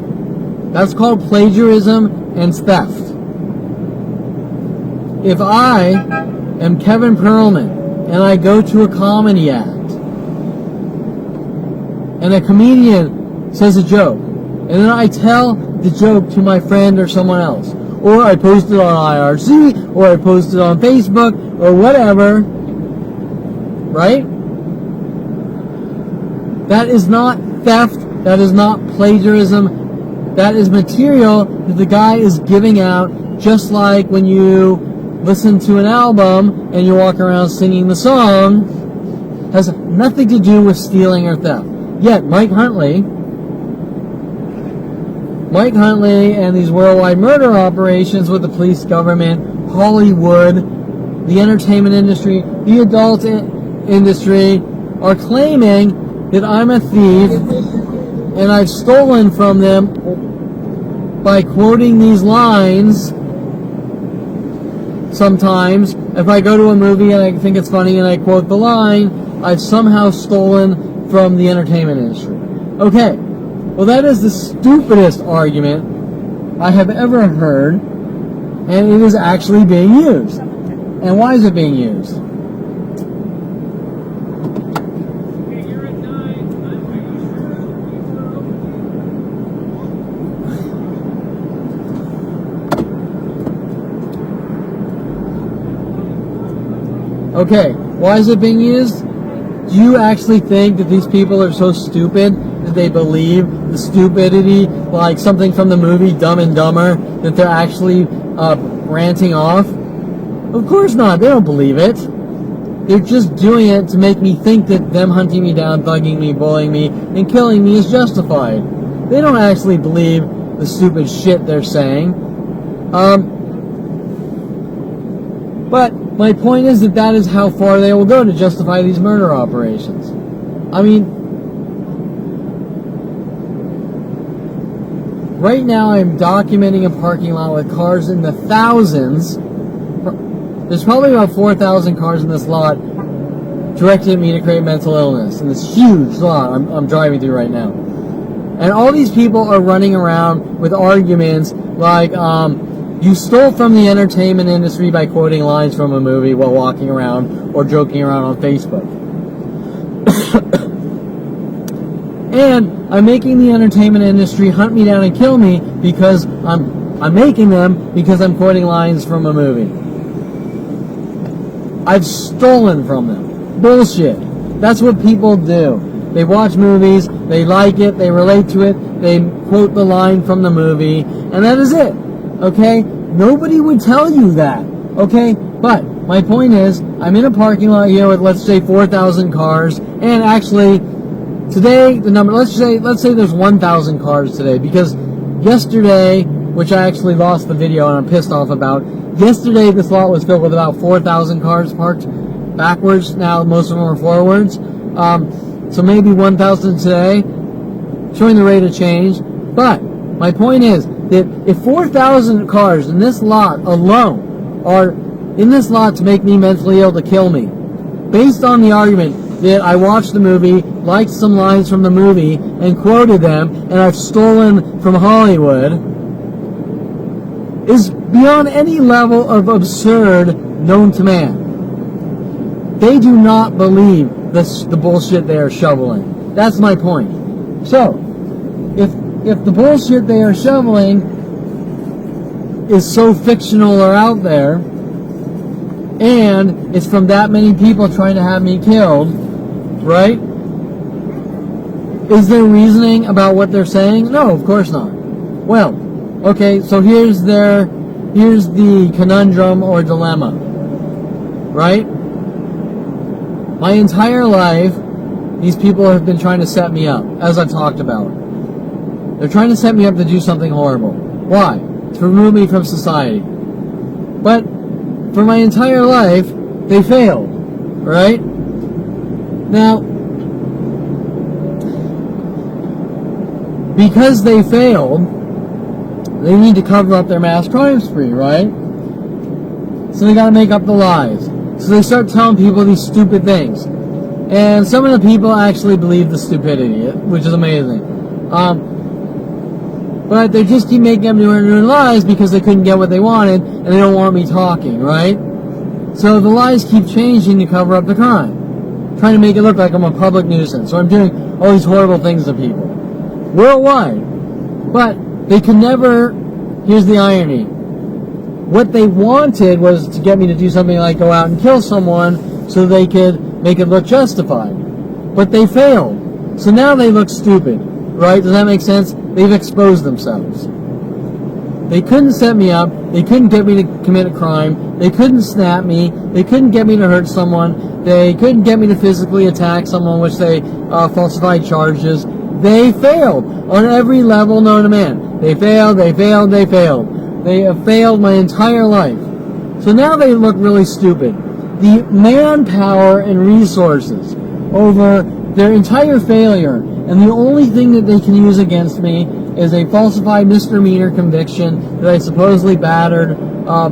that's called plagiarism and theft. If I am Kevin Perlman and I go to a comedy act and a comedian says a joke and then I tell the joke to my friend or someone else, or I post it on IRC, or I post it on Facebook, or whatever, right? That is not theft, that is not plagiarism, that is material that the guy is giving out, just like when you listen to an album and you walk around singing the song, has nothing to do with stealing or theft. Yet Mike Huntley and these worldwide murder operations with the police, government, Hollywood, the entertainment industry, the adult industry are claiming that I'm a thief and I've stolen from them by quoting these lines. Sometimes, if I go to a movie and I think it's funny and I quote the line, I've somehow stolen from the entertainment industry. Okay, well that is the stupidest argument I have ever heard, and it is actually being used. And why is it being used? Okay, why is it being used? Do you actually think that these people are so stupid that they believe the stupidity, like something from the movie Dumb and Dumber, that they're actually ranting off? Of course not. They don't believe it. They're just doing it to make me think that them hunting me down, bugging me, bullying me, and killing me is justified. They don't actually believe the stupid shit they're saying. But my point is that is how far they will go to justify these murder operations. I mean, right now I'm documenting a parking lot with cars in the thousands. There's probably about 4,000 cars in this lot directed at me to create mental illness. In this huge lot I'm driving through right now. And all these people are running around with arguments like, you stole from the entertainment industry by quoting lines from a movie while walking around or joking around on Facebook. And I'm making the entertainment industry hunt me down and kill me because I'm making them because I'm quoting lines from a movie. I've stolen from them. Bullshit. That's what people do. They watch movies, they like it, they relate to it, they quote the line from the movie, and that is it. Okay? Nobody would tell you that. Okay? But my point is, I'm in a parking lot here with, let's say, 4,000 cars, and actually, today, the number, let's say there's 1,000 cars today, because yesterday, which I actually lost the video and I'm pissed off about, yesterday this lot was filled with about 4,000 cars parked backwards. Now most of them are forwards. So maybe 1,000 today, showing the rate of change. But my point is that if 4,000 cars in this lot alone are in this lot to make me mentally ill, to kill me, based on the argument that I watched the movie, liked some lines from the movie, and quoted them, and I've stolen from Hollywood, is beyond any level of absurd known to man. They do not believe the bullshit they are shoveling. That's my point. So, if the bullshit they are shoveling is so fictional or out there, and it's from that many people trying to have me killed, right? Is there reasoning about what they're saying? No, of course not. Well, okay, so here's the conundrum or dilemma, right? My entire life, these people have been trying to set me up, as I talked about. They're trying to set me up to do something horrible. Why? To remove me from society. But for my entire life, they failed, right? Now, because they failed, they need to cover up their mass crime spree, right? So they gotta make up the lies. So they start telling people these stupid things. And some of the people actually believe the stupidity, which is amazing. But they just keep making up new lies because they couldn't get what they wanted, and they don't want me talking, right? So the lies keep changing to cover up the crime. Trying to make it look like I'm a public nuisance. So I'm doing all these horrible things to people. Worldwide. But they could never, here's the irony, what they wanted was to get me to do something like go out and kill someone so they could make it look justified. But they failed. So now they look stupid, right? Does that make sense? They've exposed themselves. They couldn't set me up. They couldn't get me to commit a crime. They couldn't snap me. They couldn't get me to hurt someone. They couldn't get me to physically attack someone, which they falsified charges. They failed on every level known to man. They failed, they failed, they failed. They have failed my entire life. So now they look really stupid. The manpower and resources over their entire failure, and the only thing that they can use against me is a falsified misdemeanor conviction that I supposedly battered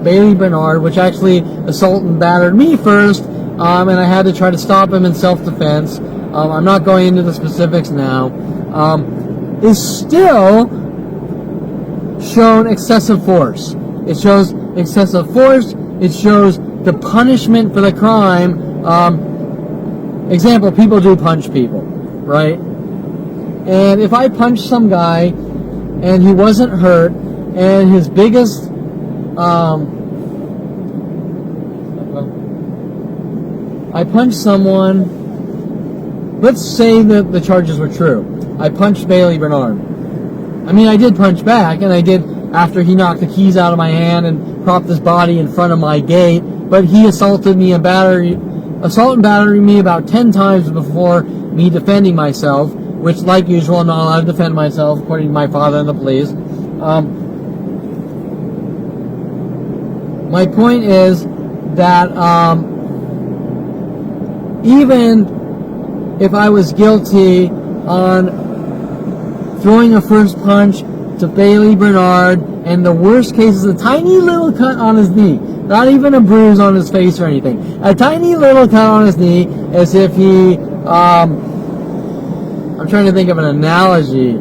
Bailey Bernard, which actually assaulted and battered me first, and I had to try to stop him in self-defense. I'm not going into the specifics now. Is still shown excessive force. It shows excessive force. It shows the punishment for the crime. Example, people do punch people, right? And if I punch some guy and he wasn't hurt, and his biggest I punched someone, let's say that the charges were true. I punched Bailey Bernard. I mean, I did punch back, and I did after he knocked the keys out of my hand and propped his body in front of my gate, but he assaulted me and battered me about 10 times before me defending myself. which, like usual, I'm not allowed to defend myself, according to my father and the police. My point is that even if I was guilty on throwing a first punch to Bailey Bernard, and the worst case is a tiny little cut on his knee, not even a bruise on his face or anything, a tiny little cut on his knee, as if he, I'm trying to think of an analogy,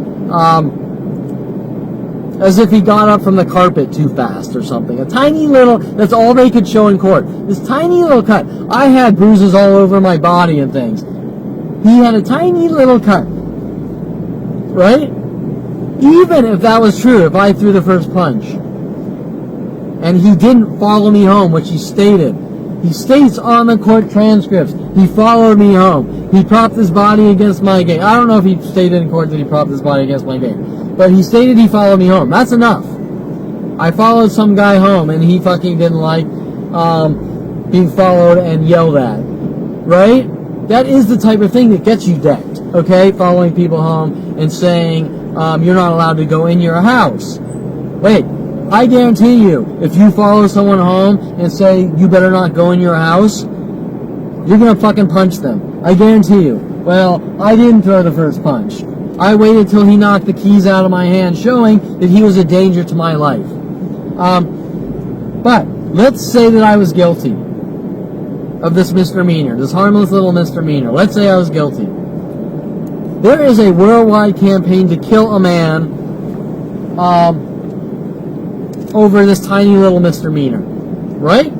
as if he got up from the carpet too fast or something. A tiny little, that's all they could show in court. This tiny little cut. I had bruises all over my body and things. He had a tiny little cut. Right? Even if that was true, if I threw the first punch, and he didn't follow me home, which he stated. He states on the court transcripts, he followed me home. He propped his body against my gate. I don't know if he stated in court that he propped his body against my gate, but he stated he followed me home. That's enough. I followed some guy home, and he fucking didn't like being followed and yelled at. Right? That is the type of thing that gets you decked. Okay? Following people home and saying you're not allowed to go in your house. Wait. I guarantee you, if you follow someone home and say, you better not go in your house, you're going to fucking punch them. I guarantee you. Well, I didn't throw the first punch. I waited till he knocked the keys out of my hand, showing that he was a danger to my life. But let's say that I was guilty of this misdemeanor, this harmless little misdemeanor. Let's say I was guilty. There is a worldwide campaign to kill a man over this tiny little misdemeanor, right?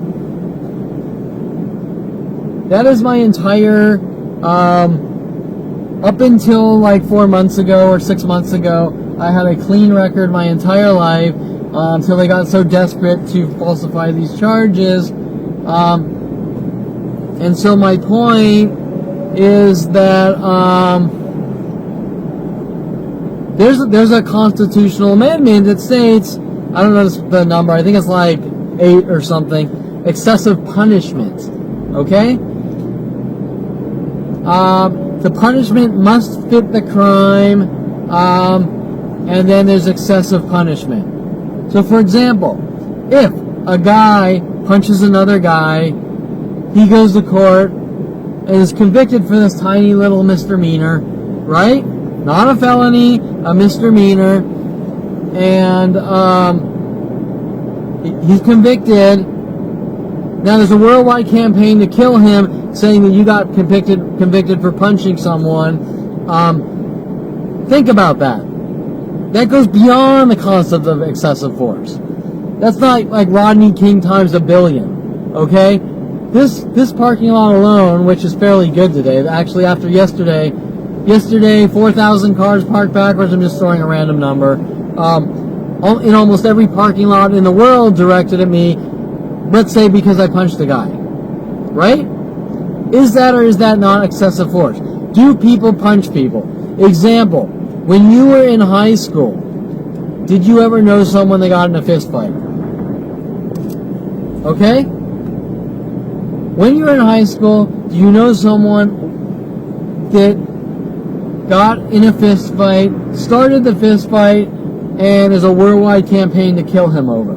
That is my entire, up until like 4 months ago or 6 months ago, I had a clean record my entire life, until they got so desperate to falsify these charges. And so my point is that, there's a constitutional amendment that states, I don't know the number, I think it's like 8 or something, excessive punishment, okay? The punishment must fit the crime, and then there's excessive punishment. So for example, if a guy punches another guy, he goes to court and is convicted for this tiny little misdemeanor, right? Not a felony, a misdemeanor. And he's convicted. Now there's a worldwide campaign to kill him, saying that you got convicted for punching someone. Think about that. That goes beyond the concept of excessive force. That's not like Rodney King times 1 billion. Okay? This parking lot alone, which is fairly good today, actually after yesterday, 4,000 cars parked backwards. I'm just throwing a random number. In almost every parking lot in the world directed at me, let's say because I punched a guy. Right? Is that or is that not excessive force? Do people punch people? Example, when you were in high school, did you ever know someone that got in a fist fight? Okay? When you were in high school, do you know someone that got in a fist fight, started the fist fight, and there's a worldwide campaign to kill him over?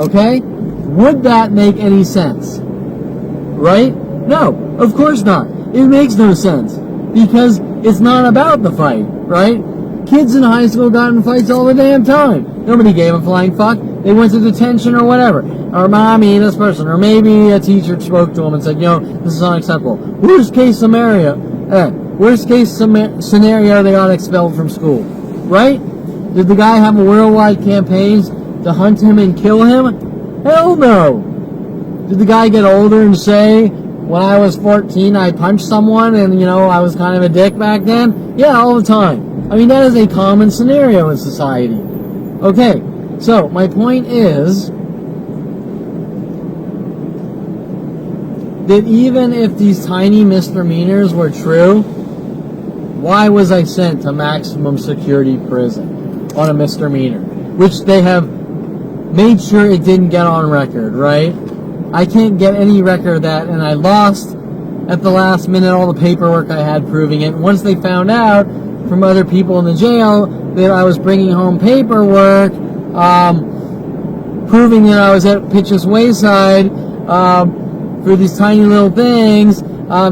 Okay? Would that make any sense? Right? No, of course not. It makes no sense. Because it's not about the fight, right? Kids in high school got in fights all the damn time. Nobody gave a flying fuck. They went to detention or whatever. Or mommy, this person. Or maybe a teacher spoke to them and said, this is unacceptable. Worst case scenario, they got expelled from school. Right? Did the guy have a worldwide campaigns to hunt him and kill him? Hell no. Did the guy get older and say, when I was 14, I punched someone and, I was kind of a dick back then? Yeah, all the time. I mean, that is a common scenario in society. Okay, so my point is that even if these tiny misdemeanors were true, why was I sent to maximum security prison on a misdemeanor? Which they have made sure it didn't get on record, right? I can't get any record of that, and I lost at the last minute all the paperwork I had proving it. Once they found out, from other people in the jail that I was bringing home paperwork proving that I was at Pitch's Wayside for these tiny little things.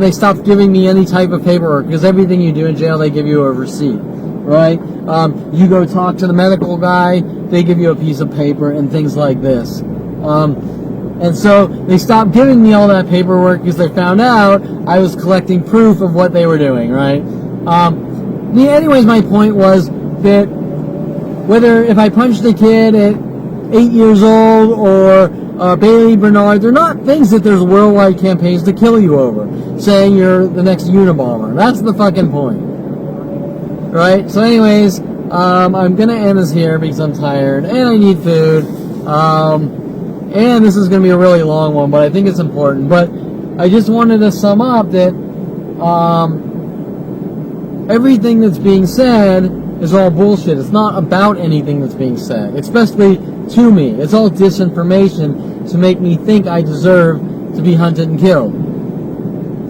They stopped giving me any type of paperwork, because everything you do in jail, they give you a receipt, right? You go talk to the medical guy, they give you a piece of paper and things like this. And so they stopped giving me all that paperwork because they found out I was collecting proof of what they were doing, right? Anyways, my point was that whether if I punched a kid at 8 years old or Bailey Bernard, they're not things that there's worldwide campaigns to kill you over, saying you're the next Unabomber. That's the fucking point, right? So anyways, I'm gonna end this here because I'm tired and I need food. And this is going to be a really long one, but I think it's important. But I just wanted to sum up that everything that's being said is all bullshit. It's not about anything that's being said, especially to me. It's all disinformation to make me think I deserve to be hunted and killed.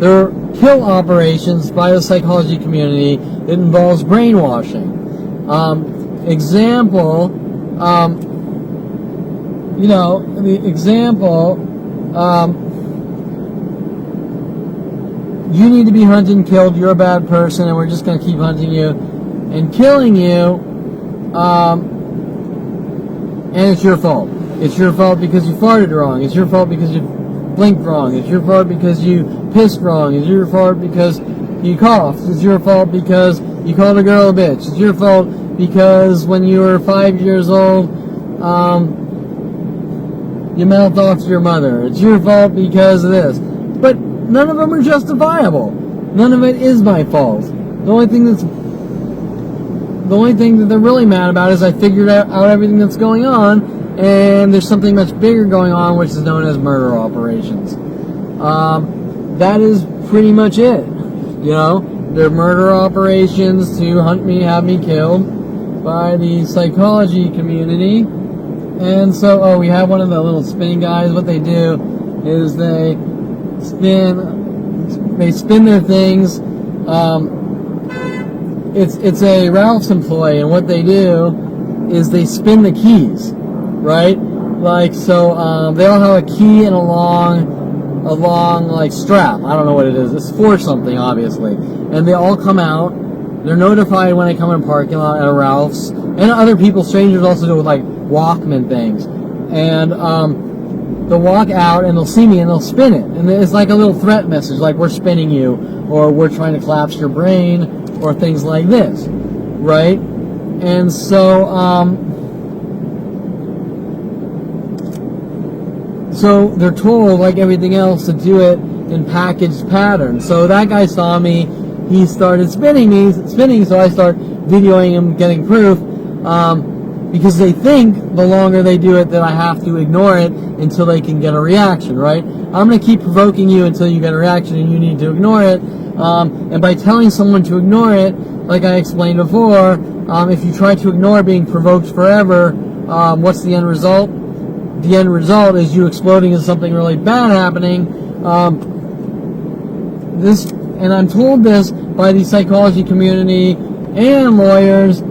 There are kill operations by the psychology community that involves brainwashing. You need to be hunted and killed, you're a bad person, and we're just going to keep hunting you and killing you, and it's your fault. It's your fault because you farted wrong. It's your fault because you blinked wrong. It's your fault because you pissed wrong. It's your fault because you coughed. It's your fault because you called a girl a bitch. It's your fault because when you were 5 years old, you mouthed off to your mother. It's your fault because of this. But none of them are justifiable. None of it is my fault. The only thing that they're really mad about is I figured out everything that's going on, and there's something much bigger going on, which is known as murder operations. That is pretty much it. You know, they're murder operations to hunt me, have me killed by the psychology community. And so, we have one of the little spinning guys. What they do is they spin their things. It's a Ralph's employee, and what they do is they spin the keys, right? Like, so, they all have a key and a long like strap. I don't know what it is. It's for something, obviously. And they all come out. They're notified when they come in a parking lot at a Ralph's, and other people, strangers, also do it with like Walkman things. And they'll walk out and they'll see me and they'll spin it, and it's like a little threat message, like we're spinning you, or we're trying to collapse your brain, or things like this, right? And so so they're told, like everything else, to do it in packaged patterns. So that guy saw me, he started spinning, so I start videoing him getting proof, because they think the longer they do it that I have to ignore it until they can get a reaction, right? I'm going to keep provoking you until you get a reaction, and you need to ignore it. And by telling someone to ignore it, like I explained before, if you try to ignore being provoked forever, what's the end result? The end result is you exploding into something really bad happening. And I'm told this by the psychology community and lawyers,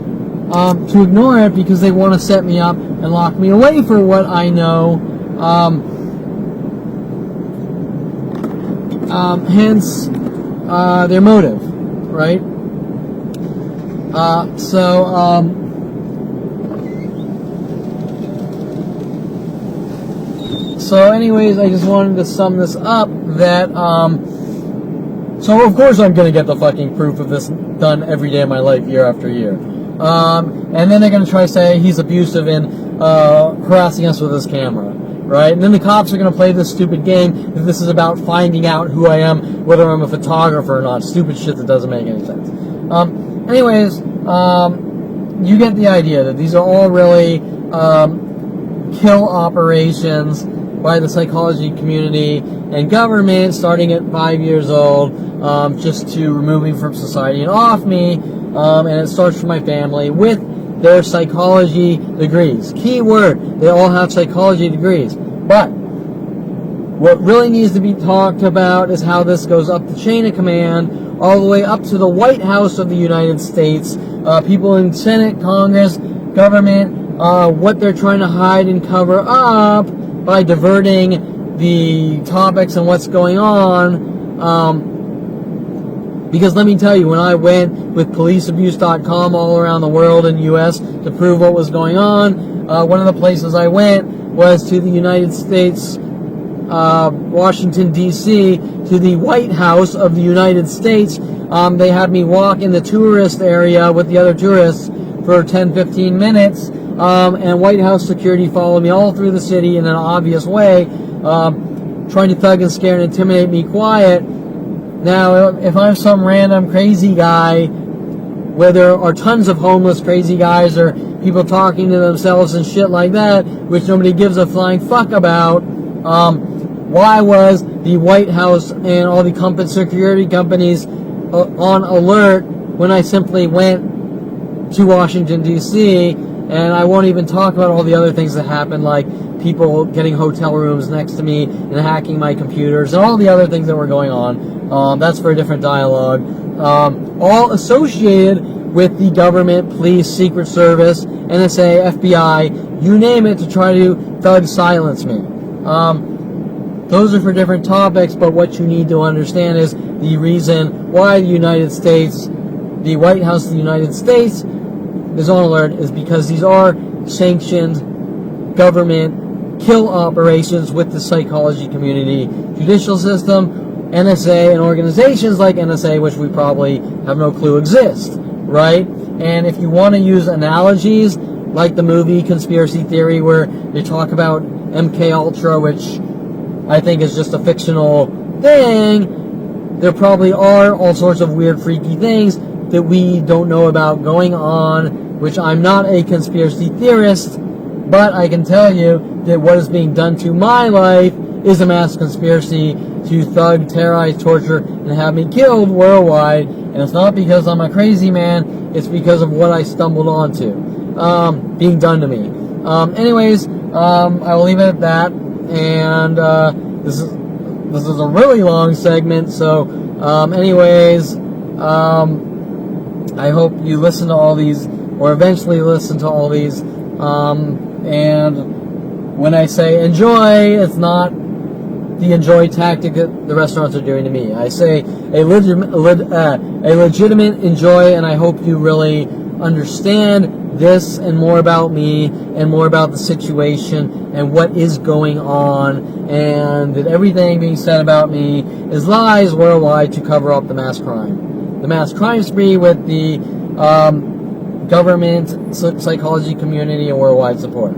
to ignore it because they want to set me up and lock me away for what I know. Hence their motive, right? So anyways, I just wanted to sum this up that, so of course I'm going to get the fucking proof of this done every day of my life, year after year. And then they're going to try to say he's abusive and harassing us with his camera, right? And then the cops are going to play this stupid game that this is about finding out who I am, whether I'm a photographer or not. Stupid shit that doesn't make any sense. Anyways, you get the idea that these are all really kill operations by the psychology community and government, starting at 5 years old, just to remove me from society and off me. And it starts from my family with their psychology degrees. Key word, they all have psychology degrees. But what really needs to be talked about is how this goes up the chain of command all the way up to the White House of the United States, people in Senate, Congress, government, what they're trying to hide and cover up by diverting the topics and what's going on. Because let me tell you, when I went with policeabuse.com all around the world and U.S. to prove what was going on, one of the places I went was to the United States, Washington, D.C., to the White House of the United States. They had me walk in the tourist area with the other tourists for 10-15 minutes, and White House security followed me all through the city in an obvious way, trying to thug and scare and intimidate me quiet. Now, if I'm some random crazy guy, where there are tons of homeless crazy guys or people talking to themselves and shit like that, which nobody gives a flying fuck about, why was the White House and all the security companies on alert when I simply went to Washington, D.C., and I won't even talk about all the other things that happened, like people getting hotel rooms next to me and hacking my computers and all the other things that were going on. That's for a different dialogue. All associated with the government, police, Secret Service, NSA, FBI, you name it, to try to thug silence me. Those are for different topics, but what you need to understand is the reason why the United States, the White House of the United States, is on alert is because these are sanctioned government kill operations with the psychology community, judicial system, NSA, and organizations like NSA, which we probably have no clue exist, right? And if you want to use analogies like the movie Conspiracy Theory, where they talk about MK Ultra, which I think is just a fictional thing, there probably are all sorts of weird, freaky things that we don't know about going on, which I'm not a conspiracy theorist, but I can tell you that what is being done to my life is a mass conspiracy to thug, terrorize, torture, and have me killed worldwide. And it's not because I'm a crazy man, it's because of what I stumbled onto being done to me. Anyways, I will leave it at that. And this is a really long segment, so anyways, I hope you listen to all these, or eventually listen to all these. And when I say enjoy, it's not the enjoy tactic that the restaurants are doing to me. I say a legitimate enjoy, and I hope you really understand this and more about me and more about the situation and what is going on, and that everything being said about me is lies worldwide to cover up the mass crime. The mass crime spree with the government, psychology community, and worldwide support.